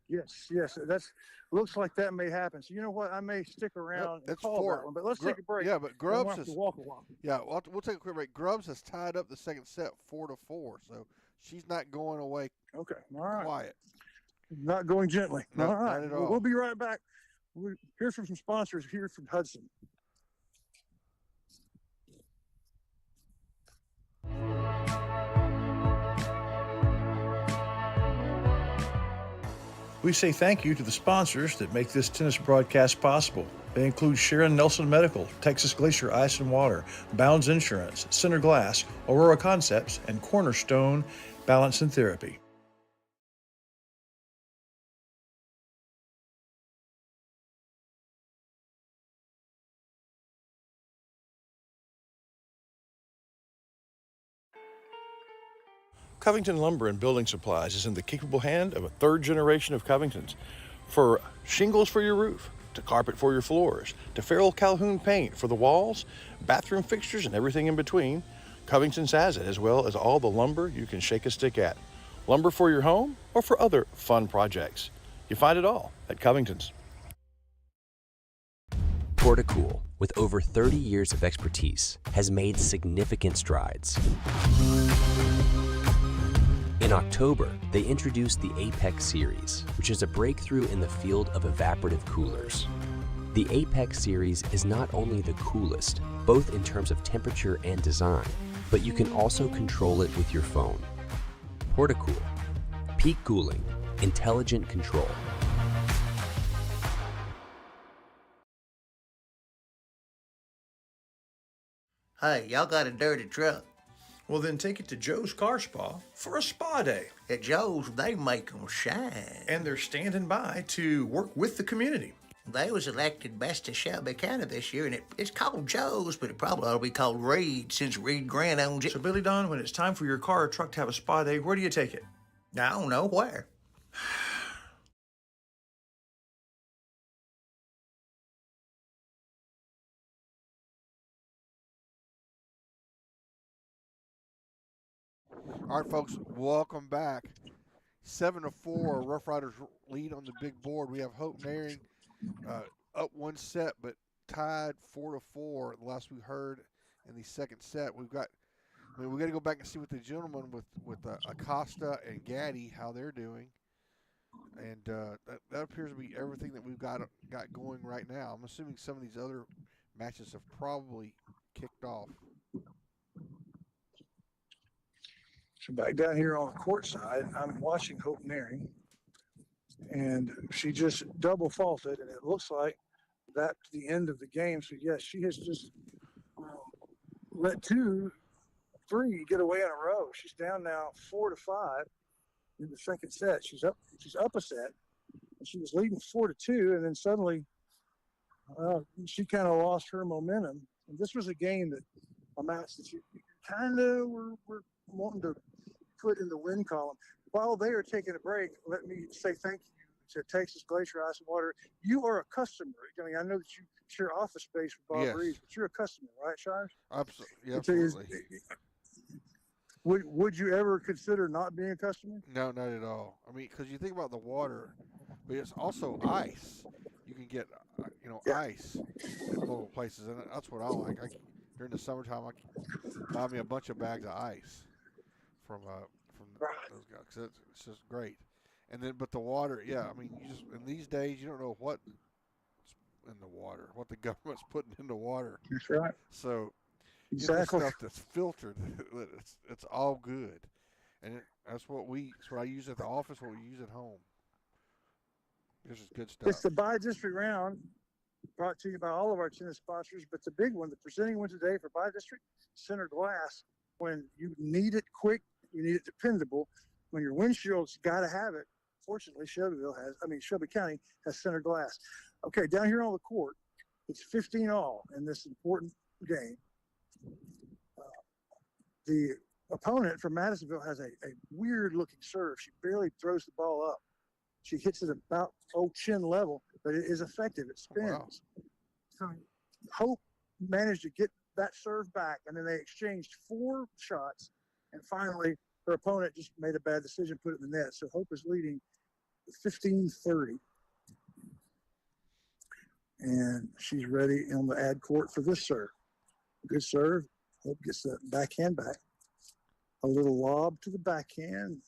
Yes, that's looks like that may happen. So you know what? I may stick around and call that one, but let's take a break. Yeah, but Grubbs has to walk a while. Yeah, we'll take a quick break. Grubbs has tied up the second set 4-4, so she's not going away. Okay, all right. Quiet. Not going gently. No, all right, not at all. We'll be right back. We'll hear from some sponsors here from Hudson. We say thank you to the sponsors that make this tennis broadcast possible. They include Sharon Nelson Medical, Texas Glacier Ice and Water, Bounds Insurance, Center Glass, Aurora Concepts, and Cornerstone Balance and Therapy. Covington Lumber and Building Supplies is in the capable hand of a third generation of Covingtons. For shingles for your roof, to carpet for your floors, to Farrell Calhoun paint for the walls, bathroom fixtures, and everything in between, Covington's has it, as well as all the lumber you can shake a stick at. Lumber for your home or for other fun projects. You find it all at Covington's. Portacool, with over 30 years of expertise, has made significant strides. In October, they introduced the Apex series, which is a breakthrough in the field of evaporative coolers. The Apex series is not only the coolest, both in terms of temperature and design, but you can also control it with your phone. Portacool. Peak cooling. Intelligent control. Hey, y'all got a dirty truck. Well, then take it to Joe's Car Spa for a spa day. At Joe's, they make them shine. And they're standing by to work with the community. They was elected best of Shelby County this year, and it's called Joe's, but it probably ought to be called Reed, since Reed Grant owns it. So, Billy Don, when it's time for your car or truck to have a spa day, where do you take it? I don't know where. All right, folks, welcome back. 7-4, Rough Riders lead on the big board. We have Hope Nayring up one set, but tied 4-4. The last we heard in the second set, we got to go back and see what the gentlemen with Acosta and Gaddy, how they're doing. And that appears to be everything that we've got going right now. I'm assuming some of these other matches have probably kicked off. So back down here on the court side, I'm watching Hope Nayring, and she just double faulted, and it looks like that's the end of the game. So yes, she has just let 2-3 get away in a row. She's down now 4-5 in the second set. She's up a set, and she was leading 4-2, and then suddenly she kind of lost her momentum. And this was a game a match that you kind of were wanting to put in the win column. While they are taking a break, let me say thank you to Texas Glacier Ice and Water. You are a customer. I mean, I know that you share office space with Bob Reeves, but you're a customer, right, Shires? Absolutely. Would you ever consider not being a customer? No, not at all. I mean, because you think about the water, but it's also ice. You can get, ice at local places, and that's what I like. During the summertime, I can buy me a bunch of bags of ice from those guys. 'Cause it's just great. And then, but the water, yeah. I mean, you just in these days, you don't know what's in the water, what the government's putting in the water. That's right. So. Exactly. Stuff that's filtered, it's all good, and that's what I use at the office. What we use at home. This is good stuff. It's the bi-district round, brought to you by all of our tennis sponsors. But the big one, the presenting one today for bi-district, Center Glass. When you need it quick, you need it dependable. When your windshield's got to have it. Fortunately, Shelby County has Center Glass. Okay, down here on the court, it's 15-all in this important game. The opponent from Madisonville has a weird-looking serve. She barely throws the ball up. She hits it about chin level, but it is effective. It spins. So Hope managed to get that serve back, and then they exchanged 4 shots, and finally her opponent just made a bad decision, put it in the net. So Hope is leading 15-30. And she's ready on the ad court for this serve. Good serve. Hope gets the backhand back. A little lob to the backhand.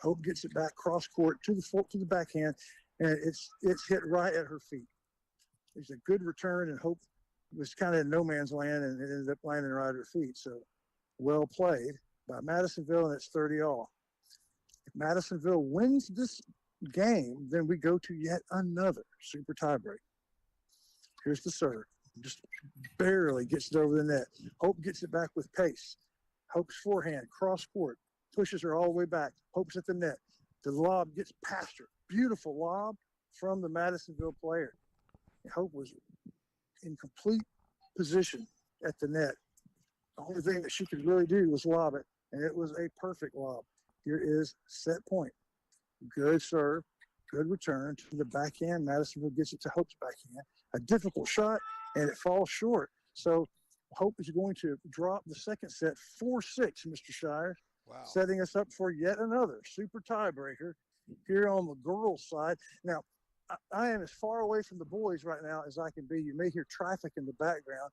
Hope gets it back cross court to the backhand, and it's hit right at her feet. It's a good return, and Hope was kind of in no man's land, and it ended up landing right at her feet. So well played by Madisonville, and it's 30-all. If Madisonville wins this game, then we go to yet another super tiebreak. Here's the serve. Just barely gets it over the net. Hope gets it back with pace. Hope's forehand, cross court, pushes her all the way back. Hope's at the net. The lob gets past her. Beautiful lob from the Madisonville player. Hope was in complete position at the net. The only thing that she could really do was lob it, and it was a perfect lob. Here is set point. Good serve, good return to the backhand. Madisonville gets it to Hope's backhand. A difficult shot, and it falls short. So Hope is going to drop the second set 4-6, Mr. Shires. Wow. Setting us up for yet another super tiebreaker here on the girls' side. Now, I am as far away from the boys right now as I can be. You may hear traffic in the background.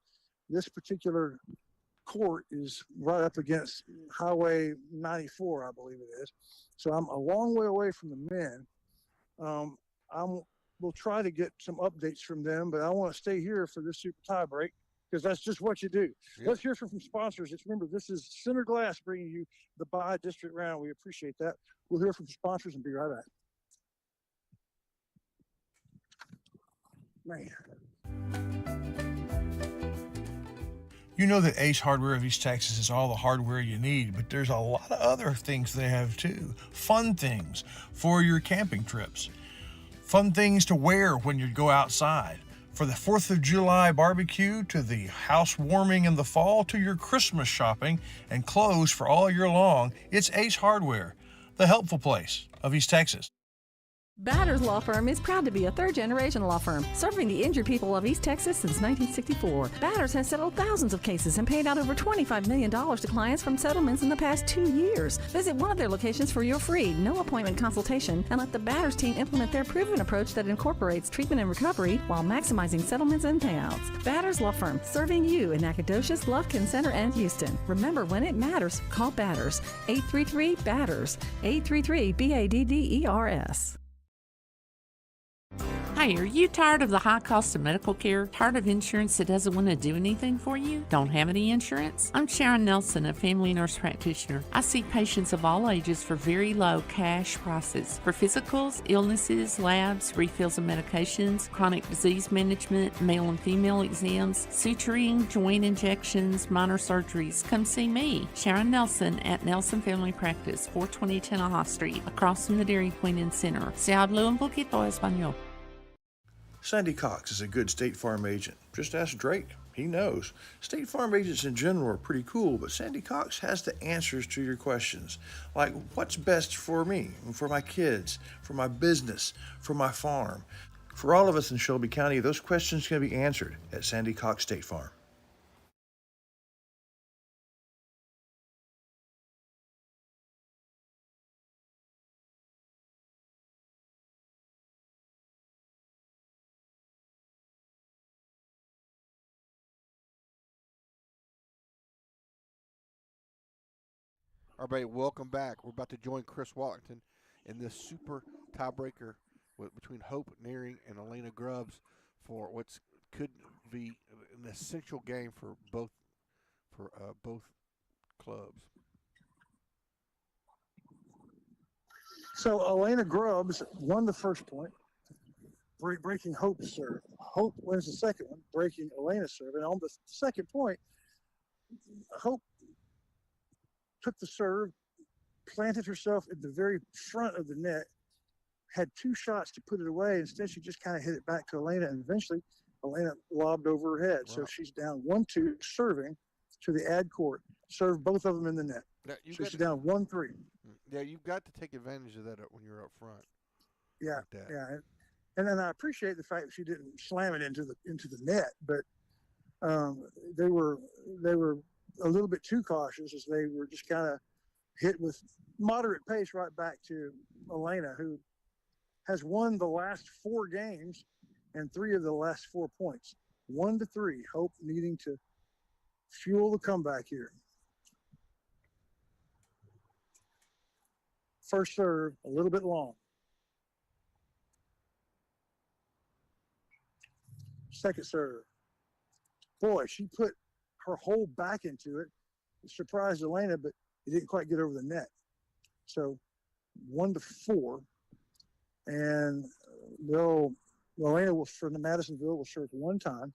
This particular court is right up against Highway 94, I believe it is. So I'm a long way away from the men. We'll try to get some updates from them, but I want to stay here for this super tie break because that's just what you do. Yep. Let's hear from sponsors. Remember, this is Center Glass bringing you the bi-district round. We appreciate that. We'll hear from sponsors and be right back. Man. You know that Ace Hardware of East Texas is all the hardware you need, but there's a lot of other things they have too. Fun things for your camping trips. Fun things to wear when you go outside. For the 4th of July barbecue, to the house warming in the fall, to your Christmas shopping and clothes for all year long, it's Ace Hardware, the helpful place of East Texas. Batters Law Firm is proud to be a third-generation law firm serving the injured people of East Texas since 1964. Batters has settled thousands of cases and paid out over $25 million to clients from settlements in the past 2 years. Visit one of their locations for your free, no-appointment consultation and let the Batters team implement their proven approach that incorporates treatment and recovery while maximizing settlements and payouts. Batters Law Firm, serving you in Nacogdoches, Lufkin Center, and Houston. Remember, when it matters, call Batters. 833-BATTERS. 833-BADDERS. Hey, are you tired of the high cost of medical care? Tired of insurance that doesn't want to do anything for you? Don't have any insurance? I'm Sharon Nelson, a family nurse practitioner. I see patients of all ages for very low cash prices. For physicals, illnesses, labs, refills of medications, chronic disease management, male and female exams, suturing, joint injections, minor surgeries. Come see me, Sharon Nelson at Nelson Family Practice, 420 Tennaha Street, across from the Dairy Queen and Center. Se habla un poquito español. Sandy Cox is a good State Farm agent. Just ask Drake. He knows. State Farm agents in general are pretty cool, but Sandy Cox has the answers to your questions. Like, what's best for me, for my kids, for my business, for my farm? For all of us in Shelby County, those questions can be answered at Sandy Cox State Farm. Everybody, welcome back. We're about to join Chris Wallington in this super tiebreaker between Hope Nearing and Elena Grubbs for what's could be an essential game for both clubs. So Elena Grubbs won the first point, breaking Hope's serve. Hope wins the second one, breaking Elena's serve. And on the second point, Hope took the serve, planted herself at the very front of the net, had two shots to put it away. Instead, she just kind of hit it back to Elena, and eventually Elena lobbed over her head. Wow. So she's down 1-2, serving to the ad court. Served both of them in the net. So she's down 1-3. Yeah, you've got to take advantage of that when you're up front. Yeah, like yeah. And then I appreciate the fact that she didn't slam it into the net, but they were a little bit too cautious as they were just kind of hit with moderate pace right back to Elena, who has won the last 4 games and 3 of the last 4 points. 1-3. Hope needing to fuel the comeback here. First serve, a little bit long. Second serve. Boy, she put her whole back into it. It surprised Elena, but it didn't quite get over the net. So 1-4. And Elena will, for the Madisonville, will serve one time,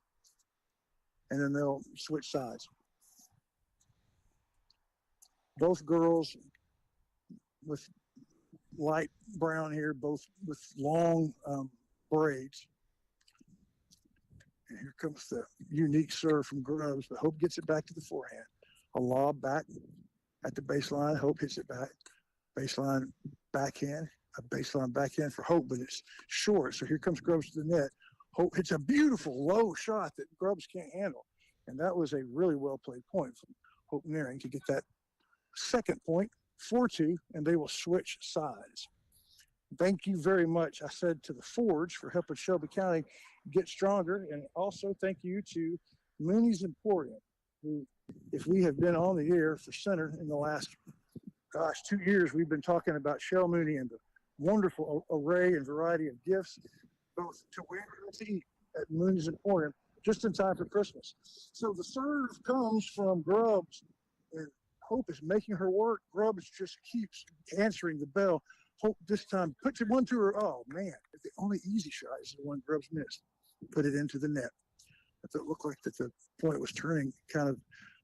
and then they'll switch sides. Both girls with light brown hair, both with long braids. And here comes the unique serve from Grubbs, but Hope gets it back to the forehand. A lob back at the baseline. Hope hits it back. Baseline backhand. A baseline backhand for Hope, but it's short. So here comes Grubbs to the net. Hope hits a beautiful low shot that Grubbs can't handle. And that was a really well-played point from Hope Nearing to get that second point, 4-2, and they will switch sides. Thank you very much, I said, to the Forge for helping Shelby County get stronger. And also thank you to Mooney's Emporium, who, if we have been on the air for center in the last, 2 years, we've been talking about Shell Mooney and the wonderful array and variety of gifts, both to wear and to eat at Mooney's Emporium, just in time for Christmas. So the serve comes from Grubbs, and Hope is making her work. Grubbs just keeps answering the bell. Hope this time puts it one to her. Oh, man. The only easy shot is the one Grubbs missed. Put it into the net. It looked like that the point was turning kind of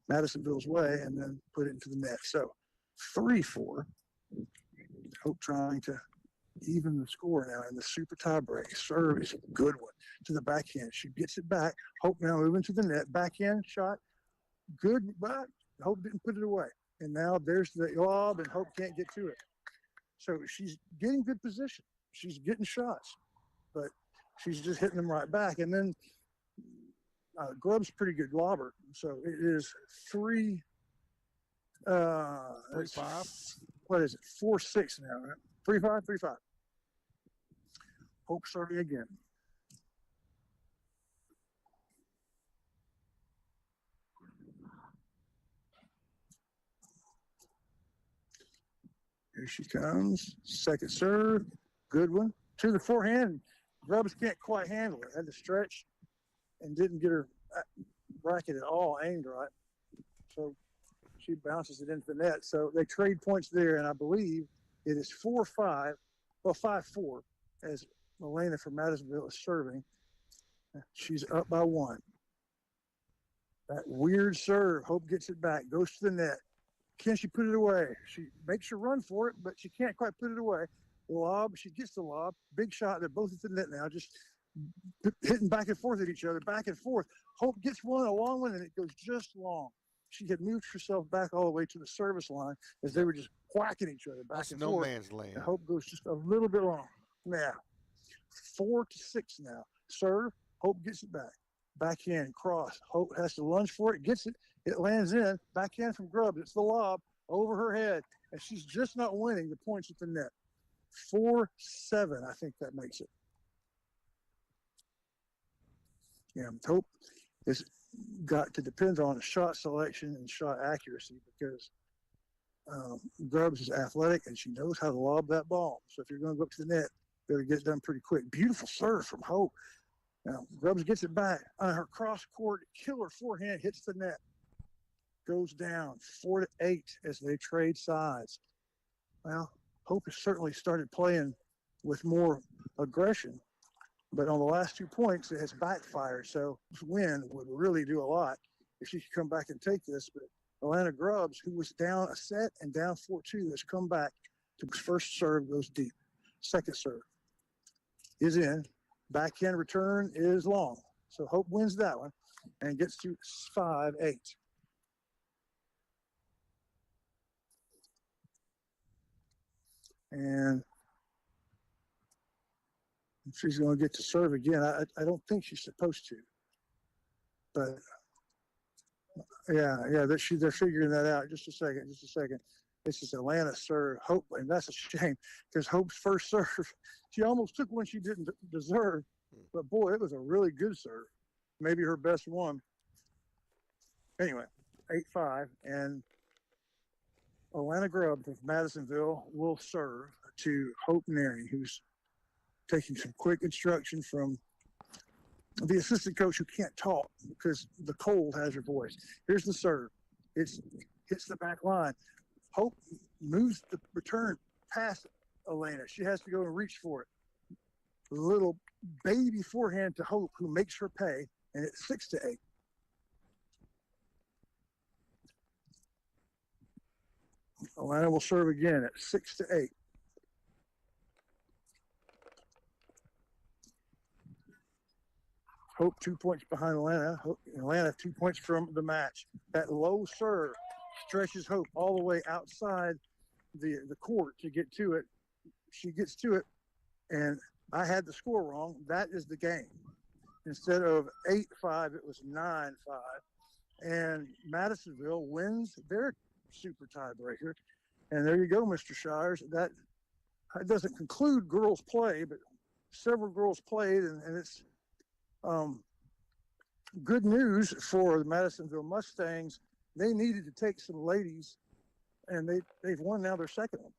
Madisonville's way, and then put it into the net. So 3-4. Hope trying to even the score now in the super tie break. Serve is a good one to the backhand. She gets it back. Hope now moving to the net. Backhand shot. Good, but Hope didn't put it away. And now there's the lob, and Hope can't get to it. So she's getting good position. She's getting shots, but she's just hitting them right back. And then Grubb's pretty good lobber. So it is 3-5. What is it? 4-6 now, right? 3-5, 3-5. Hope starting again. Here she comes. Second serve. Good one. To the forehand. Grubbs can't quite handle it. Had to stretch and didn't get her racket at all aimed right. So she bounces it into the net. So they trade points there, and I believe it is 4-5, well, 5-4, as Elena from Madisonville is serving. She's up by 1. That weird serve. Hope gets it back. Goes to the net. Can she put it away? She makes her run for it, but she can't quite put it away. Lob. She gets the lob. Big shot. They're both at the net now. Just hitting back and forth at each other, back and forth. Hope gets one, a long one, and it goes just long. She had moved herself back all the way to the service line as they were just whacking each other back and no forth. man's land. And Hope goes just a little bit long. Now, 4-6 now. Serve, Hope gets it back. Backhand, cross. Hope has to lunge for it, gets it. It lands in. Backhand from Grubbs. It's the lob over her head. And she's just not winning the points at the net. 4-7, I think that makes it. Yeah, Hope has got to depend on shot selection and shot accuracy because Grubbs is athletic and she knows how to lob that ball. So if you're going to go up to the net, better get it done pretty quick. Beautiful serve from Hope. Now, Grubbs gets it back. On her cross-court killer forehand hits the net. Goes down 4-8 as they trade sides. Well, Hope has certainly started playing with more aggression. But on the last 2 points, it has backfired. So this win would really do a lot if she could come back and take this. But Atlanta Grubbs, who was down a set and down 4-2, has come back to his first serve, goes deep. Second serve is in. Backhand return is long. So Hope wins that one and gets to 5-8. And she's going to get to serve again. I don't think she's supposed to. But, yeah, they're figuring that out. Just a second. This is Atlanta serve. Hope, and that's a shame because Hope's first serve, she almost took one she didn't deserve. But, boy, it was a really good serve. Maybe her best one. Anyway, 8-5. And Atlanta Grubbs of Madisonville will serve to Hope Neri, who's taking some quick instruction from the assistant coach who can't talk because the cold has her voice. Here's the serve. It hits the back line. Hope moves the return past Elena. She has to go and reach for it. Little baby forehand to Hope, who makes her pay, and it's 6-8. Atlanta will serve again at 6-8. Hope 2 points behind Atlanta. Atlanta 2 points from the match. That low serve stretches Hope all the way outside the court to get to it. She gets to it, and I had the score wrong. That is the game. Instead of 8-5, it was 9-5. And Madisonville wins their super tiebreaker. And there you go, Mr. Shires. That doesn't conclude girls play, but several girls played, and it's good news for the Madisonville Mustangs. They needed to take some ladies, and they've won now their second one.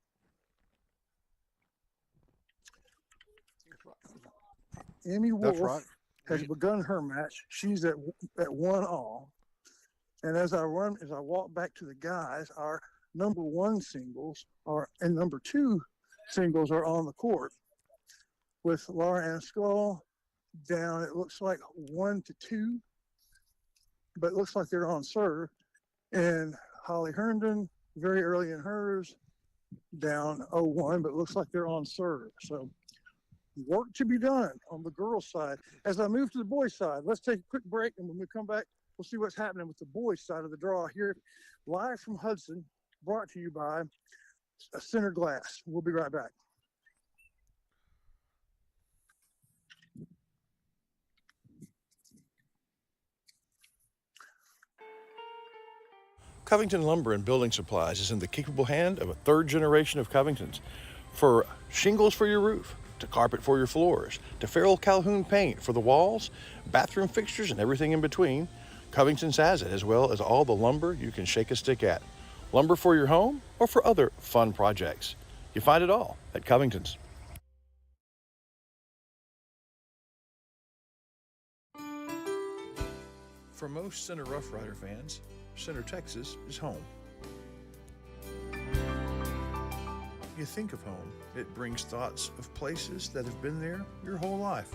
Amy Wolf has begun her match. She's at 1-all. And as I walk back to the guys, our number 1 singles and number 2 singles are on the court with Laura Anskull down, it looks like 1-2, but it looks like they're on serve. And Holly Herndon, very early in hers, down 0-1, but it looks like they're on serve. So work to be done on the girls' side. As I move to the boys' side, let's take a quick break, and when we come back, we'll see what's happening with the boys' side of the draw here, live from Hudson, brought to you by Center Glass. We'll be right back. Covington Lumber and Building Supplies is in the capable hand of a third generation of Covingtons. For shingles for your roof, to carpet for your floors, to Farrell Calhoun paint for the walls, bathroom fixtures, and everything in between, Covington's has it, as well as all the lumber you can shake a stick at. Lumber for your home or for other fun projects. You find it all at Covington's. For most Center Rough Rider fans, Center Texas is home. You think of home, it brings thoughts of places that have been there your whole life.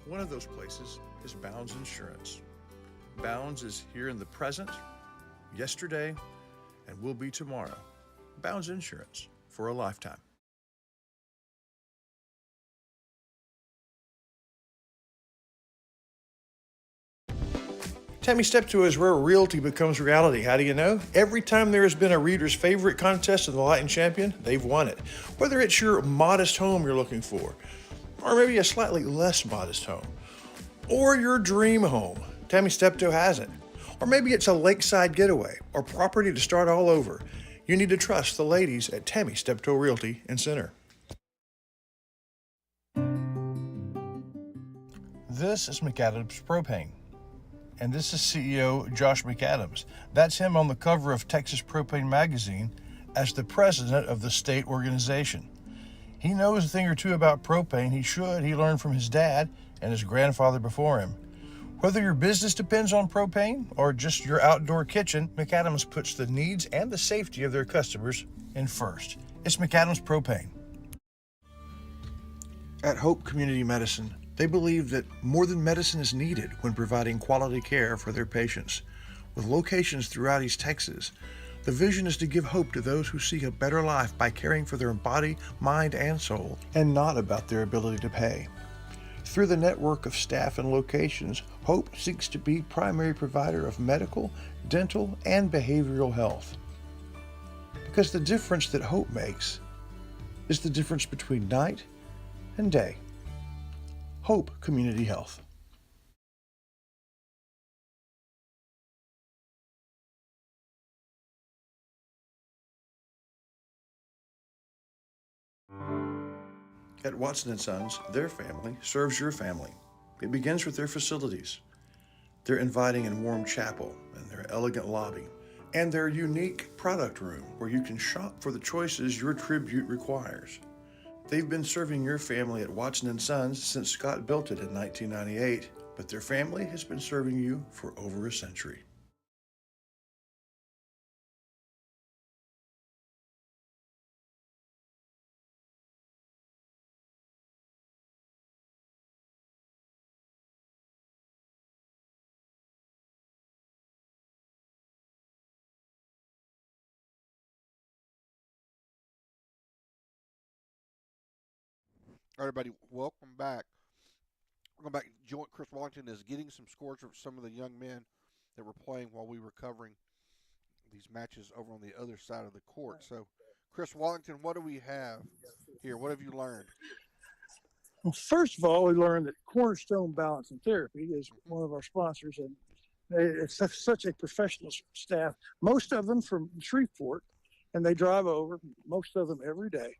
One of those places is Bounds Insurance. Bounds is here in the present, yesterday, and will be tomorrow. Bounds Insurance, for a lifetime. Tammy Steptoe is where realty becomes reality. How do you know? Every time there has been a reader's favorite contest of the Light and Champion, they've won it. Whether it's your modest home you're looking for, or maybe a slightly less modest home, or your dream home, Tammy Steptoe has it. Or maybe it's a lakeside getaway or property to start all over. You need to trust the ladies at Tammy Steptoe Realty and Center. This is McAdams Propane. And this is CEO Josh McAdams. That's him on the cover of Texas Propane Magazine as the president of the state organization. He knows a thing or two about propane. He learned from his dad and his grandfather before him. Whether your business depends on propane or just your outdoor kitchen, McAdams puts the needs and the safety of their customers in first. It's McAdams Propane. At Hope Community Medicine, they believe that more than medicine is needed when providing quality care for their patients. With locations throughout East Texas, the vision is to give hope to those who seek a better life by caring for their body, mind, and soul, and not about their ability to pay. Through the network of staff and locations, Hope seeks to be primary provider of medical, dental, and behavioral health. Because the difference that Hope makes is the difference between night and day. Hope Community Health. At Watson & Sons, their family serves your family. It begins with their facilities, their inviting and warm chapel, and their elegant lobby, and their unique product room where you can shop for the choices your tribute requires. They've been serving your family at Watson & Sons since Scott built it in 1998, but their family has been serving you for over a century. All right, everybody, welcome back. Welcome back. Chris Wallington is getting some scores of some of the young men that were playing while we were covering these matches over on the other side of the court. So, Chris Wallington, what do we have here? What have you learned? Well, first of all, we learned that Cornerstone Balance and Therapy is one of our sponsors, and it's such a professional staff. Most of them from Shreveport, and they drive over, most of them every day,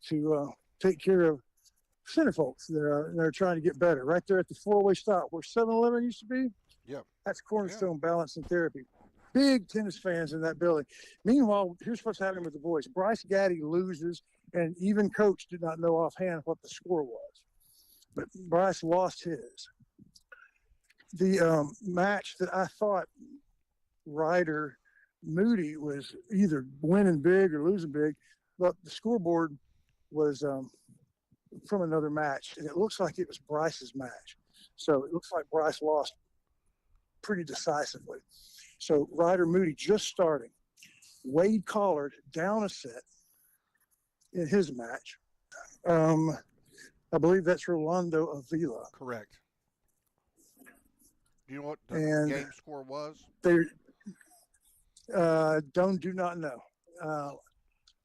to take care of center folks that are trying to get better. Right there at the four-way stop where 7-Eleven used to be, yep, that's Cornerstone Balance and Therapy. Big tennis fans in that building. Meanwhile, here's what's happening with the boys. Bryce Gaddy loses, and even coach did not know offhand what the score was. But Bryce lost his. The match that I thought Ryder Moody was either winning big or losing big, but the scoreboard was from another match, and it looks like it was Bryce's match. So it looks like Bryce lost pretty decisively. So Ryder Moody just starting. Wade Collard down a set in his match. I believe that's Rolando Avila. Correct. Do you know what the game score was? They do not know.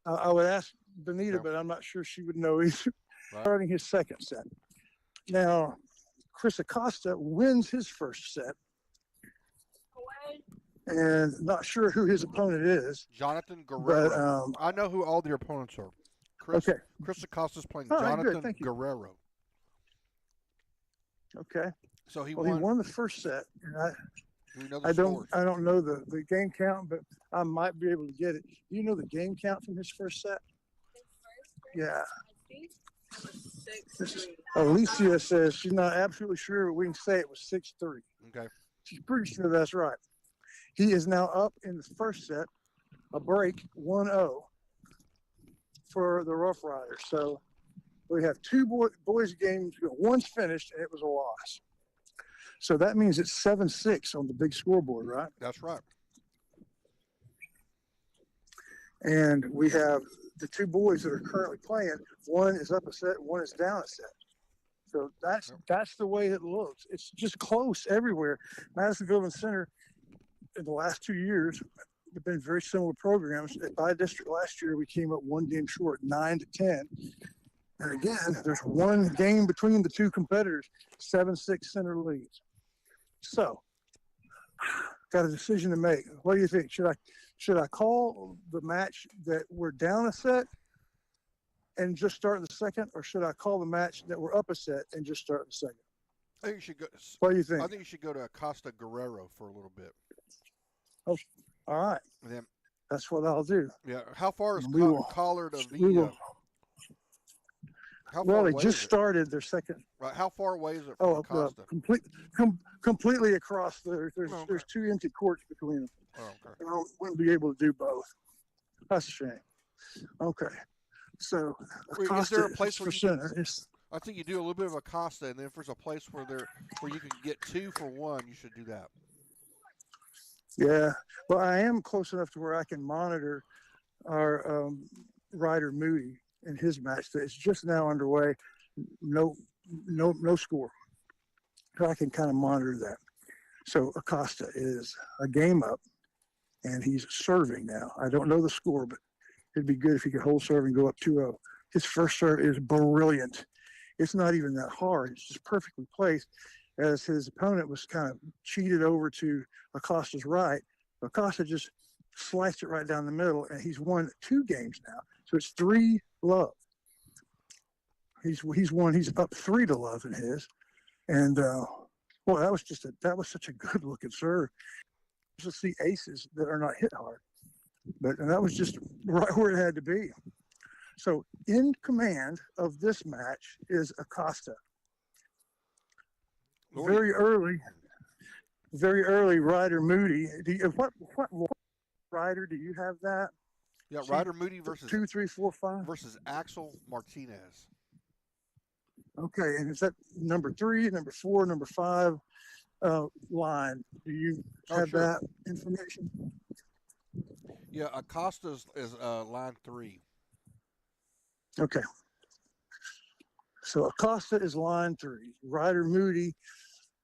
I would ask Benita, but I'm not sure she would know either. Right. Starting his second set. Now, Chris Acosta wins his first set. And not sure who his opponent is. Jonathan Guerrero. But, I know who all their opponents are. Chris Acosta's playing Jonathan Guerrero. Okay. So he won the first set. And I don't know the game count, but I might be able to get it. Do you know the game count from his first set? Yeah. Alicia says she's not absolutely sure, but we can say it was 6-3. Okay. She's pretty sure that's right. He is now up in the first set, a break, 1-0 for the Rough Riders. So we have two boys games. One's finished, and it was a loss. So that means it's 7-6 on the big scoreboard, right? That's right. And we have the two boys that are currently playing, one is up a set, one is down a set. So that's the way it looks. It's just close everywhere. Madisonville and Center in the last 2 years have been very similar programs. At by district last year, we came up one game short, 9-10. And again, there's one game between the two competitors, 7-6 Center leads. So, got a decision to make. What do you think? Should I call the match that we're down a set and just start the second, or should I call the match that we're up a set and just start the second? I think you should go. What do you think? I think you should go to Acosta Guerrero for a little bit. Oh, all right. And then, that's what I'll do. Yeah. How far is Collard of we will. How Well, far they away just is it? started their second. Right. How far away is it from Acosta? Completely across. There's two empty courts between them. Oh, okay. I wouldn't be able to do both. That's a shame. Okay. So, Wait, is there a place for where you Center? can, I think you do a little bit of Acosta, and then if there's a place where you can get 2 for 1, you should do that. Yeah. Well, I am close enough to where I can monitor our rider Moody in his match. It's just now underway. No score. So I can kind of monitor that. So Acosta is a game up, and he's serving now. I don't know the score, but it'd be good if he could hold serve and go up 2-0. His first serve is brilliant. It's not even that hard. It's just perfectly placed, as his opponent was kind of cheated over to Acosta's right. Acosta just sliced it right down the middle, and he's won 2 games now. So it's 3-love. He's won. He's up 3-love in his, and well, that was such a good looking serve. To see aces that are not hit hard, and that was just right where it had to be. So in command of this match is Acosta. Very early, Ryder Moody. What rider do you have that? Yeah, Ryder Moody versus 2, 3, 4, 5 versus Axel Martinez. Okay, and is that number 3, number 4, number 5 line? Do you have that information? Yeah, Acosta is line 3. Okay. So Acosta is line 3. Ryder Moody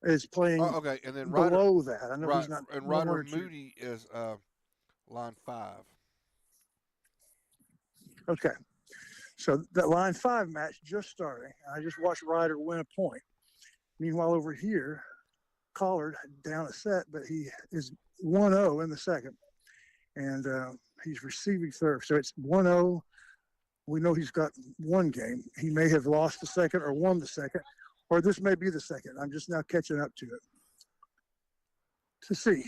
is playing okay, and then below that. I know he's not. And Ryder Moody is line 5. Okay. So that line 5 match just starting. I just watched Ryder win a point. Meanwhile, over here, Collard down a set, but he is 1-0 in the second. And he's receiving serve. So it's 1-0. We know he's got one game. He may have lost the second or won the second, or this may be the second. I'm just now catching up to it to see.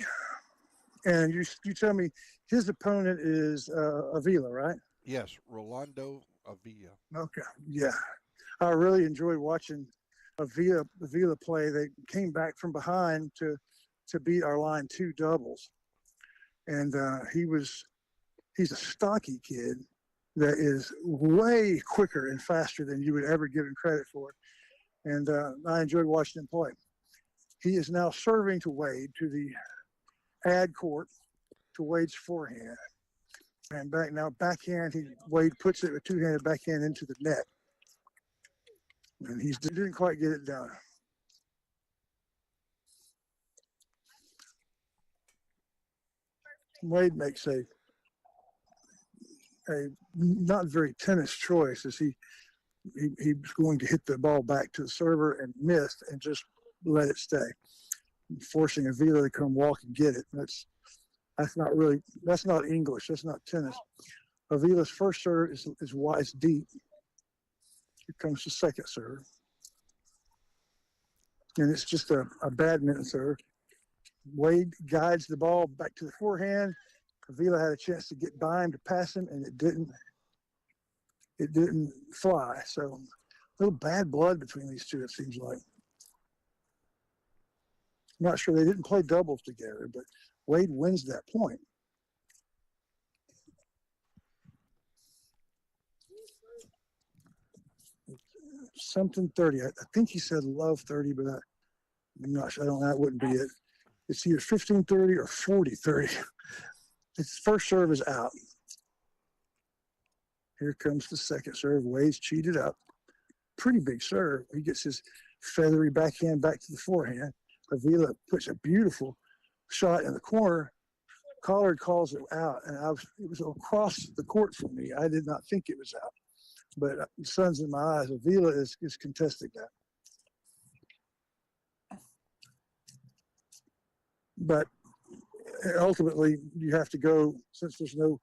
And you tell me his opponent is Avila, right? Yes, Rolando Avila. Okay, yeah. I really enjoyed watching Avila play. They came back from behind to beat our line 2 doubles. And he's a stocky kid that is way quicker and faster than you would ever give him credit for. And I enjoyed watching him play. He is now serving to Wade, to the ad court, to Wade's forehand. And backhand, Wade puts it with 2-handed backhand into the net. And he didn't quite get it done. Wade makes a not very tennis choice, as he was going to hit the ball back to the server and missed and just let it stay, forcing Avila to come walk and get it. That's not English. That's not tennis. Avila's first serve is wide, deep. Here comes the second serve. And it's just a badminton serve. Wade guides the ball back to the forehand. Avila had a chance to get by him to pass him, and it didn't fly. So a little bad blood between these two, it seems like. I'm not sure, they didn't play doubles together, but Wade wins that point. Something 30. I think he said love 30, but I'm not sure. I don't know. That wouldn't be it. It's either 15-30 or 40-30. Its first serve is out. Here comes the second serve. Wade's cheated up. Pretty big serve. He gets his feathery backhand back to the forehand. Avila puts a beautiful shot in the corner. Collard calls it out, and it was across the court from me. I did not think it was out, but the sun's in my eyes. Avila is contesting that. But ultimately, you have to go, since there's no,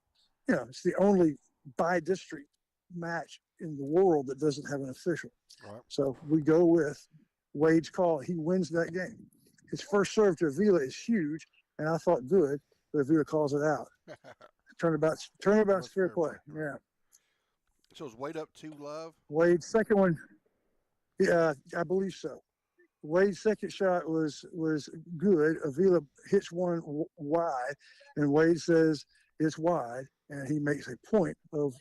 it's the only by-district match in the world that doesn't have an official. Right. So we go with Wade's call. He wins that game. His first serve to Avila is huge, and I thought good, but Avila calls it out. Turnabout's fair play. Yeah. So is Wade up 2-love? Wade's second one, yeah, I believe so. Wade's second shot was good. Avila hits one wide, and Wade says it's wide, and he makes a point of,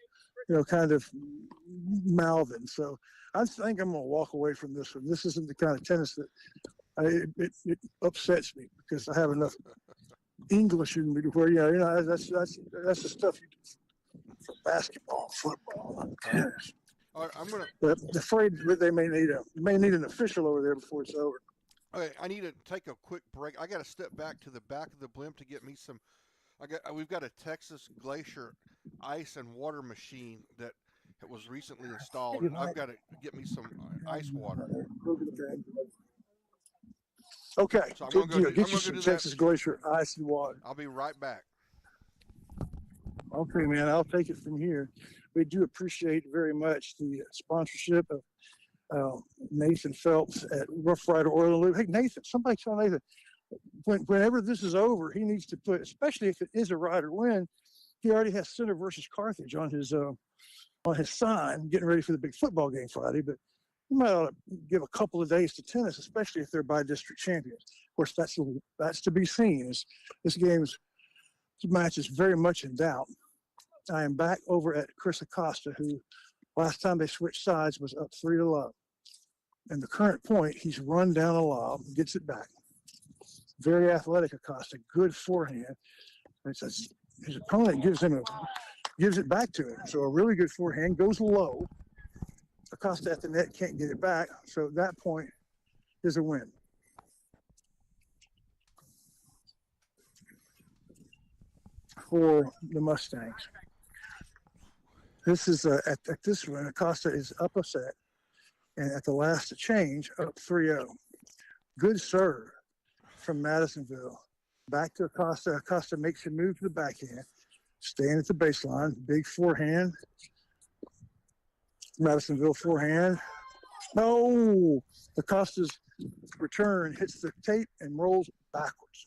kind of mouthing. So I think I'm going to walk away from this one. This isn't the kind of tennis that it upsets me, because I have enough English in me to where, that's the stuff you do for basketball, football, tennis. All right, I'm gonna. But I'm afraid that they may need an official over there before it's over. Okay, I need to take a quick break. I got to step back to the back of the blimp to get me some. We've got a Texas Glacier ice and water machine that was recently installed, and I've got to get me some ice water. Okay, so I'm gonna get you some Texas Glacier ice and water. I'll be right back. Okay, man, I'll take it from here. We do appreciate very much the sponsorship of Nathan Phelps at Rough Rider Oil and Lube. Hey, Nathan, somebody tell Nathan, whenever this is over, he needs to put, especially if it is a Rider win, he already has Center versus Carthage on his sign, getting ready for the big football game Friday. But you might ought to give a couple of days to tennis, especially if they're by district champions. Of course, that's to be seen. This match is very much in doubt. I am back over at Chris Acosta, who last time they switched sides was up 3-love. And the current point, he's run down a lob, gets it back. Very athletic Acosta, good forehand. And his opponent gives it back to him. So a really good forehand, goes low. Acosta at the net can't get it back. So that point is a win. For the Mustangs. This is at this one, Acosta is up a set, and at the last change, up 3-0. Good serve from Madisonville. Back to Acosta. Acosta makes him move to the backhand, staying at the baseline. Big forehand. Madisonville forehand. No! Acosta's return hits the tape and rolls backwards.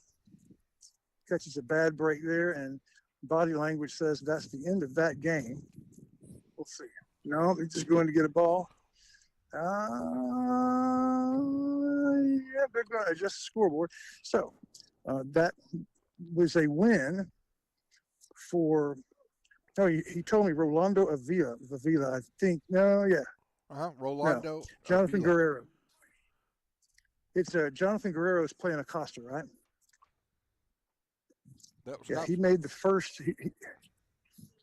Catches a bad break there, and body language says that's the end of that game. We'll see. No, he's just going to get a ball. Yeah, they're going to adjust the scoreboard. So that was a win for, he told me Rolando Avila, I think. No, yeah. Rolando. No, Jonathan Avila. Guerrero. It's Jonathan Guerrero is playing Acosta, right? He made the first.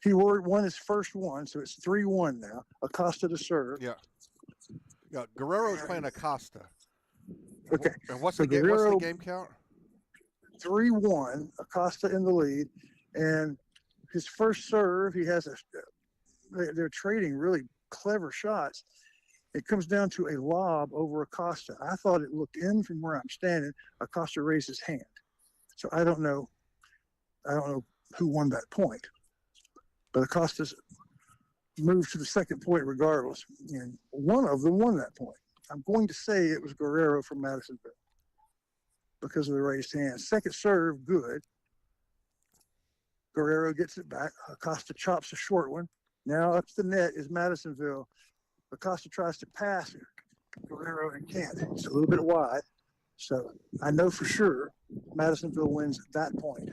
He won his first one, so it's 3-1 now. Acosta to serve. Yeah. Guerrero's playing Acosta. Okay. And what's So the game count? 3-1. Acosta in the lead, and his first serve, he has they're trading really clever shots. It comes down to a lob over Acosta. I thought it looked in from where I'm standing. Acosta raised his hand, so I don't know who won that point. But Acosta's moved to the second point regardless. And one of them won that point. I'm going to say it was Guerrero from Madisonville because of the raised hand. Second serve, good. Guerrero gets it back. Acosta chops a short one. Now up to the net is Madisonville. Acosta tries to pass Guerrero and can't. It's a little bit wide. So I know for sure Madisonville wins at that point.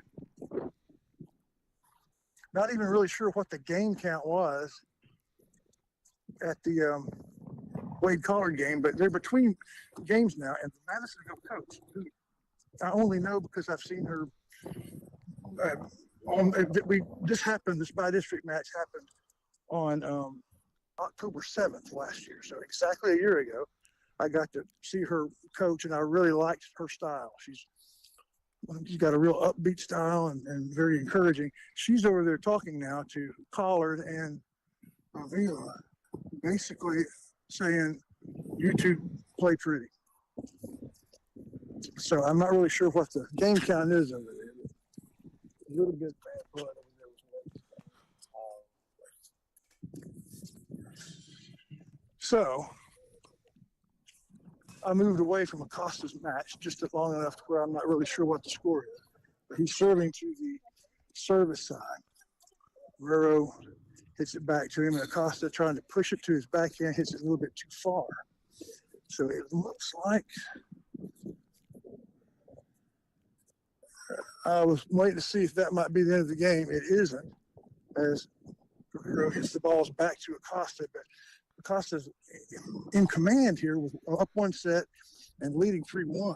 Not even really sure what the game count was at the Wade Collard game, but they're between games now. And the Madisonville coach, who I only know because I've seen her this by district match happened on October 7th last year. So exactly a year ago, I got to see her coach, and I really liked her style. She's got a real upbeat style and very encouraging. She's over there talking now to Collard and Avila, basically saying, "You two play pretty." So I'm not really sure what the game count is over there. A little bit bad blood over there. So I moved away from Acosta's match just long enough to where I'm not really sure what the score is. But he's serving to the service side. Guerrero hits it back to him, and Acosta trying to push it to his backhand, hits it a little bit too far. So it looks like I was waiting to see if that might be the end of the game. It isn't, as Guerrero hits the balls back to Acosta, but Acosta's in command here with up one set and leading 3-1.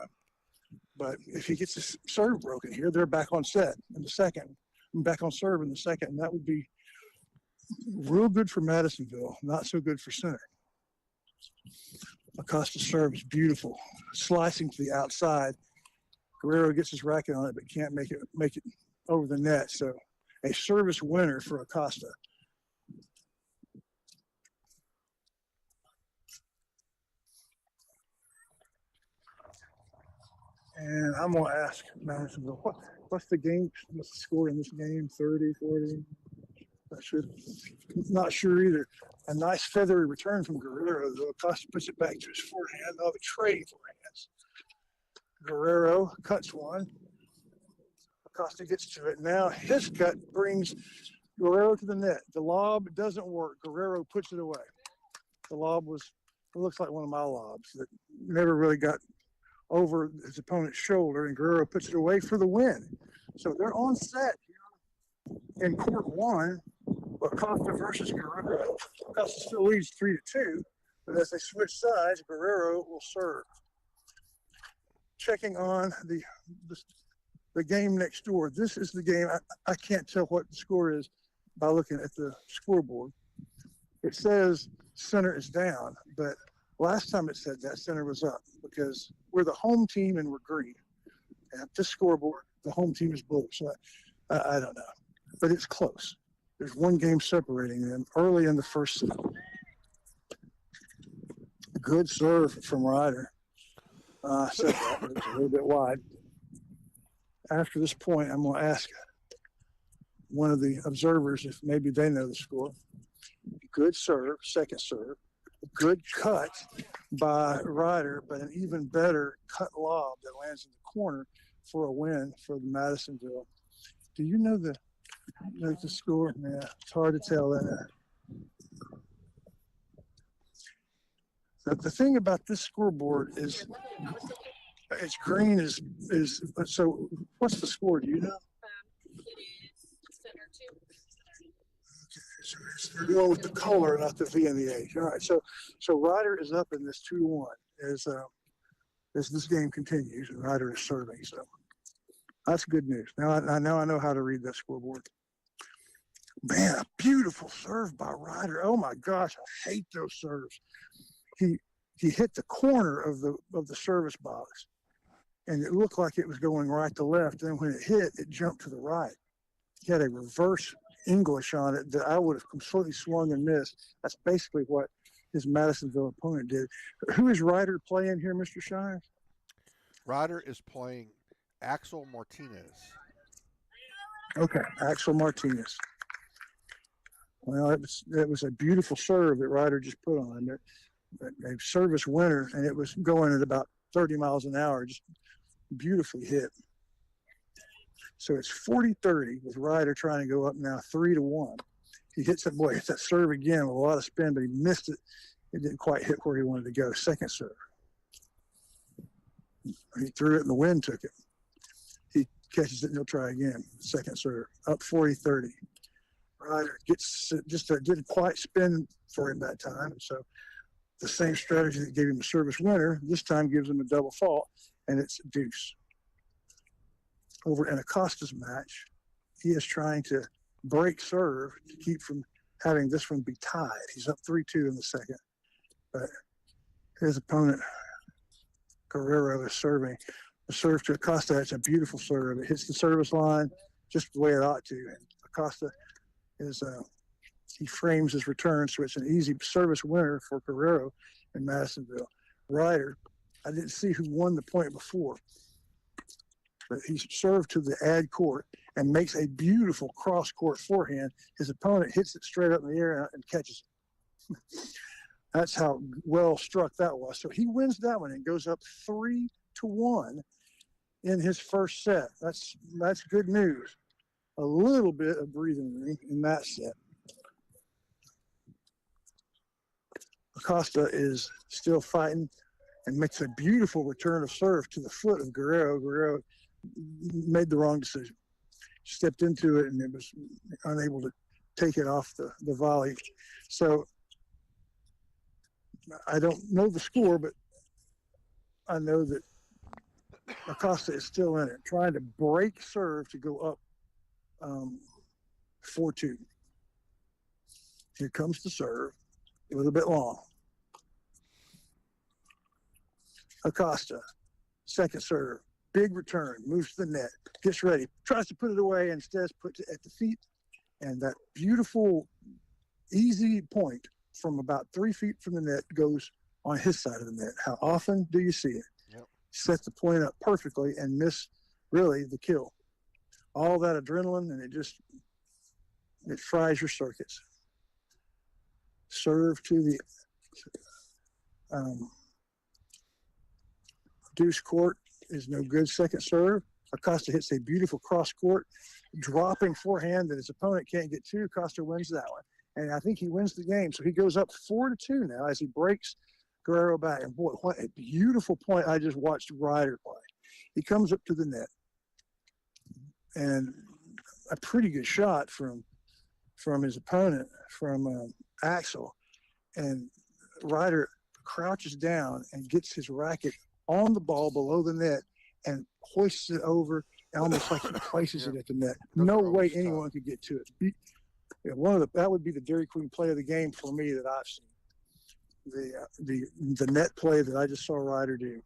But if he gets his serve broken here, they're back on set in the second, back on serve in the second, and that would be real good for Madisonville, not so good for center. Acosta's serve is beautiful, slicing to the outside. Guerrero gets his racket on it, but can't make it over the net. So a service winner for Acosta. And I'm going to ask Madisonville, what's the score in this game? 30, 40? Not sure either. A nice feathery return from Guerrero, though. Acosta puts it back to his forehand. Now the trading forehands. Guerrero cuts one. Acosta gets to it. Now his cut brings Guerrero to the net. The lob doesn't work. Guerrero puts it away. The lob it looks like one of my lobs that never really got over his opponent's shoulder, and Guerrero puts it away for the win. So they're on set here in court one, Acosta versus Guerrero. Acosta still leads 3-2, but as they switch sides, Guerrero will serve. Checking on the game next door. This is the game. I can't tell what the score is by looking at the scoreboard. It says center is down, but last time it said that center was up because we're the home team and we're green. And at this scoreboard, the home team is blue. So I don't know, but it's close. There's one game separating them early in the first set. Good serve from Ryder. I said that, but it's a little bit wide. After this point, I'm going to ask one of the observers if maybe they know the score. Good serve, second serve. Good cut by Ryder, but an even better cut lob that lands in the corner for a win for the Madisonville. Do you know the score? Yeah, it's hard to tell that. The thing about this scoreboard is it's green is so what's the score? Do you know? They're going with the color, not the V and the H. All right, so Ryder is up in this 2-1 as this game continues, and Ryder is serving. So that's good news. Now I know how to read that scoreboard. Man, a beautiful serve by Ryder. Oh my gosh, I hate those serves. He hit the corner of the service box, and it looked like it was going right to left. Then when it hit, it jumped to the right. He had a reverse English on it that I would have completely swung and missed. That's basically what his Madisonville opponent did. Who is Ryder playing here, Mr. Shires? Ryder is playing Axel Martinez. Okay, Axel Martinez. Well, it was a beautiful serve that Ryder just put on there. A service winner, and it was going at about 30 miles an hour, just beautifully hit. So it's 40-30 with Ryder trying to go up now 3-1. He hits that serve again with a lot of spin, but he missed it. It didn't quite hit where he wanted to go. Second serve. He threw it and the wind took it. He catches it and he'll try again. Second serve. Up 40-30. Ryder didn't quite spin for him that time. So the same strategy that gave him a service winner this time gives him a double fault, and it's deuce. Over in Acosta's match, he is trying to break serve to keep from having this one be tied. He's up 3-2 in the second. But his opponent, Guerrero, is serving. The serve to Acosta, it's a beautiful serve. It hits the service line just the way it ought to. And Acosta is, he frames his return, so it's an easy service winner for Guerrero in Madisonville. Ryder, I didn't see who won the point before, but he served to the ad court and makes a beautiful cross-court forehand. His opponent hits it straight up in the air and catches it. That's how well struck that was. So he wins that one and goes up 3-1 in his first set. That's good news. A little bit of breathing room in that set. Acosta is still fighting and makes a beautiful return of serve to the foot of Guerrero. Guerrero made the wrong decision. Stepped into it and it was unable to take it off the volley. So I don't know the score, but I know that Acosta is still in it, trying to break serve to go up 4-2. Here comes the serve. A little bit long. Acosta, second serve, big return, moves to the net, gets ready, tries to put it away, instead puts it at the feet. And that beautiful, easy point from about 3 feet from the net goes on his side of the net. How often do you see it? Yep. Set the point up perfectly and miss, really, the kill. All that adrenaline, and it fries your circuits. Serve to the deuce court is no good. Second serve. Acosta hits a beautiful cross court, dropping forehand that his opponent can't get to. Acosta wins that one. And I think he wins the game. So he goes up 4-2 now as he breaks Guerrero back. And boy, what a beautiful point I just watched Ryder play. He comes up to the net. And a pretty good shot from his opponent, from Axel. And Ryder crouches down and gets his racket on the ball below the net and hoists it over almost like he places it at the net. No way anyone could get to it. That would be the Dairy Queen play of the game for me that I've seen. The net play that I just saw Ryder do.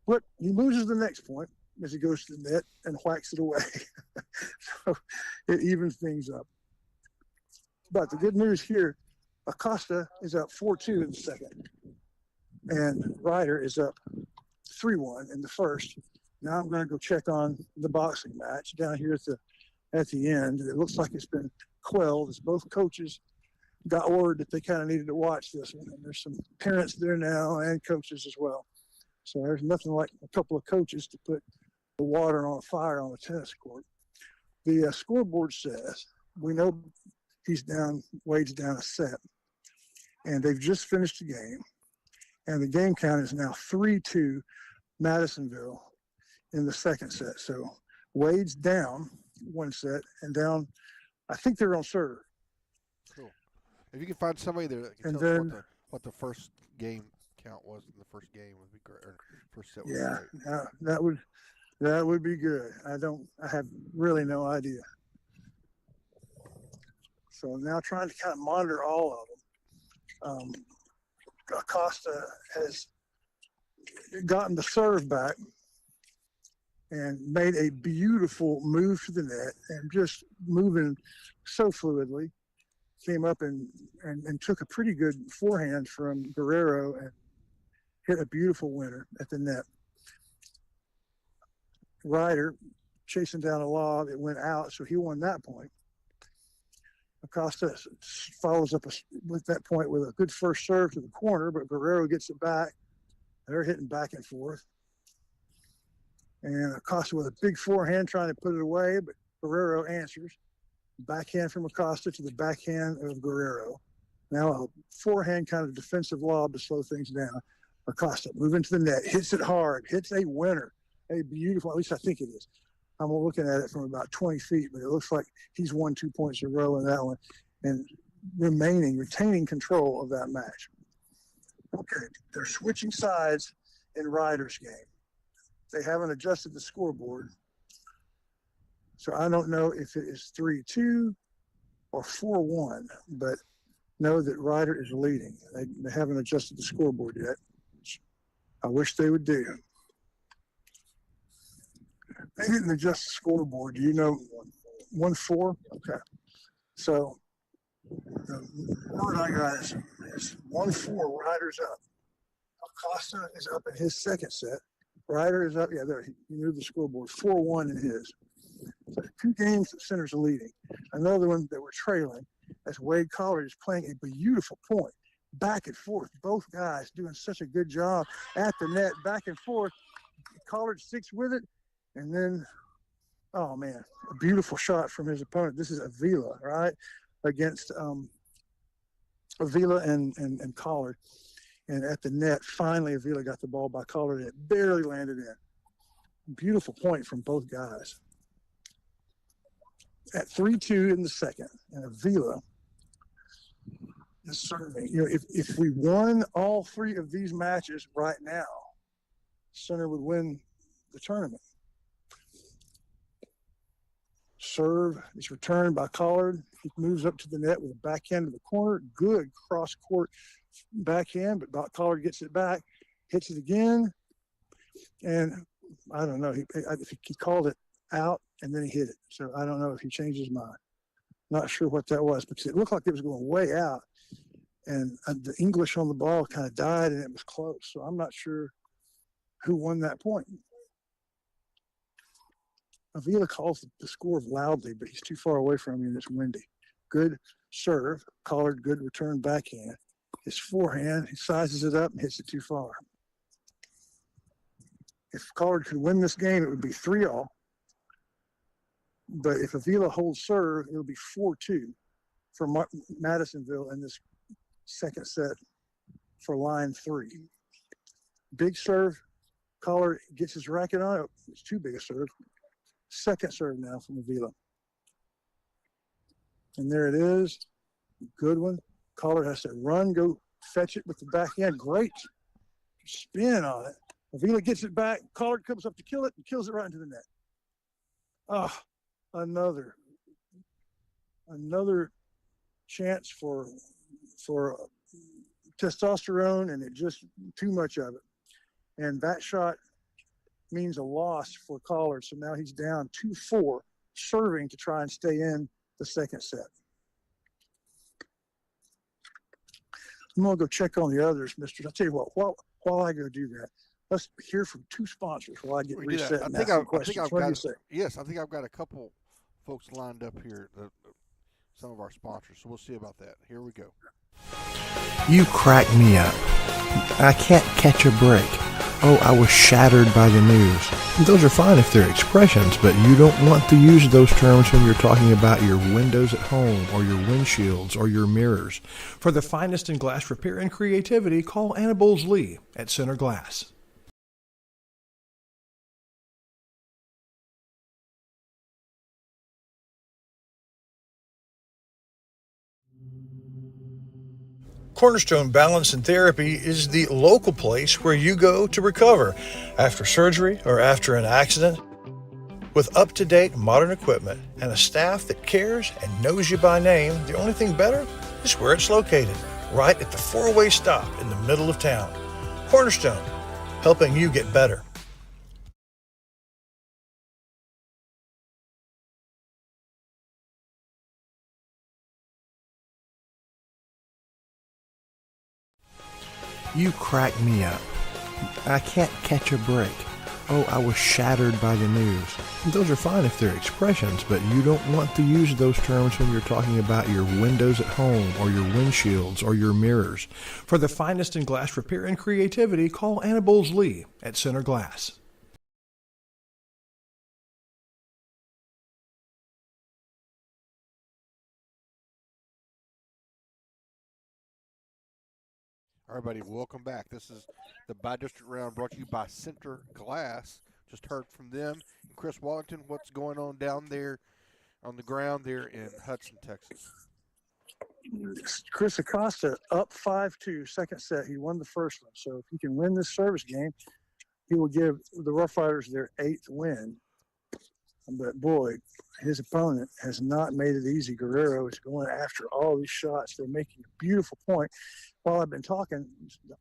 But he loses the next point as he goes to the net and whacks it away. So it evens things up. But the good news here, Acosta is up 4-2 in the second. And Ryder is up 3-1 in the first. Now I'm going to go check on the boxing match down here at the end. It looks like it's been quelled as both coaches got word that they kind of needed to watch this one. And there's some parents there now and coaches as well. So there's nothing like a couple of coaches to put the water on a fire on the tennis court. The scoreboard says, we know Wade's down a set. And they've just finished the game. And the game count is now 3-2 Madisonville in the second set. So Wade's down one set and down, I think they're on serve. Cool. If you can find somebody there that can And tell us then- what the first game count was in the first game would be great. Or first set would Yeah, be great. that would be good. I have really no idea. So I'm now trying to kind of monitor all of them. Acosta has gotten the serve back and made a beautiful move to the net and just moving so fluidly. Came up and took a pretty good forehand from Guerrero and hit a beautiful winner at the net. Ryder chasing down a lob, it went out, so he won that point. Acosta follows up with that point with a good first serve to the corner, but Guerrero gets it back. They're hitting back and forth. And Acosta with a big forehand trying to put it away, but Guerrero answers. Backhand from Acosta to the backhand of Guerrero. Now a forehand kind of defensive lob to slow things down. Acosta moving to the net, hits it hard, hits a winner. A beautiful, at least I think it is. I'm looking at it from about 20 feet, but it looks like he's won 2 points in a row in that one and retaining control of that match. Okay, they're switching sides in Ryder's game. They haven't adjusted the scoreboard. So I don't know if it is 3-2 or 4-1, but know that Ryder is leading. They haven't adjusted the scoreboard yet. I wish they would do. They didn't adjust the scoreboard. Do you know 1-4? Okay. So the word I got is 1-4. Ryder's up. Acosta is up in his second set. Ryder is up. Yeah, there. He moved the scoreboard. 4-1 in his. So 2 games that Center's leading. Another one that we're trailing as Wade Collard is playing a beautiful point. Back and forth. Both guys doing such a good job at the net. Back and forth. Collard sticks with it. And then, oh man, a beautiful shot from his opponent. This is Avila, right? Against Avila and Collard. And at the net, finally Avila got the ball by Collard and it barely landed in. Beautiful point from both guys. At 3-2 in the second, and Avila is serving. You know, if we won all 3 of these matches right now, Center would win the tournament. Serve is returned by Collard. He moves up to the net with a backhand to the corner. Good cross-court backhand, but Collard gets it back, hits it again, and I don't know. He called it out, and then he hit it. So I don't know if he changed his mind. Not sure what that was because it looked like it was going way out, and the English on the ball kind of died, and it was close. So I'm not sure who won that point. Avila calls the score loudly, but he's too far away from me and it's windy. Good serve. Collard, good return backhand. His forehand, he sizes it up and hits it too far. If Collard could win this game, it would be 3-all. But if Avila holds serve, it'll be 4-2 for Madisonville in this second set for line 3. Big serve. Collard gets his racket on it. It's too big a serve. Second serve now from Avila. And there it is. Good one. Collard has to run, go fetch it with the backhand. Great spin on it. Avila gets it back. Collard comes up to kill it and kills it right into the net. Ah, another chance for testosterone, and it just too much of it. And that shot means a loss for Collard. So now he's down 2-4, serving to try and stay in the second set. I'm going to go check on the others, misters. I'll tell you what, while I go do that, let's hear from 2 sponsors while I get reset and ask some questions. What do you say? Yes, I think I've got a couple folks lined up here, some of our sponsors. So we'll see about that. Here we go. You crack me up. I can't catch a break. Oh, I was shattered by the news. Those are fine if they're expressions, but you don't want to use those terms when you're talking about your windows at home or your windshields or your mirrors. For the finest in glass repair and creativity, call Anna Bowles-Lee at Center Glass. Cornerstone Balance and Therapy is the local place where you go to recover after surgery or after an accident. With up-to-date modern equipment and a staff that cares and knows you by name, the only thing better is where it's located, right at the 4-way stop in the middle of town. Cornerstone, helping you get better. You crack me up. I can't catch a break. Oh, I was shattered by the news. Those are fine if they're expressions, but you don't want to use those terms when you're talking about your windows at home or your windshields or your mirrors. For the finest in glass repair and creativity, call Anna Bowles-Lee at Center Glass. All right, buddy, welcome back. This is the Bi-District Round brought to you by Center Glass. Just heard from them. Chris Wallington, what's going on down there on the ground there in Hudson, Texas? Chris Acosta up 5-2, second set. He won the first one. So if he can win this service game, he will give the Rough Riders their 8th win. But boy, his opponent has not made it easy. Guerrero is going after all these shots. They're making a beautiful point. While I've been talking,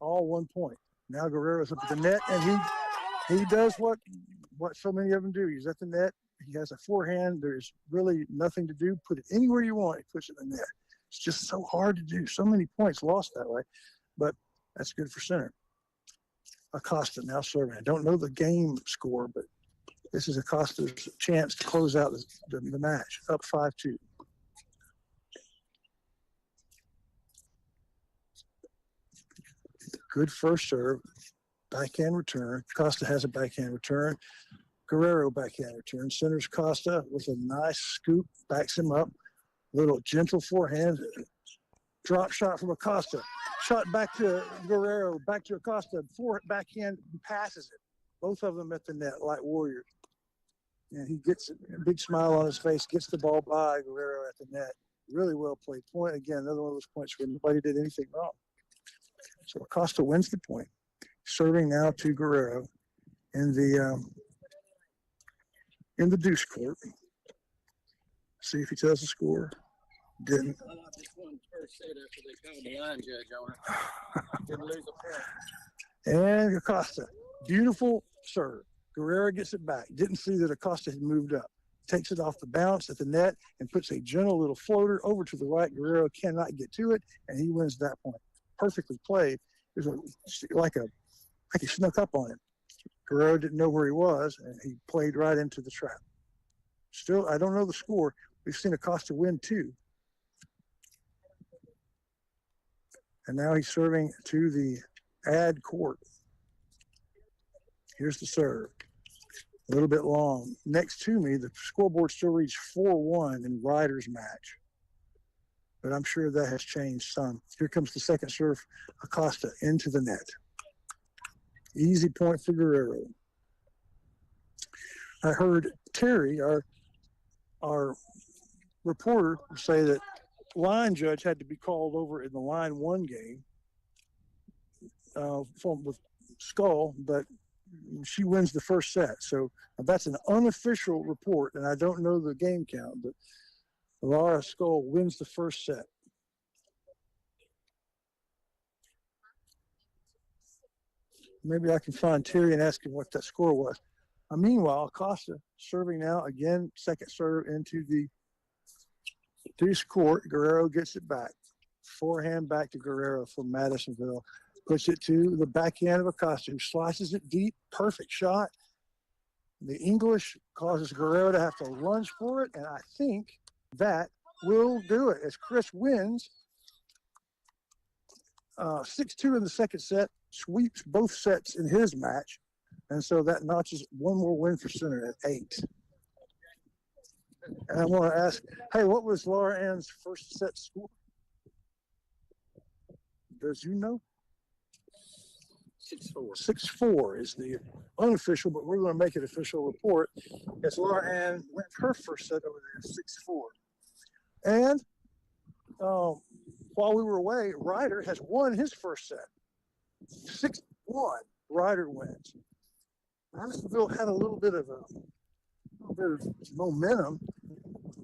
all 1 point. Now Guerrero's up at the net, and he does what so many of them do. He's at the net. He has a forehand. There's really nothing to do. Put it anywhere you want. He puts it in the net. It's just so hard to do. So many points lost that way, but that's good for center. Acosta now serving. I don't know the game score, but this is Acosta's chance to close out the match. Up 5-2. Good first serve. Backhand return. Costa has a backhand return. Guerrero backhand return. Centers Costa with a nice scoop. Backs him up. Little gentle forehand. Drop shot from Acosta. Shot back to Guerrero. Back to Acosta. Backhand passes it. Both of them at the net like warriors. And he gets a big smile on his face. Gets the ball by Guerrero at the net. Really well played. Point again. Another one of those points where nobody did anything wrong. So Acosta wins the point. Serving now to Guerrero in the deuce court. See if he tells the score. Didn't. And Acosta, beautiful serve. Guerrero gets it back. Didn't see that Acosta had moved up. Takes it off the bounce at the net and puts a gentle little floater over to the right. Guerrero cannot get to it, and he wins that point. Perfectly played. It was like he snuck up on him. Guerrero didn't know where he was, and he played right into the trap. Still, I don't know the score. We've seen Acosta win 2. And now he's serving to the ad court. Here's the serve. A little bit long. Next to me, the scoreboard still reads 4-1 in Ryder's match. But I'm sure that has changed some. Here comes the second serve, Acosta into the net. Easy point for Guerrero. I heard Terry, our reporter, say that line judge had to be called over in the line 1 game with Skull, but she wins the first set. So that's an unofficial report, and I don't know the game count, but Laura Skull wins the first set. Maybe I can find Terry and ask him what that score was. Meanwhile, Acosta serving now again, second serve into the deuce court. Guerrero gets it back. Forehand back to Guerrero from Madisonville. Puts it to the backhand of Acosta, who slices it deep. Perfect shot. The English causes Guerrero to have to lunge for it, and I think that will do it as Chris wins 6-2 in the second set, sweeps both sets in his match, and so that notches one more win for center at 8. And I want to ask, hey, what was Laura Ann's first set score? Does you know? 6-4. 6-4 is the unofficial, but we're going to make it official report. As Laura Ann went her first set over there, 6-4. And while we were away, Ryder has won his first set. 6-1, Ryder wins. Madisonville had a little bit of momentum,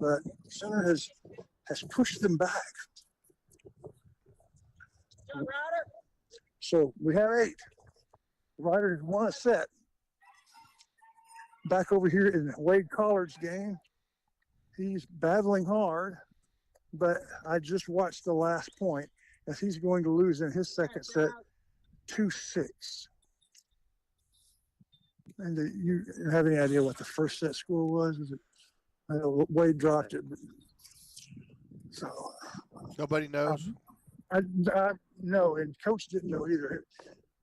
but center has pushed them back. So we have 8. Ryder won a set. Back over here in Wade Collard's game, he's battling hard, but I just watched the last point as he's going to lose in his second set 2-6. And you have any idea what the first set score was? Is it? I know Wade dropped it. So nobody knows. I no, and Coach didn't know either.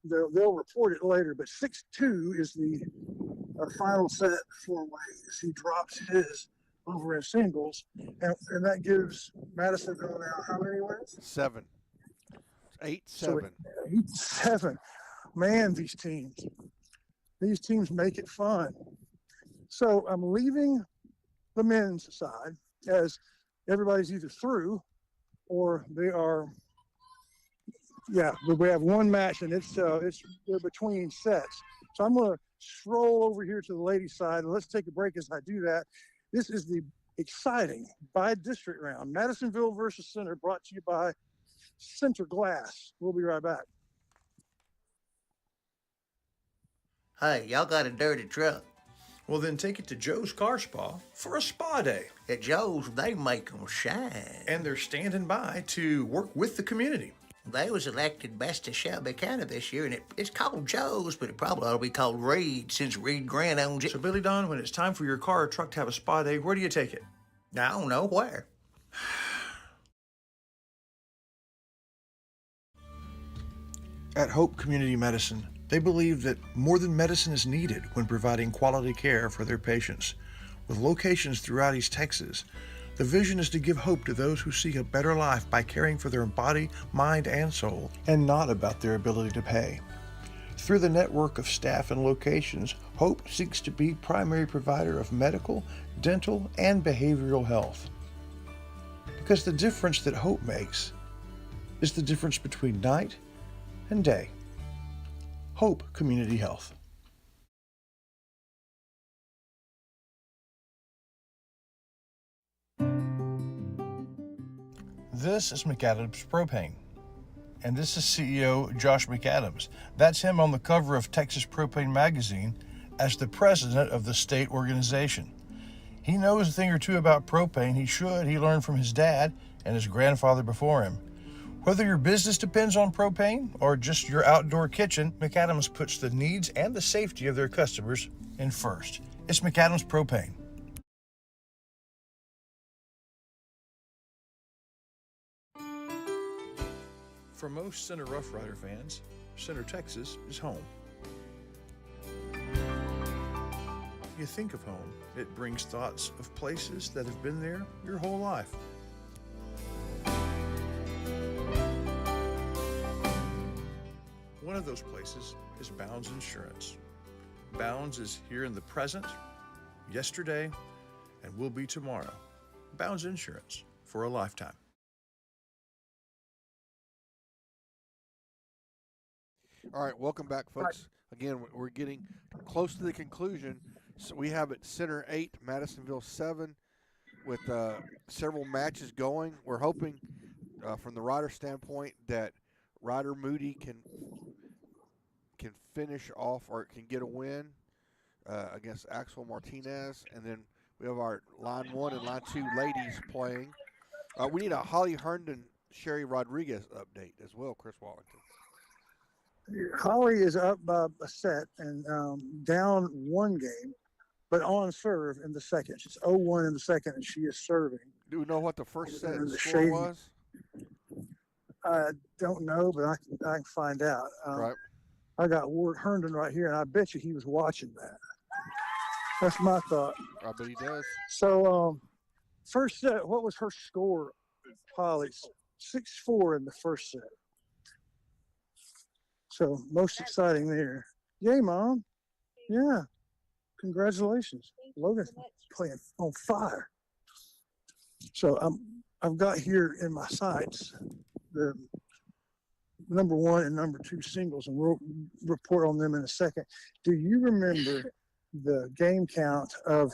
They'll report it later, but 6-2 is the final set for Wade as he drops his over in singles, and that gives Madisonville now how many wins? 7. 8-7. So 8-7. Man, these teams make it fun. So I'm leaving the men's side as everybody's either through or they are. Yeah, we have one match and it's they're between sets. So I'm going to stroll over here to the ladies' side, and let's take a break as I do that. This is the exciting by-district round. Madisonville versus Center, brought to you by Center Glass. We'll be right back. Hey, y'all got a dirty truck. Well, then take it to Joe's Car Spa for a spa day. At Joe's, they make 'em shine. And they're standing by to work with the community. They was elected best of Shelby County this year, and it's called Joe's, but it probably ought to be called Reed since Reed Grant owns it. So, Billy Don, when it's time for your car or truck to have a spa day, where do you take it? I don't know where. At Hope Community Medicine, they believe that more than medicine is needed when providing quality care for their patients. With locations throughout East Texas, the vision is to give hope to those who seek a better life by caring for their body, mind, and soul, and not about their ability to pay. Through the network of staff and locations, Hope seeks to be primary provider of medical, dental, and behavioral health. Because the difference that Hope makes is the difference between night and day. Hope Community Health. This is McAdams Propane, and this is CEO Josh McAdams. That's him on the cover of Texas Propane Magazine as the president of the state organization. He knows a thing or two about propane. He learned from his dad and his grandfather before him. Whether your business depends on propane or just your outdoor kitchen, McAdams puts the needs and the safety of their customers in first. It's McAdams Propane. For most Center Rough Rider fans, Center Texas is home. You think of home, it brings thoughts of places that have been there your whole life. One of those places is Bounds Insurance. Bounds is here in the present, yesterday, and will be tomorrow. Bounds Insurance for a lifetime. All right, welcome back, folks. Again, we're getting close to the conclusion. So we have at Center 8, Madisonville 7, with several matches going. We're hoping, from the rider standpoint, that Ryder Moody can finish off or can get a win against Axel Martinez. And then we have our Line 1 and Line 2 ladies playing. We need a Holly Herndon, Sherry Rodriguez update as well, Chris Wallington. Holly is up by a set and down one game, but on serve in the second. She's 0-1 in the second, and she is serving. Do we know what the first set score was? I don't know, but I can find out. Right. I got Ward Herndon right here, and I bet you he was watching that. That's my thought. I bet he does. So, first set, what was her score, Holly? 6-4 in the first set. So, most exciting there. Yay, Mom. Yeah. Congratulations. Logan's playing on fire. So, I've got here in my sights the number 1 and number 2 singles, and we'll report on them in a second. Do you remember the game count of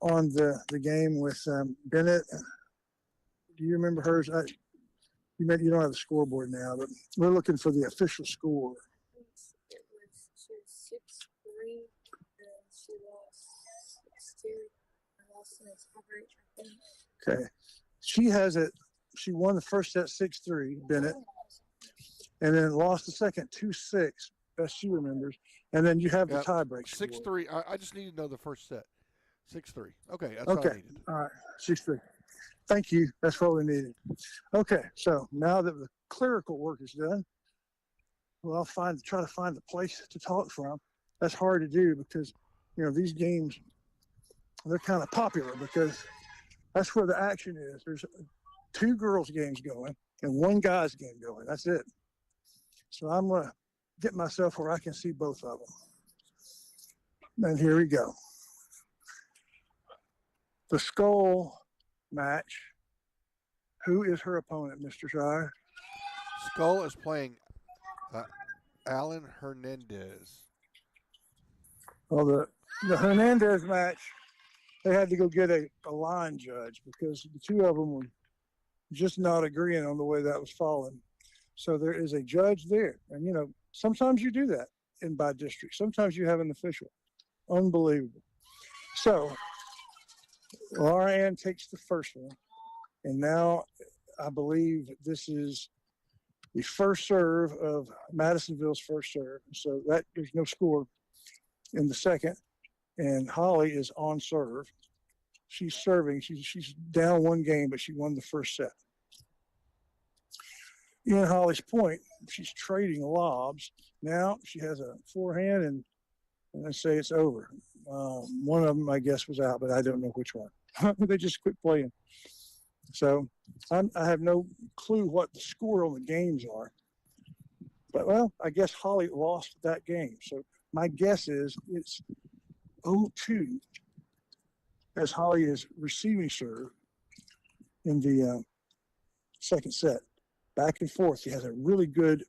on the game with Bennett? Do you remember hers? You don't have the scoreboard now, but we're looking for the official score. She was 6-3, and she lost 6-2. I lost in the tiebreak, I think. Okay. She has it. She won the first set 6-3, Bennett, and then lost the second 2-6, best she remembers. And then you have the tiebreak. 6-3. I just need to know the first set. 6-3. Okay, that's all I needed. All right, 6-3. Thank you. That's what we needed. Okay, so now that the clerical work is done, well, I'll try to find the place to talk from. That's hard to do because, these games, they're kind of popular because that's where the action is. There's 2 girls' games going and 1 guy's game going. That's it. So I'm going to get myself where I can see both of them. And here we go. The Skull match. Who is her opponent, Mr. Shire? Skull is playing Alan Hernandez. Well, the Hernandez match, they had to go get a line judge because the two of them were just not agreeing on the way that was falling. So there is a judge there. And, you know, sometimes you do that by district. Sometimes you have an official. Unbelievable. So Laura Ann takes the first one. And now I believe this is the first serve of Madisonville's first serve. So that there's no score in the second. And Holly is on serve. She's serving. She's down one game, but she won the first set. In Holly's point, she's trading lobs. Now she has a forehand, and I say it's over. One of them, I guess, was out, but I don't know which one. They just quit playing. So I have no clue what the score on the games are. But, well, I guess Holly lost that game. So my guess is it's 0-2 as Holly is receiving serve in the second set. Back and forth. She has a really good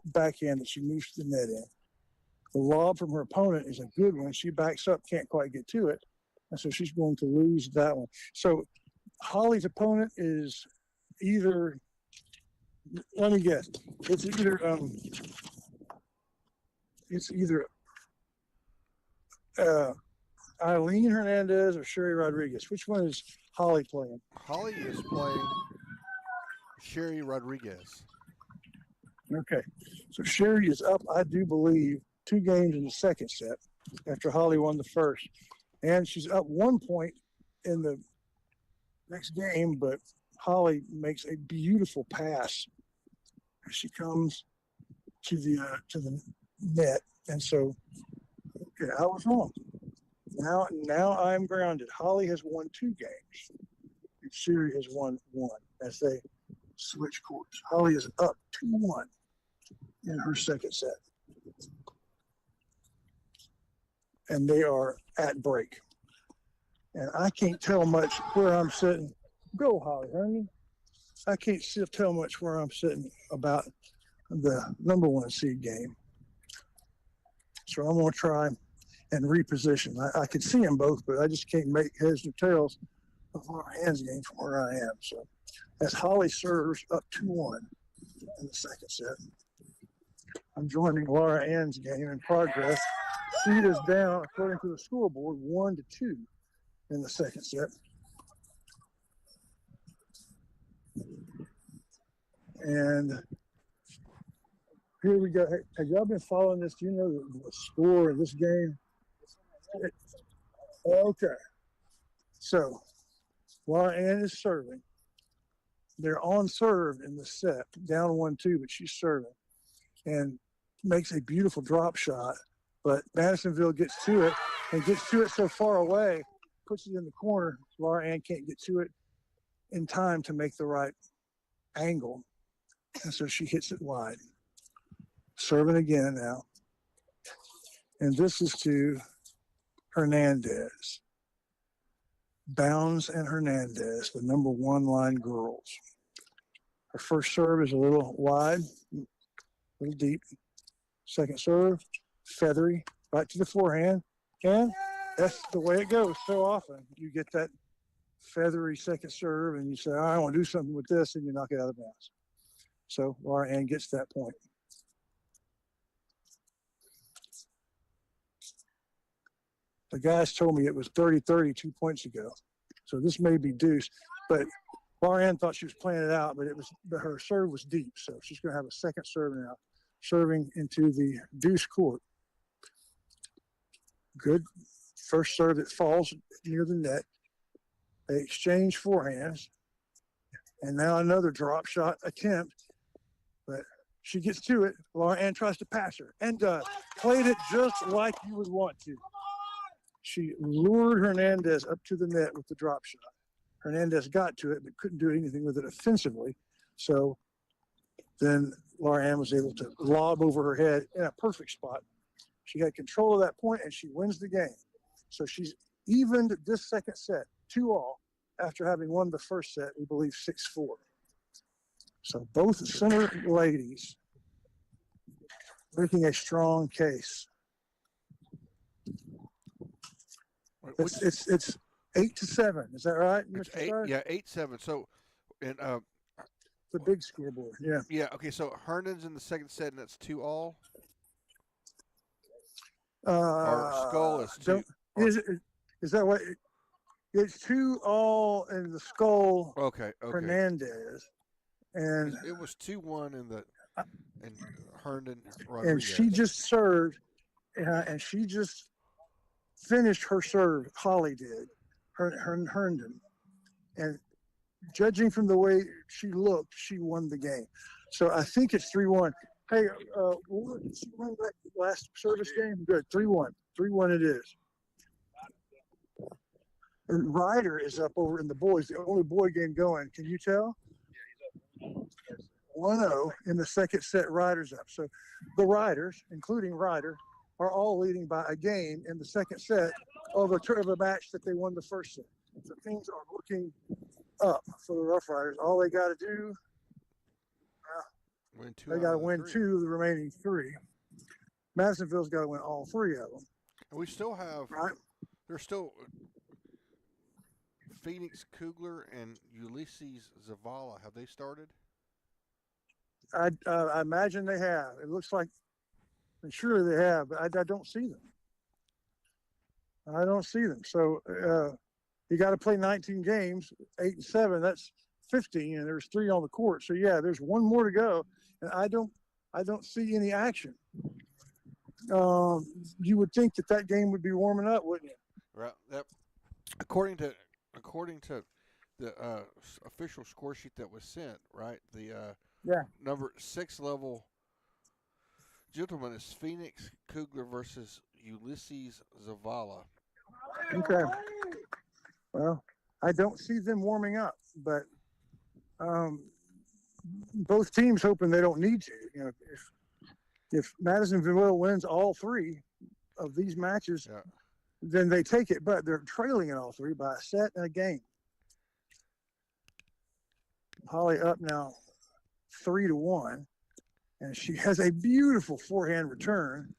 backhand that she moves the net in. The lob from her opponent is a good one. She backs up, can't quite get to it. And so she's going to lose that one. So Holly's opponent is either, let me guess, it's either Eileen Hernandez or Sherry Rodriguez. Which one is Holly playing? Holly is playing Sherry Rodriguez. Okay. So Sherry is up, I do believe, 2 games in the second set after Holly won the first. And she's up 1 point in the next game, but Holly makes a beautiful pass as she comes to the net. And so, okay, I was wrong. Now I'm grounded. Holly has won 2 games. And Sherry has won 1 as they switch courts. Holly is up 2-1 in her second set. And they are at break. And I can't tell much where I'm sitting. Go, Holly, honey. I can't tell much where I'm sitting about the number 1 seed game. So I'm going to try and reposition. I can see them both, but I just can't make heads or tails of our hands game from where I am. So as Holly serves up 2-1 in the second set, I'm joining Laura Ann's game in progress. Seed is down, according to the scoreboard, 1-2 in the second set. And here we go. Have y'all been following this? Do you know the score of this game? Okay. So Laura Ann is serving. They're on serve in the set, down 1-2, but she's serving and makes a beautiful drop shot. But Madisonville gets to it and gets to it so far away, puts it in the corner. Laura Ann can't get to it in time to make the right angle. And so she hits it wide. Serving again now. And this is to Hernandez. Bounds and Hernandez, the number 1 line girls. Her first serve is a little wide, a little deep. Second serve, feathery, right to the forehand. And that's the way it goes so often. You get that feathery second serve and you say, I want to do something with this, and you knock it out of bounds. So Laura Ann gets that point. The guys told me it was 30-30 2 points ago. So this may be deuce, but Laura Ann thought she was playing it out, but her serve was deep. So she's going to have a second serve now, serving into the deuce court. Good first serve that falls near the net. They exchange forehands. And now another drop shot attempt, but she gets to it. Laura Ann tries to pass her and does. Played it just like you would want to. She lured Hernandez up to the net with the drop shot. Hernandez got to it, but couldn't do anything with it offensively. So then Laura Ann was able to lob over her head in a perfect spot. She had control of that point, and she wins the game. So she's evened this second set, 2-all, after having won the first set, we believe 6-4. So both center ladies making a strong case. It's 8-7. Is that right, Mr. Starr? Yeah, 8-7. So, and the big scoreboard. Yeah. Yeah. Okay. So Herndon's in the second set, and that's 2-all. Or Skull is 2. Is that what? It's 2-all in the Skull. Okay. Hernandez, and it was 2-1 in Herndon Rodriguez. And she just served, and she just finished her serve. Holly did, Herndon, and judging from the way she looked, she won the game. So I think it's 3-1. Hey, did she win that last service game? Good, 3-1. 3-1 it is. And Ryder is up over in the boys, the only boy game going. Can you tell? 1-0 in the second set. Ryder's up. So the Riders, including Ryder, are all leading by a game in the second set of a match that they won the first set. So things are looking up for the Rough Riders. All they got to do, they got to win 2 of the remaining 3. Madisonville's got to win all 3 of them. And we still have, there's still Phoenix Kugler and Ulysses Zavala. Have they started? I imagine they have. It looks like, and surely they have, but I don't see them. I don't see them. So you got to play 19 games, 8-7. That's 15, and there's 3 on the court. So yeah, there's 1 more to go, and I don't see any action. You would think that game would be warming up, wouldn't you? Right. That, according to the official score sheet that was sent, right? The number 6 level gentleman is Phoenix Kugler versus Ulysses Zavala. Okay. Well, I don't see them warming up, but both teams hoping they don't need to. You know, if Madisonville wins all 3 of these matches, then they take it. But they're trailing in all 3 by a set and a game. Holly up now 3-1, and she has a beautiful forehand return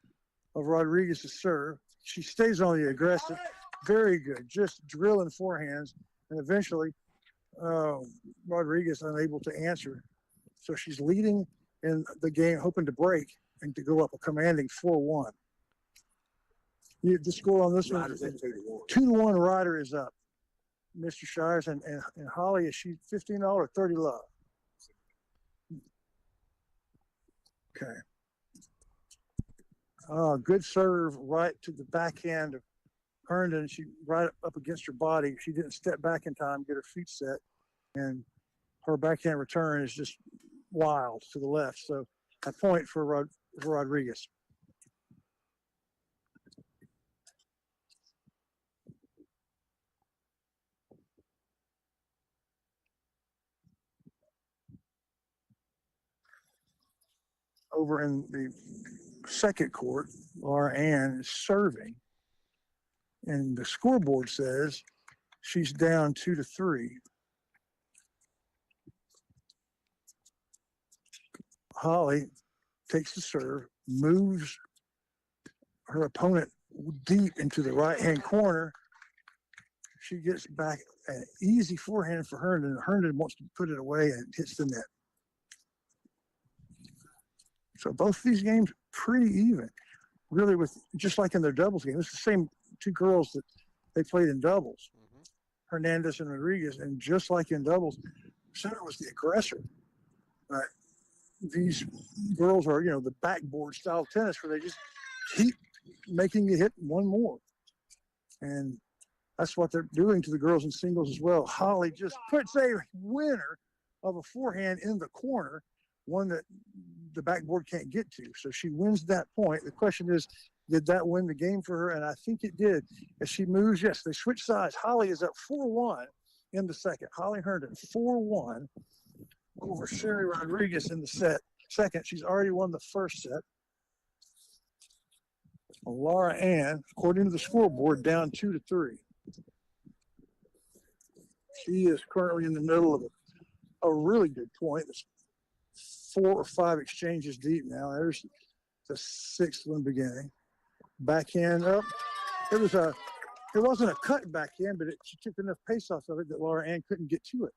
of Rodriguez's serve. She stays on the aggressive, very good, just drilling forehands, and eventually Rodriguez unable to answer. So she's leading in the game, hoping to break and to go up a commanding 4-1. The score on this one is 2-1. Ryder is up. Mr. Shires and Holly, is she 15 all or 30 love? Okay. Good serve right to the backhand of Herndon. She right up against her body. She didn't step back in time, get her feet set, and her backhand return is just wild to the left. So a point for Rodriguez. Over in the second court, Laura Ann is serving, and the scoreboard says she's down 2-3. Holly takes the serve, moves her opponent deep into the right-hand corner. She gets back an easy forehand for Herndon. Herndon wants to put it away and hits the net. So both of these games pretty even, really, with just like in their doubles game. It's the same 2 girls that they played in doubles, Hernandez and Rodriguez, and just like in doubles, Center was the aggressor. These girls are, the backboard style tennis where they just keep making you hit 1 more, and that's what they're doing to the girls in singles as well. Holly just puts a winner of a forehand in the corner, one that the backboard can't get to. So she wins that point. The question is, did that win the game for her? And I think it did. As she moves, yes, they switch sides. Holly is up 4-1 in the second. Holly Herndon, 4-1 over Sherry Rodriguez in the second. She's already won the first set. Laura Ann, according to the scoreboard, down 2-3. She is currently in the middle of a really good point. It's 4 or 5 exchanges deep now. There's the sixth one beginning. Backhand up. It wasn't a cut backhand, but she took enough pace off of it that Laura Ann couldn't get to it.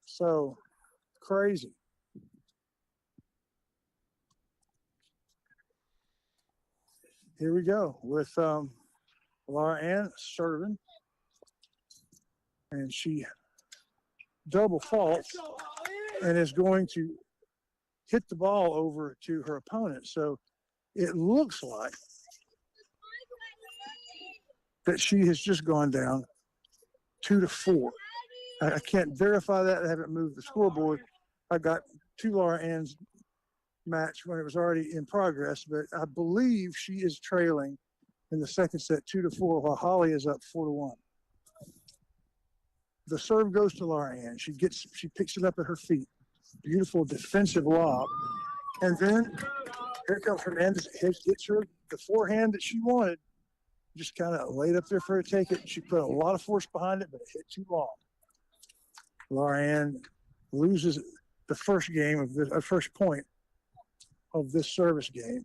So crazy. Here we go with Laura Ann serving, and she double faults and is going to hit the ball over to her opponent. So it looks like that she has just gone down 2-4. I can't verify that. I haven't moved the scoreboard. I got to Laura Ann's match when it was already in progress, but I believe she is trailing in the second set 2-4, while Holly is up 4-1. The serve goes to Laura Ann. She picks it up at her feet. Beautiful defensive lob. And then here comes Hernandez. Gets her the forehand that she wanted. Just kind of laid up there for her to take it. She put a lot of force behind it, but it hit too long. Laura Ann loses the first game of the first point of this service game.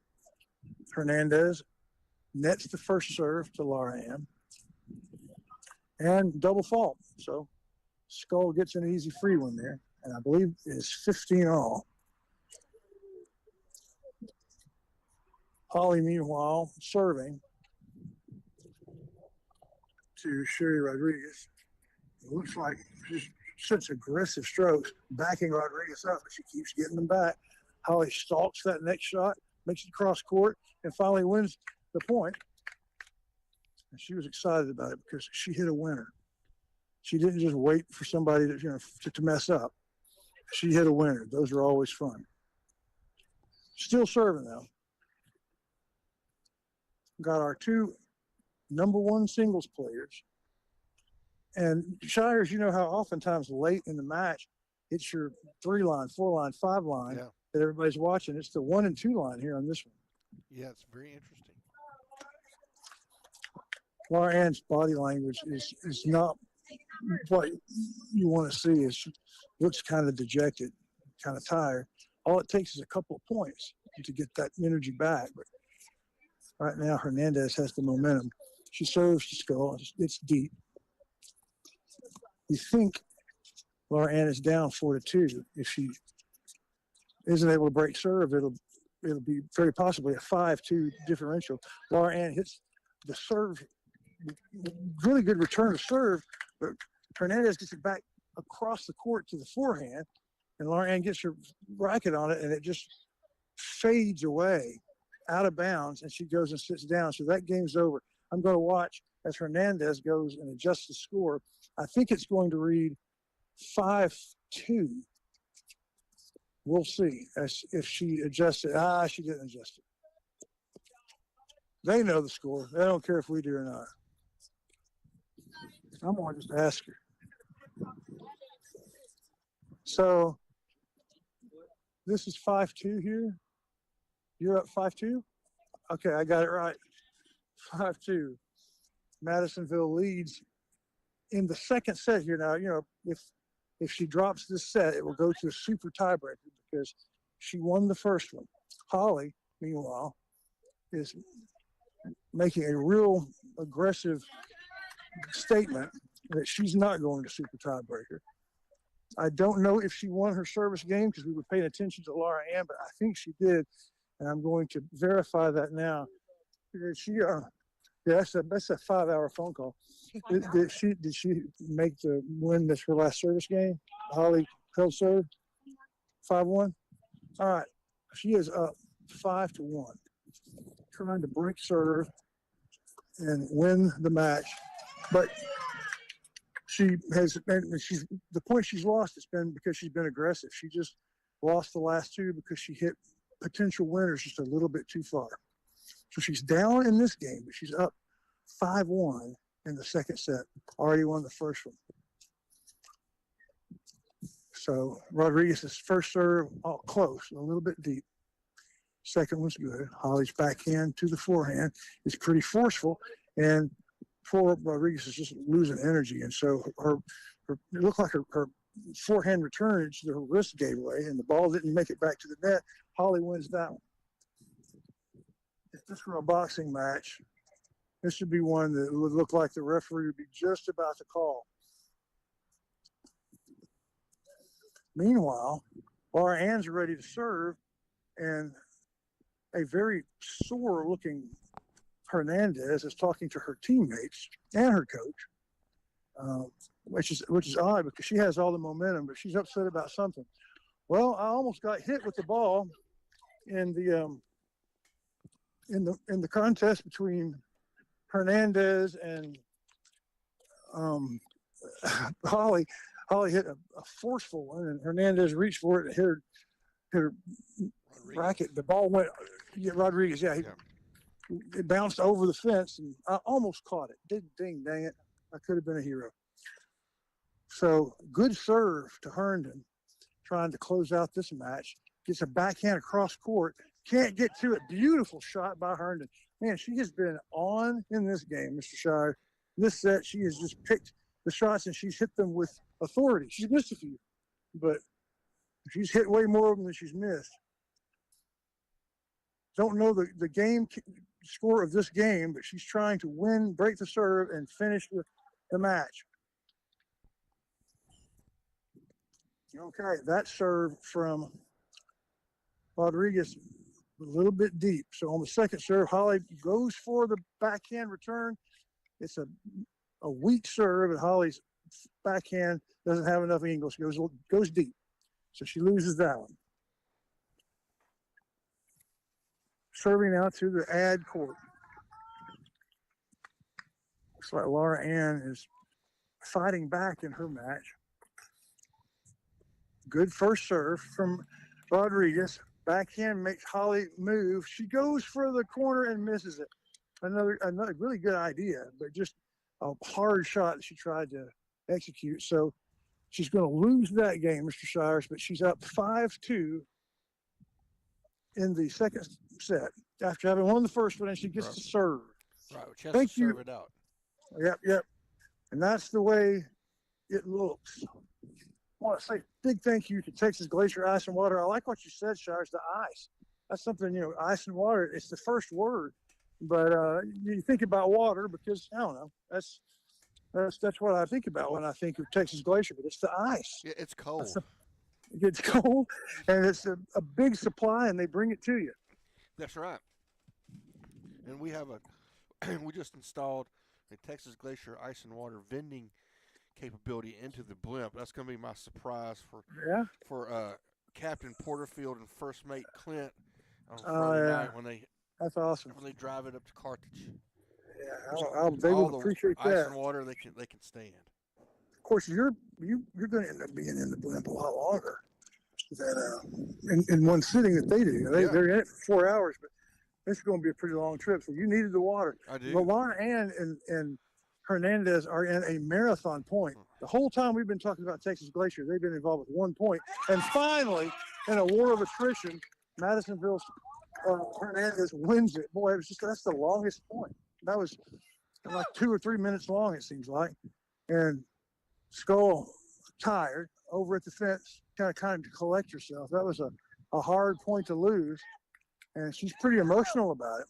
Hernandez nets the first serve to Laura Ann and double fault. So Skull gets an easy free one there, and I believe it's 15 all. Holly, meanwhile, serving to Sherry Rodriguez. It looks like just such aggressive strokes, backing Rodriguez up, but she keeps getting them back. Holly stalks that next shot, makes it cross court, and finally wins the point. And she was excited about it because she hit a winner. She didn't just wait for somebody to mess up. She hit a winner. Those are always fun. Still serving though. Got our two number one singles players. And Shires, you know how oftentimes late in the match, it's your 3-line, 4-line, 5-line that everybody's watching. It's the 1 and 2 line here on this one. Yeah, it's very interesting. Laura Ann's body language is not what you want to see. She looks kind of dejected, kind of tired. All it takes is a couple of points to get that energy back. But right now, Hernandez has the momentum. She serves to Skull. It's deep. You think Laura Ann is down 4-2. If she isn't able to break serve, it'll be very possibly a 5-2 differential. Laura Ann hits the serve, really good return of serve, but Hernandez gets it back across the court to the forehand, and Laura Ann gets her racket on it, and it just fades away out of bounds, and she goes and sits down. So that game's over. I'm going to watch as Hernandez goes and adjusts the score. I think it's going to read 5-2. We'll see if she adjusts it. She didn't adjust it. They know the score. They don't care if we do or not. I'm going to just ask her. So this is 5-2 here. You're up 5-2? Okay, I got it right. 5-2. Madisonville leads in the second set here. Now, if she drops this set, it will go to a super tiebreaker because she won the first one. Holly, meanwhile, is making a real aggressive statement that she's not going to super tiebreaker. I don't know if she won her service game because we were paying attention to Laura Ann, but I think she did, and I'm going to verify that now. That's a 5-hour phone call. Did she make the win this her last service game? Holly held serve 5-1. All right, she is up 5-1, trying to break serve and win the match, but the point she's lost has been because she's been aggressive. She just lost the last two because she hit potential winners just a little bit too far. So she's down in this game, but she's up 5-1 in the second set. Already won the first one. So Rodriguez's first serve, close, a little bit deep. Second one's good. Holly's backhand to the forehand is pretty forceful, and poor Rodriguez is just losing energy, and so it looked like her forehand return, her wrist gave way, and the ball didn't make it back to the net. Holly wins that one. If this were a boxing match, this would be one that would look like the referee would be just about to call. Meanwhile, Laura Ann's ready to serve, and a very sore-looking Hernandez is talking to her teammates and her coach, which is odd because she has all the momentum, but she's upset about something. Well, I almost got hit with the ball in the contest between Hernandez and Holly. Holly hit a forceful one, and Hernandez reached for it and hit her racket. The ball went. Yeah, Rodriguez. Yeah, it bounced over the fence, and I almost caught it. Dang it! I could have been a hero. So good serve to Herndon, trying to close out this match. Gets a backhand across court. Can't get to it. Beautiful shot by Herndon. Man, she has been on in this game, Mr. Shire. This set, she has just picked the shots and she's hit them with authority. She's missed a few, but she's hit way more of them than she's missed. Don't know the game score of this game, but she's trying to win, break the serve, and finish the match. Okay, that serve from Rodriguez a little bit deep. So on the second serve, Holly goes for the backhand return. It's a weak serve, and Holly's backhand doesn't have enough angles. Goes deep. So she loses that one. Serving out to the ad court. Looks like Laura Ann is fighting back in her match. Good first serve from Rodriguez. Backhand makes Holly move. She goes for the corner and misses it. Another really good idea, but just a hard shot that she tried to execute. So she's going to lose that game, Mr. Shires, but she's up 5-2 in the second set after having won the first one, and she gets to serve. Right, chance Thank to you. serve it out. Yep. And that's the way it looks. I want to say big thank you to Texas Glacier Ice and Water. I like what you said, Shires, the ice. That's something, ice and water, it's the first word. But you think about water because, I don't know, that's what I think about when I think of Texas Glacier, but it's the ice. Yeah, it's cold. It gets cold, and it's a big supply, and they bring it to you. That's right. And we have we just installed a Texas Glacier Ice and Water vending capability into the blimp. That's going to be my surprise for Captain Porterfield and First Mate Clint on Friday night when they. That's awesome. When they drive it up to Carthage. Yeah, they will appreciate that. Ice and water they can stand. Of course, you're going to end up being in the blimp a lot longer than in one sitting that they do. They're in it for 4 hours, but this is going to be a pretty long trip. So you needed the water. I do. Well, Laura Ann and Hernandez are in a marathon point. The whole time we've been talking about Texas Glacier, they've been involved with 1 point. And finally, in a war of attrition, Madisonville's Hernandez wins it. Boy, that's the longest point. That was like 2 or 3 minutes long, it seems like. And Skull, tired, over at the fence, kind of to collect herself. That was a hard point to lose. And she's pretty emotional about it.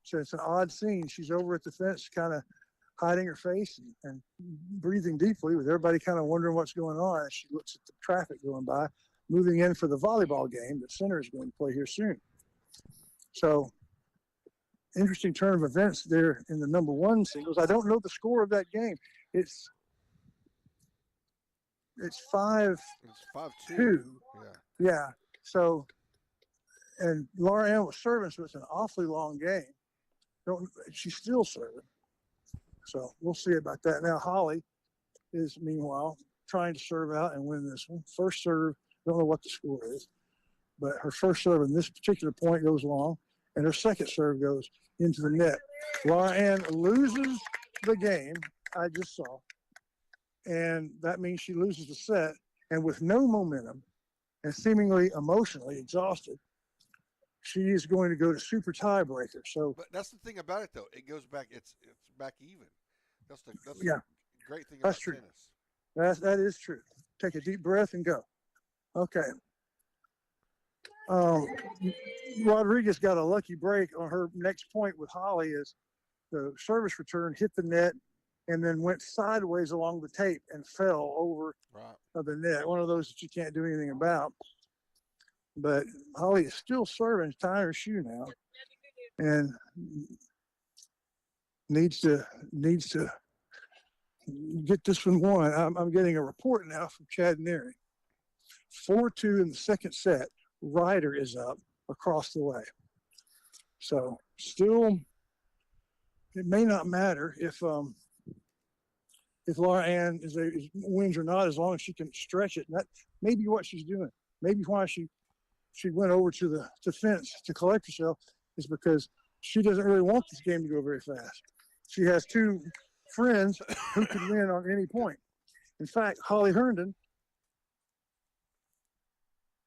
So it's an odd scene. She's over at the fence, kind of hiding her face and breathing deeply, with everybody kind of wondering what's going on. And she looks at the traffic going by, moving in for the volleyball game that Center is going to play here soon. So, interesting turn of events there in the number 1 singles. I don't know the score of that game. It's 5-2. It's 5-2. Yeah. So, and Laura Ann was serving, so it's an awfully long game. She's still serving. So we'll see about that. Now Holly is meanwhile trying to serve out and win this one. First serve, don't know what the score is, but her first serve in this particular point goes long, and her second serve goes into the net. Laura Ann loses the game, I just saw, and that means she loses the set, and with no momentum and seemingly emotionally exhausted, she is going to go to super tiebreaker. So, but that's the thing about it, though. It goes back. It's back even. That's the great thing about tennis. That is true. Take a deep breath and go. Okay. Um, Rodriguez got a lucky break on her next point with Holly as the service return hit the net and then went sideways along the tape and fell over the net. One of those that you can't do anything about. But Holly is still serving, tying her shoe now, and needs to get this one won. I'm getting a report now from Chad Neary. 4-2 in the second set. Ryder is up across the way. So still, it may not matter if Laura Ann wins or not, as long as she can stretch it. And that may be what she's doing. Maybe why she went over to the fence to collect herself is because she doesn't really want this game to go very fast. She has two friends who could win on any point. In fact, Holly Herndon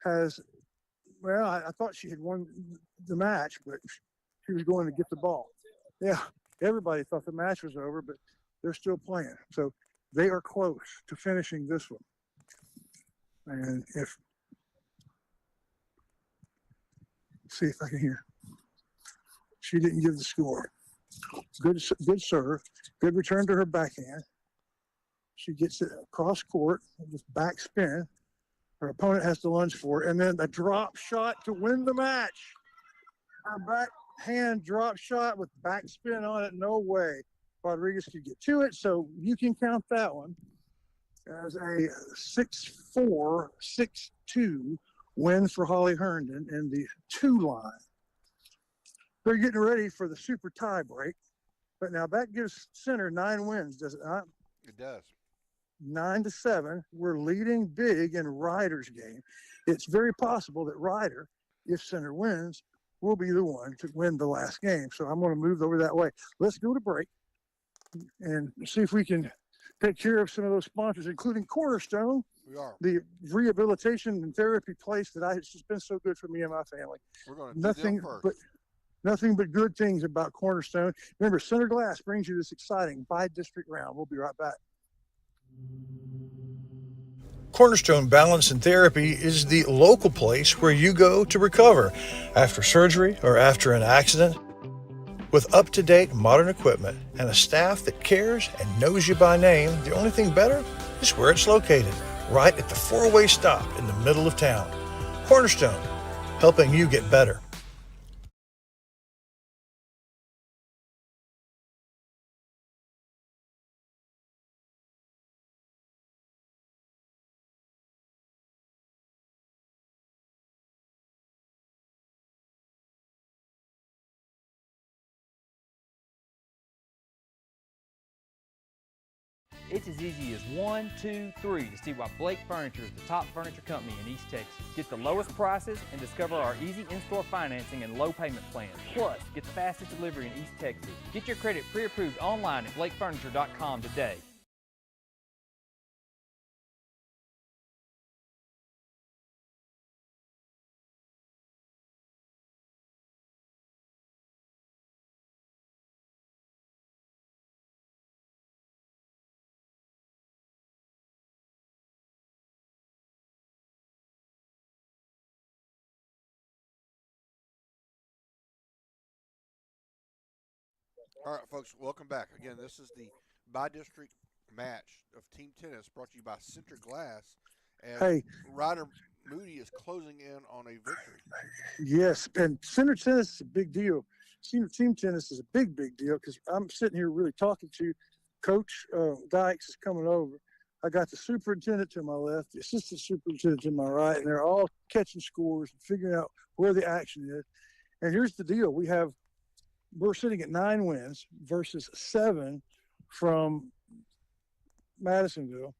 has, well, I thought she had won the match, but she was going to get the ball. Yeah, everybody thought the match was over, but they're still playing. So they are close to finishing this one. And see if I can hear. She didn't give the score. Good serve. Good return to her backhand. She gets it across court with back spin. Her opponent has to lunge for it. And then a drop shot to win the match. Her backhand drop shot with back spin on it. No way Rodriguez could get to it. So you can count that one as a 6-4, 6-2 win for Holly Herndon in the 2 line. They're getting ready for the super tie break. But now that gives Center 9 wins, does it not? It does. 9-7. We're leading big in Ryder's game. It's very possible that Ryder, if Center wins, will be the one to win the last game. So I'm going to move over that way. Let's go to break and see if we can take care of some of those sponsors, including Cornerstone. We are. The rehabilitation and therapy place that it's just been so good for me and my family. We're going to do them first. Nothing but good things about Cornerstone. Remember, Center Glass brings you this exciting by-district round. We'll be right back. Cornerstone Balance and Therapy is the local place where you go to recover after surgery or after an accident. With up-to-date modern equipment and a staff that cares and knows you by name, the only thing better is where it's located, right at the 4-way stop in the middle of town. Cornerstone, helping you get better. It's as easy as 1, 2, 3 to see why Blake Furniture is the top furniture company in East Texas. Get the lowest prices and discover our easy in-store financing and low payment plans. Plus, get the fastest delivery in East Texas. Get your credit pre-approved online at blakefurniture.com today. All right, folks, welcome back. Again, this is the by-district match of team tennis brought to you by Center Glass. And Ryder Moody is closing in on a victory. Yes, and Center tennis is a big deal. Senior team tennis is a big deal because I'm sitting here really talking to Coach Dykes is coming over. I got the superintendent to my left, the assistant superintendent to my right, and they're all catching scores and figuring out where the action is. And here's the deal. We're sitting at 9 wins versus 7 from Madisonville.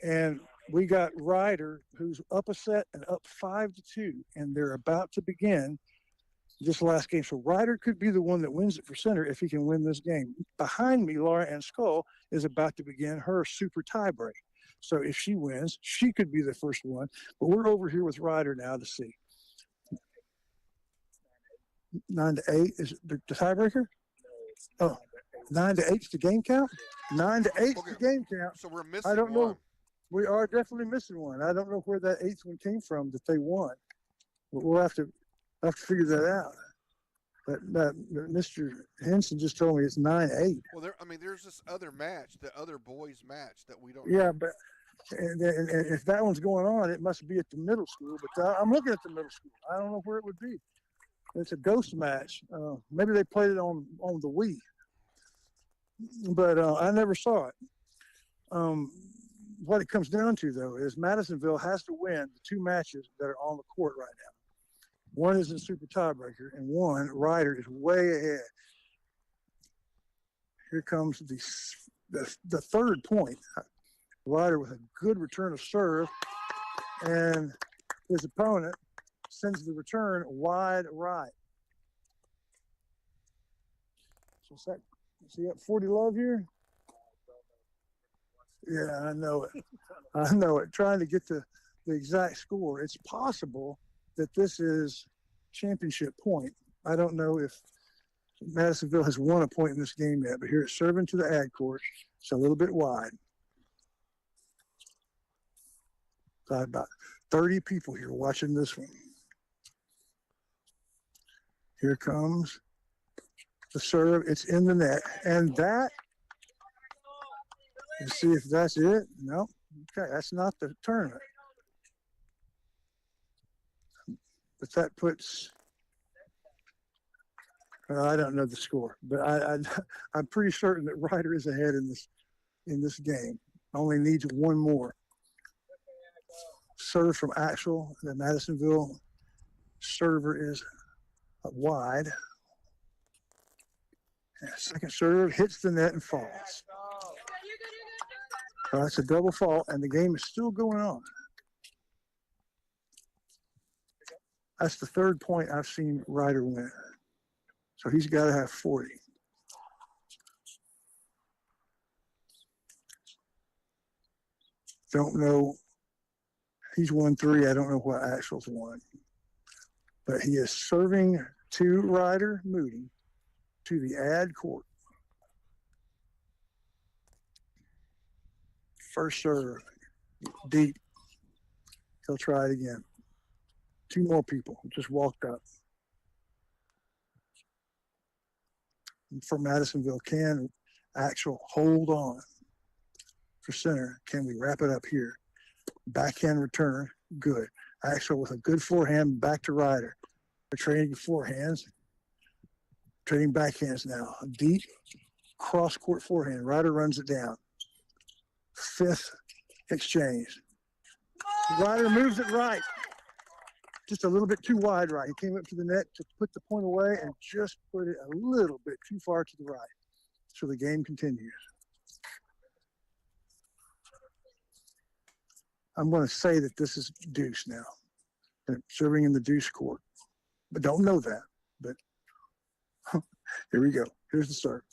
And we got Ryder, who's up a set and up 5-2, and they're about to begin this last game. So Ryder could be the one that wins it for Center if he can win this game. Behind me, Laura Ann Skull is about to begin her super tie break. So if she wins, she could be the first one. But we're over here with Ryder now to see. 9-8 is the tiebreaker? Oh, 9-8 is the game count? 9-8 is the game count. So we're missing I don't know. We are definitely missing one. I don't know where that 8th one came from that they won. But we'll have to figure that out. But Mr. Henson just told me it's 9-8. Well, there's this other match, the other boys match that we don't. Yeah, but and if that one's going on, it must be at the middle school. But I'm looking at the middle school. I don't know where it would be. It's a ghost match. Maybe they played it on the Wii. But I never saw it. What it comes down to, though, is Madisonville has to win the 2 matches that are on the court right now. One is in super tiebreaker, and one, Ryder is way ahead. Here comes the third point. Ryder with a good return of serve, and his opponent sends the return wide right. So see that 40 love here? Yeah, I know it. I know it. Trying to get the exact score. It's possible that this is championship point. I don't know if Madisonville has won a point in this game yet, but here it's serving to the ad court. It's a little bit wide. Got about 30 people here watching this one. Here comes the serve. It's in the net. And that, let's see if that's it. No. Okay, that's not the tournament. But that puts, I don't know the score, but I'm pretty certain that Ryder is ahead in this game. Only needs one more. Serve from Axel. The Madisonville server is wide. And second serve hits the net and falls. That's a double fault, and the game is still going on. That's the third point I've seen Ryder win. So he's got to have 40. Don't know. He's won 3. I don't know what Axel's won. But he is serving to Ryder Moody to the ad court. First serve, deep. He'll try it again. 2 more people just walked up. And for Madisonville, can Axel hold on for center? Can we wrap it up here? Backhand return, good. Axel with a good forehand, back to Ryder. They're trading forehands, trading backhands now. A deep cross-court forehand. Ryder runs it down. 5th exchange. Ryder moves it right. Just a little bit too wide right. He came up to the net to put the point away and just put it a little bit too far to the right. So the game continues. I'm going to say that this is deuce now. And serving in the deuce court. But don't know that. But here we go. Here's the serve.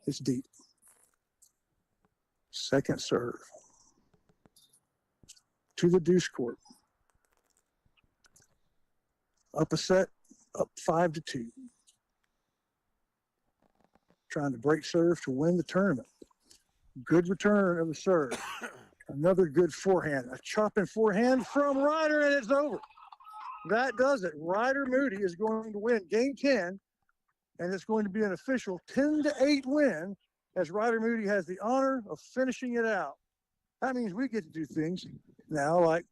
It's deep. Second serve. To the deuce court. Up a set, up 5-2. Trying to break serve to win the tournament. Good return of the serve. Another good forehand. A chopping forehand from Ryder, and it's over. That does it. Ryder Moody is going to win game 10, and it's going to be an official 10-8 win as Ryder Moody has the honor of finishing it out. That means we get to do things now like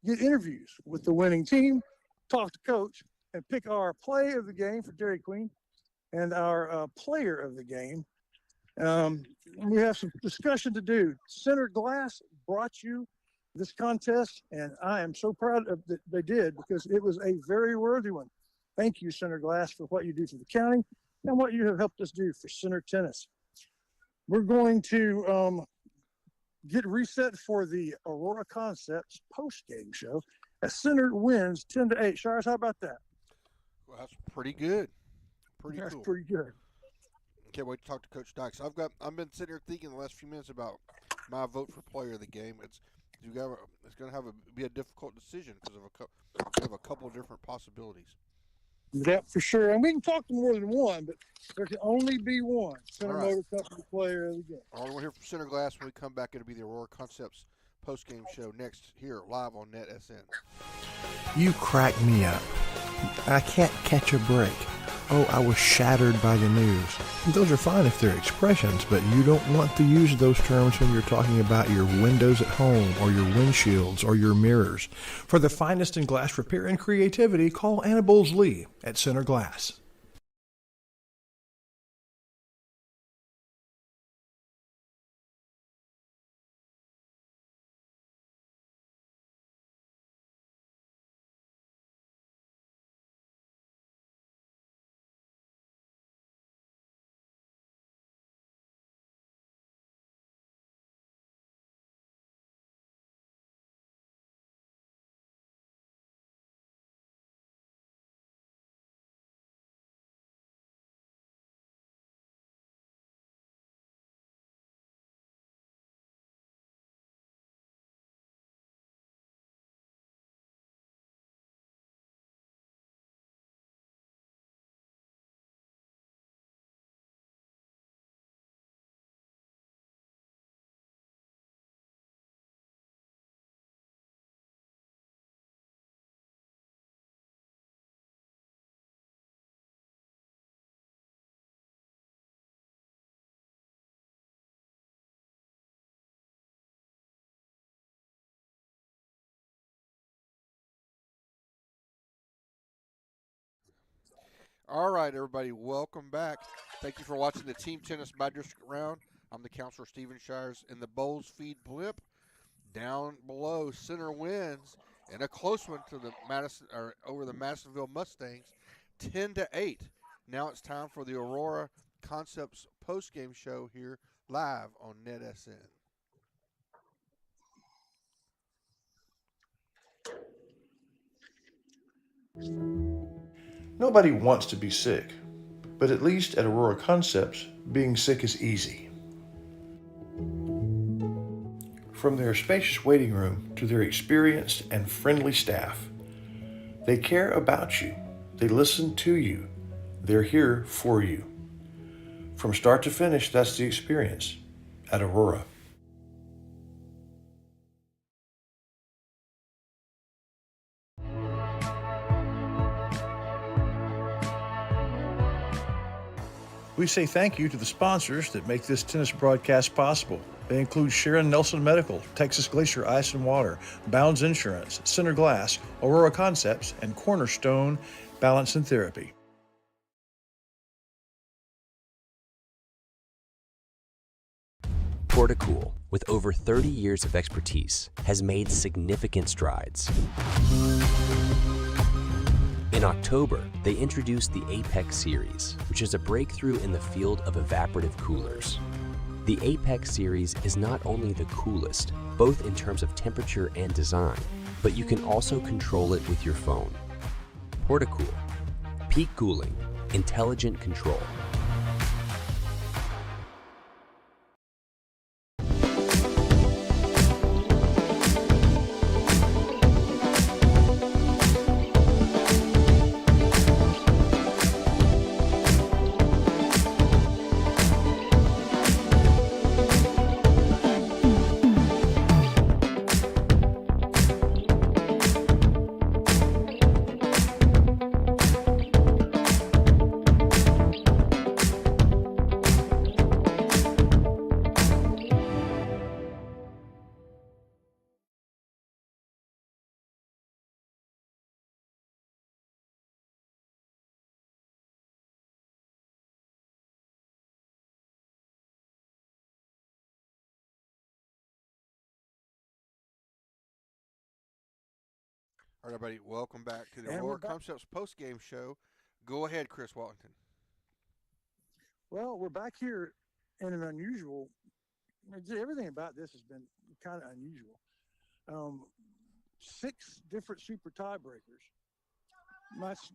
get interviews with the winning team, talk to coach, and pick our play of the game for Dairy Queen and our player of the game. We have some discussion to do. Center Glass brought you this contest, and I am so proud of that they did because it was a very worthy one. Thank you, Center Glass, for what you do for the county and what you have helped us do for Center Tennis. We're going to get reset for the Aurora Concepts post-game show as Center wins 10-8. Shires, how about that? Well, that's pretty good. That's cool. pretty good. Can't wait to talk to Coach Dykes. I've been sitting here thinking the last few minutes about my vote for player of the game. It's going to be a difficult decision because of a couple of different possibilities. Yeah, for sure. And we can talk to more than one, but there can only be one Center Motor Company player of the game. All right, we'll hear from Center Glass when we come back. It'll be the Aurora Concepts post-game show next here live on NetSN. You crack me up. I can't catch a break. Oh, I was shattered by the news. Those are fine if they're expressions, but you don't want to use those terms when you're talking about your windows at home or your windshields or your mirrors. For the finest in glass repair and creativity, call Anna Bowles-Lee at Center Glass. All right, everybody, welcome back. Thank you for watching the Team Tennis by-district round. I'm the counselor, Stephen Shires, in the Bowles Feed Blimp. Down below, Center wins, and a close one to the over the Madisonville Mustangs, 10-8. Now it's time for the Aurora Concepts post-game show here live on NetSN. Nobody wants to be sick, but at least at Aurora Concepts, being sick is easy. From their spacious waiting room to their experienced and friendly staff, they care about you, they listen to you, they're here for you. From start to finish, that's the experience at Aurora. We say thank you to the sponsors that make this tennis broadcast possible. They include Sharon Nelson Medical, Texas Glacier Ice and Water, Bounds Insurance, Center Glass, Aurora Concepts, and Cornerstone Balance and Therapy. Portacool, with over 30 years of expertise, has made significant strides. In October, they introduced the Apex series, which is a breakthrough in the field of evaporative coolers. The Apex series is not only the coolest, both in terms of temperature and design, but you can also control it with your phone. Portacool, peak cooling, intelligent control. All right, everybody, welcome back to the And Aurora we're back. Concepts post-game show. Go ahead, Chris Wallington. Well, we're back here in an unusual. Everything about this has been kind of unusual. 6 different super tiebreakers.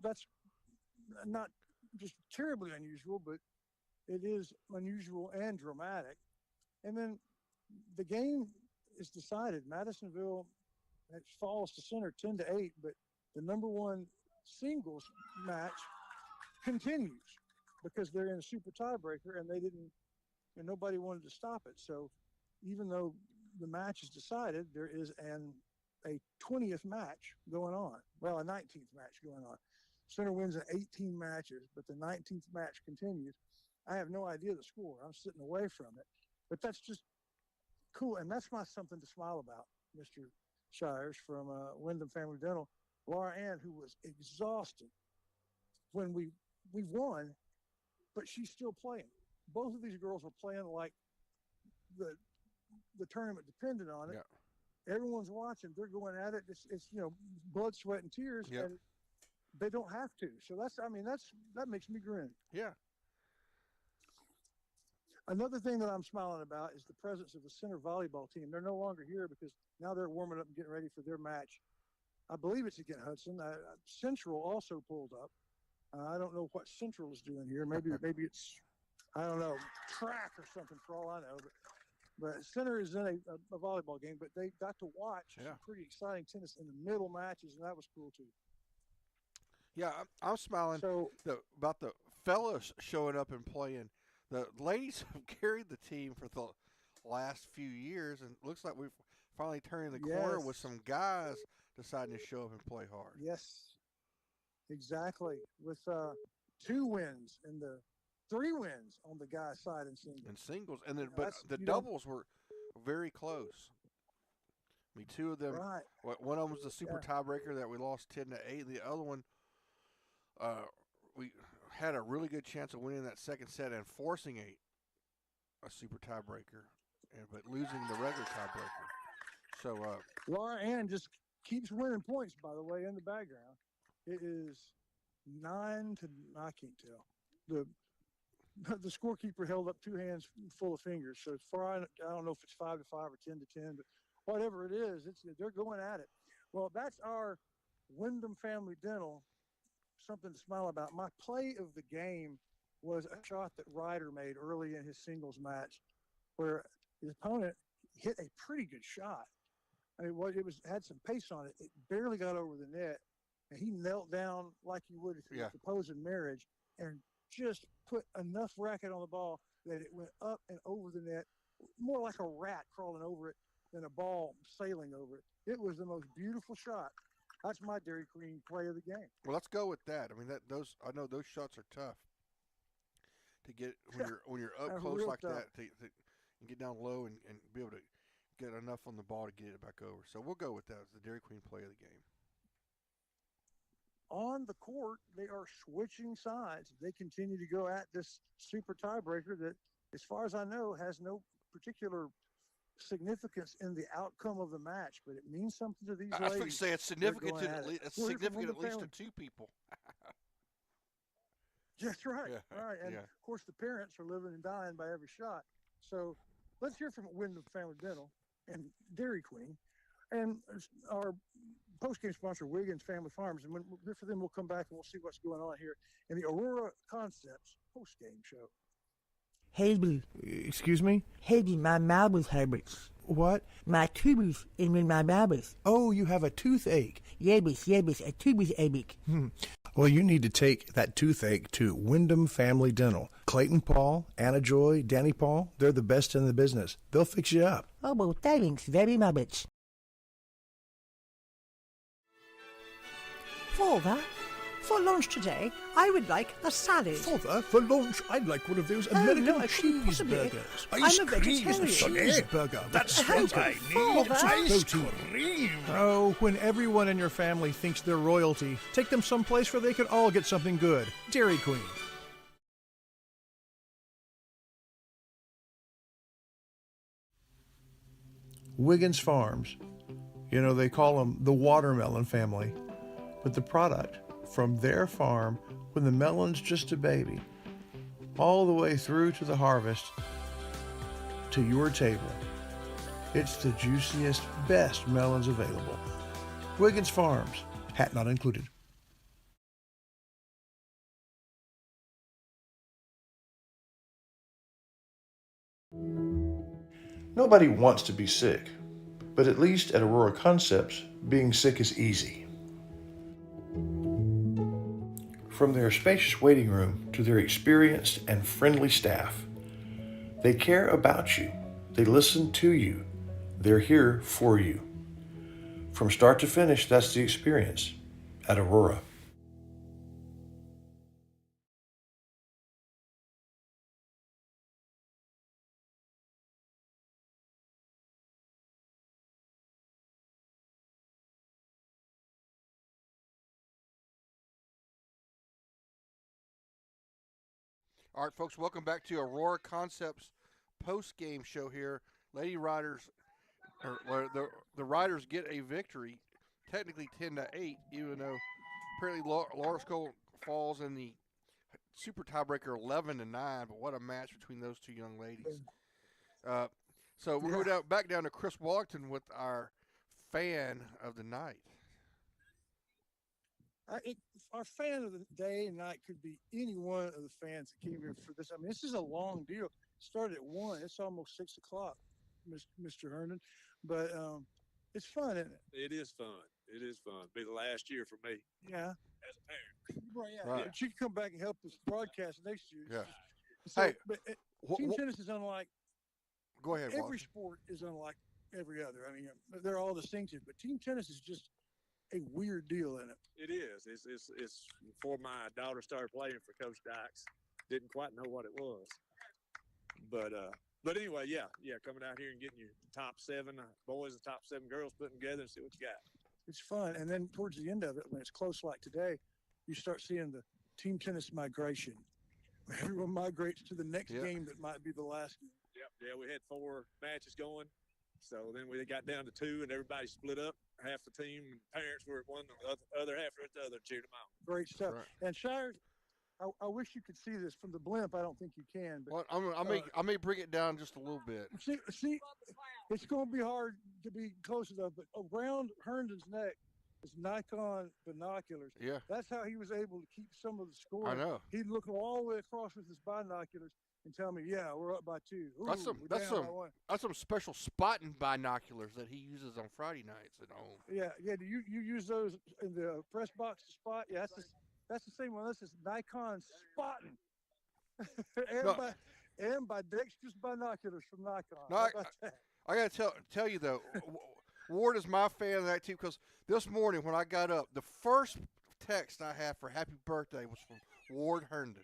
That's not just terribly unusual, but it is unusual and dramatic. And then the game is decided. Madisonville falls to Center 10-8, but the number one singles match continues because they're in a super tiebreaker and they didn't, and nobody wanted to stop it. So even though the match is decided, there is a 20th match going on. Well, a 19th match going on. Center wins in 18 matches, but the 19th match continues. I have no idea the score. I'm sitting away from it, but that's just cool. And that's my something to smile about, Mr. Shires from Wyndham Family Dental. Laura Ann, who was exhausted when we won, but she's still playing. Both of these girls were playing like the tournament depended on it. Yeah. Everyone's watching. They're going at it. It's blood, sweat, and tears, and they don't have to. So that makes me grin. Yeah. Another thing that I'm smiling about is the presence of the center volleyball team. They're no longer here because now they're warming up and getting ready for their match. I believe it's against Hudson. Central also pulled up. I don't know what Central is doing here. Maybe it's, I don't know, track or something for all I know. But Center is in a volleyball game, but they got to watch some pretty exciting tennis in the middle matches, and that was cool too. Yeah, I'm smiling about the fellas showing up and playing. The ladies have carried the team for the last few years, and it looks like we've finally turned the corner with some guys deciding to show up and play hard. Yes, exactly. With 2 wins and the 3 wins on the guy's side in singles. And then, but the doubles were very close. I mean, 2 of them. Right. One of them was the super tiebreaker that we lost 10-8. The other one, we had a really good chance of winning that second set and forcing a super tiebreaker, but losing the regular tiebreaker. So Laura Ann just keeps winning points, by the way, in the background. It is 9 to, I can't tell. The scorekeeper held up 2 hands full of fingers. So as far I don't know if it's 5 to 5 or 10 to 10, but whatever it is, they're going at it. Well, that's our Wyndham Family Dental. Something to smile about. My play of the game was a shot that Ryder made early in his singles match, where his opponent hit a pretty good shot. I mean, it had some pace on it. It barely got over the net, and he knelt down like you would if you were proposing marriage, and just put enough racket on the ball that it went up and over the net, more like a rat crawling over it than a ball sailing over it. It was the most beautiful shot. That's my Dairy Queen play of the game. Well, let's go with that. I mean, I know those shots are tough to get when you're up close like that to get down low and be able to get enough on the ball to get it back over. So we'll go with that as the Dairy Queen play of the game. On the court, they are switching sides. They continue to go at this super tiebreaker that, as far as I know, has no particular significance in the outcome of the match, but it means something to these ladies. I was going to say it's significant at least to 2 people. That's right. Right. And of course, the parents are living and dying by every shot. So let's hear from Wyndham Family Dental and Dairy Queen and our post-game sponsor, Wiggins Family Farms. And when we're here for them, we'll come back and we'll see what's going on here in the Aurora Concepts post-game show. Herbie. Excuse me? Herbie, my mouth was hurts. What? My tubes in my mouth. Oh, you have a toothache. Yes, a tubes ache. Well, you need to take that toothache to Wyndham Family Dental. Clayton Paul, Anna Joy, Danny Paul, they're the best in the business. They'll fix you up. Oh, well, thanks very much. Father, for lunch today, I would like a salad. Father, for lunch, I'd like one of those American cheeseburgers. I'm a vegetarian. Cheeseburger. That's what I need. Ice cream. Oh, when everyone in your family thinks they're royalty, take them someplace where they can all get something good. Dairy Queen. Wiggins Farms. You know, they call them the watermelon family. But the product from their farm, when the melon's just a baby, all the way through to the harvest, to your table. It's the juiciest, best melons available. Wiggins Farms, hat not included. Nobody wants to be sick, but at least at Aurora Concepts, being sick is easy. From their spacious waiting room to their experienced and friendly staff, they care about you, they listen to you, They're here for you. From start to finish, that's the experience at Aurora. All right, folks, welcome back to Aurora Concepts post-game show here. Lady Riders, the Riders get a victory, technically 10-8, even though apparently Laura Skull falls in the super tiebreaker 11-9. But what a match between those two young ladies. So we're going back down to Chris Wallington with our fan of the night. Our fan of the day and night could be any one of the fans that came here for this. I mean, this is a long deal. It started at 1. It's almost 6 o'clock, Mr. Herndon. But it's fun, isn't it? It is fun. It is fun. Be the last year for me. Yeah. As a parent. Well, yeah. Right. But you can come back and help us broadcast next year. Yeah. So, Hey, but team tennis is unlike. Go ahead, Every Wallington. sport is unlike every other. I mean, they're all distinctive, but team tennis is just a weird deal in it. It is. It's before my daughter started playing for Coach Dykes. Didn't quite know what it was. But anyway, yeah, coming out here and getting your top 7 boys and top 7 girls putting together and see what you got. It's fun. And then towards the end of it, when it's close like today, you start seeing the team tennis migration. Everyone migrates to the next game that might be the last game. Yep. Yeah, we had 4 matches going. So then we got down to 2 and everybody split up. Half the team and parents were at one, the other half were at the other, cheered them on. Great stuff. Right. And Shires, I wish you could see this from the blimp. I don't think you can. But I may bring it down just a little bit. See, it's going to be hard to be close enough, but around Herndon's neck is Nikon binoculars. Yeah. That's how he was able to keep some of the score. I know. He'd look all the way across with his binoculars and tell me, yeah, we're up by 2. Ooh, that's some special spotting binoculars that he uses on Friday nights at home. Yeah. Do you use those in the press box to spot? Yeah, that's the same one. This is Nikon spotting. and by dexterous binoculars from Nikon. No, I got to tell you though, Ward is my fan of that too, because this morning when I got up, the first text I had for happy birthday was from Ward Herndon.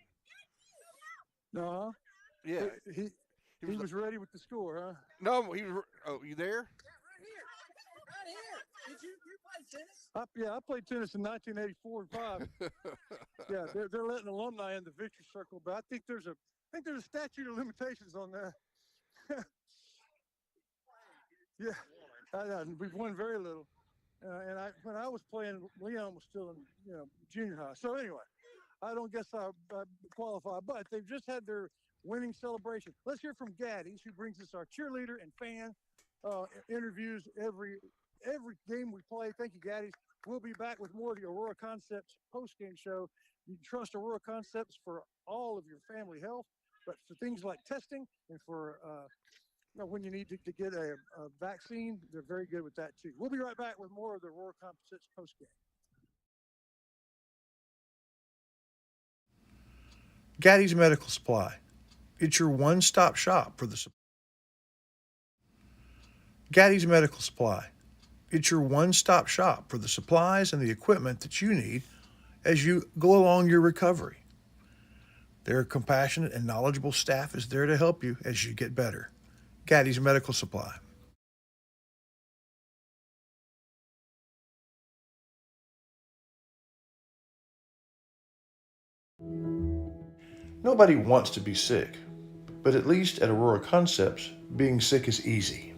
No. Yeah. He was ready with the score, huh? No, he was. Oh, you there? Right here. Did you play tennis? I played tennis in 1984 and 5. Yeah, they're letting alumni in the victory circle, but I think there's a statute of limitations on that. Yeah, we've won very little. And when I was playing, Leon was still in junior high. So anyway, I don't guess I qualify, but they've just had their winning celebration. Let's hear from Gaddy's, who brings us our cheerleader and fan interviews every game we play. Thank you, Gaddy's. We'll be back with more of the Aurora Concepts post-game show. You can trust Aurora Concepts for all of your family health, but for things like testing and for when you need to get a vaccine, they're very good with that too. We'll be right back with more of the Aurora Concepts post-game. Gaddy's Medical Supply. It's your one-stop shop for the Gaddy's Medical Supply. It's your one-stop shop for the supplies and the equipment that you need as you go along your recovery. Their compassionate and knowledgeable staff is there to help you as you get better. Gaddy's Medical Supply. Nobody wants to be sick, but at least at Aurora Concepts, being sick is easy.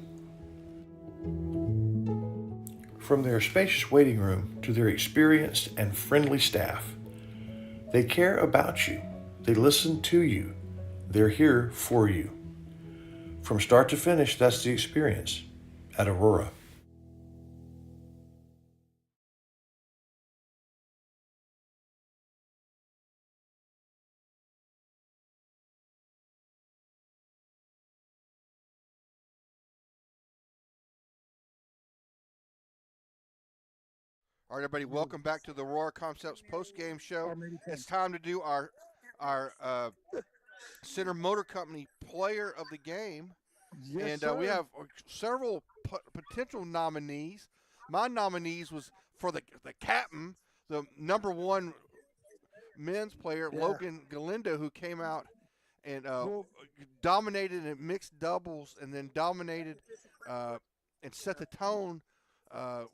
From their spacious waiting room to their experienced and friendly staff, they care about you, they listen to you, they're here for you. From start to finish, that's the experience at Aurora. All right, everybody, welcome back to the Aurora Concepts post-game show. It's time to do our Center Motor Company Player of the Game. Yes, and sir. we have several potential nominees. My nominees was for the captain, the number one men's player, Yeah. Logan Galindo, who came out and dominated in mixed doubles, and then dominated and set the tone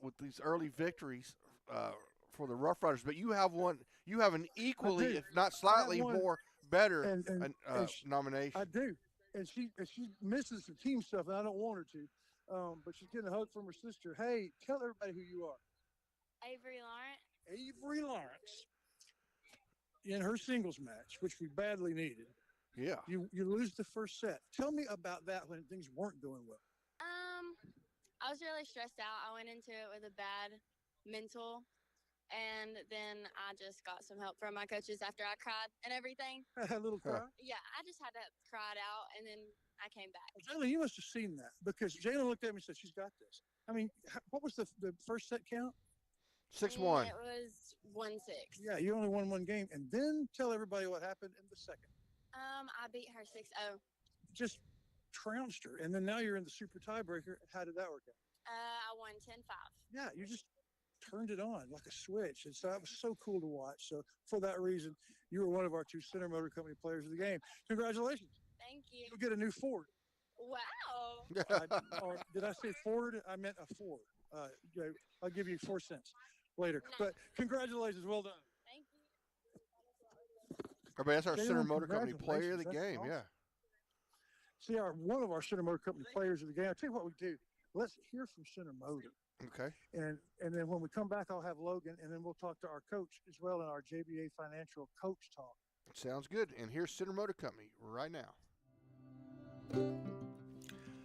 with these early victories for the Rough Riders. But you have one. You have an equally, if not slightly more, better nomination. I do, and she misses the team stuff, and I don't want her to. But she's getting a hug from her sister. Hey, tell everybody who you are. Avery Lawrence. Avery Lawrence. In her singles match, which we badly needed. Yeah. You lose the first set. Tell me about that when things weren't going well. I was really stressed out. I went into it with a bad mental, and then I just got some help from my coaches after I cried and everything. A little cry? Yeah, I just had to cry it out, and then I came back. Jalen, you must have seen that because Jalen looked at me and said, "She's got this." I mean, what was the first set count? 6-1. It was 1-6. Yeah, you only won one game, and then tell everybody what happened in the second. I beat her 6-0. Just trounced her, and then now you're in the super tiebreaker. How did that work out? I won 10-5. Yeah, you just turned it on like a switch, and so that was so cool to watch. So for that reason, you were one of our 2 Center Motor Company players of the game. Congratulations! Thank you. You'll get a new Ford. Wow. Or did I say Ford? I meant a Ford. I'll give you 4 cents later. Nice. But congratulations, well done. Thank you. Everybody, that's our Jalen, Center Motor Company player of the congratulations. game. That's Yeah. awesome. See, one of our Center Motor Company players of the game. I'll tell you what we do. Let's hear from Center Motor. Okay. And then when we come back, I'll have Logan, and then we'll talk to our coach as well in our JBA Financial Coach Talk. Sounds good. And here's Center Motor Company right now.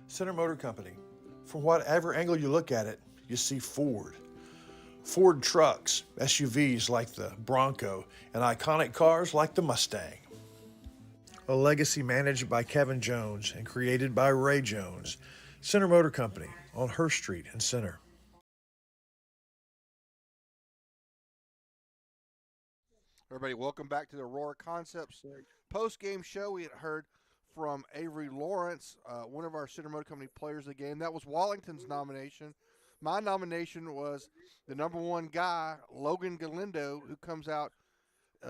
Center Motor Company. From whatever angle you look at it, you see Ford. Ford trucks, SUVs like the Bronco, and iconic cars like the Mustang. A legacy managed by Kevin Jones and created by Ray Jones. Center Motor Company on Hurst Street in Center. Everybody, welcome back to the Aurora Concepts post-game show. We had heard from Avery Lawrence, one of our Center Motor Company players of the game. That was Wallington's nomination. My nomination was the number one guy, Logan Galindo, who comes out,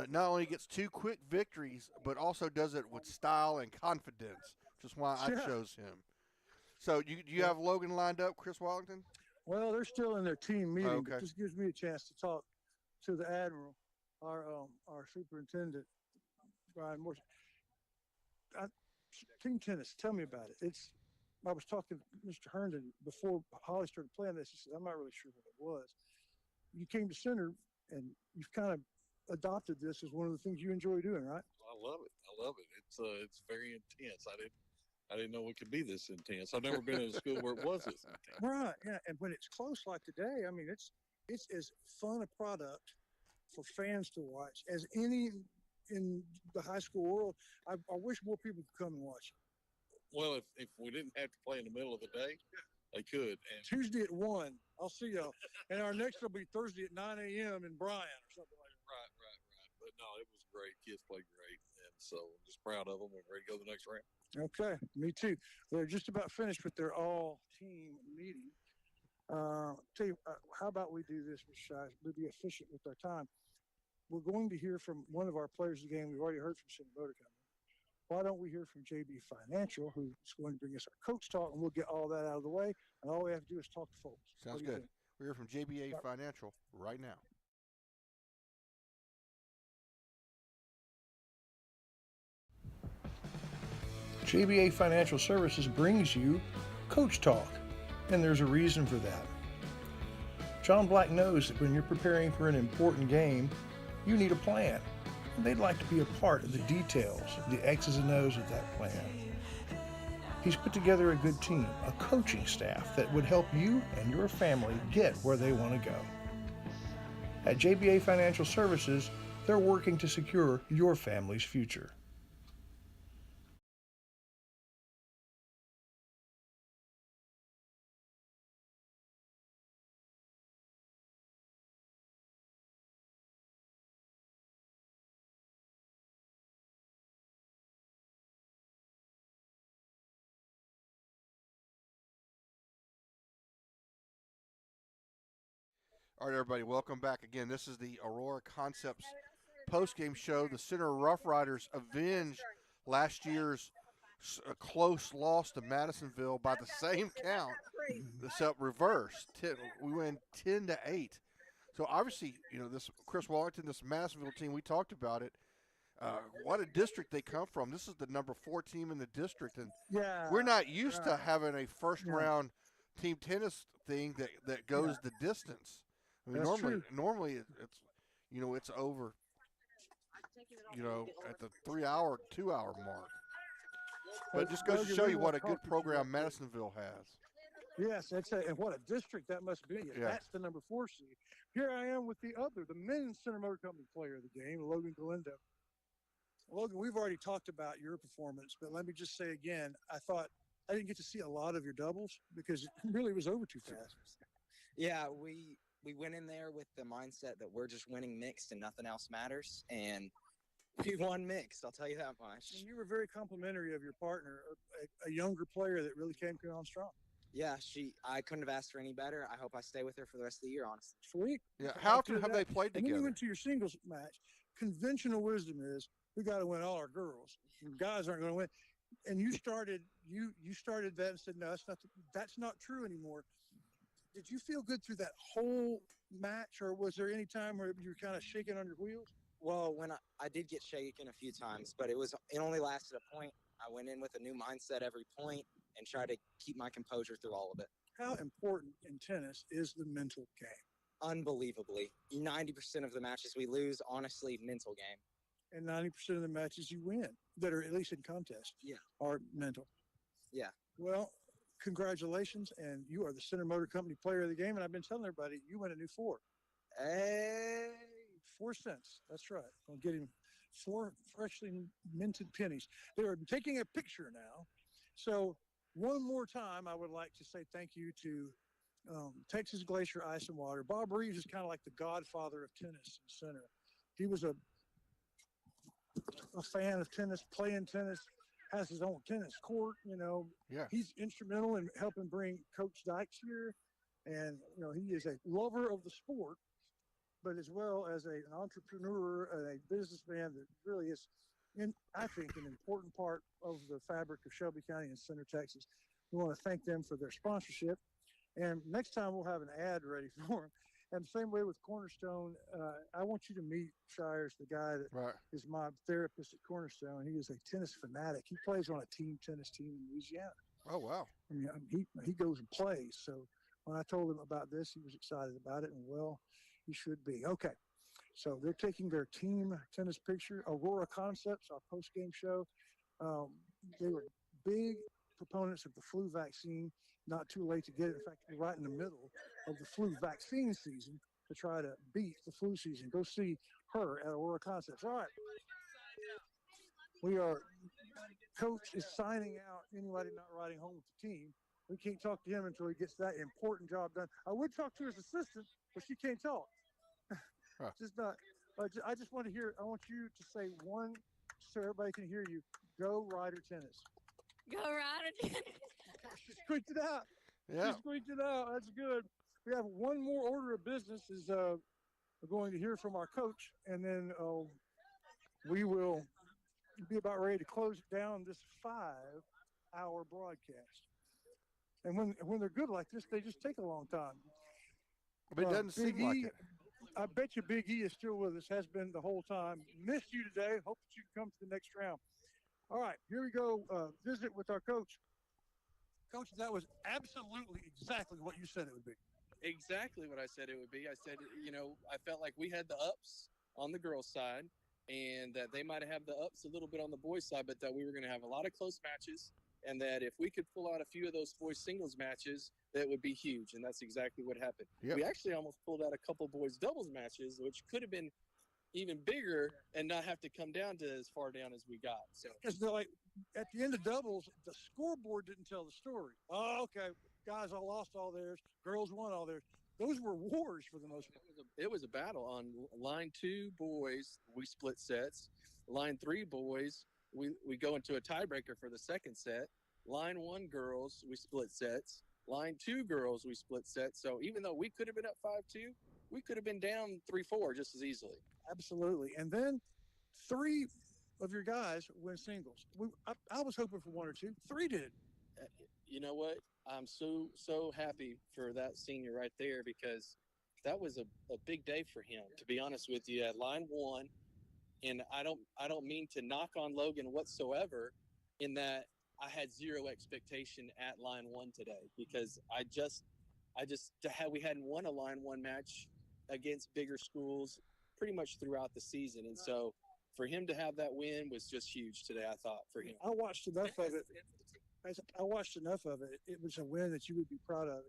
not only gets 2 quick victories, but also does it with style and confidence, which is why I chose him. So you have Logan lined up, Chris Wallington? Well, they're still in their team meeting. Okay. But this gives me a chance to talk to the Admiral, our superintendent, Brian Morse. Team tennis, tell me about it. I was talking to Mr. Herndon before Holly started playing this. He said, I'm not really sure what it was. You came to Center, and you've kind of adopted this as one of the things you enjoy doing, right? I love it. It's very intense. I didn't know it could be this intense. I've never been in a school where it was this intense. Right. Yeah. And when it's close like today, I mean, it's as fun a product for fans to watch as any in the high school world. I wish more people could come and watch it. Well, if we didn't have to play in the middle of the day, they could. And Tuesday at 1, I'll see y'all. And our next will be Thursday at 9 a.m. in Bryan or something like that. Right. But no, it was great. Kids played great. And so I'm just proud of them and ready to go to the next round. Okay, me too. They're just about finished with their all-team meeting. Tell you, how about we do this, Ms. Shies? We'll be efficient with our time. We're going to hear from one of our players of the game. We've already heard from Center Motor Company. Why don't we hear from JB Financial, who's going to bring us our coach talk, and we'll get all that out of the way, and all we have to do is talk to folks. Sounds good. We hear from JBA Financial right now. JBA Financial Services brings you Coach Talk, and there's a reason for that. John Black knows that when you're preparing for an important game, you need a plan, and they'd like to be a part of the details, the X's and O's of that plan. He's put together a good team, a coaching staff that would help you and your family get where they want to go. At JBA Financial Services, they're working to secure your family's future. All right, everybody, welcome back again. This is the Aurora Concepts post-game show. The Center Rough Riders avenged last year's close loss to Madisonville by the same count, except reverse. We win 10-8. So obviously, this Chris Wallington, this Madisonville team, we talked about it. What a district they come from. This is the number 4 team in the district, and we're not used to having a first-round team tennis thing that goes the distance. I mean, normally it's over, at the 3-hour, 2-hour mark. But it just goes to show you what a good program Madisonville has. Yes, and what a district that must be. Yeah. That's the number 4 seed. Here I am with the men's Center Motor Company player of the game, Logan Galindo. Logan, we've already talked about your performance, but let me just say again, I thought I didn't get to see a lot of your doubles because it really was over too fast. Yeah, we went in there with the mindset that we're just winning mixed and nothing else matters, and we won mixed, I'll tell you that much. And you were very complimentary of your partner, a younger player that really came on strong. Yeah, I couldn't have asked for any better. I hope I stay with her for the rest of the year, honestly. Sweet. Yeah, how often have they played together? And then you went to your singles match. Conventional wisdom is we got to win all our girls. Guys aren't going to win. And you started that and said, no, that's not true anymore. Did you feel good through that whole match, or was there any time where you were kind of shaking on your wheels? Well, when I did get shaken a few times, but it only lasted a point. I went in with a new mindset every point and tried to keep my composure through all of it. How important in tennis is the mental game? Unbelievably. 90% of the matches we lose, honestly, mental game. And 90% of the matches you win that are at least in contest are mental. Yeah. Well, congratulations, and you are the Center Motor Company player of the game, and I've been telling everybody you win a new 4. Hey! 4 cents. That's right. I'll get him 4 freshly minted pennies. They're taking a picture now. So one more time, I would like to say thank you to Texas Glacier Ice and Water. Bob Reeves is kind of like the godfather of tennis in Center. He was a fan of tennis, playing tennis, has his own tennis court, Yeah. He's instrumental in helping bring Coach Dykes here. And, he is a lover of the sport, but as well as an entrepreneur and a businessman that really is, I think, an important part of the fabric of Shelby County and Center, Texas. We want to thank them for their sponsorship. And next time we'll have an ad ready for them. And same way with Cornerstone, I want you to meet Shires, the guy that is my therapist at Cornerstone. He is a tennis fanatic. He plays on a team tennis team in Louisiana. Oh, wow. I mean, he goes and plays. So when I told him about this, he was excited about it. And, well, he should be. Okay. So they're taking their team tennis picture. Aurora Concepts, our post-game show, they were big proponents of the flu vaccine. Not too late to get it. In fact, we're right in the middle of the flu vaccine season to try to beat the flu season. Go see her at Aurora Concepts. All right. Coach is signing out anybody not riding home with the team. We can't talk to him until he gets that important job done. I would talk to his assistant, but she can't talk. Just not. I just want to hear. I want you to say one, so everybody can hear you. Go Rider Tennis. Go Rider Tennis. She squeaked it out. Yeah. She squeaked it out. That's good. We have one more order of business. We're going to hear from our coach, and then we will be about ready to close down this 5-hour broadcast. And when they're good like this, they just take a long time. But it doesn't seem like it. I bet you Big E is still with us, has been the whole time. Missed you today. Hope that you can come to the next round. All right, here we go. Visit with our coach. Coach, that was absolutely exactly what you said it would be. Exactly what I said it would be. I said, I felt like we had the ups on the girls' side and that they might have the ups a little bit on the boys' side, but that we were going to have a lot of close matches and that if we could pull out a few of those boys' singles matches, that would be huge. And that's exactly what happened. Yep. We actually almost pulled out a couple boys' doubles matches, which could have been even bigger and not have to come down to as far down as we got. So because they're like at the end of doubles, the scoreboard didn't tell the story. Oh, okay, guys, I lost all theirs. Girls won all theirs. Those were wars for the most part. It was a battle. On line 2 boys, we split sets. Line 3 boys, we go into a tiebreaker for the second set. Line 1 girls, we split sets. Line 2 girls, we split sets. So even though we could have been up 5-2, we could have been down 3-4 just as easily. Absolutely. And then 3 of your guys win singles. I was hoping for 1 or 2. 3 did. You know what? I'm so happy for that senior right there, because that was a big day for him, to be honest with you, at line 1. And I don't mean to knock on Logan whatsoever, in that I had zero expectation at line 1 today, because we hadn't won a line 1 match against bigger schools pretty much throughout the season. And so for him to have that win was just huge today, I thought, for him. I watched enough of it. It was a win that you would be proud of.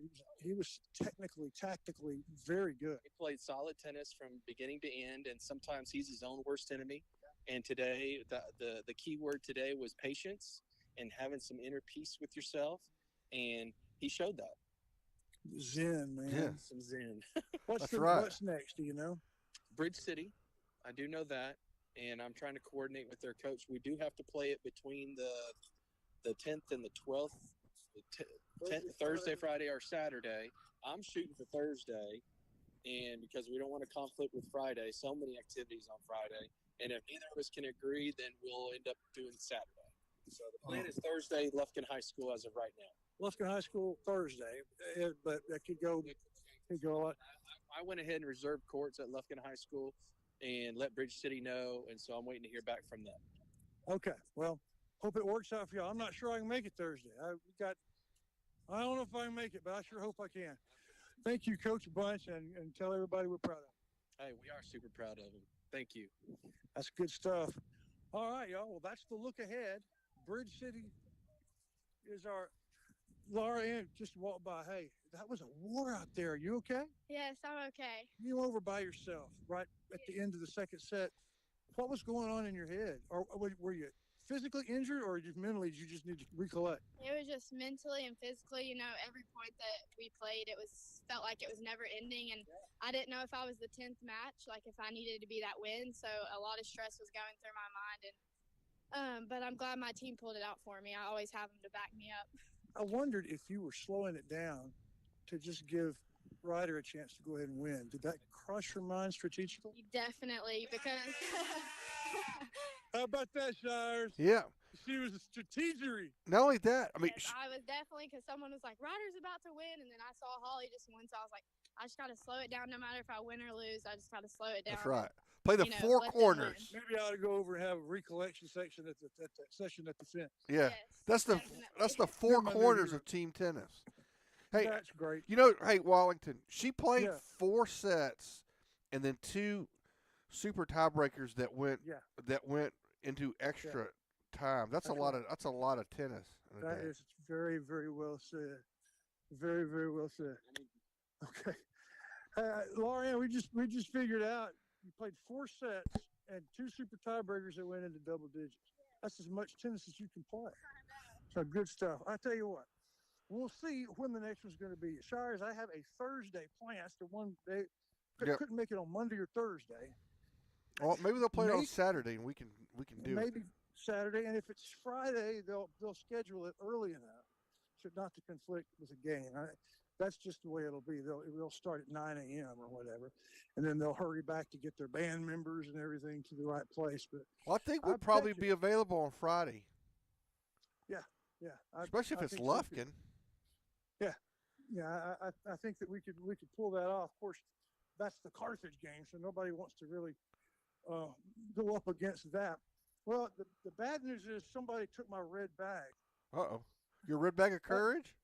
He was technically, tactically very good. He played solid tennis from beginning to end, and sometimes he's his own worst enemy. And today, the key word today was patience and having some inner peace with yourself, and he showed that. Zen, man. Yeah. Some zen. What's next? Do you know? Bridge City, I do know that, and I'm trying to coordinate with their coach. We do have to play it between the 10th and the 12th, Thursday, Friday, or Saturday. I'm shooting for Thursday, and because we don't want to conflict with Friday, so many activities on Friday. And if neither of us can agree, then we'll end up doing Saturday. So the plan is Thursday, Lufkin High School as of right now. Lufkin High School Thursday, but that could go a lot. I went ahead and reserved courts at Lufkin High School and let Bridge City know, and so I'm waiting to hear back from them. Okay, well, hope it works out for y'all. I'm not sure I can make it Thursday. I don't know if I can make it, but I sure hope I can. Thank you, Coach, a bunch, and tell everybody we're proud of them. Hey, we are super proud of them. Thank you. That's good stuff. All right, y'all. Well, that's the look ahead. Bridge City is our Laura Ann just walked by. Hey, that was a war out there. Are you okay? Yes, I'm okay. You were over by yourself right at the end of the second set. What was going on in your head? Or were you physically injured, or just mentally you just need to recollect? It was just mentally and physically, every point that we played, felt like it was never ending. And I didn't know if I was the 10th match, like if I needed to be that win. So a lot of stress was going through my mind. But I'm glad my team pulled it out for me. I always have them to back me up. I wondered if you were slowing it down to just give Ryder a chance to go ahead and win. Did that cross your mind strategically? Definitely, because how about that, Shires? Yeah. She was a strategery. Not only that, I mean, yes, I was definitely, because someone was like, Ryder's about to win, and then I saw Holly just won, so I was like, I just got to slow it down no matter if I win or lose. I just got to slow it down. That's right. Play the 4 corners. Maybe I ought to go over and have a recollection section at the session at the fence. Yeah, yes, that's the 4 corners of team tennis. Hey, that's great. Hey, Wallington, she played 4 sets, and then 2 super tiebreakers that went into extra time. That's a lot of tennis. That is very, very well said. Very, very well said. Okay, Lauren, we just figured out you played 4 sets and 2 super tiebreakers that went into double digits. That's as much tennis as you can play. So good stuff. I tell you what, we'll see when the next one's going to be. Shires, I have a Thursday plan. That's the one they couldn't make it on Monday or Thursday. Well, maybe they'll play it on Saturday, and we can do it. Maybe Saturday, and if it's Friday, they'll schedule it early enough so not to conflict with a game. That's just the way it'll be. They'll start at 9 a.m. or whatever, and then they'll hurry back to get their band members and everything to the right place. But I think we'll probably be available on Friday. Yeah. Especially if it's Lufkin. Yeah. I think that we could pull that off. Of course, that's the Carthage game, so nobody wants to really go up against that. Well, the bad news is somebody took my red bag. Uh-oh. Your red bag of courage?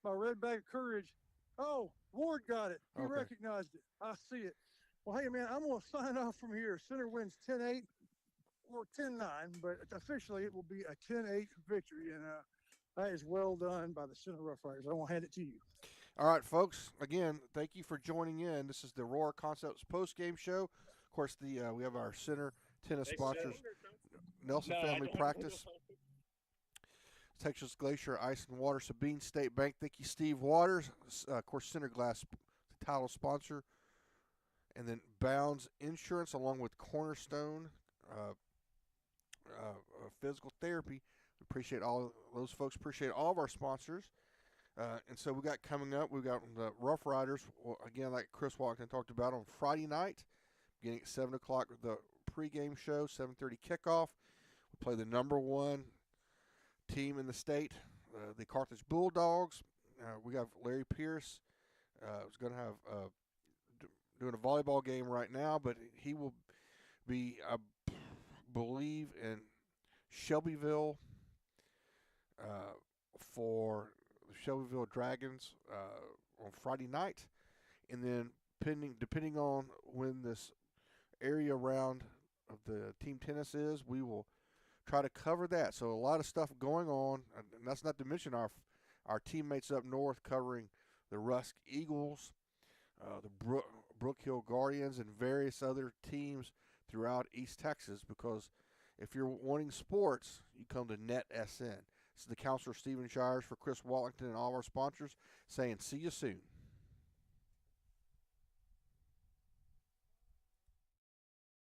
My red bag of courage. Oh, Ward got it. He recognized it. I see it. Well, hey, man, I'm going to sign off from here. Center wins 10-8 or 10-9, but officially it will be a 10-8 victory, and that is well done by the Center Rough Riders. I want to hand it to you. All right, folks. Again, thank you for joining in. This is the Aurora Concepts post-game show. Of course, we have our Center tennis sponsors, Nelson Family Practice, Texas Glacier Ice and Water, Sabine State Bank. Thank you, Steve Waters. Of course, Center Glass, the title sponsor. And then Bounds Insurance, along with Cornerstone Physical Therapy. We appreciate all those folks. Appreciate all of our sponsors. And so we got coming up, we've got the Rough Riders, again, like Chris Walkton talked about, on Friday night, beginning at 7 o'clock, the pregame show, 7:30 kickoff. We play the number one team in the state, the Carthage Bulldogs. We have Larry Pierce, who's going to have doing a volleyball game right now, but he will be, I believe, in Shelbyville for the Shelbyville Dragons on Friday night, and then depending on when this area round of the team tennis is, we will try to cover that. So a lot of stuff going on, and that's not to mention our teammates up north covering the Rusk Eagles, the Brook Hill Guardians, and various other teams throughout East Texas, because if you're wanting sports, you come to NetSN. This is the Counselor Stephen Shires for Chris Wallington and all of our sponsors saying see you soon.